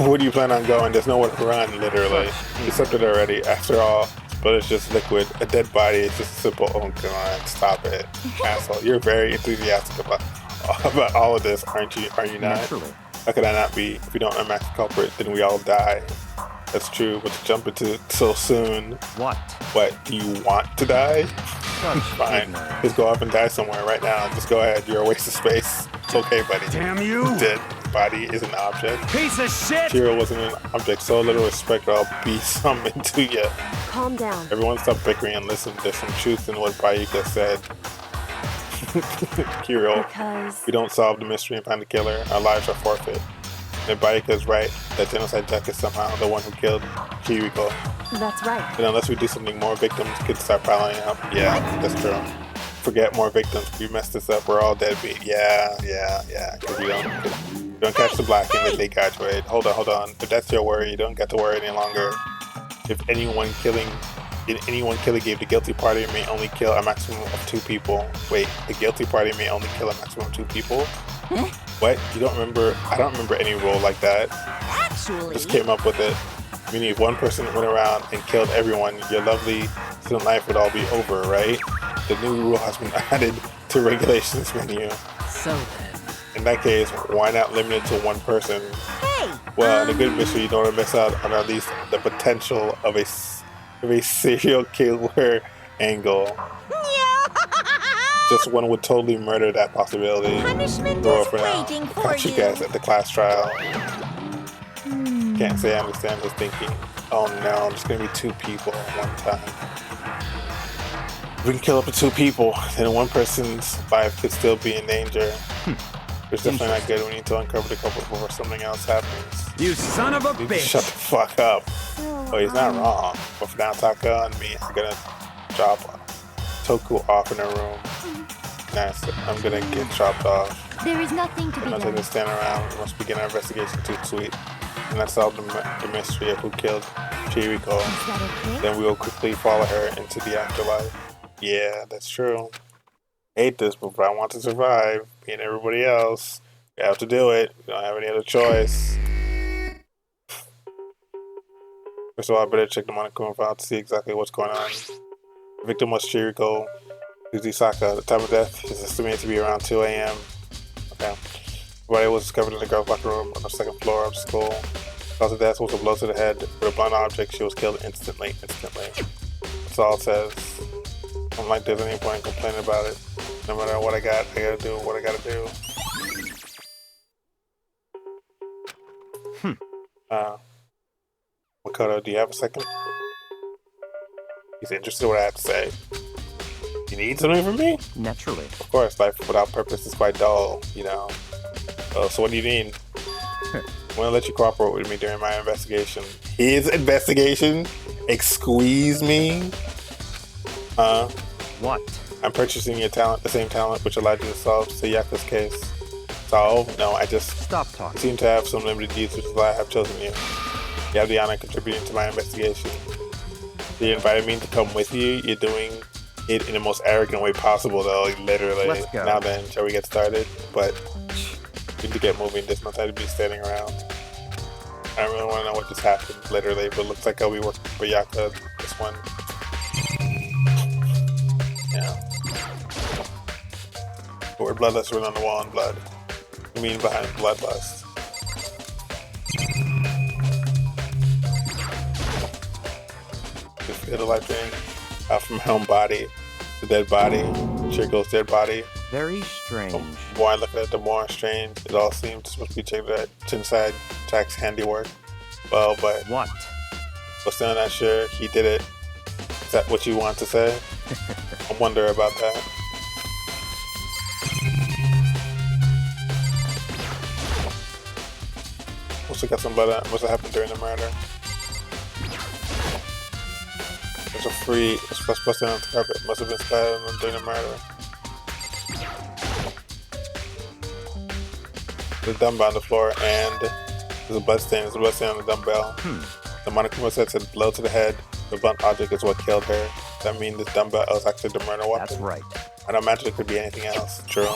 Where do you plan on going? There's nowhere to run, literally. You accepted it already. After all, blood is just liquid. A dead body is just a simple, oh god, stop it. Asshole. You're very enthusiastic about all of this, aren't you? Are you not? Naturally. How could I not be? If we don't unmask the culprit, then we all die. That's true, but to jump into it so soon. What? What? Do you want to die? Fine. Just go up and die somewhere right now. Just go ahead. You're a waste of space. It's okay, buddy. Damn you! Dead body is an object. Piece of shit! Kira wasn't an object, so little respect, I'll be some into you. Calm down. Everyone stop bickering and listen. There's some truth in what Bayuka said. Kiro, Because... if we don't solve the mystery and find the killer, our lives are forfeit. And Bayuka is right, that Genocide Jack is somehow the one who killed Kiriko. That's right. And unless we do something, more victims could start piling up. Yeah, that's true. Forget more victims. If we mess this up, we're all deadbeat. Yeah. Because we don't catch the black and they graduate. Hold on. If that's your worry, you don't get to worry any longer. If anyone killing gave the guilty party may only kill a maximum of 2 people. Wait, the guilty party may only kill a maximum of 2 people? What? You don't remember? I don't remember any rule like that. Actually, Just came up with it. Meaning if one person went around and killed everyone, your lovely student life would all be over, right? The new rule has been added to regulations menu. So then... In that case, why not limit it to 1 person? Hey! Well, in a good mystery, you don't want to miss out on at least the potential of a serial killer angle. Just one would totally murder that possibility. Punishment Throw is it for now. waiting for Catch you you. guys at the class trial. Can't say I understand his thinking. Oh no, there's gonna be 2 people at one time. If we can kill up to 2 people, then 1 person's life could still be in danger. It's definitely not good. We need to uncover the culprit before something else happens. You son of a You bitch! Shut the fuck up. Oh, he's not wrong. But for now, Taka and me, I'm gonna drop Toku off in a room. Nice. I'm gonna get dropped off. There is nothing to be I'm not done. gonna stand around. We must begin our investigation too, sweet. And let's solve the mystery of who killed Chiriko. Is that okay? Then we will quickly follow her into the afterlife. Yeah, that's true. Hate this, but if I want to survive, me and everybody else, we have to do it. We don't have any other choice. First of all, I better check the Monokuma file to see exactly what's going on. The victim was Chiriko Uzisaka. The time of death is estimated to be around 2 a.m. Okay. The body was discovered in the girls' locker room on the 2nd floor of the school. The cause of death was a blow to the head with a blunt object. She was killed instantly. That's all it says. I don't like there's any point in complaining about it. No matter what I gotta do what I gotta do. Makoto, do you have a second? He's interested in what I have to say. You need something from me? Naturally. Of course, life without purpose is quite dull, you know. Oh, so what do you need? I'm gonna let you cooperate with me during my investigation. His investigation? Squeeze me? What? I'm purchasing your talent, the same talent which allowed you to solve Sayaka's case. Solve? No, I just... Stop talking. You seem to have some limited use, which is why I have chosen you. You have the honor of contributing to my investigation. So you invited me to come with you. You're doing it in the most arrogant way possible, though. Like, literally. Let's go. Now then, shall we get started? But we need to get moving. There's no time to be standing around. I don't really want to know what just happened, literally, but it looks like I'll be working for Yaka this one. Yeah. The word bloodlust written on the wall in blood. You mean behind bloodlust? Just feel the life drain out from my own body. The dead body. Chico's dead body. Very strange. The more I look at it, the more strange it all seems. Supposed to be Chinside Jack's handiwork. Well, but what? But still not sure he did it. Is that what you want to say? I wonder about that. Also got some blood on. Must have happened during the murder. There's a free busting on the carpet. Must have been splattered on them during the murder. There's a dumbbell on the floor and there's a blood stain. There's a blood stain on the dumbbell. The Monokuma said blow to the head. The blunt object is what killed her. Does that mean this dumbbell is actually the murder weapon? That's right. I don't imagine it could be anything else. True.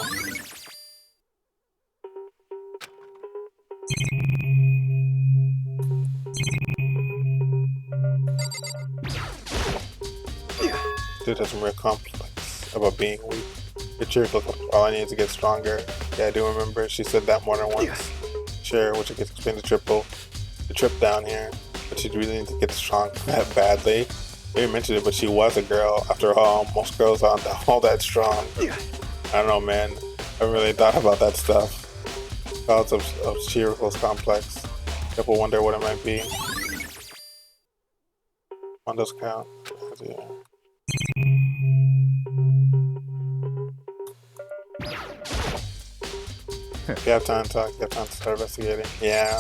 Dude has some real complex about being weak. Your cheerful, all I need is to get stronger. Yeah, I do remember she said that more than once. Sure, which I guess explain the triple. The trip down here. But she really needs to get strong that badly. They mentioned it, but she was a girl. After all, most girls aren't all that strong. I don't know, man. I haven't really thought about that stuff. Thoughts of Chirico's complex. People wonder what it might be. One does count. Yeah. If you have time to talk, you have time to start investigating. Yeah.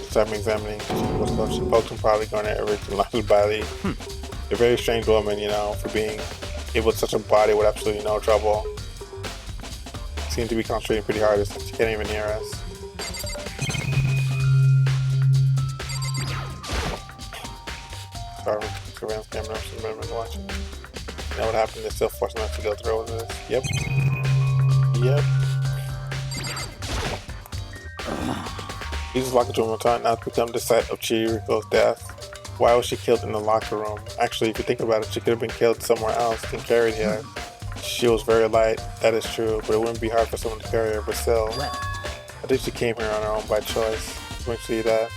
Start examining Chico's stuff. She poked him, probably going to originalize his body. A very strange woman, you know, for being able to touch a body with absolutely no trouble. Seemed to be concentrating pretty hard. It's like she can't even hear us. Sorry, surveillance camera, some men watching. You know what happened? They're still forcing us to go through with this. Yep. Yep. He's locked into one more time. Now it's become the site of Chirico's death. Why was she killed in the locker room? Actually, if you think about it, she could have been killed somewhere else and carried here. She was very light, that is true, but it wouldn't be hard for someone to carry her, but still. I think she came here on her own by choice. You might see that.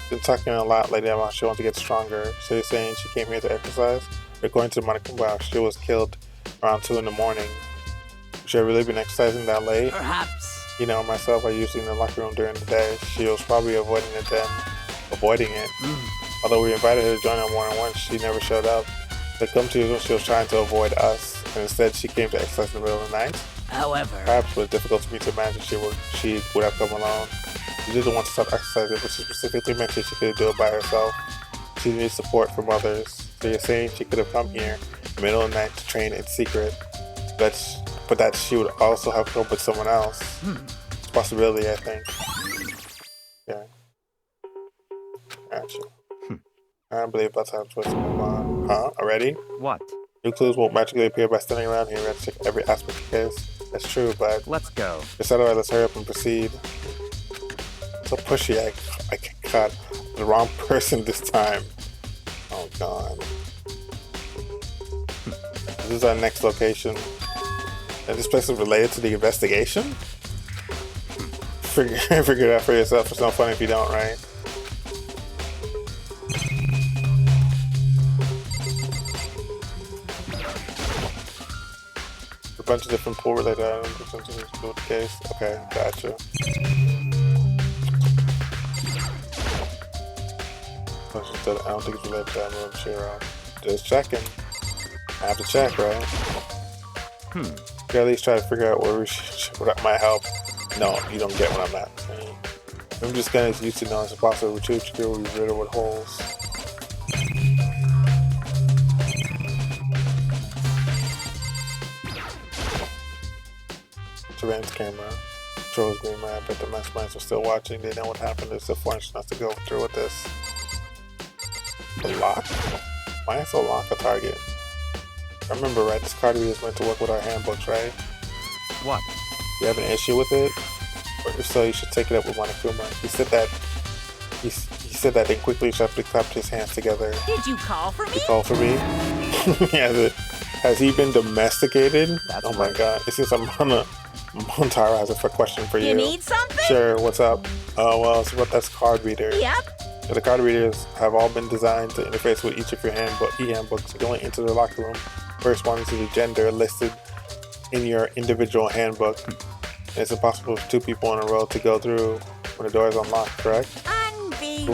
Been talking a lot lately about she wants to get stronger. So you're saying she came here to exercise? According to the Monokuma, she was killed around 2 in the morning. Should I really been exercising that late? Perhaps. You know, myself, I usually in the locker room during the day. She was probably avoiding it then. Although we invited her to join our one-on-one, she never showed up. They come to you when she was trying to avoid us, and instead she came to exercise in the middle of the night. However, perhaps it was difficult for me to imagine she would have come alone. She didn't want to stop exercising, but she specifically mentioned she couldn't do it by herself. She needed support from others. So you're saying she could have come here in the middle of the night to train in secret, but that she would also have come with someone else. It's a possibility, I think. Yeah. Gotcha. I don't believe that's how I'm supposed to move on. Huh? Already? What? New clues won't magically appear by standing around here. We have to check every aspect of the case. That's true, but let's go. Just otherwise, let's hurry up and proceed. So pushy, I got the wrong person this time. Oh god. This is our next location. And this place is related to the investigation? Figure it out for yourself. It's not funny if you don't, right? A bunch of different pool related items with the case. Okay, gotcha. I don't think it's related to that move, sure. Just checking. I have to check, right? You gotta at least try to figure out where what might help. No, you don't get what I'm at. I'm just gonna used to know it's impossible to retrieve skill with riddled with holes. surveillance camera. Controls green map, but the masterminds are still watching. They know what happened. They're still fortunate enough to go through with this. The lock? Why is the lock a target? I remember, right? This card reader is meant to work with our handbooks, right? What? You have an issue with it? Or if so, you should take it up with Monokuma. He said that. He said that, then quickly sharply clapped his hands together. Did you call for me? You call for me? Has he been domesticated? That's oh my god! It seems Montaro has a question for you. You need something? Sure. What's up? Oh well, so what? That's card reader. Yep. So the card readers have all been designed to interface with each of your e-handbooks. You can only enter the locker room. First one is the gender listed in your individual handbook. And it's impossible for two people in a row to go through when the door is unlocked, correct? If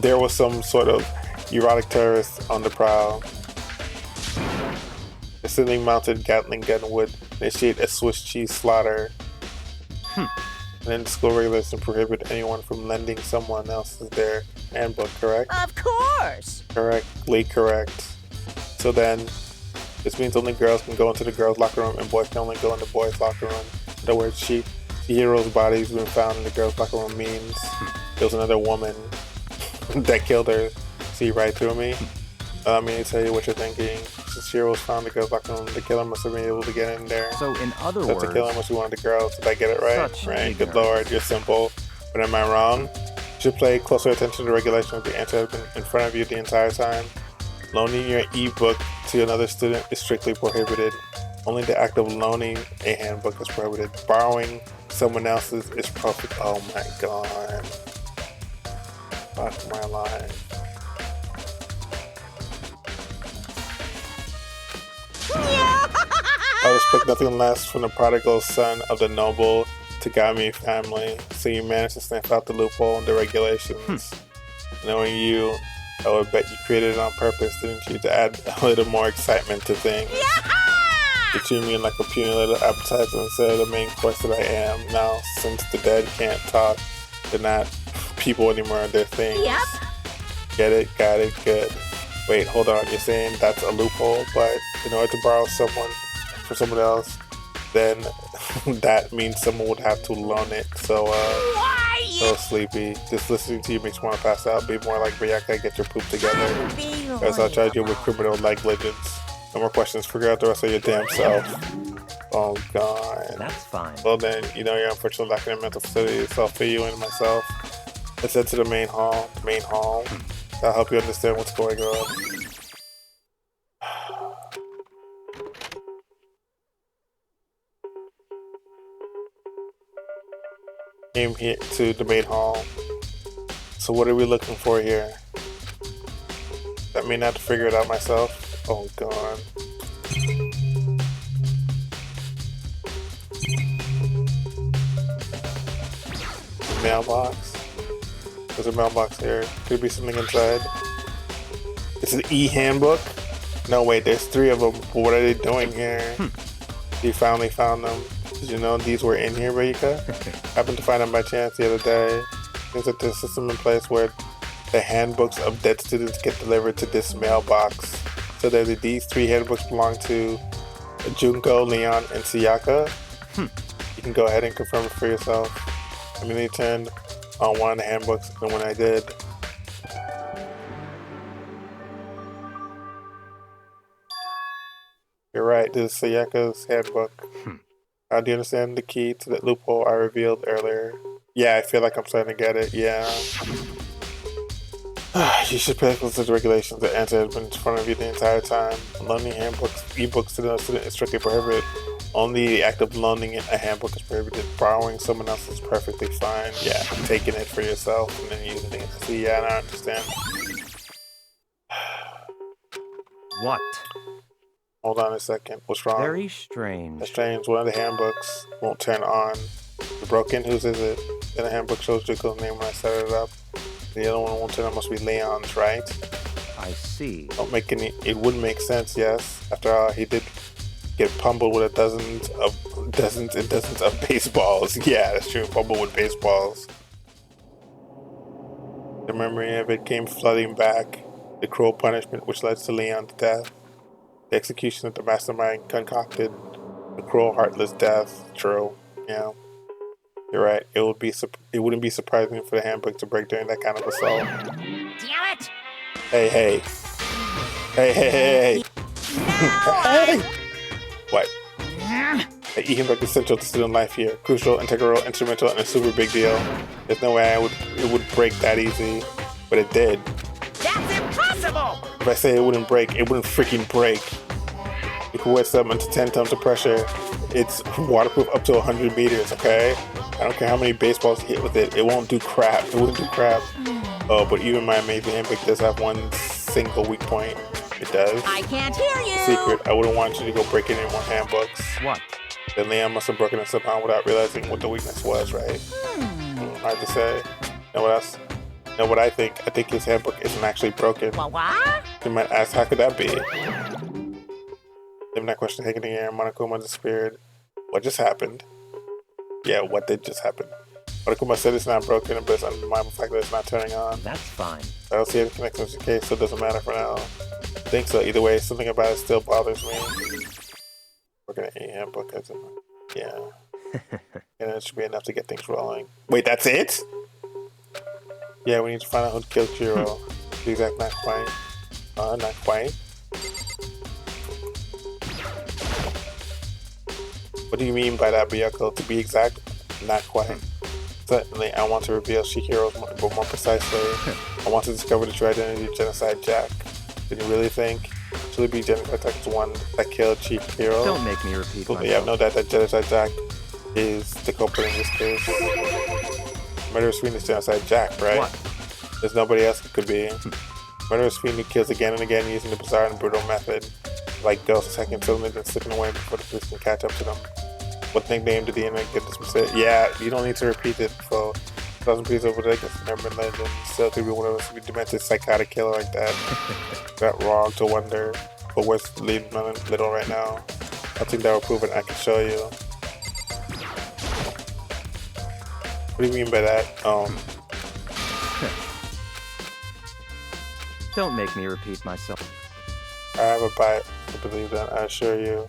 there was some sort of erotic terrorist on the prowl, the ceiling mounted Gatling gun would initiate a Swiss cheese slaughter. And then the school regulations prohibit anyone from lending someone else's their handbook, correct? Of course. Correctly correct. So then, this means only girls can go into the girls' locker room and boys can only go in the boys' locker room. In other words, Chihiro's body's been found in the girls' locker room means there was another woman that killed her. See right through me? Allow me to tell you what you're thinking. Since Chihiro was found in the girls' locker room, the killer must have been able to get in there. So in other But words, the killer must be one of the girls. Did I get it right? Right. Good ignorance. lord, you're simple. But am I wrong? You should pay closer attention to the regulations. The answer has been in front of you the entire time. Loaning your e-book to another student is strictly prohibited. Only the act of loaning a handbook is prohibited. Borrowing someone else's is perfect. Oh my god. Fuck my life. I expect nothing less from the prodigal son of the noble Tagami family. So you managed to sniff out the loophole in the regulations. Knowing you, I would bet you created it on purpose, didn't you? To add a little more excitement to things. You treat me like a puny little appetizer instead of the main course that I am. Now, since the dead can't talk, they're not people anymore, they're things. Yep. Get it? Got it? Good. Wait, hold on. You're saying that's a loophole, but in order to borrow someone for someone else, then that means someone would have to loan it. So, so sleepy. Just listening to you makes me want to pass out. Be more like Ryaka, get your poop together. Or I'll charge you with criminal negligence. No more questions. Figure out the rest of your damn self. Oh god. That's fine. Well then, you know you're unfortunately lacking a mental facility itself for you and myself. Let's head to the main hall. That'll help you understand what's going on. Came here to the main hall. So what are we looking for here? That mean I have to figure it out myself? Oh god. Mailbox? There's a mailbox here. Could be something inside. It's an e-handbook? No wait, there's 3 of them. What are they doing here? You finally found them. Did you know these were in here, Reika? Happened to find them by chance the other day. Seems that there's a system in place where the handbooks of dead students get delivered to this mailbox. So that these 3 handbooks belong to Junko, Leon, and Sayaka. You can go ahead and confirm it for yourself. I mean, they turned on one of the handbooks, and when I did, you're right, this is Sayaka's handbook. How do you understand the key to that loophole I revealed earlier? Yeah, I feel like I'm starting to get it, yeah. You should pay close to the regulations. The answer has been in front of you the entire time. Loaning handbooks, e-books to the student is strictly prohibited. Only the act of loaning a handbook is prohibited. Borrowing someone else is perfectly fine. Yeah, taking it for yourself and then using it. See, yeah, I understand. What? Hold on a second. What's wrong? Very strange. That's strange. One of the handbooks won't turn on. The broken? Whose is it? Then the handbook shows Juko's name when I set it up. The other one won't turn on. Must be Leon's, right? I see. Don't make any. It would make sense, yes. After all, he did get pummeled with dozens and dozens of baseballs. Yeah, that's true. Pummeled with baseballs. The memory of it came flooding back. The cruel punishment which led to Leon's death. The execution that the mastermind concocted. A cruel, heartless death. True. Yeah. You're right. It wouldn't be surprising for the handbook to break during that kind of assault. Damn it! Hey, hey. Hey, hey, hey, hey. Hey! What? The e-handbook is essential to student life here. Crucial, integral, instrumental, and a super big deal. There's no way it would break that easy. But it did. That's impossible! If I say it wouldn't break, it wouldn't freaking break. You can wear something to 10 tons of pressure. It's waterproof up to 100 meters, okay? I don't care how many baseballs you hit with it. It won't do crap. It wouldn't do crap. Oh, but even my amazing handbook does have one single weak point. It does. I can't hear you! Secret. I wouldn't want you to go break any more handbooks. What? Then Leon must have broken it somehow without realizing what the weakness was, right? Hard to say. Know what else? Know what I think? I think his handbook isn't actually broken. What? You might ask, how could that be? Leaving that question hanging in the air, Monokuma disappeared. What just happened? Yeah, what did just happen? Monokuma said it's not broken, but it's undermined the fact that it's not turning on. That's fine. I don't see any connection to the case, so it doesn't matter for now. I think so. Either way, something about it still bothers me. Working at a handbook, isn't it? Yeah. And it should be enough to get things rolling. Wait, that's it? Yeah, we need to find out who killed Kiro. The exact not quite. Not quite. What do you mean by that, Byakuya? To be exact, not quite. Certainly, I want to reveal Shikiro's more precisely. I want to discover the true identity of Genocide Jack. Did you really think Chili B Genocide Jack is the one that killed Shikiro? Don't make me repeat myself. Yeah, I have no doubt that Genocide Jack is the culprit in this case. Murderous Fiend is Genocide Jack, right? What? There's nobody else it could be. Murderous Fiend who kills again and again using the bizarre and brutal method, like ghosts attacking children and slipping away before the police can catch up to them. What nickname did the internet get this specific? Yeah, you don't need to repeat it for 1,000 pieces over there. It's an urban legend. Still could be one of those demented psychotic killer like that. Got wrong to wonder, but what's leaving little right now? I think that will prove it. I can show you. What do you mean by that? Don't make me repeat myself. I have a bite to believe that. I assure you.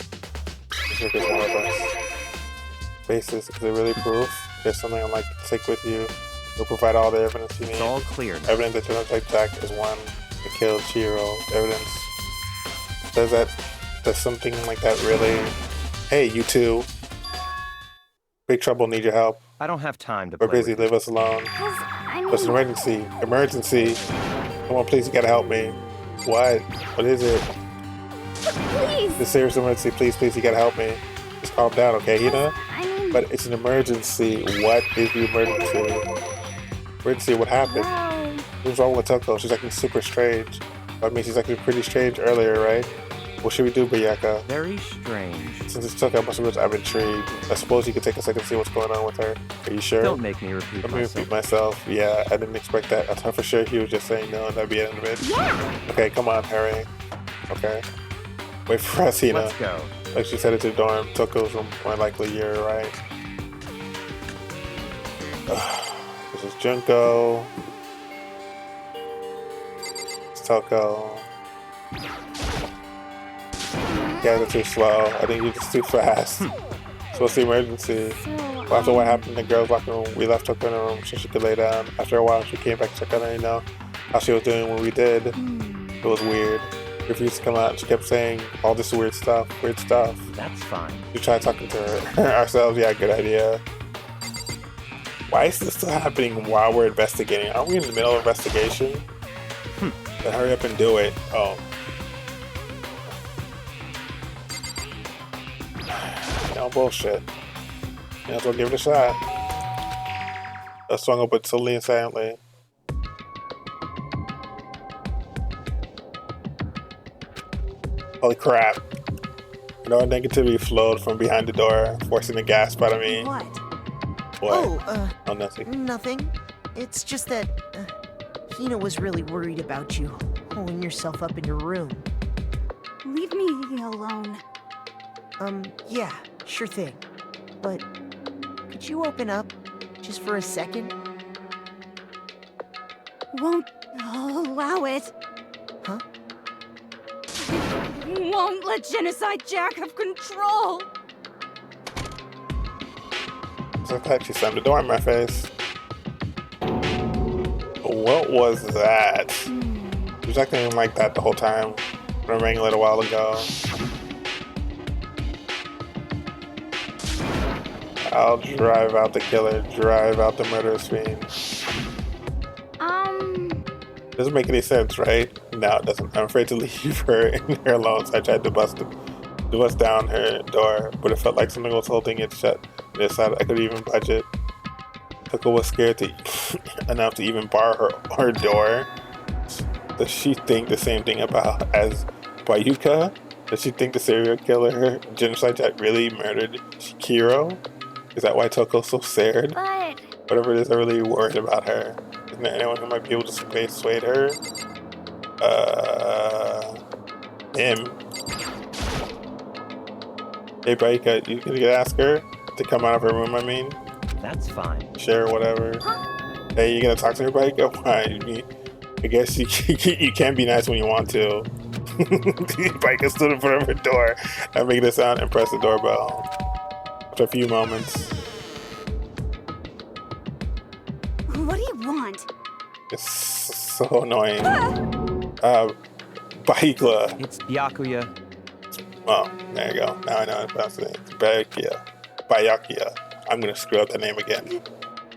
This is one of us. Basis, is it really proof? There's something I'd like to take with you. You'll provide all the evidence you need. It's all clear now. Evidence that Genocide Jack is one that killed Chiro. Evidence says that there's something like that really. Hey, you two. Big trouble, need your help. I don't have time to We're play busy, with leave us alone. It's an emergency. Emergency. Come on, please, you gotta help me. What? What is it? Please! It's a serious emergency. Please, please, you gotta help me. Just calm down, okay, Hina? But it's an emergency. What is the emergency? Emergency, what happened? What's wrong with Toko? She's acting super strange. I mean, she's acting pretty strange earlier, right? What should we do, Bayaka? Very strange. Since it's Toko, I'm intrigued. I suppose you could take a second to see what's going on with her. Are you sure? Don't make me repeat Let me repeat myself. Yeah, I didn't expect that. I thought for sure he was just saying no, and that'd be it in a bit. Yeah! Okay, come on, hurry. Okay. Wait for us, Hina. Let's go. Like she said it to the dorm. Toko's room, more likely, you're right. This is Junko. It's Toko. You guys are too slow. I think you're just too fast. So what's the emergency? Well, after what happened in the girls' locker room, we left Toko in the room so she could lay down. After a while, she came back to check on her, how she was doing when we did. It was weird. Refused to come out. She kept saying all this weird stuff. That's fine. We tried talking to her ourselves. Yeah, good idea. Why is this still happening while we're investigating? Aren't we in the middle of investigation? Then hurry up and do it. Oh. No bullshit. Might as well give it a shot. I swung open slowly and silently. Holy crap. Negativity flowed from behind the door, forcing a gasp out of me. What? What? Oh, nothing. Nothing. It's just that Hina was really worried about you, holding yourself up in your room. Leave me alone. Yeah, sure thing. But could you open up just for a second? Won't allow it. Huh? Won't let Genocide Jack have control. So that she slammed the door in my face. What was that? It was acting like that the whole time. When I rang a little while ago. I'll drive out the killer, drive out the murderous fiend. Doesn't make any sense, right? No, it doesn't. I'm afraid to leave her in there alone, so I tried to bust down her door, but it felt like something was holding it shut. I decided I could even budget. Coco was scared enough to even bar her door. Does she think the same thing about as Bayuka? Does she think the serial killer genocide that really murdered Shikiro? Is that why Toko's so scared? Whatever it is, I'm really worried about her. Isn't there anyone who might be able to persuade her? Him. Hey, Baika, you can ask her to come out of her room, I mean? That's fine. Sure, whatever. Hey, you gonna talk to her, Baika? Why? I guess you can be nice when you want to. Baika stood in front of her door and made a sound and pressed the doorbell. After a few moments. What do you want? It's so annoying. Baikla. It's Byakuya. Oh, there you go. Now I know how to pronounce it. It's Byakuya. I'm gonna screw up the name again.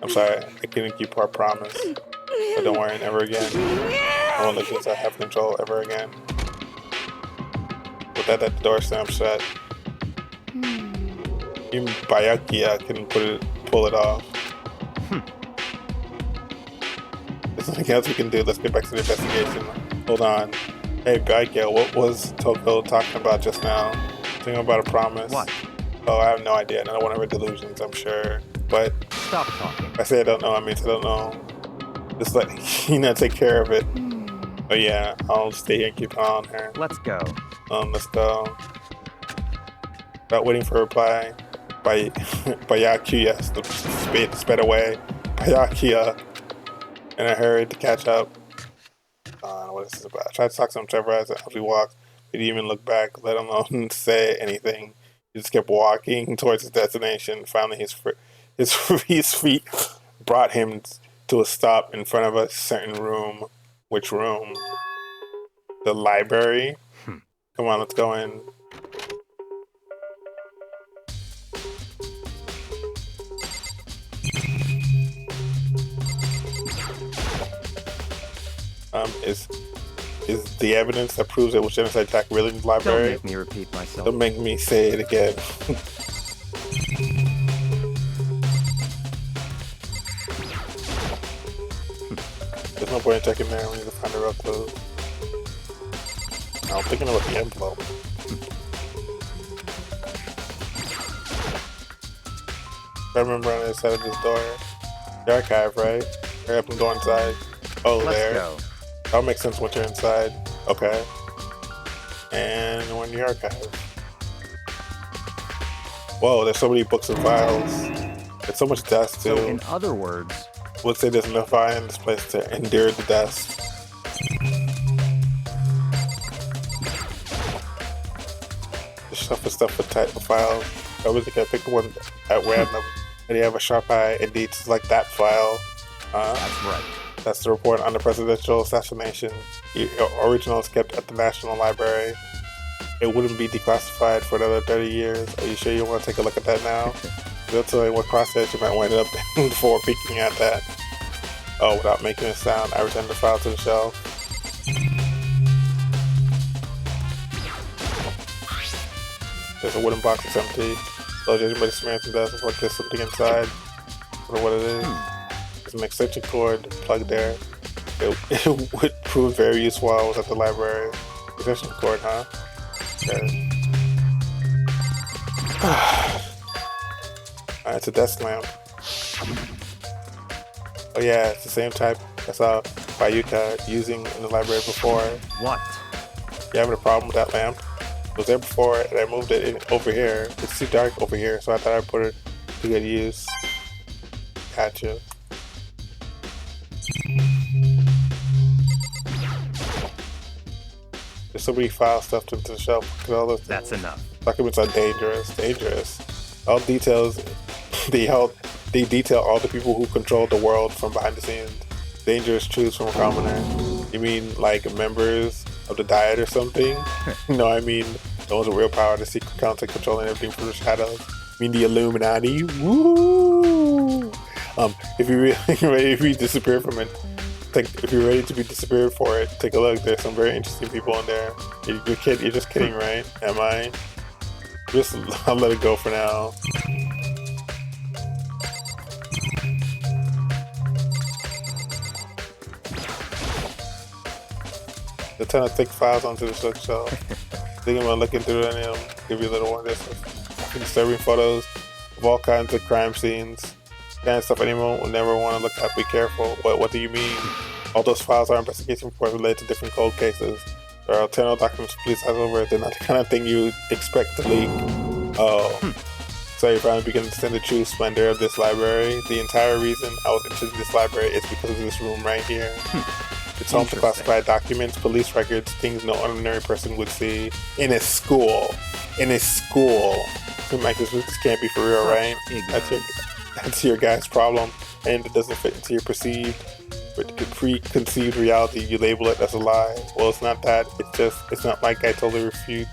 I'm sorry. I couldn't keep our promise. But don't worry, never again. I won't let this have control ever again. With that, the door slammed shut. Even Byakuya couldn't pull it off. There's nothing else we can do. Let's get back to the investigation. Hold on. Hey, Byakuya, what was Toko talking about just now? Thinking about a promise. What? Oh, I have no idea. Another one of her delusions, I'm sure. But stop talking. I say I don't know. I mean, I don't know. Just let take care of it. Oh yeah, I'll stay here and keep an eye on her. Let's go. Let's go. Without waiting for a reply, Byakuya sped away. Byakuya, and I hurried to catch up. What is this about? I tried to talk to him, Trevor, as we walked. He didn't even look back, let alone say anything. He just kept walking towards his destination. Finally, his feet brought him to a stop in front of a certain room. Which room? The library? Come on, let's go in. Is the evidence that proves it was genocide attack really in the library? Don't make me repeat myself. Don't make me say it again. There's no point in checking there. We need to find a real clue. I'm thinking about the envelope. I remember on the other side of this door. The archive, right? Hurry up and go inside. Oh, Let's there. go. That'll make sense once you're inside. Okay. And we're in the archive. Whoa, there's so many books and files. There's so much dust, too. So, in other words, would say there's enough fire in this place to endure the dust. Just shuffle stuff with type of files. I was gonna pick one at random, and you have a sharp eye. Indeed, it's like that file. That's right. That's the report on the presidential assassination. The original is kept at the National Library. It wouldn't be declassified for another 30 years. Are you sure you want to take a look at that now? They'll tell you what process you might wind up in before peeking at that. Oh, without making a sound, I return the file to the shelf. There's a wooden box that's empty. So judging by the smear some dust, looks like there's something inside. I don't know what it is. There's an extension cord plugged there. It would prove very useful while I was at the library. Extension cord, huh? Okay. It's a desk lamp. Oh yeah, it's the same type I saw Bayuka using in the library before. What? You having a problem with that lamp? It was there before and I moved it in over here. It's too dark over here, so I thought I'd put it to good use. Gotcha. There's so many files stuffed into the shelf. All those That's enough. Documents are dangerous. All details be held they detail all the people who control the world from behind the scenes. Dangerous truths from a commoner. You mean like members of the Diet or something? No, I mean the ones with real power, the secret council controlling everything from the shadows. I mean the Illuminati. Woo! If you're ready to be disappeared from it, if you're ready to be disappeared for it, take a look. There's some very interesting people in there. You're just kidding, right? Am I? I'll let it go for now. A ton of thick files onto the bookshelf. Thinking about looking through any of them. Give you a little one. There's some disturbing photos of all kinds of crime scenes. Kind of stuff anyone will never want to look at. Be careful. What do you mean? All those files are investigation reports related to different cold cases. There are internal documents police has over it. They're not the kind of thing you expect to leak. Oh. So you finally begin to understand the true splendor of this library. The entire reason I was interested in this library is because of this room right here. It's home to classified documents, police records, things no ordinary person would see. In a school. In a school. Something like this can't be for real, right? That's your guy's problem. And it doesn't fit into your preconceived reality. You label it as a lie. Well, it's not that. It's not like I totally refute.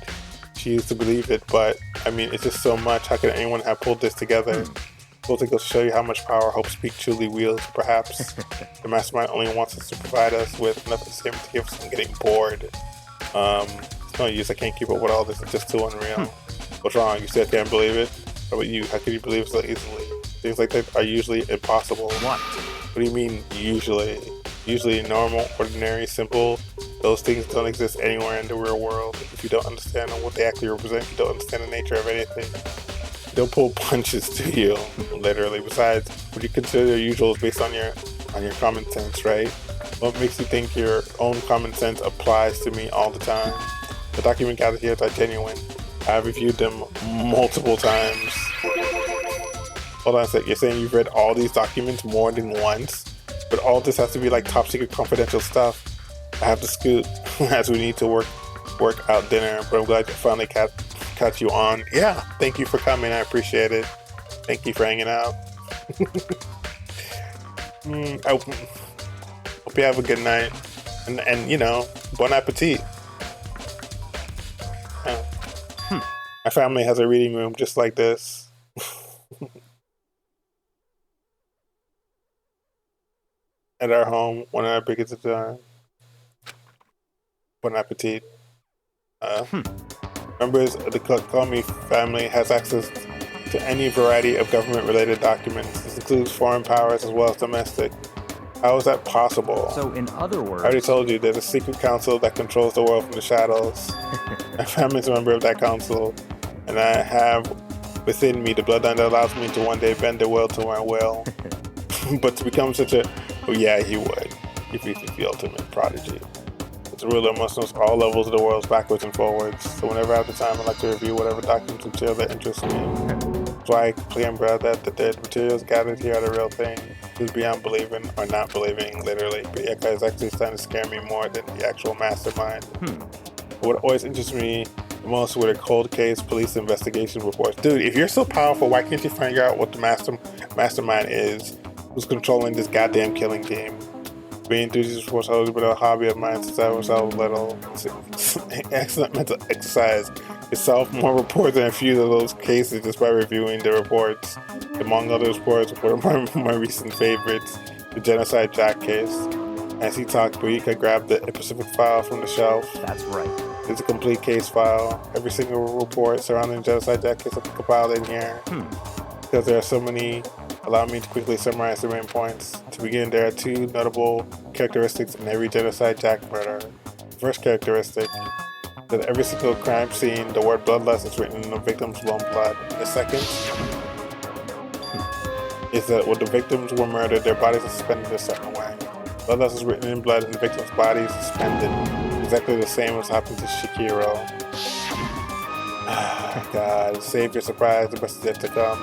She used to believe it, but I mean, it's just so much. How could anyone have pulled this together? We'll take to show you how much power Hope Speak truly wields. Perhaps the mastermind only wants us to provide us with enough to keep us from getting bored. It's no use. I can't keep up with all this. It's just too unreal. What's wrong? You still can't believe it? How about you? How can you believe so easily? Things like that are usually impossible. What do you mean usually? Usually normal, ordinary, simple. Those things don't exist anywhere in the real world. If you don't understand what they actually represent, you don't understand the nature of anything. They'll pull punches to you, literally. Besides, what you consider usual is based on your common sense, right? What makes you think your own common sense applies to me all the time? The document gathered here are genuine. I've reviewed them multiple times. Hold on a sec, you're saying you've read all these documents more than once? But all this has to be like top secret confidential stuff. I have to scoot as we need to work out dinner, but I'm glad you finally catch you on. Yeah, thank you for coming. I appreciate it. Thank you for hanging out. I hope you have a good night. And you know, bon appetit. My family has a reading room just like this. At our home, one of our biggest time. Bon appetit. Members of the Call Me family has access to any variety of government-related documents. This includes foreign powers as well as domestic. How is that possible? So, in other words... I already told you, there's a secret council that controls the world from the shadows. My family is a member of that council, and I have within me the bloodline that allows me to one day bend the will to my will. But to become such a... Oh yeah, he would. He'd be the ultimate prodigy. It's a ruler must know all levels of the world backwards and forwards. So whenever I have the time, I like to review whatever documents and material that interests me. That's why I claim, bro, that the materials gathered here are the real thing. It's beyond believing or not believing, literally. But Yeka is actually starting to scare me more than the actual mastermind. What always interests me the most were the cold case police investigation reports. Dude, if you're so powerful, why can't you figure out what the mastermind is? Who's controlling this goddamn killing team? Being through these reports has always been a hobby of mine since I was little. Excellent mental exercise. Itself more reports than a few of those cases just by reviewing the reports. Among other reports, one of my recent favorites, the Genocide Jack case. As he talked, Boyika grabbed the Pacific file from the shelf. That's right. It's a complete case file. Every single report surrounding the Genocide Jack case is compiled in here. Because there are so many, allow me to quickly summarize the main points. To begin, there are two notable characteristics in every Genocide Jack murder. The first characteristic, that every single crime scene, the word bloodlust is written in the victim's own blood. The second is that when the victims were murdered, their bodies are suspended a certain way. Bloodlust is written in blood and the victim's body is suspended. Exactly the same as happened to Shikiro. God, save your surprise, the best is yet to come.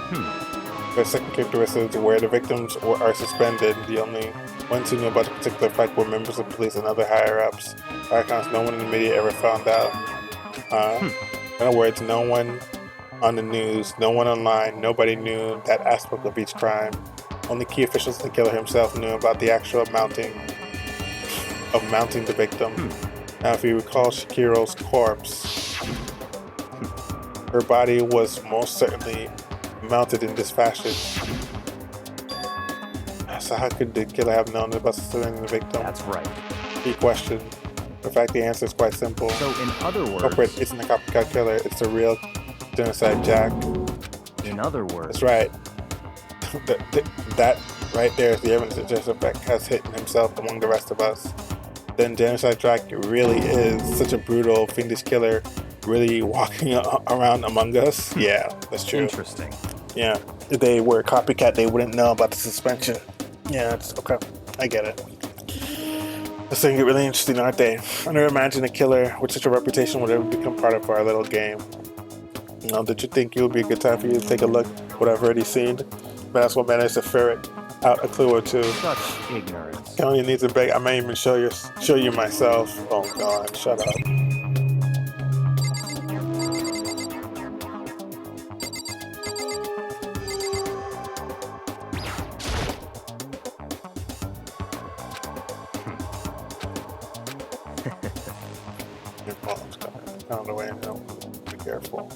The second characteristic is where the victims are suspended. The only ones who knew about the particular fact were members of police and other higher-ups. By accounts, no one in the media ever found out. In other words, no one on the news. No one online, nobody knew that aspect of each crime. Only key officials and the killer himself knew about the actual mounting the victim. Now, if you recall Shakiro's corpse, her body was most certainly mounted in this fashion. So how could the killer have known about surrendering the victim? That's right. Key question. In fact, the answer is quite simple. So, in other words... Culprit isn't a copycat killer, it's the real genocide Jack. In other words... That's right. That right there is the evidence that Joseph Beck has hidden himself among the rest of us. Then genocide Jack really is such a brutal, fiendish killer, really walking around among us? Yeah, that's true. Interesting. Yeah. If they were a copycat, they wouldn't know about the suspension. Yeah, it's okay. I get it. This thing get really interesting, aren't they? I never imagined a killer with such a reputation would ever become part of our little game. Did you think it would be a good time for you to take a look at what I've already seen? But that's what managed to ferret out a clue or two. Such ignorance. Tony needs a break. I may even show you myself. Oh God, shut up. Found a way. No, be careful.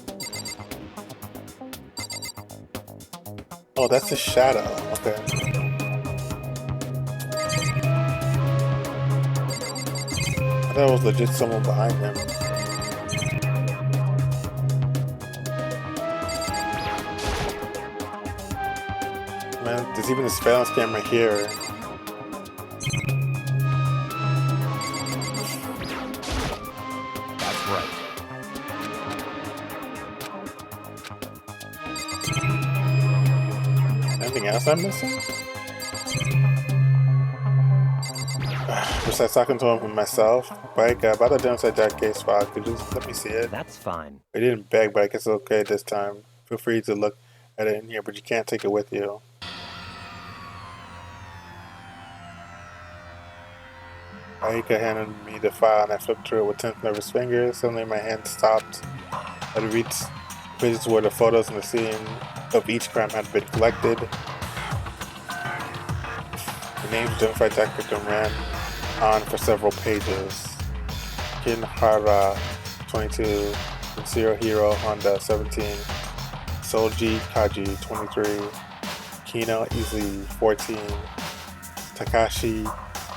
Oh, that's a shadow. Okay. I thought it was legit someone behind him. Man, there's even a surveillance camera here. That's right. Anything else I'm missing? Besides talking to him for myself, but about the genocide Jack case file, could you just let me see it? That's fine. I didn't beg, but I guess it's okay this time. Feel free to look at it in here, but you can't take it with you. Aika handed me the file and I flipped through it with tense, nervous fingers. Suddenly my hand stopped. I reached pages where the photos and the scene of each crime had been collected. The names of identified Jack victim ran on for several pages. Kinhara 22, Zero Hero Honda 17, Soji Kaji 23, Kino Easy 14, Takashi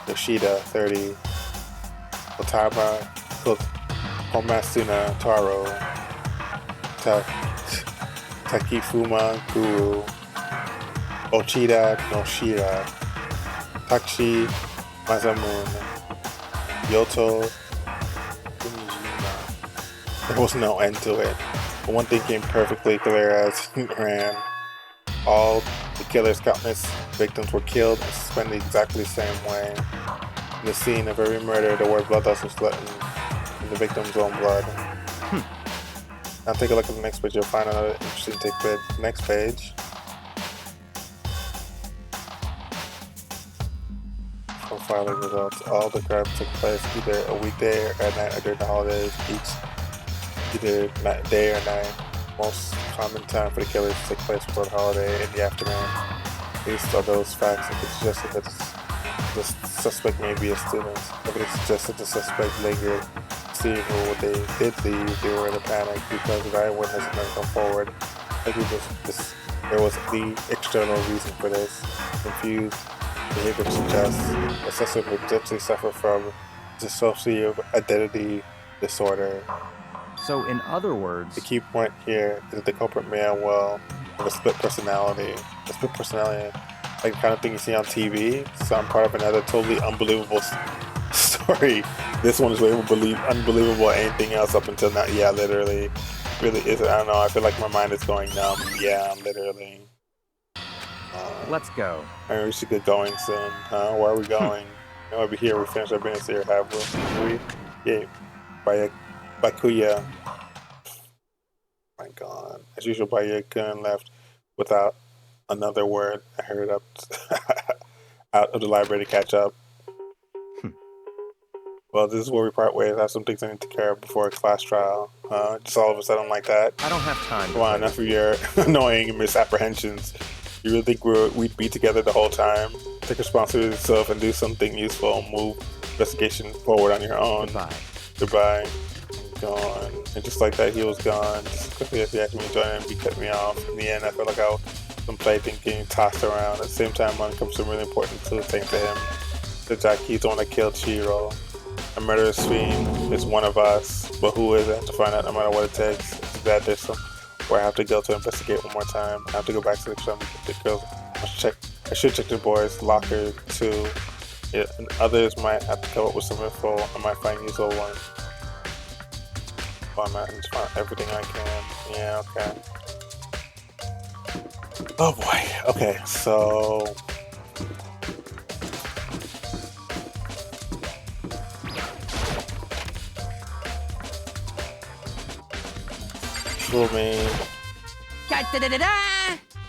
Yoshida 30, Otama Komasuna Taro, Takifuma Guru, Ochida Noshira, Takashi Masamune, Yoto Kumijima. There was no end to it, but one thing came perfectly clear as it ran. All the killer's countless victims were killed and suspended exactly the same way. In the scene of every murder, the word bloodlust was written in the victim's own blood. Now take a look at the next page, you'll find another interesting tidbit. Next page. Profiling results. All the crimes took place either a weekday or at night or during the holidays, either day or night. Most common time for the killers to take place before the holiday in the afternoon. These are those facts that suggested that the suspect may be a student. Evidence suggested the suspect lingered, seeing who they did leave, they were in a panic because the eyewitness had never come forward. There was the external reason for this. Confused behavior suggests the suspect may potentially suffer from dissociative identity disorder. So, in other words... The key point here is that the culprit may well have a split personality. A split personality, like the kind of thing you see on TV. So I'm part of another totally unbelievable story. This one is way more unbelievable than anything else up until now. Yeah, literally. Really is. I don't know. I feel like my mind is going numb. Yeah, literally. Let's go. I mean, we should get going soon. Huh? Where are we going? Over here, we finished our business here. Have we? Yeah. Bakuya. My God. As usual, Bakuya left without another word. I hurried up out of the library to catch up. well, this is where we part ways. I have some things I need to care of before a class trial. Just all of a sudden like that. I don't have time. Come on, enough of your annoying misapprehensions. You really think we'd be together the whole time? Take responsibility for yourself and do something useful and move investigation forward on your own. Goodbye. Gone. And just like that, he was gone. Just as quickly as he asked me to join him, he cut me off. In the end, I felt like I was some plaything getting tossed around. At the same time, money comes some really important clues thanks to him. The Jack, he's the one that killed Chihiro. A murderous fiend is one of us, but who is it? I have to find out no matter what it takes. It's bad there's some where I have to go to investigate one more time. I have to go back to the girls. I should check the boys' locker too. Yeah, and others might have to come up with some info. I might find useful one. Well, I just find everything I can. Yeah, okay. Oh boy. Okay, so fool me.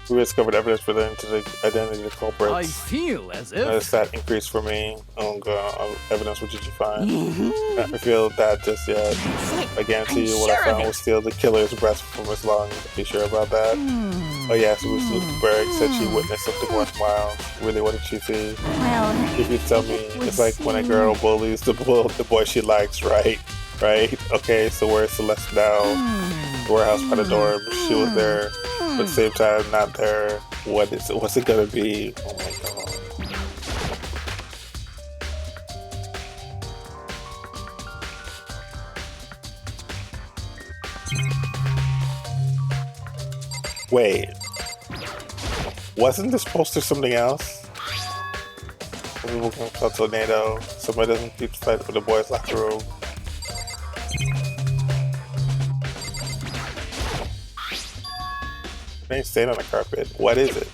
We discovered evidence relating to the identity of the culprits. I feel as if... Notice that increase for me. Oh god, evidence, what did you find? Not revealed that just yet. I guarantee you what I found will steal the killer's breath from his lungs. Are you sure about that? Oh yes, Berg said she witnessed something worthwhile. Really, what did she see? Well, if you tell me, it's like when a girl bullies the boy she likes, right? Right? Okay, so where's Celeste now? The warehouse by the dorm. She was there, but at the same time, not there. What's it gonna be? Oh my god. Wait. Wasn't this poster something else? Some people can call tornado. Somebody doesn't keep fight with the boys' locker room. They ain't staying on the carpet. What is it?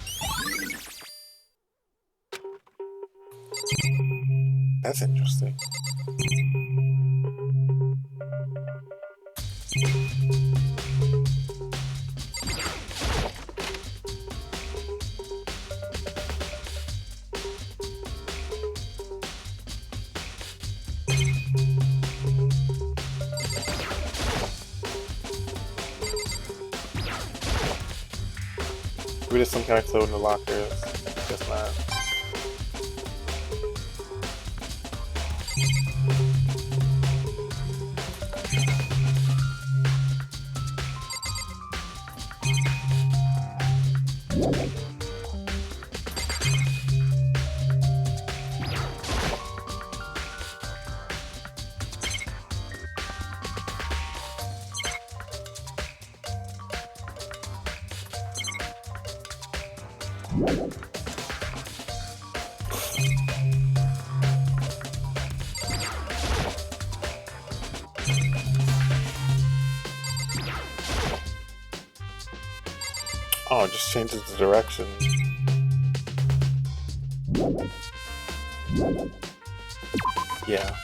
That's interesting. Maybe there's some kind of clue in the lockers. Guess not. Oh, it just changes the direction. Yeah.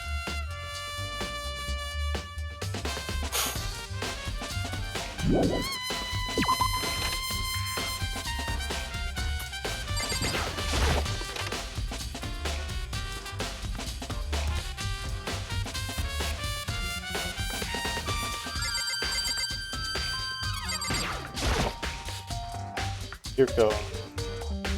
Yuriko,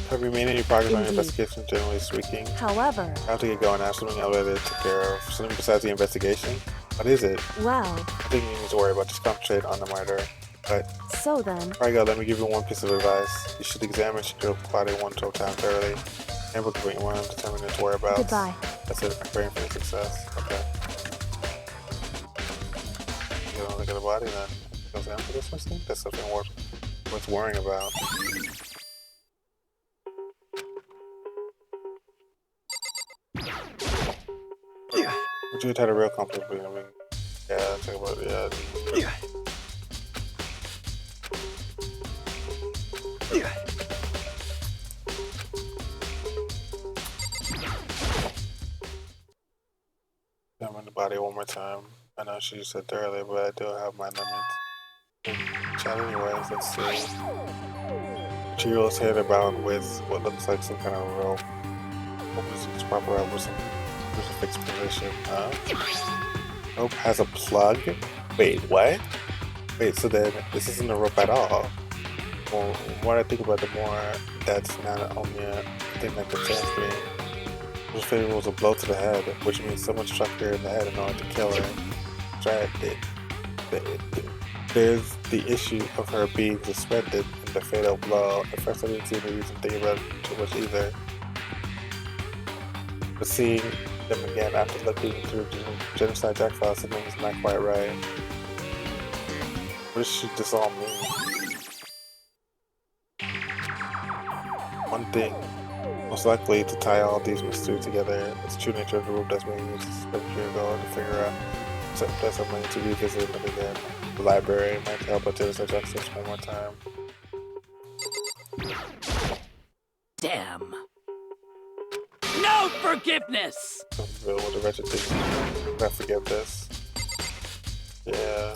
have you made any progress on your investigation, generally speaking? However... I have to get going. I have something elevated to take care of. Something besides the investigation? What is it? Well... I think you need to worry about. Just concentrate on the murder. But... So then... Alright, go. Let me give you one piece of advice. You should examine Shigeru's body 1 to 12 times thoroughly. And book point 1, determine its whereabouts. Goodbye. That's it. I'm praying for your success. Okay. You don't look at the body, then it goes down for this mistake? That's something worth worrying about. Jude had a real conflict between him. Yeah, talk about it. Yeah. Examine the body one more time. I know she said thoroughly, but I do have my limits. Chat anyways, let's see. Chihiro's head about with what looks like some kind of rope. Hope this is proper up or something. Crucifix position. Rope has a plug? Wait, what? Wait, so then this isn't a rope at all. Well, the more I think about it, the more that's not only a thing that concerns me. Crucifix rolls a blow to the head, which means someone struck her in the head in order to kill her. There's the issue of her being suspended in the fatal blow. At first I didn't see any reason thinking about it too much either. But seeing them again after looking through the genocide jack file, something is not quite right. What does this all mean? One thing, most likely to tie all these mysteries together, is the true nature of the rope that's being used to suspend your goal to figure out certain place I'm going to revisit them again. The library might help with genocide jack search one more time. Damn. No forgiveness! Real with the wretched thing. I forget this. Yeah.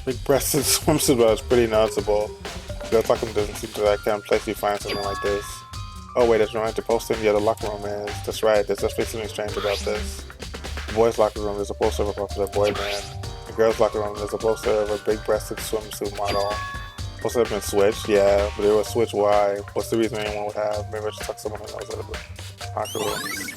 Big-breasted swimsuit is pretty noticeable. Girls locker room doesn't seem to that kind of place you find something like this. Oh wait, that's right, the poster in the other locker room is. That's right, there's definitely something strange about this. The boys' locker room, there's a poster of a popular boy band. The girls' locker room, there's a poster of a big-breasted swimsuit model. Poster have been switched, yeah, but they were switched, why? What's the reason anyone would have? Maybe I should talk to someone who knows about locker rooms.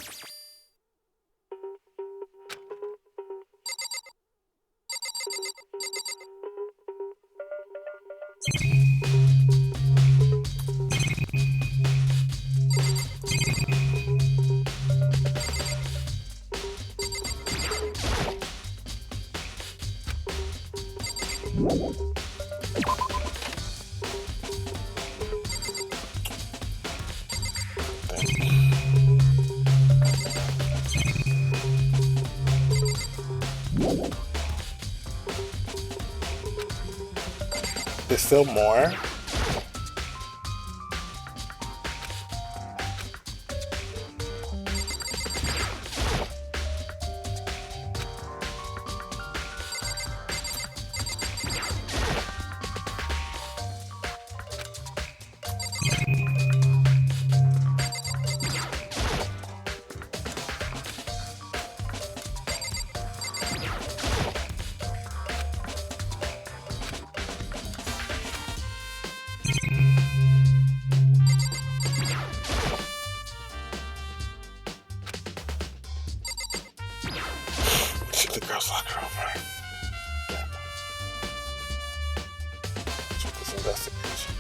There's still more? The girls' locker room, right? Yeah. Check this investigation.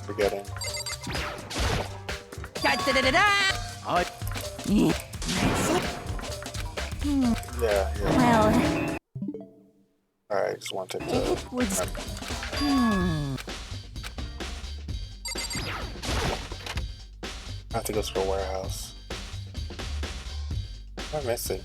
Forgetting. Yeah. Well, Alright, just wanted to. it was. I have to go to the warehouse. What am I missing?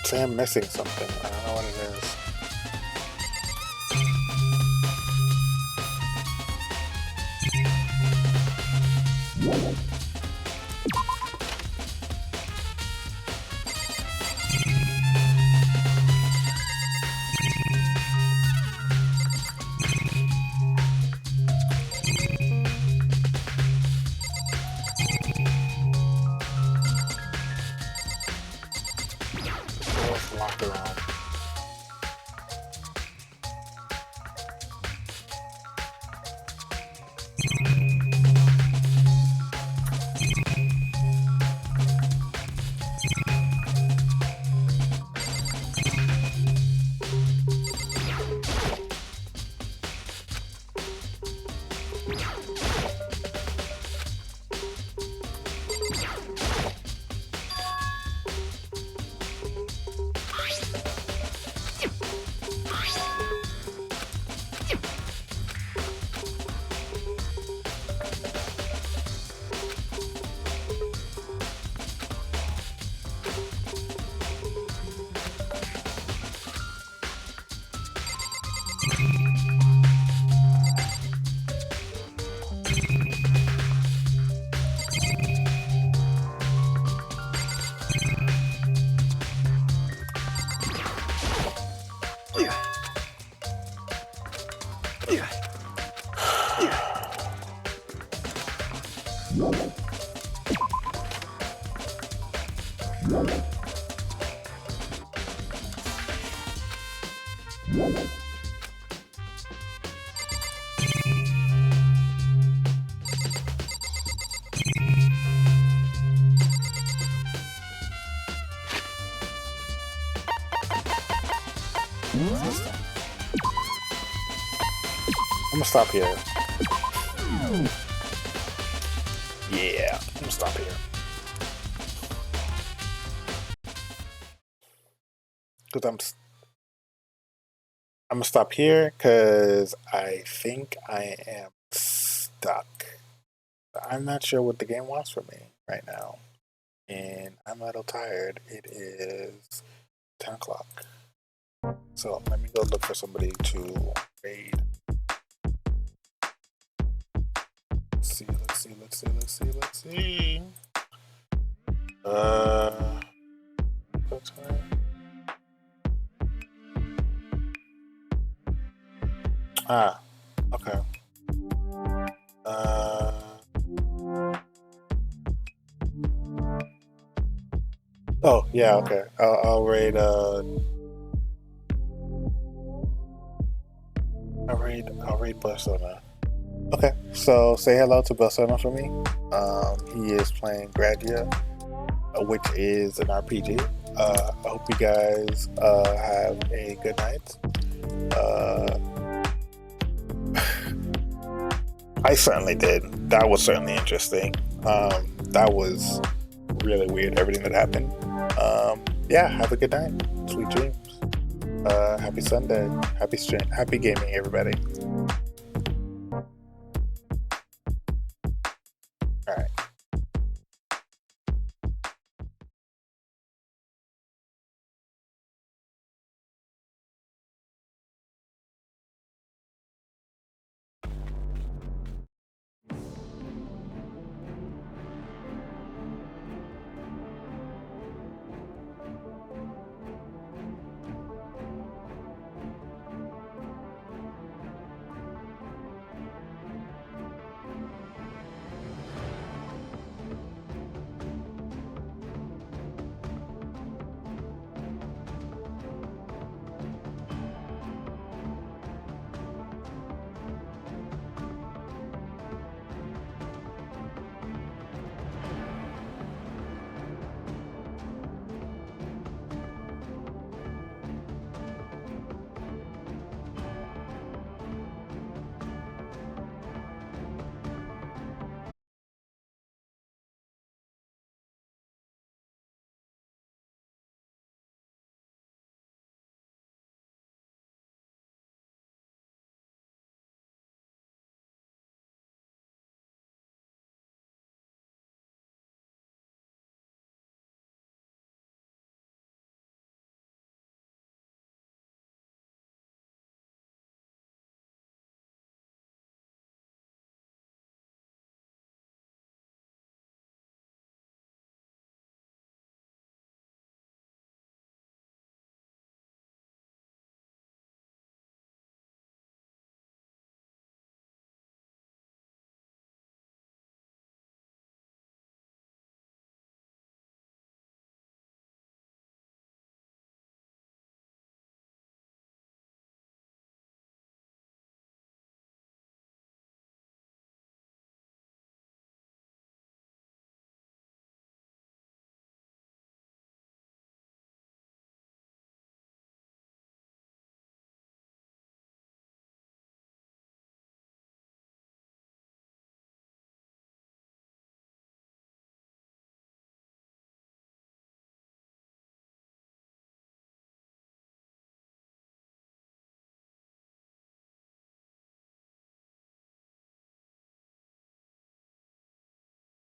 Say I'm missing something. I don't know what it is. Locked around. I'm gonna stop here. Yeah, I'm gonna stop here. Because I'm gonna stop here because I think I am stuck. I'm not sure what the game wants from me right now. And I'm a little tired. It is 10 o'clock. So let me go look for somebody to raid. Let's see. That's right. Ah, okay. Oh, yeah, okay. I'll raid, I'll raid Barcelona. Okay, so say hello to Barcelona for me. He is playing Gradia, which is an RPG. I hope you guys have a good night. I certainly did. That was certainly interesting. That was really weird, everything that happened. Yeah, have a good night. Sweet dreams. Happy Sunday. Happy gaming, everybody.